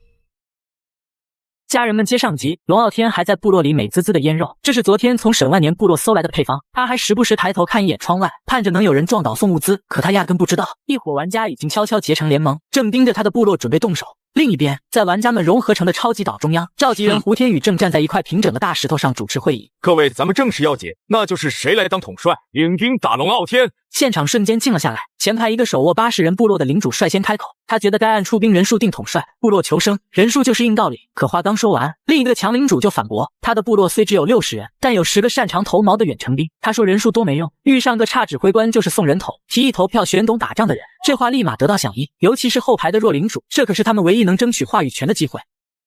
家人们接上集，龙傲天还在部落里美滋滋的腌肉，这是昨天从沈万年部落搜来的配方。他还时不时抬头看一眼窗外，盼着能有人撞岛送物资，可他压根不知道，一伙玩家已经悄悄结成联盟，正盯着他的部落准备动手。另一边，在玩家们融合成的超级岛中央，召集人胡天宇正站在一块平整的大石头上主持会议。各位，咱们正事要紧，那就是谁来当统帅，领兵打龙傲天。现场瞬间静了下来，前排一个手握80人部落的领主率先开口，他觉得该按出兵人数定统帅，部落求生，人数就是硬道理。可话刚说完，另一个强领主就反驳，他的部落虽只有60人，但有10个擅长投矛的远程兵。他说人数多没用，遇上个差指挥官就是送人头，提议投票选懂打仗的人。这话立马得到响应，尤其是后排的弱领主，这可是他们唯一能争取话语权的机会。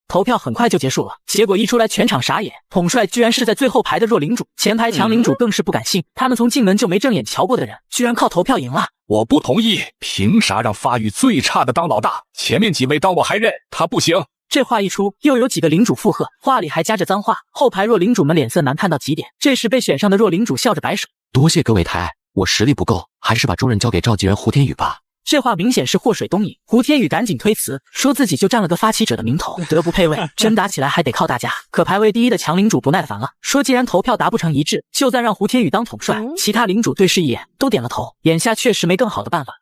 投票很快就结束了，结果一出来全场傻眼，统帅居然是在最后排的弱领主，前排强领主更是不敢信，他们从进门就没正眼瞧过的人，居然靠投票赢了。我不同意，凭啥让发育最差的当老大？前面几位当我还认，他不行。这话一出，又有几个领主附和，话里还夹着脏话，后排弱领主们脸色难看到极点。这时被选上的弱领主笑着摆手，多谢各位抬爱，我实力不够，还是把重任交给召集人胡天宇吧。这话明显是祸水东引，胡天宇赶紧推辞，说自己就占了个发起者的名头，德不配位，真打起来还得靠大家。可排位第一的强领主不耐烦了，说既然投票达不成一致，就暂让胡天宇当统帅。其他领主对视一眼，都点了头，眼下确实没更好的办法。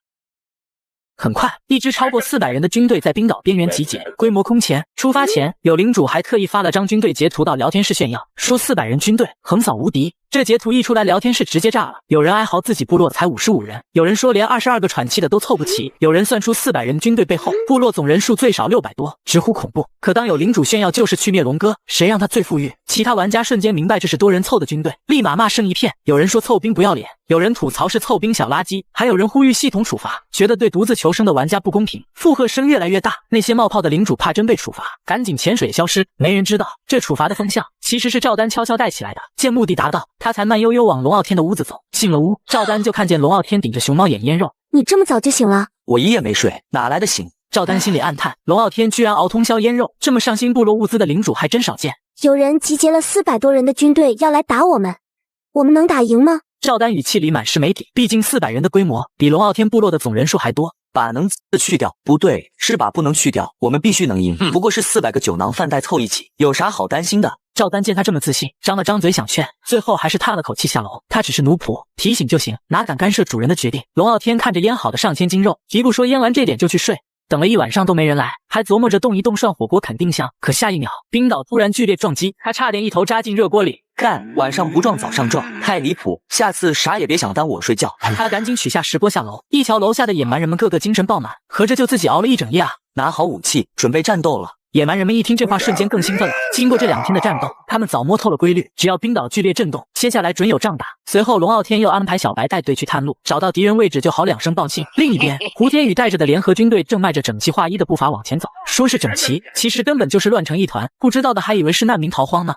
很快，一支超过400人的军队在冰岛边缘集结，规模空前。出发前，有领主还特意发了张军队截图到聊天室炫耀，说400人军队横扫无敌。这截图一出来，聊天室直接炸了。有人哀嚎自己部落才55人，有人说连22个喘气的都凑不齐，有人算出400人军队背后部落总人数最少600多，直呼恐怖。可当有领主炫耀就是去灭龙哥，谁让他最富裕？其他玩家瞬间明白这是多人凑的军队，立马骂声一片。有人说凑兵不要脸，有人吐槽是凑兵小垃圾，还有人呼吁系统处罚，觉得对独自求生的玩家不公平。附和声越来越大，那些冒泡的领主怕真被处罚，赶紧潜水消失。没人知道这处罚的风向其实是赵丹悄悄带起来的。见目的达到，他才慢悠悠往龙傲天的屋子走。进了屋，赵丹就看见龙傲天顶着熊猫眼腌肉。你这么早就醒了？我一夜没睡，哪来的醒？赵丹心里暗叹，龙傲天居然熬通宵腌肉，这么上心部落物资的领主还真少见。有人集结了400多人的军队要来打我们，我们能打赢吗？赵丹语气里满是没底，毕竟400人的规模比龙傲天部落的总人数还多。把能去掉，不对，是把不能去掉。我们必须能赢，不过是400个酒囊饭袋凑一起，有啥好担心的？赵丹见他这么自信，张了张嘴想劝，最后还是叹了口气下楼。他只是奴仆，提醒就行，哪敢干涉主人的决定。龙傲天看着腌好的上千斤肉，一步说腌完这点就去睡。等了一晚上都没人来，还琢磨着动一动涮火锅肯定香。可下一秒，冰岛突然剧烈撞击，他差点一头扎进热锅里。干，晚上不撞早上撞，太离谱！下次啥也别想耽误我睡觉。他赶紧取下石钵下楼，一瞧楼下的野蛮人们个个精神爆满，合着就自己熬了一整夜啊！拿好武器，准备战斗了。野蛮人们一听这话，瞬间更兴奋了。经过这2天的战斗，他们早摸透了规律，只要冰岛剧烈震动，接下来准有仗打。随后，龙傲天又安排小白带队去探路，找到敌人位置就好2声报信。另一边，胡天宇带着的联合军队正迈着整齐划一的步伐往前走，说是整齐，其实根本就是乱成一团，不知道的还以为是难民逃荒呢。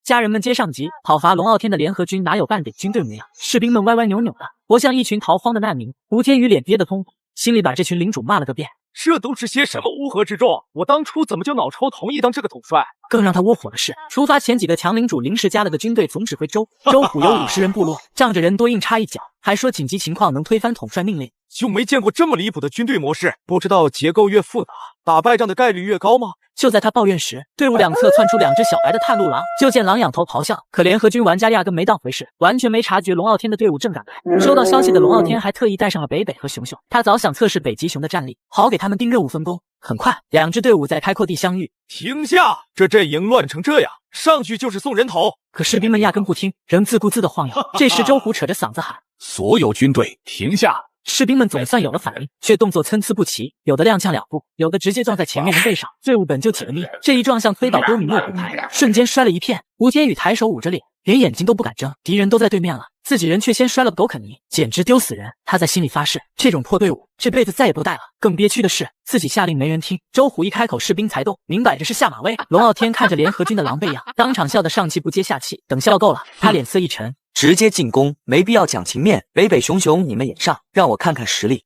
家人们接上集，讨伐龙傲天的联合军哪有半点军队模样？士兵们歪歪扭扭的，活像一群逃荒的难民。胡天宇脸憋得通红，心里把这群领主骂了个遍。这都是些什么乌合之众？我当初怎么就脑抽同意当这个统帅？更让他窝火的是，出发前几个强领主临时加了个军队总指挥周虎，有50人部落，仗着人多硬插一脚，还说紧急情况能推翻统帅命令。就没见过这么离谱的军队模式，不知道结构越复杂，打败仗的概率越高吗？就在他抱怨时，队伍两侧窜出2只小白的探路狼，就见狼仰头咆哮。可联合军玩家压根没当回事，完全没察觉龙傲天的队伍正赶来。收到消息的龙傲天还特意带上了北北和熊熊，他早想测试北极熊的战力，好给他们定任务分工。很快，两支队伍在开阔地相遇。停下！这阵营乱成这样，上去就是送人头。可士兵们压根不听，仍自顾自地晃悠。这时，周虎扯着嗓子喊：“所有军队停下！”士兵们总算有了反应，却动作参差不齐，有的踉跄两步，有的直接撞在前面人背上。队伍本就紧密，这一撞像推倒多米诺骨牌，瞬间摔了一片。吴天宇抬手捂着脸，连眼睛都不敢睁。敌人都在对面了，自己人却先摔了个狗啃泥，简直丢死人。他在心里发誓，这种破队伍这辈子再也不带了。更憋屈的是，自己下令没人听，周虎一开口，士兵才动，明摆着是下马威。龙傲天看着联合军的狼狈样，当场笑得上气不接下气。等笑够了，他脸色一沉，直接进攻，没必要讲情面。北北熊熊，你们演上，让我看看实力。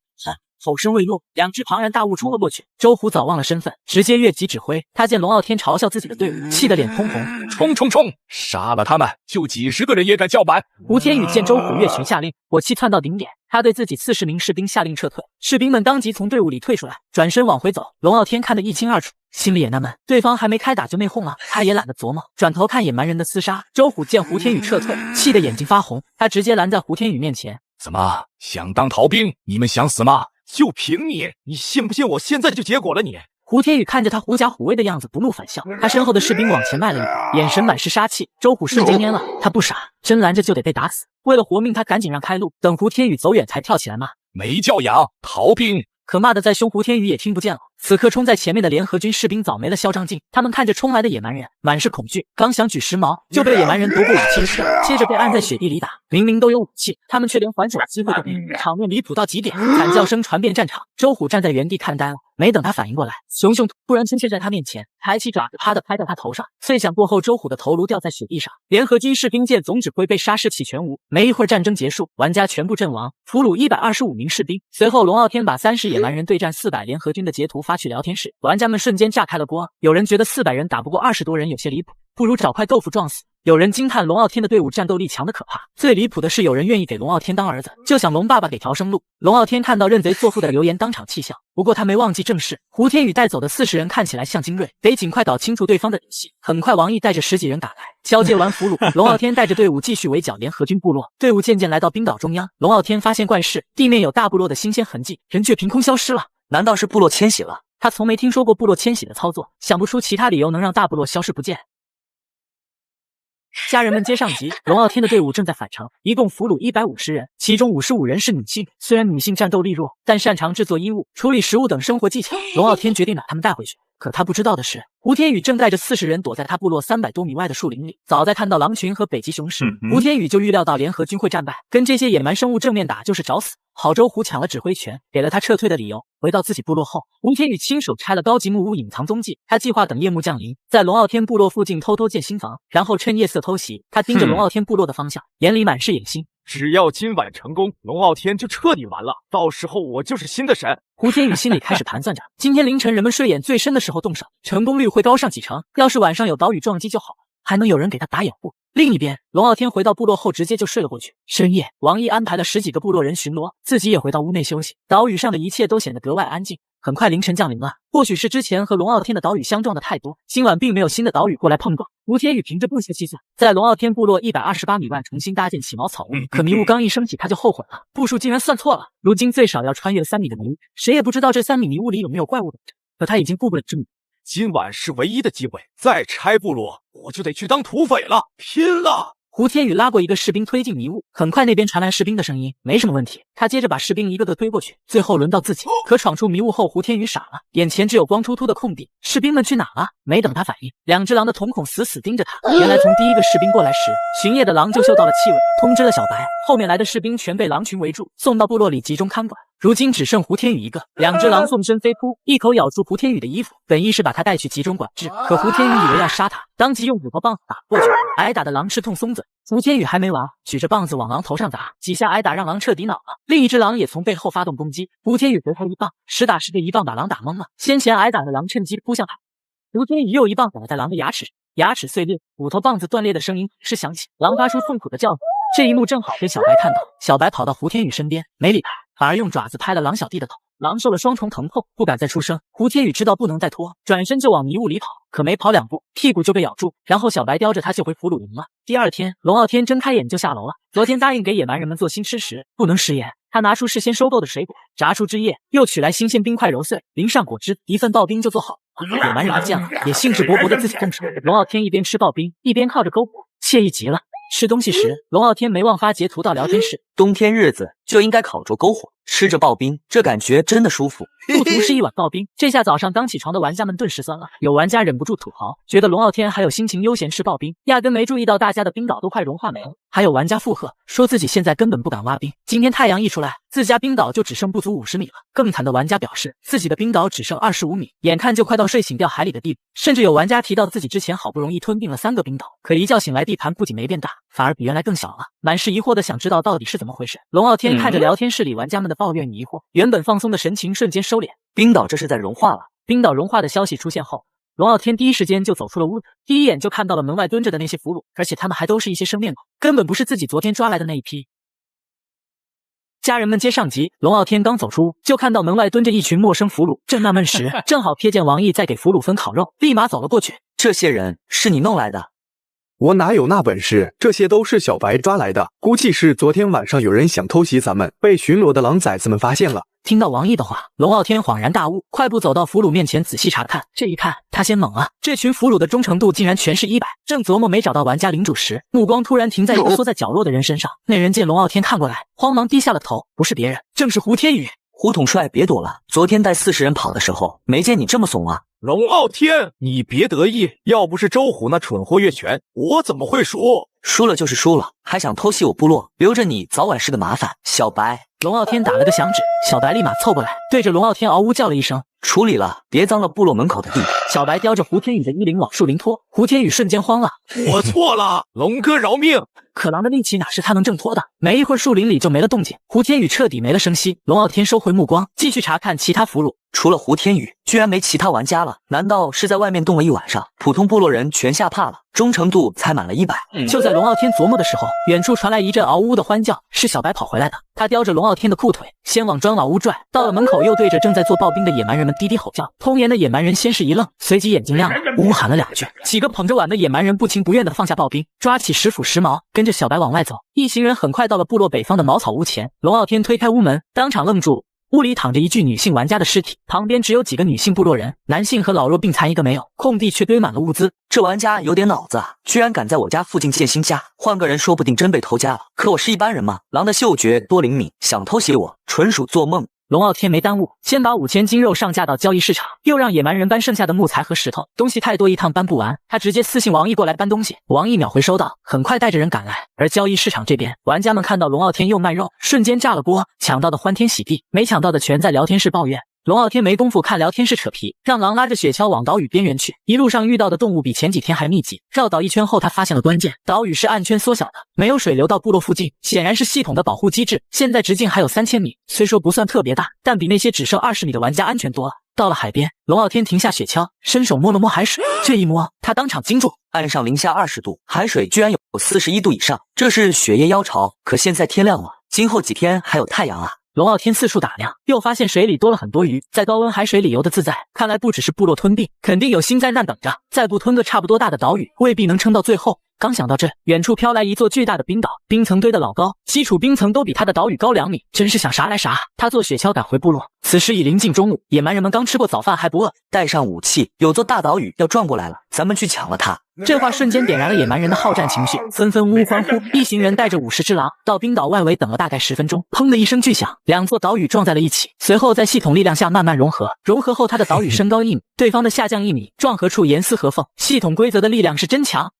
吼声未落，两只庞然大物冲了过去。周虎早忘了身份，直接越级指挥。他见龙傲天嘲笑自己的队伍，气得脸通红。冲冲冲！杀了他们，就几十个人也敢叫板！吴天宇见周虎越群下令，火气窜到顶点，他对自己40名士兵下令撤退。士兵们当即从队伍里退出来，转身往回走。龙傲天看得一清二楚，心里也纳闷，对方还没开打就内讧了，他也懒得琢磨，转头看野蛮人的厮杀。周虎见胡天宇撤退，气得眼睛发红，他直接拦在胡天宇面前：“怎么想当逃兵？你们想死吗？就凭你，你信不信我现在就结果了你？”胡天宇看着他狐假虎威的样子，不怒反笑。他身后的士兵往前迈了一步，眼神满是杀气。周虎瞬间蔫了，他不傻，真拦着就得被打死。为了活命，他赶紧让开路，等胡天宇走远才跳起来骂：“没教养，逃兵！”可骂得再凶，胡天宇也听不见了。此刻冲在前面的联合军士兵早没了嚣张劲，他们看着冲来的野蛮人，满是恐惧，刚想举时矛，就被野蛮人夺过武器吃了，接着被按在雪地里打。明明都有武器，他们却连还手的机会都没有，场面离谱到极点，惨叫声传遍战场。周虎站在原地看呆了，没等他反应过来，熊熊突然出现在他面前，抬起爪子啪的拍在他头上。脆响过后，周虎的头颅掉在雪地上。联合军士兵见总指挥被杀士气全无，没一会儿战争结束，玩家全部阵亡，俘虏125名士兵。随后龙傲天把30野蛮人对战400联合军的截图发去聊天室，玩家们瞬间炸开了锅。有人觉得400人打不过20多人有些离谱，不如找块豆腐撞死。有人惊叹龙傲天的队伍战斗力强得可怕，最离谱的是有人愿意给龙傲天当儿子，就想龙爸爸给条生路。龙傲天看到认贼作父的留言，当场气笑。不过他没忘记正事，胡天宇带走的40人看起来像精锐，得尽快搞清楚对方的底细。很快王毅带着10几人打来，交接完俘虏，龙傲天带着队伍继续围剿联合军部落。队伍渐渐来到冰岛中央，龙傲天发现怪事，地面有大部落的新鲜痕迹，人却凭空消失了。难道是部落迁徙了？他从没听说过部落迁徙的操作，想不出其他理由能让大部落消失不见。家人们接上集，龙傲天的队伍正在返程，一共俘虏150人，其中55人是女性。虽然女性战斗力弱，但擅长制作衣物、处理食物等生活技巧。龙傲天决定把他们带回去。可他不知道的是，胡天宇正带着40人躲在他部落300多米外的树林里。早在看到狼群和北极熊时，胡天宇就预料到联合军会战败，跟这些野蛮生物正面打就是找死。好周虎抢了指挥权，给了他撤退的理由。回到自己部落后，胡天宇亲手拆了高级木屋隐藏踪迹。他计划等夜幕降临，在龙傲天部落附近偷偷建新房，然后趁夜色偷袭。他盯着龙傲天部落的方向，眼里满是野心。只要今晚成功，龙傲天就彻底完了，到时候我就是新的神。胡天宇心里开始盘算着，今天凌晨人们睡眼最深的时候动手，成功率会高上几成。要是晚上有岛屿撞击就好了，还能有人给他打掩护。另一边，龙傲天回到部落后直接就睡了过去。深夜，王毅安排了10几个部落人巡逻，自己也回到屋内休息。岛屿上的一切都显得格外安静。很快凌晨降临了，或许是之前和龙傲天的岛屿相撞的太多，今晚并没有新的岛屿过来碰撞。吴天宇凭着不懈计算，在龙傲天部落128米外重新搭建起茅草屋。可迷雾刚一升起，他就后悔了，步数竟然算错了。如今最少要穿越3米的迷雾，谁也不知道这3米迷雾里有没有怪物等着。可他已经步步了这么。今晚是唯一的机会，再拆部落，我就得去当土匪了，拼了！胡天宇拉过一个士兵推进迷雾，很快那边传来士兵的声音，没什么问题。他接着把士兵一个个推过去，最后轮到自己。可闯出迷雾后，胡天宇傻了，眼前只有光秃秃的空地，士兵们去哪了？没等他反应，2只狼的瞳孔死死盯着他。原来从第一个士兵过来时，巡夜的狼就嗅到了气味，通知了小白。后面来的士兵全被狼群围住，送到部落里集中看管。如今只剩胡天宇一个，2只狼纵身飞扑，一口咬住胡天宇的衣服，本意是把他带去集中管制。可胡天宇以为要杀他，当即用骨头棒打过去，挨打的狼吃痛松嘴。胡天宇还没完，举着棒子往狼头上砸，几下挨打让狼彻底恼了。另一只狼也从背后发动攻击，胡天宇给他一棒，实打实的一棒把狼打懵了。先前挨打的狼趁机扑向他，胡天宇又一棒打在狼的牙齿上，牙齿碎裂，骨头棒子断裂的声音是响起，狼发出痛苦的叫声。这一幕正好被小白看到，小白跑到胡天宇身边，没理他，反而用爪子拍了狼小弟的头。狼受了双重疼痛，不敢再出声。胡天宇知道不能再拖，转身就往迷雾里跑，可没跑2步，屁股就被咬住，然后小白叼着他就回俘虏营了。第二天，龙傲天睁开眼就下楼了。昨天答应给野蛮人们做新吃食，不能食言，他拿出事先收购的水果，榨出汁液，又取来新鲜冰块揉碎，淋上果汁，一份刨冰就做好。野蛮人们见了，也兴致勃勃的自己动手。龙傲天一边吃刨冰，一边靠着篝火，惬意极了。吃东西时，龙傲天没忘发截图到聊天室。冬天日子就应该烤着篝火，吃着刨冰，这感觉真的舒服。不图是一碗刨冰，这下早上刚起床的玩家们顿时酸了。有玩家忍不住土豪，觉得龙傲天还有心情悠闲吃刨冰，压根没注意到大家的冰岛都快融化没了。还有玩家附和，说自己现在根本不敢挖冰，今天太阳一出来，自家冰岛就只剩不足50米了。更惨的玩家表示，自己的冰岛只剩25米，眼看就快到睡醒掉海里的地步。甚至有玩家提到自己之前好不容易吞并了3个冰岛，可一觉醒来地盘不仅没变大，反而比原来更小了，满是疑惑的想知道到底是怎么回事。龙傲天看着聊天室里玩家们的抱怨与疑惑，原本放松的神情瞬间收敛。冰岛这是在融化了。冰岛融化的消息出现后，龙傲天第一时间就走出了屋子，第一眼就看到了门外蹲着的那些俘虏，而且他们还都是一些生面孔，根本不是自己昨天抓来的那一批。家人们接上集，龙傲天刚走出屋，就看到门外蹲着一群陌生俘虏，正纳闷时，正好瞥见王毅在给俘虏分烤肉，立马走了过去。这些人是你弄来的？我哪有那本事？这些都是小白抓来的，估计是昨天晚上有人想偷袭咱们，被巡逻的狼崽子们发现了。听到王毅的话，龙傲天恍然大悟，快步走到俘虏面前仔细查看。这一看，他先懵了，这群俘虏的忠诚度竟然全是100。正琢磨没找到玩家领主时，目光突然停在一个缩在角落的人身上。那人见龙傲天看过来，慌忙低下了头，不是别人，正是胡天宇。胡统帅别躲了，昨天带40人跑的时候，没见你这么怂啊。龙傲天，你别得意，要不是周虎那蠢货越权，我怎么会输？输了就是输了，还想偷袭我部落，留着你早晚是个麻烦。小白，龙傲天打了个响指，小白立马凑过来，对着龙傲天嗷呜叫了一声，处理了，别脏了部落门口的地。小白叼着胡天宇的衣领往树林拖，胡天宇瞬间慌了，我错了，龙哥饶命！可狼的力气哪是他能挣脱的？没一会儿，树林里就没了动静，胡天宇彻底没了声息。龙傲天收回目光，继续查看其他俘虏。除了胡天宇，居然没其他玩家了。难道是在外面冻了一晚上，普通部落人全吓怕了，忠诚度才满了100？就在龙傲天琢磨的时候，远处传来一阵嗷呜的欢叫，是小白跑回来的。他叼着龙傲天的裤腿，先往砖瓦屋拽，到了门口又对着正在做刨冰的野蛮人们低低吼叫。通言的野蛮人先是一愣，随即眼睛亮了，呜喊了2句。几个捧着碗的野蛮人不情不愿地放下刨冰，抓起石斧石矛，跟着小白往外走。一行人很快到了部落北方的茅草屋前，龙傲天推开屋门，当场愣住。屋里躺着一具女性玩家的尸体，旁边只有几个女性部落人，男性和老弱病残一个没有，空地却堆满了物资。这玩家有点脑子啊，居然敢在我家附近建新家，换个人说不定真被偷家了。可我是一般人吗？狼的嗅觉多灵敏，想偷袭我纯属做梦。龙傲天没耽误，先把5000斤肉上架到交易市场，又让野蛮人搬剩下的木材和石头，东西太多一趟搬不完，他直接私信王毅过来搬东西。王毅秒回收到，很快带着人赶来。而交易市场这边，玩家们看到龙傲天又卖肉，瞬间炸了锅，抢到的欢天喜地，没抢到的全在聊天室抱怨。龙傲天没工夫看聊天室扯皮，让狼拉着雪橇往岛屿边缘去。一路上遇到的动物比前几天还密集，绕岛一圈后，他发现了关键，岛屿是暗圈缩小的，没有水流到部落附近，显然是系统的保护机制。现在直径还有3000米，虽说不算特别大，但比那些只剩20米的玩家安全多了。到了海边，龙傲天停下雪橇，伸手摸了摸海水，这一摸，他当场惊住，岸上零下20度，海水居然有41度以上，这是雪夜妖潮。可现在天亮了，今后几天还有太阳啊。龙傲天四处打量，又发现水里多了很多鱼，在高温海水里游得自在，看来不只是部落吞并，肯定有新灾难等着。再不吞个差不多大的岛屿，未必能撑到最后。刚想到这，远处飘来一座巨大的冰岛，冰层堆得老高，基础冰层都比他的岛屿高2米，真是想啥来啥。他坐雪橇赶回部落，此时已临近中午，野蛮人们刚吃过早饭还不饿，带上武器，有座大岛屿要撞过来了，咱们去抢了它。这话瞬间点燃了野蛮人的好战情绪，纷纷呜呜欢呼。一行人带着50只狼到冰岛外围等了大概10分钟，砰的一声巨响，2座岛屿撞在了一起，随后在系统力量下慢慢融合。融合后，他的岛屿升高1米，对方的下降1米，撞合处严丝合缝。系统规则的力量是真强！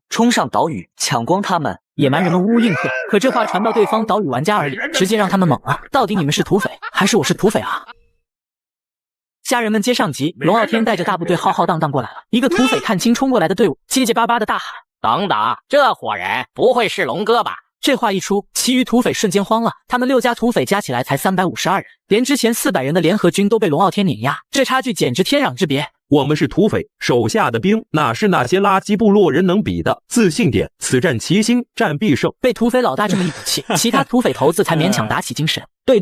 冲上岛屿，抢光他们！野蛮人们呜呜应和，可这话传到对方岛屿玩家耳里，直接让他们懵了。到底你们是土匪，还是我是土匪啊？家人们接上集，龙傲天带着大部队浩浩荡荡过来了。一个土匪看清冲过来的队伍，结结巴巴的大喊：“等等，这伙人不会是龙哥吧？”这话一出，其余土匪瞬间慌了。他们6家土匪加起来才352人，连之前400人的联合军都被龙傲天碾压，这差距简直天壤之别。我们是土匪，手下的兵哪是那些垃圾部落人能比的？自信点，此战齐心，战必胜。被土匪老大这么一鼓气，其他土匪头子才勉强打起精神。对，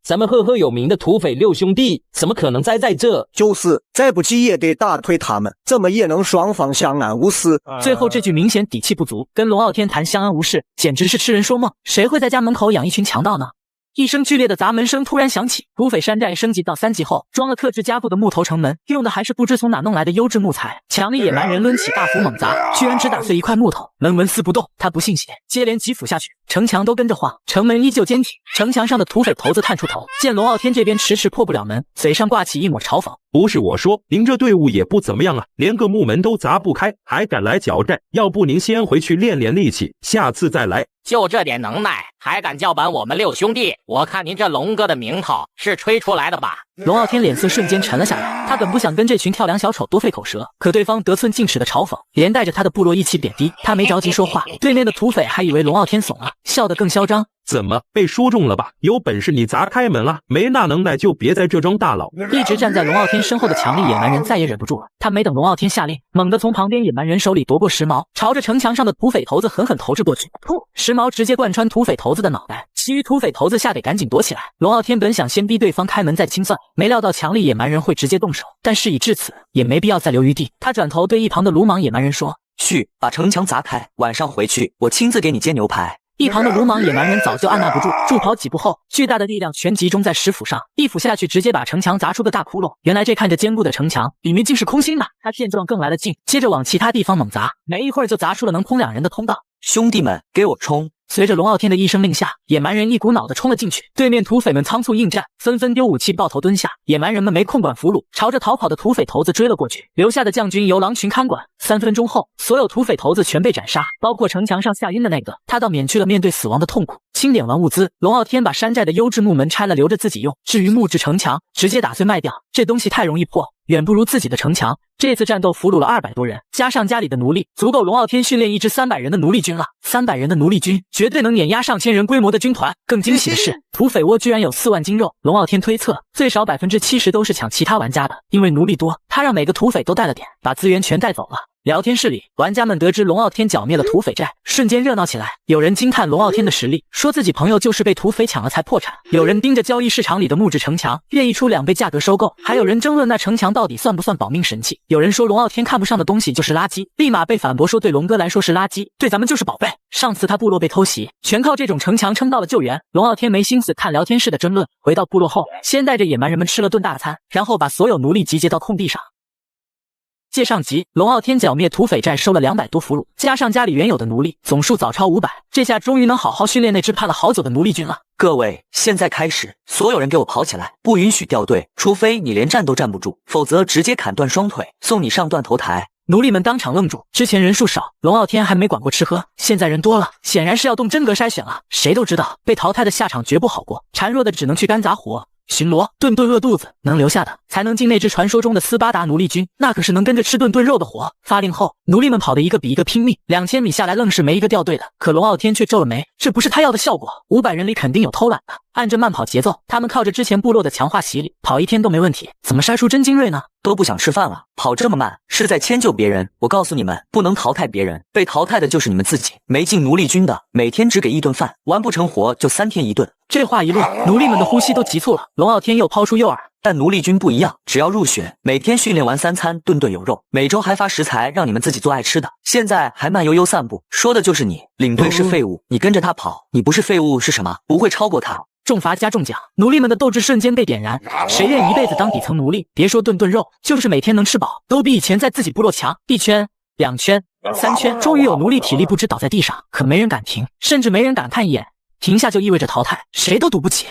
咱们赫赫有名的土匪6兄弟，怎么可能栽在这？就是再不济也得打退他们，怎么也能双方相安无事。最后这句明显底气不足，跟龙傲天谈相安无事，简直是痴人说梦。谁会在家门口养一群强盗呢？一声剧烈的砸门声突然响起。土匪山寨升级到3级后，装了特制加固的木头城门，用的还是不知从哪弄来的优质木材。强力野蛮人抡起大斧猛砸，居然只打碎一块木头，门纹丝不动。他不信邪，接连几斧下去，城墙都跟着晃，城门依旧坚挺。城墙上的土匪头子探出头，见龙傲天这边迟迟破不了门，嘴上挂起一抹嘲讽：“不是我说，您这队伍也不怎么样啊，连个木门都砸不开，还敢来挑战？要不您先回去练练力气，下次再来。”就这点能耐，还敢叫板我们6兄弟？我看您这龙哥的名头是吹出来的吧？龙傲天脸色瞬间沉了下来，他本不想跟这群跳梁小丑多费口舌，可对方得寸进尺的嘲讽，连带着他的部落一起贬低，他没着急说话。对面的土匪还以为龙傲天怂了，笑得更嚣张。怎么被说中了吧？有本事你砸开门啊！没那能耐就别在这装大佬。一直站在龙傲天身后的强力野蛮人再也忍不住了，他没等龙傲天下令，猛地从旁边野蛮人手里夺过石矛，朝着城墙上的土匪头子狠狠投掷过去。噗！石矛直接贯穿土匪头子的脑袋，其余土匪头子吓得赶紧躲起来。龙傲天本想先逼对方开门再清算，没料到强力野蛮人会直接动手，但事已至此，也没必要再留余地。他转头对一旁的鲁莽野蛮人说：“去，把城墙砸开，晚上回去，我亲自给你煎牛排。”一旁的鲁莽野蛮人早就按捺不住，助跑几步后，巨大的力量全集中在石斧上，一斧下去直接把城墙砸出个大窟窿。原来这看着坚固的城墙里面竟是空心的，他见状更来了劲，接着往其他地方猛砸，没一会儿就砸出了能通2人的通道。兄弟们，给我冲！随着龙傲天的一声令下，野蛮人一股脑的冲了进去，对面土匪们仓促应战，纷纷丢武器抱头蹲下。野蛮人们没空管俘虏，朝着逃跑的土匪头子追了过去，留下的将军由狼群看管。3分钟后，所有土匪头子全被斩杀，包括城墙上吓晕的那个，他倒免去了面对死亡的痛苦。清点完物资，龙傲天把山寨的优质木门拆了留着自己用，至于木质城墙，直接打碎卖掉，这东西太容易破，远不如自己的城墙。这次战斗俘虏了200多人，加上家里的奴隶，足够龙傲天训练一支300人的奴隶军了。300人的奴隶军绝对能碾压上千人规模的军团。更惊喜的是，土匪窝居然有4万斤肉。龙傲天推测，最少70%都是抢其他玩家的，因为奴隶多，他让每个土匪都带了点，把资源全带走了。聊天室里，玩家们得知龙傲天剿灭了土匪寨，瞬间热闹起来。有人惊叹龙傲天的实力，说自己朋友就是被土匪抢了才破产；有人盯着交易市场里的木质城墙，愿意出2倍价格收购；还有人争论那城墙到底算不算保命神器。有人说龙傲天看不上的东西就是垃圾，立马被反驳说对龙哥来说是垃圾，对咱们就是宝贝。上次他部落被偷袭，全靠这种城墙撑到了救援。龙傲天没心思看聊天室的争论，回到部落后，先带着野蛮人们吃了顿大餐，然后把所有奴隶集结到空地上。借上集，龙傲天剿灭土匪寨收了200多俘虏，加上家里原有的奴隶，总数早超500，这下终于能好好训练那支盼了好久的奴隶军了。各位，现在开始，所有人给我跑起来，不允许掉队，除非你连站都站不住，否则直接砍断双腿，送你上断头台。奴隶们当场愣住，之前人数少，龙傲天还没管过吃喝，现在人多了，显然是要动真格筛选了。谁都知道被淘汰的下场绝不好过，孱弱的只能去干杂活。巡逻顿饿肚子，能留下的才能进那支传说中的斯巴达奴隶军，那可是能跟着吃顿肉的活。发令后，奴隶们跑得一个比一个拼命，2000米下来愣是没一个掉队的。可龙傲天却皱了眉，这不是他要的效果。500人里肯定有偷懒的，按着慢跑节奏，他们靠着之前部落的强化洗礼，跑1天都没问题。怎么筛出真精锐呢？都不想吃饭了，跑这么慢是在迁就别人。我告诉你们，不能淘汰别人，被淘汰的就是你们自己。没进奴隶军的，每天只给1顿饭，完不成活就3天1顿。这话一落，奴隶们的呼吸都急促了。龙傲天又抛出诱饵，但奴隶军不一样，只要入选，每天训练完3餐，顿顿有肉，每周还发食材让你们自己做爱吃的。现在还慢悠悠散步，说的就是你。领队是废物，你跟着他跑，你不是废物是什么？不会超过他。重罚加重奖，奴隶们的斗志瞬间被点燃。谁愿一辈子当底层奴隶？别说顿顿肉，就是每天能吃饱，都比以前在自己部落强。1圈、2圈、3圈，终于有奴隶体力不支倒在地上，可没人敢停，甚至没人敢看一眼。停下就意味着淘汰，谁都赌不起。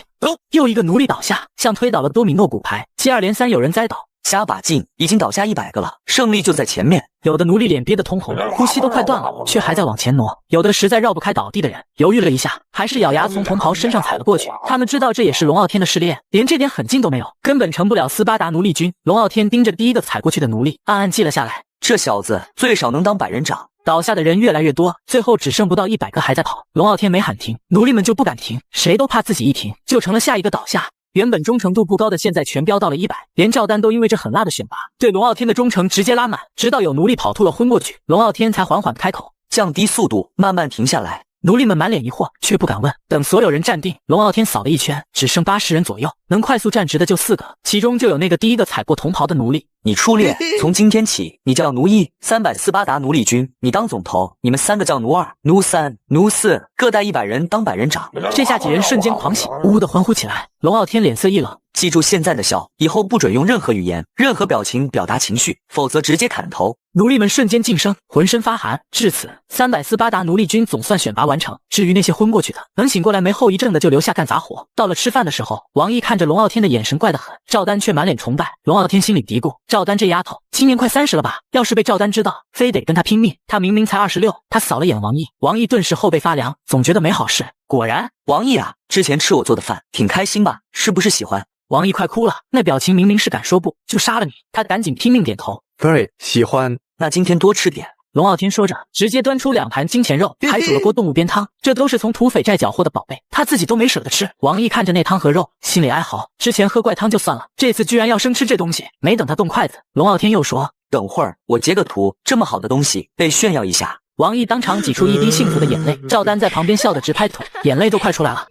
又一个奴隶倒下，像推倒了多米诺骨牌，接二连三有人栽倒。加把劲，已经倒下100个了，胜利就在前面。有的奴隶脸憋得通红，呼吸都快断了，却还在往前挪；有的实在绕不开倒地的人，犹豫了一下，还是咬牙从同袍身上踩了过去。他们知道这也是龙傲天的试炼，连这点狠劲都没有，根本成不了斯巴达奴隶军。龙傲天盯着第一个踩过去的奴隶，暗暗记了下来，这小子最少能当100人长。倒下的人越来越多，最后只剩不到100个还在跑。龙傲天没喊停，奴隶们就不敢停，谁都怕自己一停就成了下一个倒下。原本忠诚度不高的，现在全飙到了100，连赵丹都因为这狠辣的选拔，对龙傲天的忠诚直接拉满，直到有奴隶跑吐了昏过去，龙傲天才缓缓开口，降低速度，慢慢停下来。奴隶们满脸疑惑，却不敢问。等所有人站定，龙傲天扫了一圈，只剩80人左右，能快速站直的就4个，其中就有那个第一个踩过铜袍的奴隶。你出列，从今天起，你叫奴役300斯巴达奴隶军，你当总头，你们3个叫奴2、奴3、奴4，各带100人当百人长。这下几人瞬间狂喜，呜呜的欢呼起来。龙傲天脸色一冷，记住现在的笑，以后不准用任何语言、任何表情表达情绪，否则直接砍头。奴隶们瞬间噤声，浑身发寒。至此，300斯巴达奴隶军总算选拔完成。至于那些昏过去的，能醒过来没后遗症的，就留下干杂活。到了吃饭的时候，王毅看着龙傲天的眼神怪得很，赵丹却满脸崇拜。龙傲天心里嘀咕：赵丹这丫头，今年快30了吧？要是被赵丹知道，非得跟他拼命。他明明才26。他扫了眼王毅，王毅顿时后背发凉，总觉得没好事。果然，王毅啊，之前吃我做的饭，挺开心吧？是不是喜欢？王毅快哭了，那表情明明是敢说不就杀了你。他赶紧拼命点头。对，喜欢。那今天多吃点。龙傲天说着，直接端出2盘金钱肉，还煮了锅动物鞭汤，这都是从土匪寨缴获的宝贝，他自己都没舍得吃。王毅看着那汤和肉，心里哀嚎，之前喝怪汤就算了，这次居然要生吃这东西。没等他动筷子，龙傲天又说：等会儿我截个图，这么好的东西被炫耀一下。王毅当场挤出一滴幸福的眼泪，赵丹在旁边笑得直拍腿，眼泪都快出来了。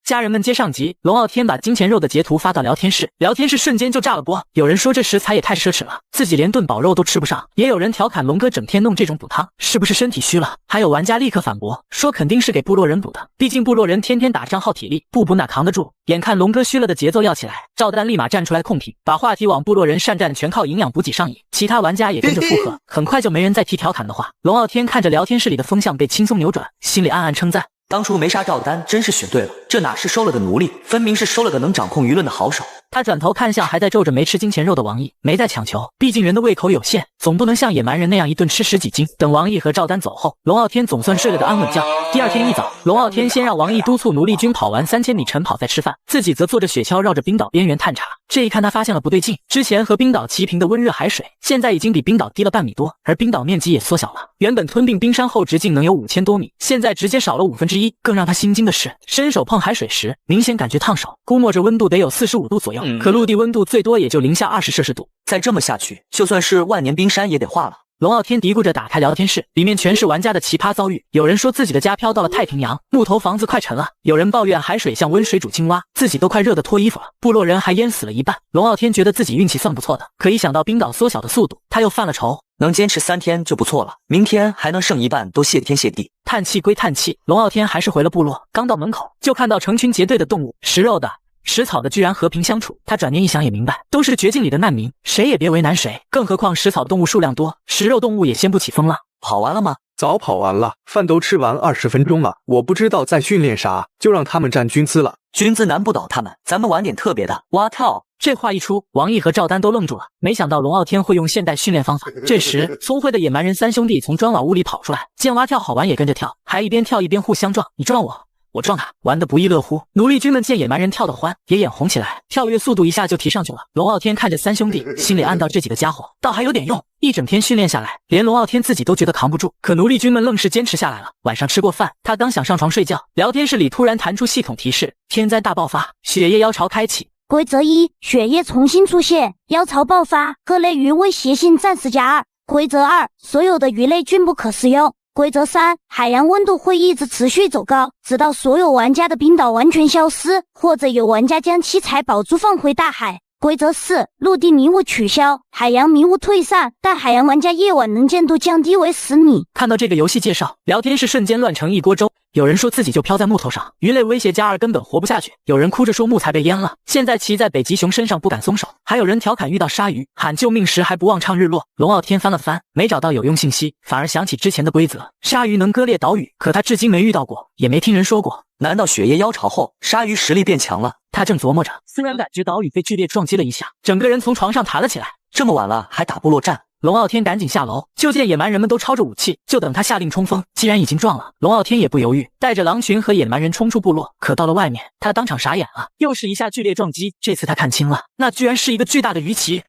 家人们接上集，龙傲天把金钱肉的截图发到聊天室，聊天室瞬间就炸了锅。有人说这食材也太奢侈了，自己连顿饱肉都吃不上，也有人调侃龙哥整天弄这种补汤，是不是身体虚了？还有玩家立刻反驳，说肯定是给部落人补的，毕竟部落人天天打仗耗体力，不补哪扛得住。眼看龙哥虚了的节奏要起来，赵丹立马站出来控评，把话题往部落人善战全靠营养补给上引，其他玩家也跟着附和，很快就没人再提调侃的话。龙傲天看着聊天室里的风向被轻松扭转，心里暗暗称赞。当初没杀赵丹，真是选对了，这哪是收了个奴隶，分明是收了个能掌控舆论的好手。他转头看向还在皱着没吃金钱肉的王毅，没再强求，毕竟人的胃口有限，总不能像野蛮人那样一顿吃10几斤。等王毅和赵丹走后，龙傲天总算睡了个安稳觉。第二天一早，龙傲天先让王毅督促奴隶军跑完3000米晨跑再吃饭，自己则坐着雪橇绕着冰岛边缘探查。这一看他发现了不对劲，之前和冰岛齐平的温热海水，现在已经比冰岛低了半米多，而冰岛面积也缩小了，原本吞并冰山后直径能有5000多米，现在直接少了1/5。更让他心惊的是，伸手碰海水时，明显感觉烫手，估摸着温度得有45度左右，可陆地温度最多也就零下20摄氏度。再这么下去，就算是万年冰山也得化了。龙傲天嘀咕着打开聊天室，里面全是玩家的奇葩遭遇。有人说自己的家飘到了太平洋，木头房子快沉了；有人抱怨海水像温水煮青蛙，自己都快热得脱衣服了。部落人还淹死了一半。龙傲天觉得自己运气算不错的，可一想到冰岛缩小的速度，他又犯了愁。能坚持3天就不错了，明天还能剩一半，都谢天谢地。叹气归叹气，龙傲天还是回了部落。刚到门口，就看到成群结队的动物，食肉的、食草的居然和平相处。他转念一想也明白，都是绝境里的难民，谁也别为难谁。更何况食草动物数量多，食肉动物也掀不起风了。跑完了吗？早跑完了，饭都吃完20分钟了。我不知道在训练啥，就让他们站军姿了。军姿难不倒他们，咱们玩点特别的。蛙跳。这话一出，王毅和赵丹都愣住了，没想到龙傲天会用现代训练方法。这时，聪慧的野蛮人3兄弟从砖瓦屋里跑出来，见蛙跳好玩也跟着跳，还一边跳一边互相撞，你撞我，我撞他，玩得不亦乐乎。奴隶军们见野蛮人跳得欢，也眼红起来，跳跃速度一下就提上去了。龙傲天看着3兄弟，心里暗道这几个家伙倒还有点用。一整天训练下来，连龙傲天自己都觉得扛不住，可奴隶军们愣是坚持下来了。晚上吃过饭，他刚想上床睡觉，聊天室里突然弹出系统提示：天灾大爆发，血液妖潮开启。规则1：血液重新出现，妖潮爆发，各类鱼威胁性暂时加2。规则2：所有的鱼类均不可食用。规则3：海洋温度会一直持续走高，直到所有玩家的冰岛完全消失，或者有玩家将器材宝珠放回大海。规则4：陆地迷雾取消，海洋迷雾退散，但海洋玩家夜晚能见度降低为10米。看到这个游戏介绍，聊天室瞬间乱成一锅粥。有人说自己就飘在木头上，鱼类威胁加2根本活不下去。有人哭着说木材被淹了，现在骑在北极熊身上不敢松手。还有人调侃遇到鲨鱼，喊救命时还不忘唱日落。龙傲天翻了翻，没找到有用信息，反而想起之前的规则，鲨鱼能割裂岛屿，可他至今没遇到过，也没听人说过。难道血液妖潮后，鲨鱼实力变强了？他正琢磨着，突然感觉岛屿被剧烈撞击了一下，整个人从床上弹了起来。这么晚了还打部落战？龙傲天赶紧下楼，就见野蛮人们都抄着武器，就等他下令冲锋。既然已经撞了，龙傲天也不犹豫，带着狼群和野蛮人冲出部落。可到了外面，他当场傻眼了，又是一下剧烈撞击，这次他看清了，那居然是一个巨大的鱼鳍。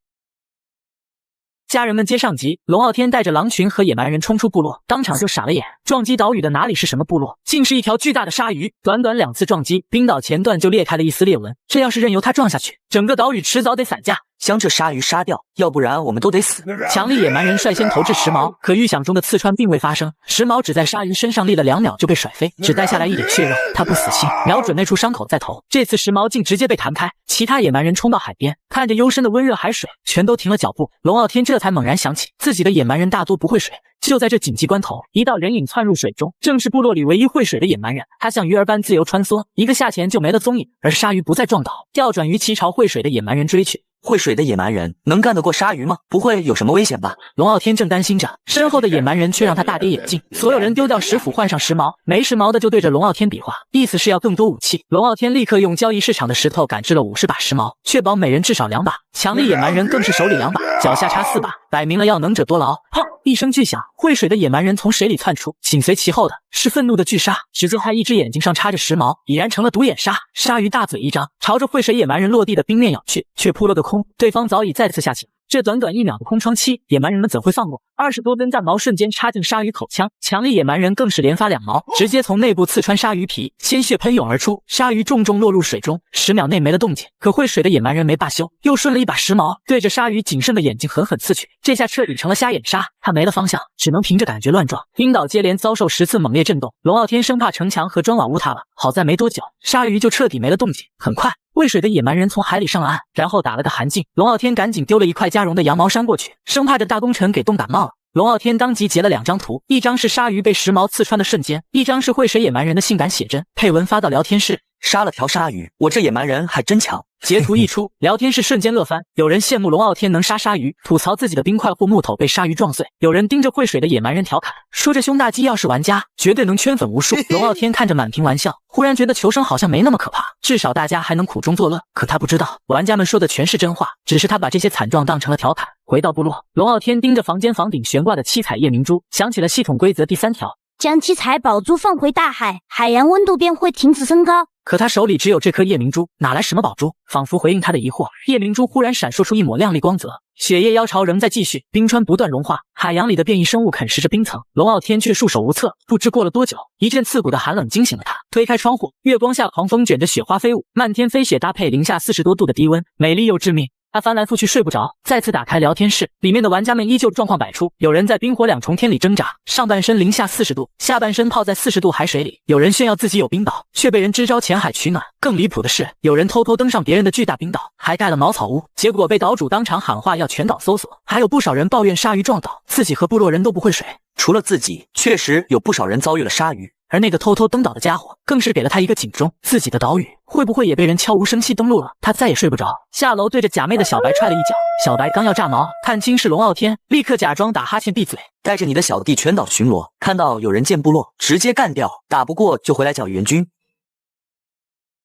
家人们接上集，龙傲天带着狼群和野蛮人冲出部落，当场就傻了眼。撞击岛屿的哪里是什么部落，竟是一条巨大的鲨鱼。短短2次撞击，冰岛前段就裂开了一丝裂纹，这要是任由他撞下去，整个岛屿迟早得散架。将这鲨鱼杀掉，要不然我们都得死。强力野蛮人率先投掷时髦，可预想中的刺穿并未发生，时髦只在鲨鱼身上立了2秒就被甩飞，只带下来一点血肉。他不死心，瞄准那处伤口再投，这次时髦竟直接被弹开。其他野蛮人冲到海边，看着幽深的温热海水，全都停了脚步。龙傲天这才猛然想起，自己的野蛮人大多不会水。就在这紧急关头，一道人影窜入水中，正是部落里唯一会水的野蛮人。他像鱼儿般自由穿梭，一个下潜就没了踪影，而鲨鱼不再撞倒，调转鱼鳍朝会水的野蛮人追去。会水的野蛮人能干得过鲨鱼吗？不会有什么危险吧？龙傲天正担心着，身后的野蛮人却让他大跌眼镜。所有人丢掉石斧，换上时髦，没时髦的就对着龙傲天比划，意思是要更多武器。龙傲天立刻用交易市场的石头赶制了50把时髦，确保每人至少2把。强力野蛮人更是手里2把，脚下插4把，摆明了要能者多劳。砰！一声巨响，会水的野蛮人从水里窜出，紧随其后的是愤怒的巨鲨。只见他一只眼睛上插着时髦，已然成了独眼鲨。鲨鱼大嘴一张，朝着会水野蛮人落地的冰面咬去，却扑了个空。对方早已再次下潜。这短短1秒的空窗期，野蛮人们怎会放过？20多根战矛瞬间插进鲨鱼口腔，强力野蛮人更是连发2矛，直接从内部刺穿鲨鱼皮，鲜血喷涌而出，鲨鱼重重落入水中，10秒内没了动静。可会水的野蛮人没罢休，又顺了一把时髦，对着鲨鱼仅剩的眼睛狠狠刺去，这下彻底成了瞎眼鲨。他没了方向，只能凭着感觉乱撞。冰岛接连遭受10次猛烈震动，龙傲天生怕城墙和砖瓦误塌了，好在没多久，鲨鱼就彻底没了动静。很快，会水的野蛮人从海里上了岸，然后打了个寒噤。龙傲天赶紧丢了一块加绒的羊毛衫过去，生怕这大功臣给冻感冒了。龙傲天当即截了2张图，一张是鲨鱼被时髦刺穿的瞬间，一张是会水野蛮人的性感写真，配文发到聊天室。杀了条鲨鱼，我这野蛮人还真强。截图一出，聊天室瞬间乐翻，有人羡慕龙傲天能杀鲨鱼，吐槽自己的冰块或木头被鲨鱼撞碎；有人盯着会水的野蛮人调侃，说这胸大肌要是玩家，绝对能圈粉无数。龙傲天看着满屏玩笑，忽然觉得求生好像没那么可怕，至少大家还能苦中作乐。可他不知道，玩家们说的全是真话，只是他把这些惨状当成了调侃。回到部落，龙傲天盯着房间房顶悬挂的7彩夜明珠，想起了系统规则第3条，将7彩宝珠放回大海，海洋温度便会停止升高。可他手里只有这颗夜明珠，哪来什么宝珠？仿佛回应他的疑惑，夜明珠忽然闪烁出一抹亮丽光泽。血液妖潮仍在继续，冰川不断融化，海洋里的变异生物啃食着冰层，龙傲天却束手无策。不知过了多久，一阵刺骨的寒冷惊醒了他。推开窗户，月光下狂风卷着雪花飞舞，漫天飞雪搭配零下40多度的低温，美丽又致命。他翻来覆去睡不着，再次打开聊天室，里面的玩家们依旧状况百出。有人在冰火2重天里挣扎，上半身零下40度，下半身泡在40度海水里；有人炫耀自己有冰岛，却被人支招潜海取暖。更离谱的是，有人偷偷登上别人的巨大冰岛，还盖了茅草屋，结果被岛主当场喊话要全岛搜索。还有不少人抱怨鲨鱼撞岛，自己和部落人都不会水。除了自己，确实有不少人遭遇了鲨鱼。而那个偷偷登岛的家伙，更是给了他一个警钟，自己的岛屿会不会也被人悄无声息登陆了？他再也睡不着，下楼对着假寐的小白踹了一脚。小白刚要炸毛，看清是龙傲天，立刻假装打哈欠闭嘴，带着你的小弟全岛巡逻，看到有人建部落，直接干掉，打不过就回来叫援军。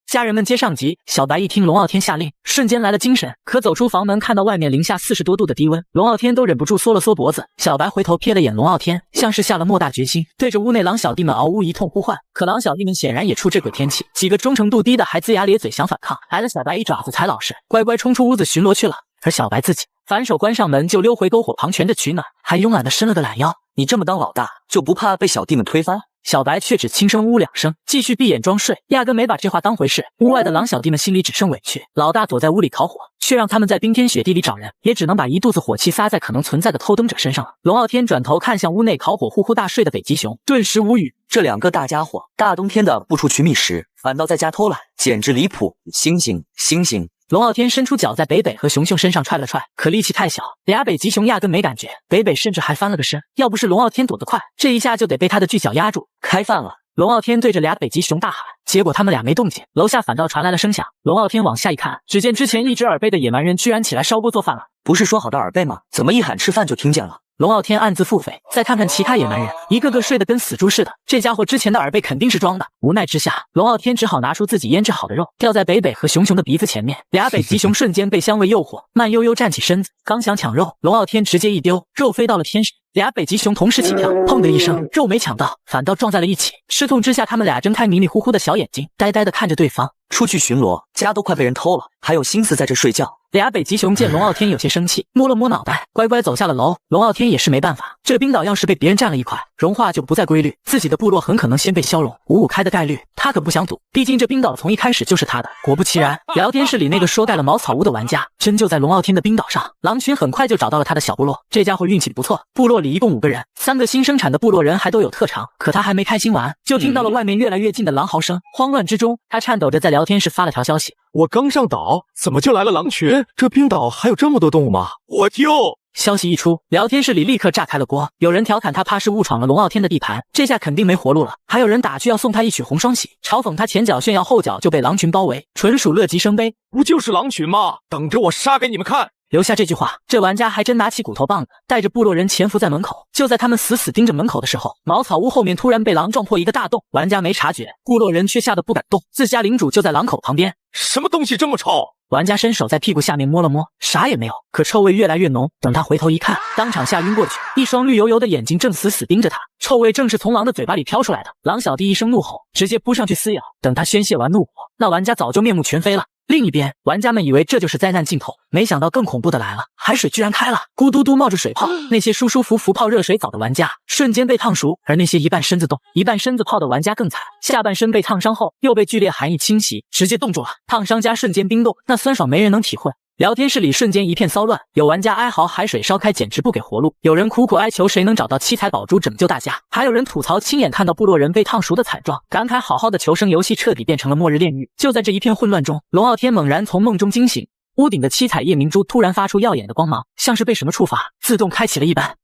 家人们皆上级，小白一听龙傲天下令，瞬间来了精神。可走出房门，看到外面零下40多度的低温，龙傲天都忍不住缩了缩脖子。小白回头瞥了眼龙傲天，像是下了莫大决心，对着屋内狼小弟们嗷呜一通呼唤。可狼小弟们显然也出这鬼天气，几个忠诚度低的还龇牙咧嘴想反抗，挨了小白一爪子才老实，乖乖冲出屋子巡逻去了。而小白自己反手关上门就溜回篝火旁蜷着取暖，还慵懒的伸了个懒腰。你这么当老大，就不怕被小弟们推翻？小白却只轻声呜2声，继续闭眼装睡，压根没把这话当回事。屋外的狼小弟们心里只剩委屈，老大躲在屋里烤火，却让他们在冰天雪地里找人，也只能把一肚子火气撒在可能存在的偷灯者身上了。龙傲天转头看向屋内烤火呼呼大睡的北极熊，顿时无语。这2个大家伙，大冬天的不出去觅食，反倒在家偷懒，简直离谱！星星，星星！龙傲天伸出脚在北北和熊熊身上踹了踹，可力气太小，俩北极熊压根没感觉。北北甚至还翻了个身，要不是龙傲天躲得快，这一下就得被他的巨脚压住。开饭了！龙傲天对着俩北极熊大喊，结果他们俩没动静，楼下反倒传来了声响。龙傲天往下一看，只见之前一直耳背的野蛮人居然起来烧锅做饭了。不是说好的耳背吗？怎么一喊吃饭就听见了？龙傲天暗自腹诽，再看看其他野蛮人，一个个睡得跟死猪似的，这家伙之前的耳背肯定是装的。无奈之下，龙傲天只好拿出自己腌制好的肉，吊在北北和熊熊的鼻子前面。俩北极熊瞬间被香味诱惑，慢悠悠站起身子，刚想抢肉，龙傲天直接一丢，肉飞到了天上。俩北极熊同时起跳，砰的一声，肉没抢到，反倒撞在了一起。吃痛之下，他们俩睁开迷迷糊糊的小眼睛，呆呆地看着对方。出去巡逻，家都快被人偷了，还有心思在这睡觉？俩北极熊见龙傲天有些生气，摸了摸脑袋，乖乖走下了楼。龙傲天也是没办法，这冰岛要是被别人占了一块，融化就不再规律，自己的部落很可能先被消融，5-5开的概率太他可不想赌，毕竟这冰岛从一开始就是他的。果不其然，聊天室里那个说带了茅草屋的玩家，真就在龙傲天的冰岛上。狼群很快就找到了他的小部落，这家伙运气不错，部落里一共5个人，3个新生产的部落人还都有特长。可他还没开心完，就听到了外面越来越近的狼嚎声。慌乱之中，他颤抖着在聊天室发了条消息：我刚上岛，怎么就来了狼群？这冰岛还有这么多动物吗？我就……消息一出，聊天室里立刻炸开了锅。有人调侃他怕是误闯了龙傲天的地盘，这下肯定没活路了。还有人打趣要送他一曲红双喜，嘲讽他前脚炫耀，后脚就被狼群包围，纯属乐极生悲。不就是狼群吗？等着我杀给你们看！留下这句话，这玩家还真拿起骨头棒子，带着部落人潜伏在门口。就在他们死死盯着门口的时候，茅草屋后面突然被狼撞破一个大洞，玩家没察觉，部落人却吓得不敢动。自家领主就在狼口旁边，什么东西这么臭？玩家伸手在屁股下面摸了摸，啥也没有，可臭味越来越浓。等他回头一看，当场吓晕过去，一双绿油油的眼睛正死死盯着他，臭味正是从狼的嘴巴里飘出来的。狼小弟一声怒吼，直接扑上去撕咬。等他宣泄完怒火，那玩家早就面目全非了。另一边，玩家们以为这就是灾难尽头，没想到更恐怖的来了，海水居然开了，咕嘟嘟冒着水泡。那些舒舒服服泡热水澡的玩家瞬间被烫熟，而那些一半身子冻一半身子泡的玩家更惨，下半身被烫伤后又被剧烈寒意侵袭，直接冻住了，烫伤加瞬间冰冻，那酸爽没人能体会。聊天室里瞬间一片骚乱，有玩家哀嚎海水烧开简直不给活路，有人苦苦哀求谁能找到七彩宝珠拯救大家，还有人吐槽亲眼看到部落人被烫熟的惨状，感慨好好的求生游戏彻底变成了末日炼狱。就在这一片混乱中，龙傲天猛然从梦中惊醒，屋顶的七彩夜明珠突然发出耀眼的光芒，像是被什么触发，自动开启了一般。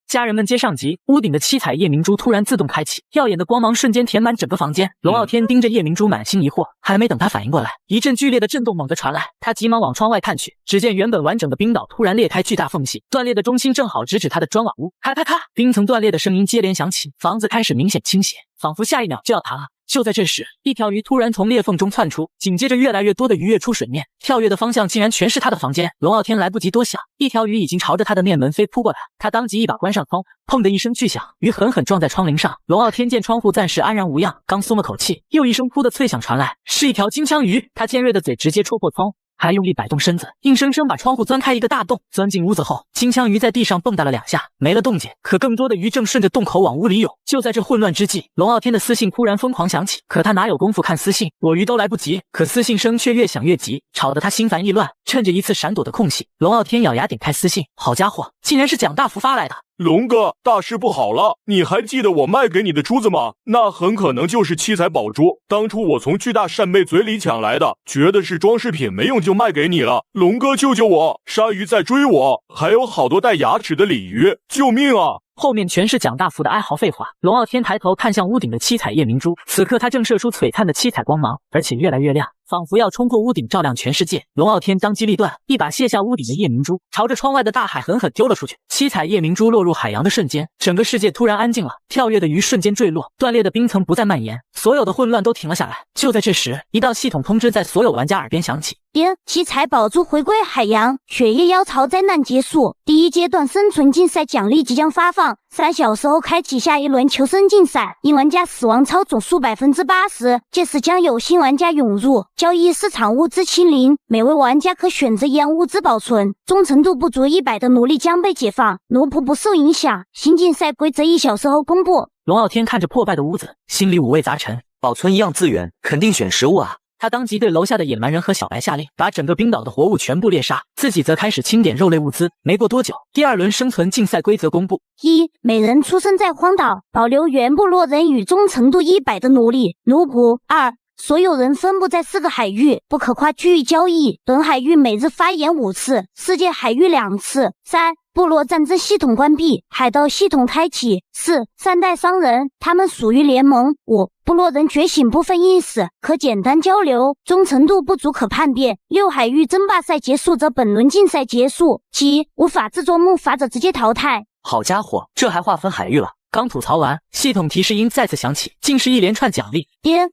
家人们接上集，屋顶的七彩夜明珠突然自动开启，耀眼的光芒瞬间填满整个房间。龙傲天盯着夜明珠满心疑惑，还没等他反应过来，一阵剧烈的震动猛地传来，他急忙往窗外看去，只见原本完整的冰岛突然裂开巨大缝隙，断裂的中心正好直指他的砖瓦屋，咔咔咔，冰层断裂的声音接连响起，房子开始明显倾斜，仿佛下一秒就要塌了。就在这时，一条鱼突然从裂缝中窜出，紧接着越来越多的鱼跃出水面，跳跃的方向竟然全是他的房间。龙傲天来不及多想，一条鱼已经朝着他的面门飞扑过来，他当即一把关上窗，砰的一声巨响，鱼狠狠撞在窗棂上。龙傲天见窗户暂时安然无恙，刚松了口气，又一声噗的脆响传来，是一条金枪鱼，他尖锐的嘴直接戳破窗，还用力摆动身子，硬生生把窗户钻开一个大洞。钻进屋子后，金枪鱼在地上蹦跶了2下，没了动静。可更多的鱼正顺着洞口往屋里涌。就在这混乱之际，龙傲天的私信突然疯狂响起，可他哪有功夫看私信，躲鱼都来不及。可私信声却越响越急，吵得他心烦意乱。趁着一次闪躲的空隙，龙傲天咬牙点开私信，好家伙，竟然是蒋大福发来的。龙哥，大事不好了！你还记得我卖给你的珠子吗？那很可能就是七彩宝珠。当初我从巨大扇贝嘴里抢来的，觉得是装饰品没用就卖给你了。龙哥救救我！鲨鱼在追我，还有好多带牙齿的鲤鱼，救命啊！后面全是蒋大福的哀嚎废话。龙傲天抬头看向屋顶的七彩夜明珠，此刻它正射出璀璨的七彩光芒，而且越来越亮，仿佛要冲破屋顶照亮全世界。龙傲天当机立断，一把卸下屋顶的夜明珠，朝着窗外的大海狠狠丢了出去。七彩夜明珠落入海洋的瞬间，整个世界突然安静了，跳跃的鱼瞬间坠落，断裂的冰层不再蔓延，所有的混乱都停了下来。就在这时，一道系统通知在所有玩家耳边响起：七彩宝珠回归海洋，血液妖槽灾难结束，第1阶段生存竞赛奖励即将发放，3小时后开启下一轮求生竞赛，因玩家死亡超总数80%，届时将有新玩家涌入，交易市场物资清零，每位玩家可选择一样物资保存，忠诚度不足100的奴隶将被解放，奴仆不受影响。新竞赛规则1小时后公布。龙傲天看着破败的屋子，心里五味杂陈。保存一样资源，肯定选食物啊。他当即对楼下的野蛮人和小白下令，把整个冰岛的活物全部猎杀，自己则开始清点肉类物资。没过多久，第2轮生存竞赛规则公布：1. 每人出生在荒岛，保留原部落人与忠诚度100的奴隶、奴仆。2. 所有人分布在4个海域，不可跨区域交易，本海域每日发言5次，世界海域2次。3. 部落战争系统关闭，海盗系统开启。4. 3代商人，他们属于联盟。5. 部落人觉醒部分意识，可简单交流，忠诚度不足可叛变。6. 海域争霸赛结束则本轮竞赛结束。7. 无法制作木筏者直接淘汰。好家伙，这还划分海域了。刚吐槽完，系统提示音再次响起，竟是一连串奖励。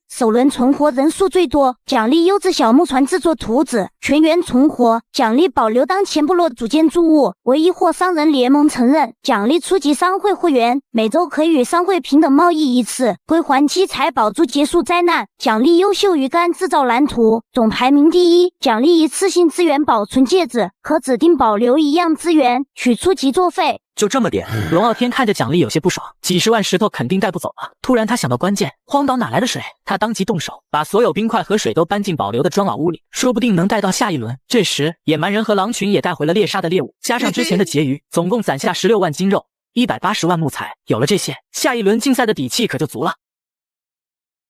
首轮存活人数最多，奖励优质小木船制作图纸，全员存活，奖励保留当前部落主建筑物，唯一获商人联盟承认，奖励初级商会会员，每周可与商会平等贸易1次，归还七彩宝珠结束灾难，奖励优秀鱼竿制造蓝图，总排名第1，奖励一次性资源保存戒指，可指定保留一样资源，取初级作废。就这么点。龙傲天看着奖励有些不爽，几十万石头肯定带不走了。突然他想到关键，荒岛哪来的水？他当即动手，把所有冰块和水都搬进保留的装瓦屋里，说不定能带到下一轮。这时，野蛮人和狼群也带回了猎杀的猎物，加上之前的结余，总共攒下16万斤肉。180万木材，有了这些，下一轮竞赛的底气可就足了。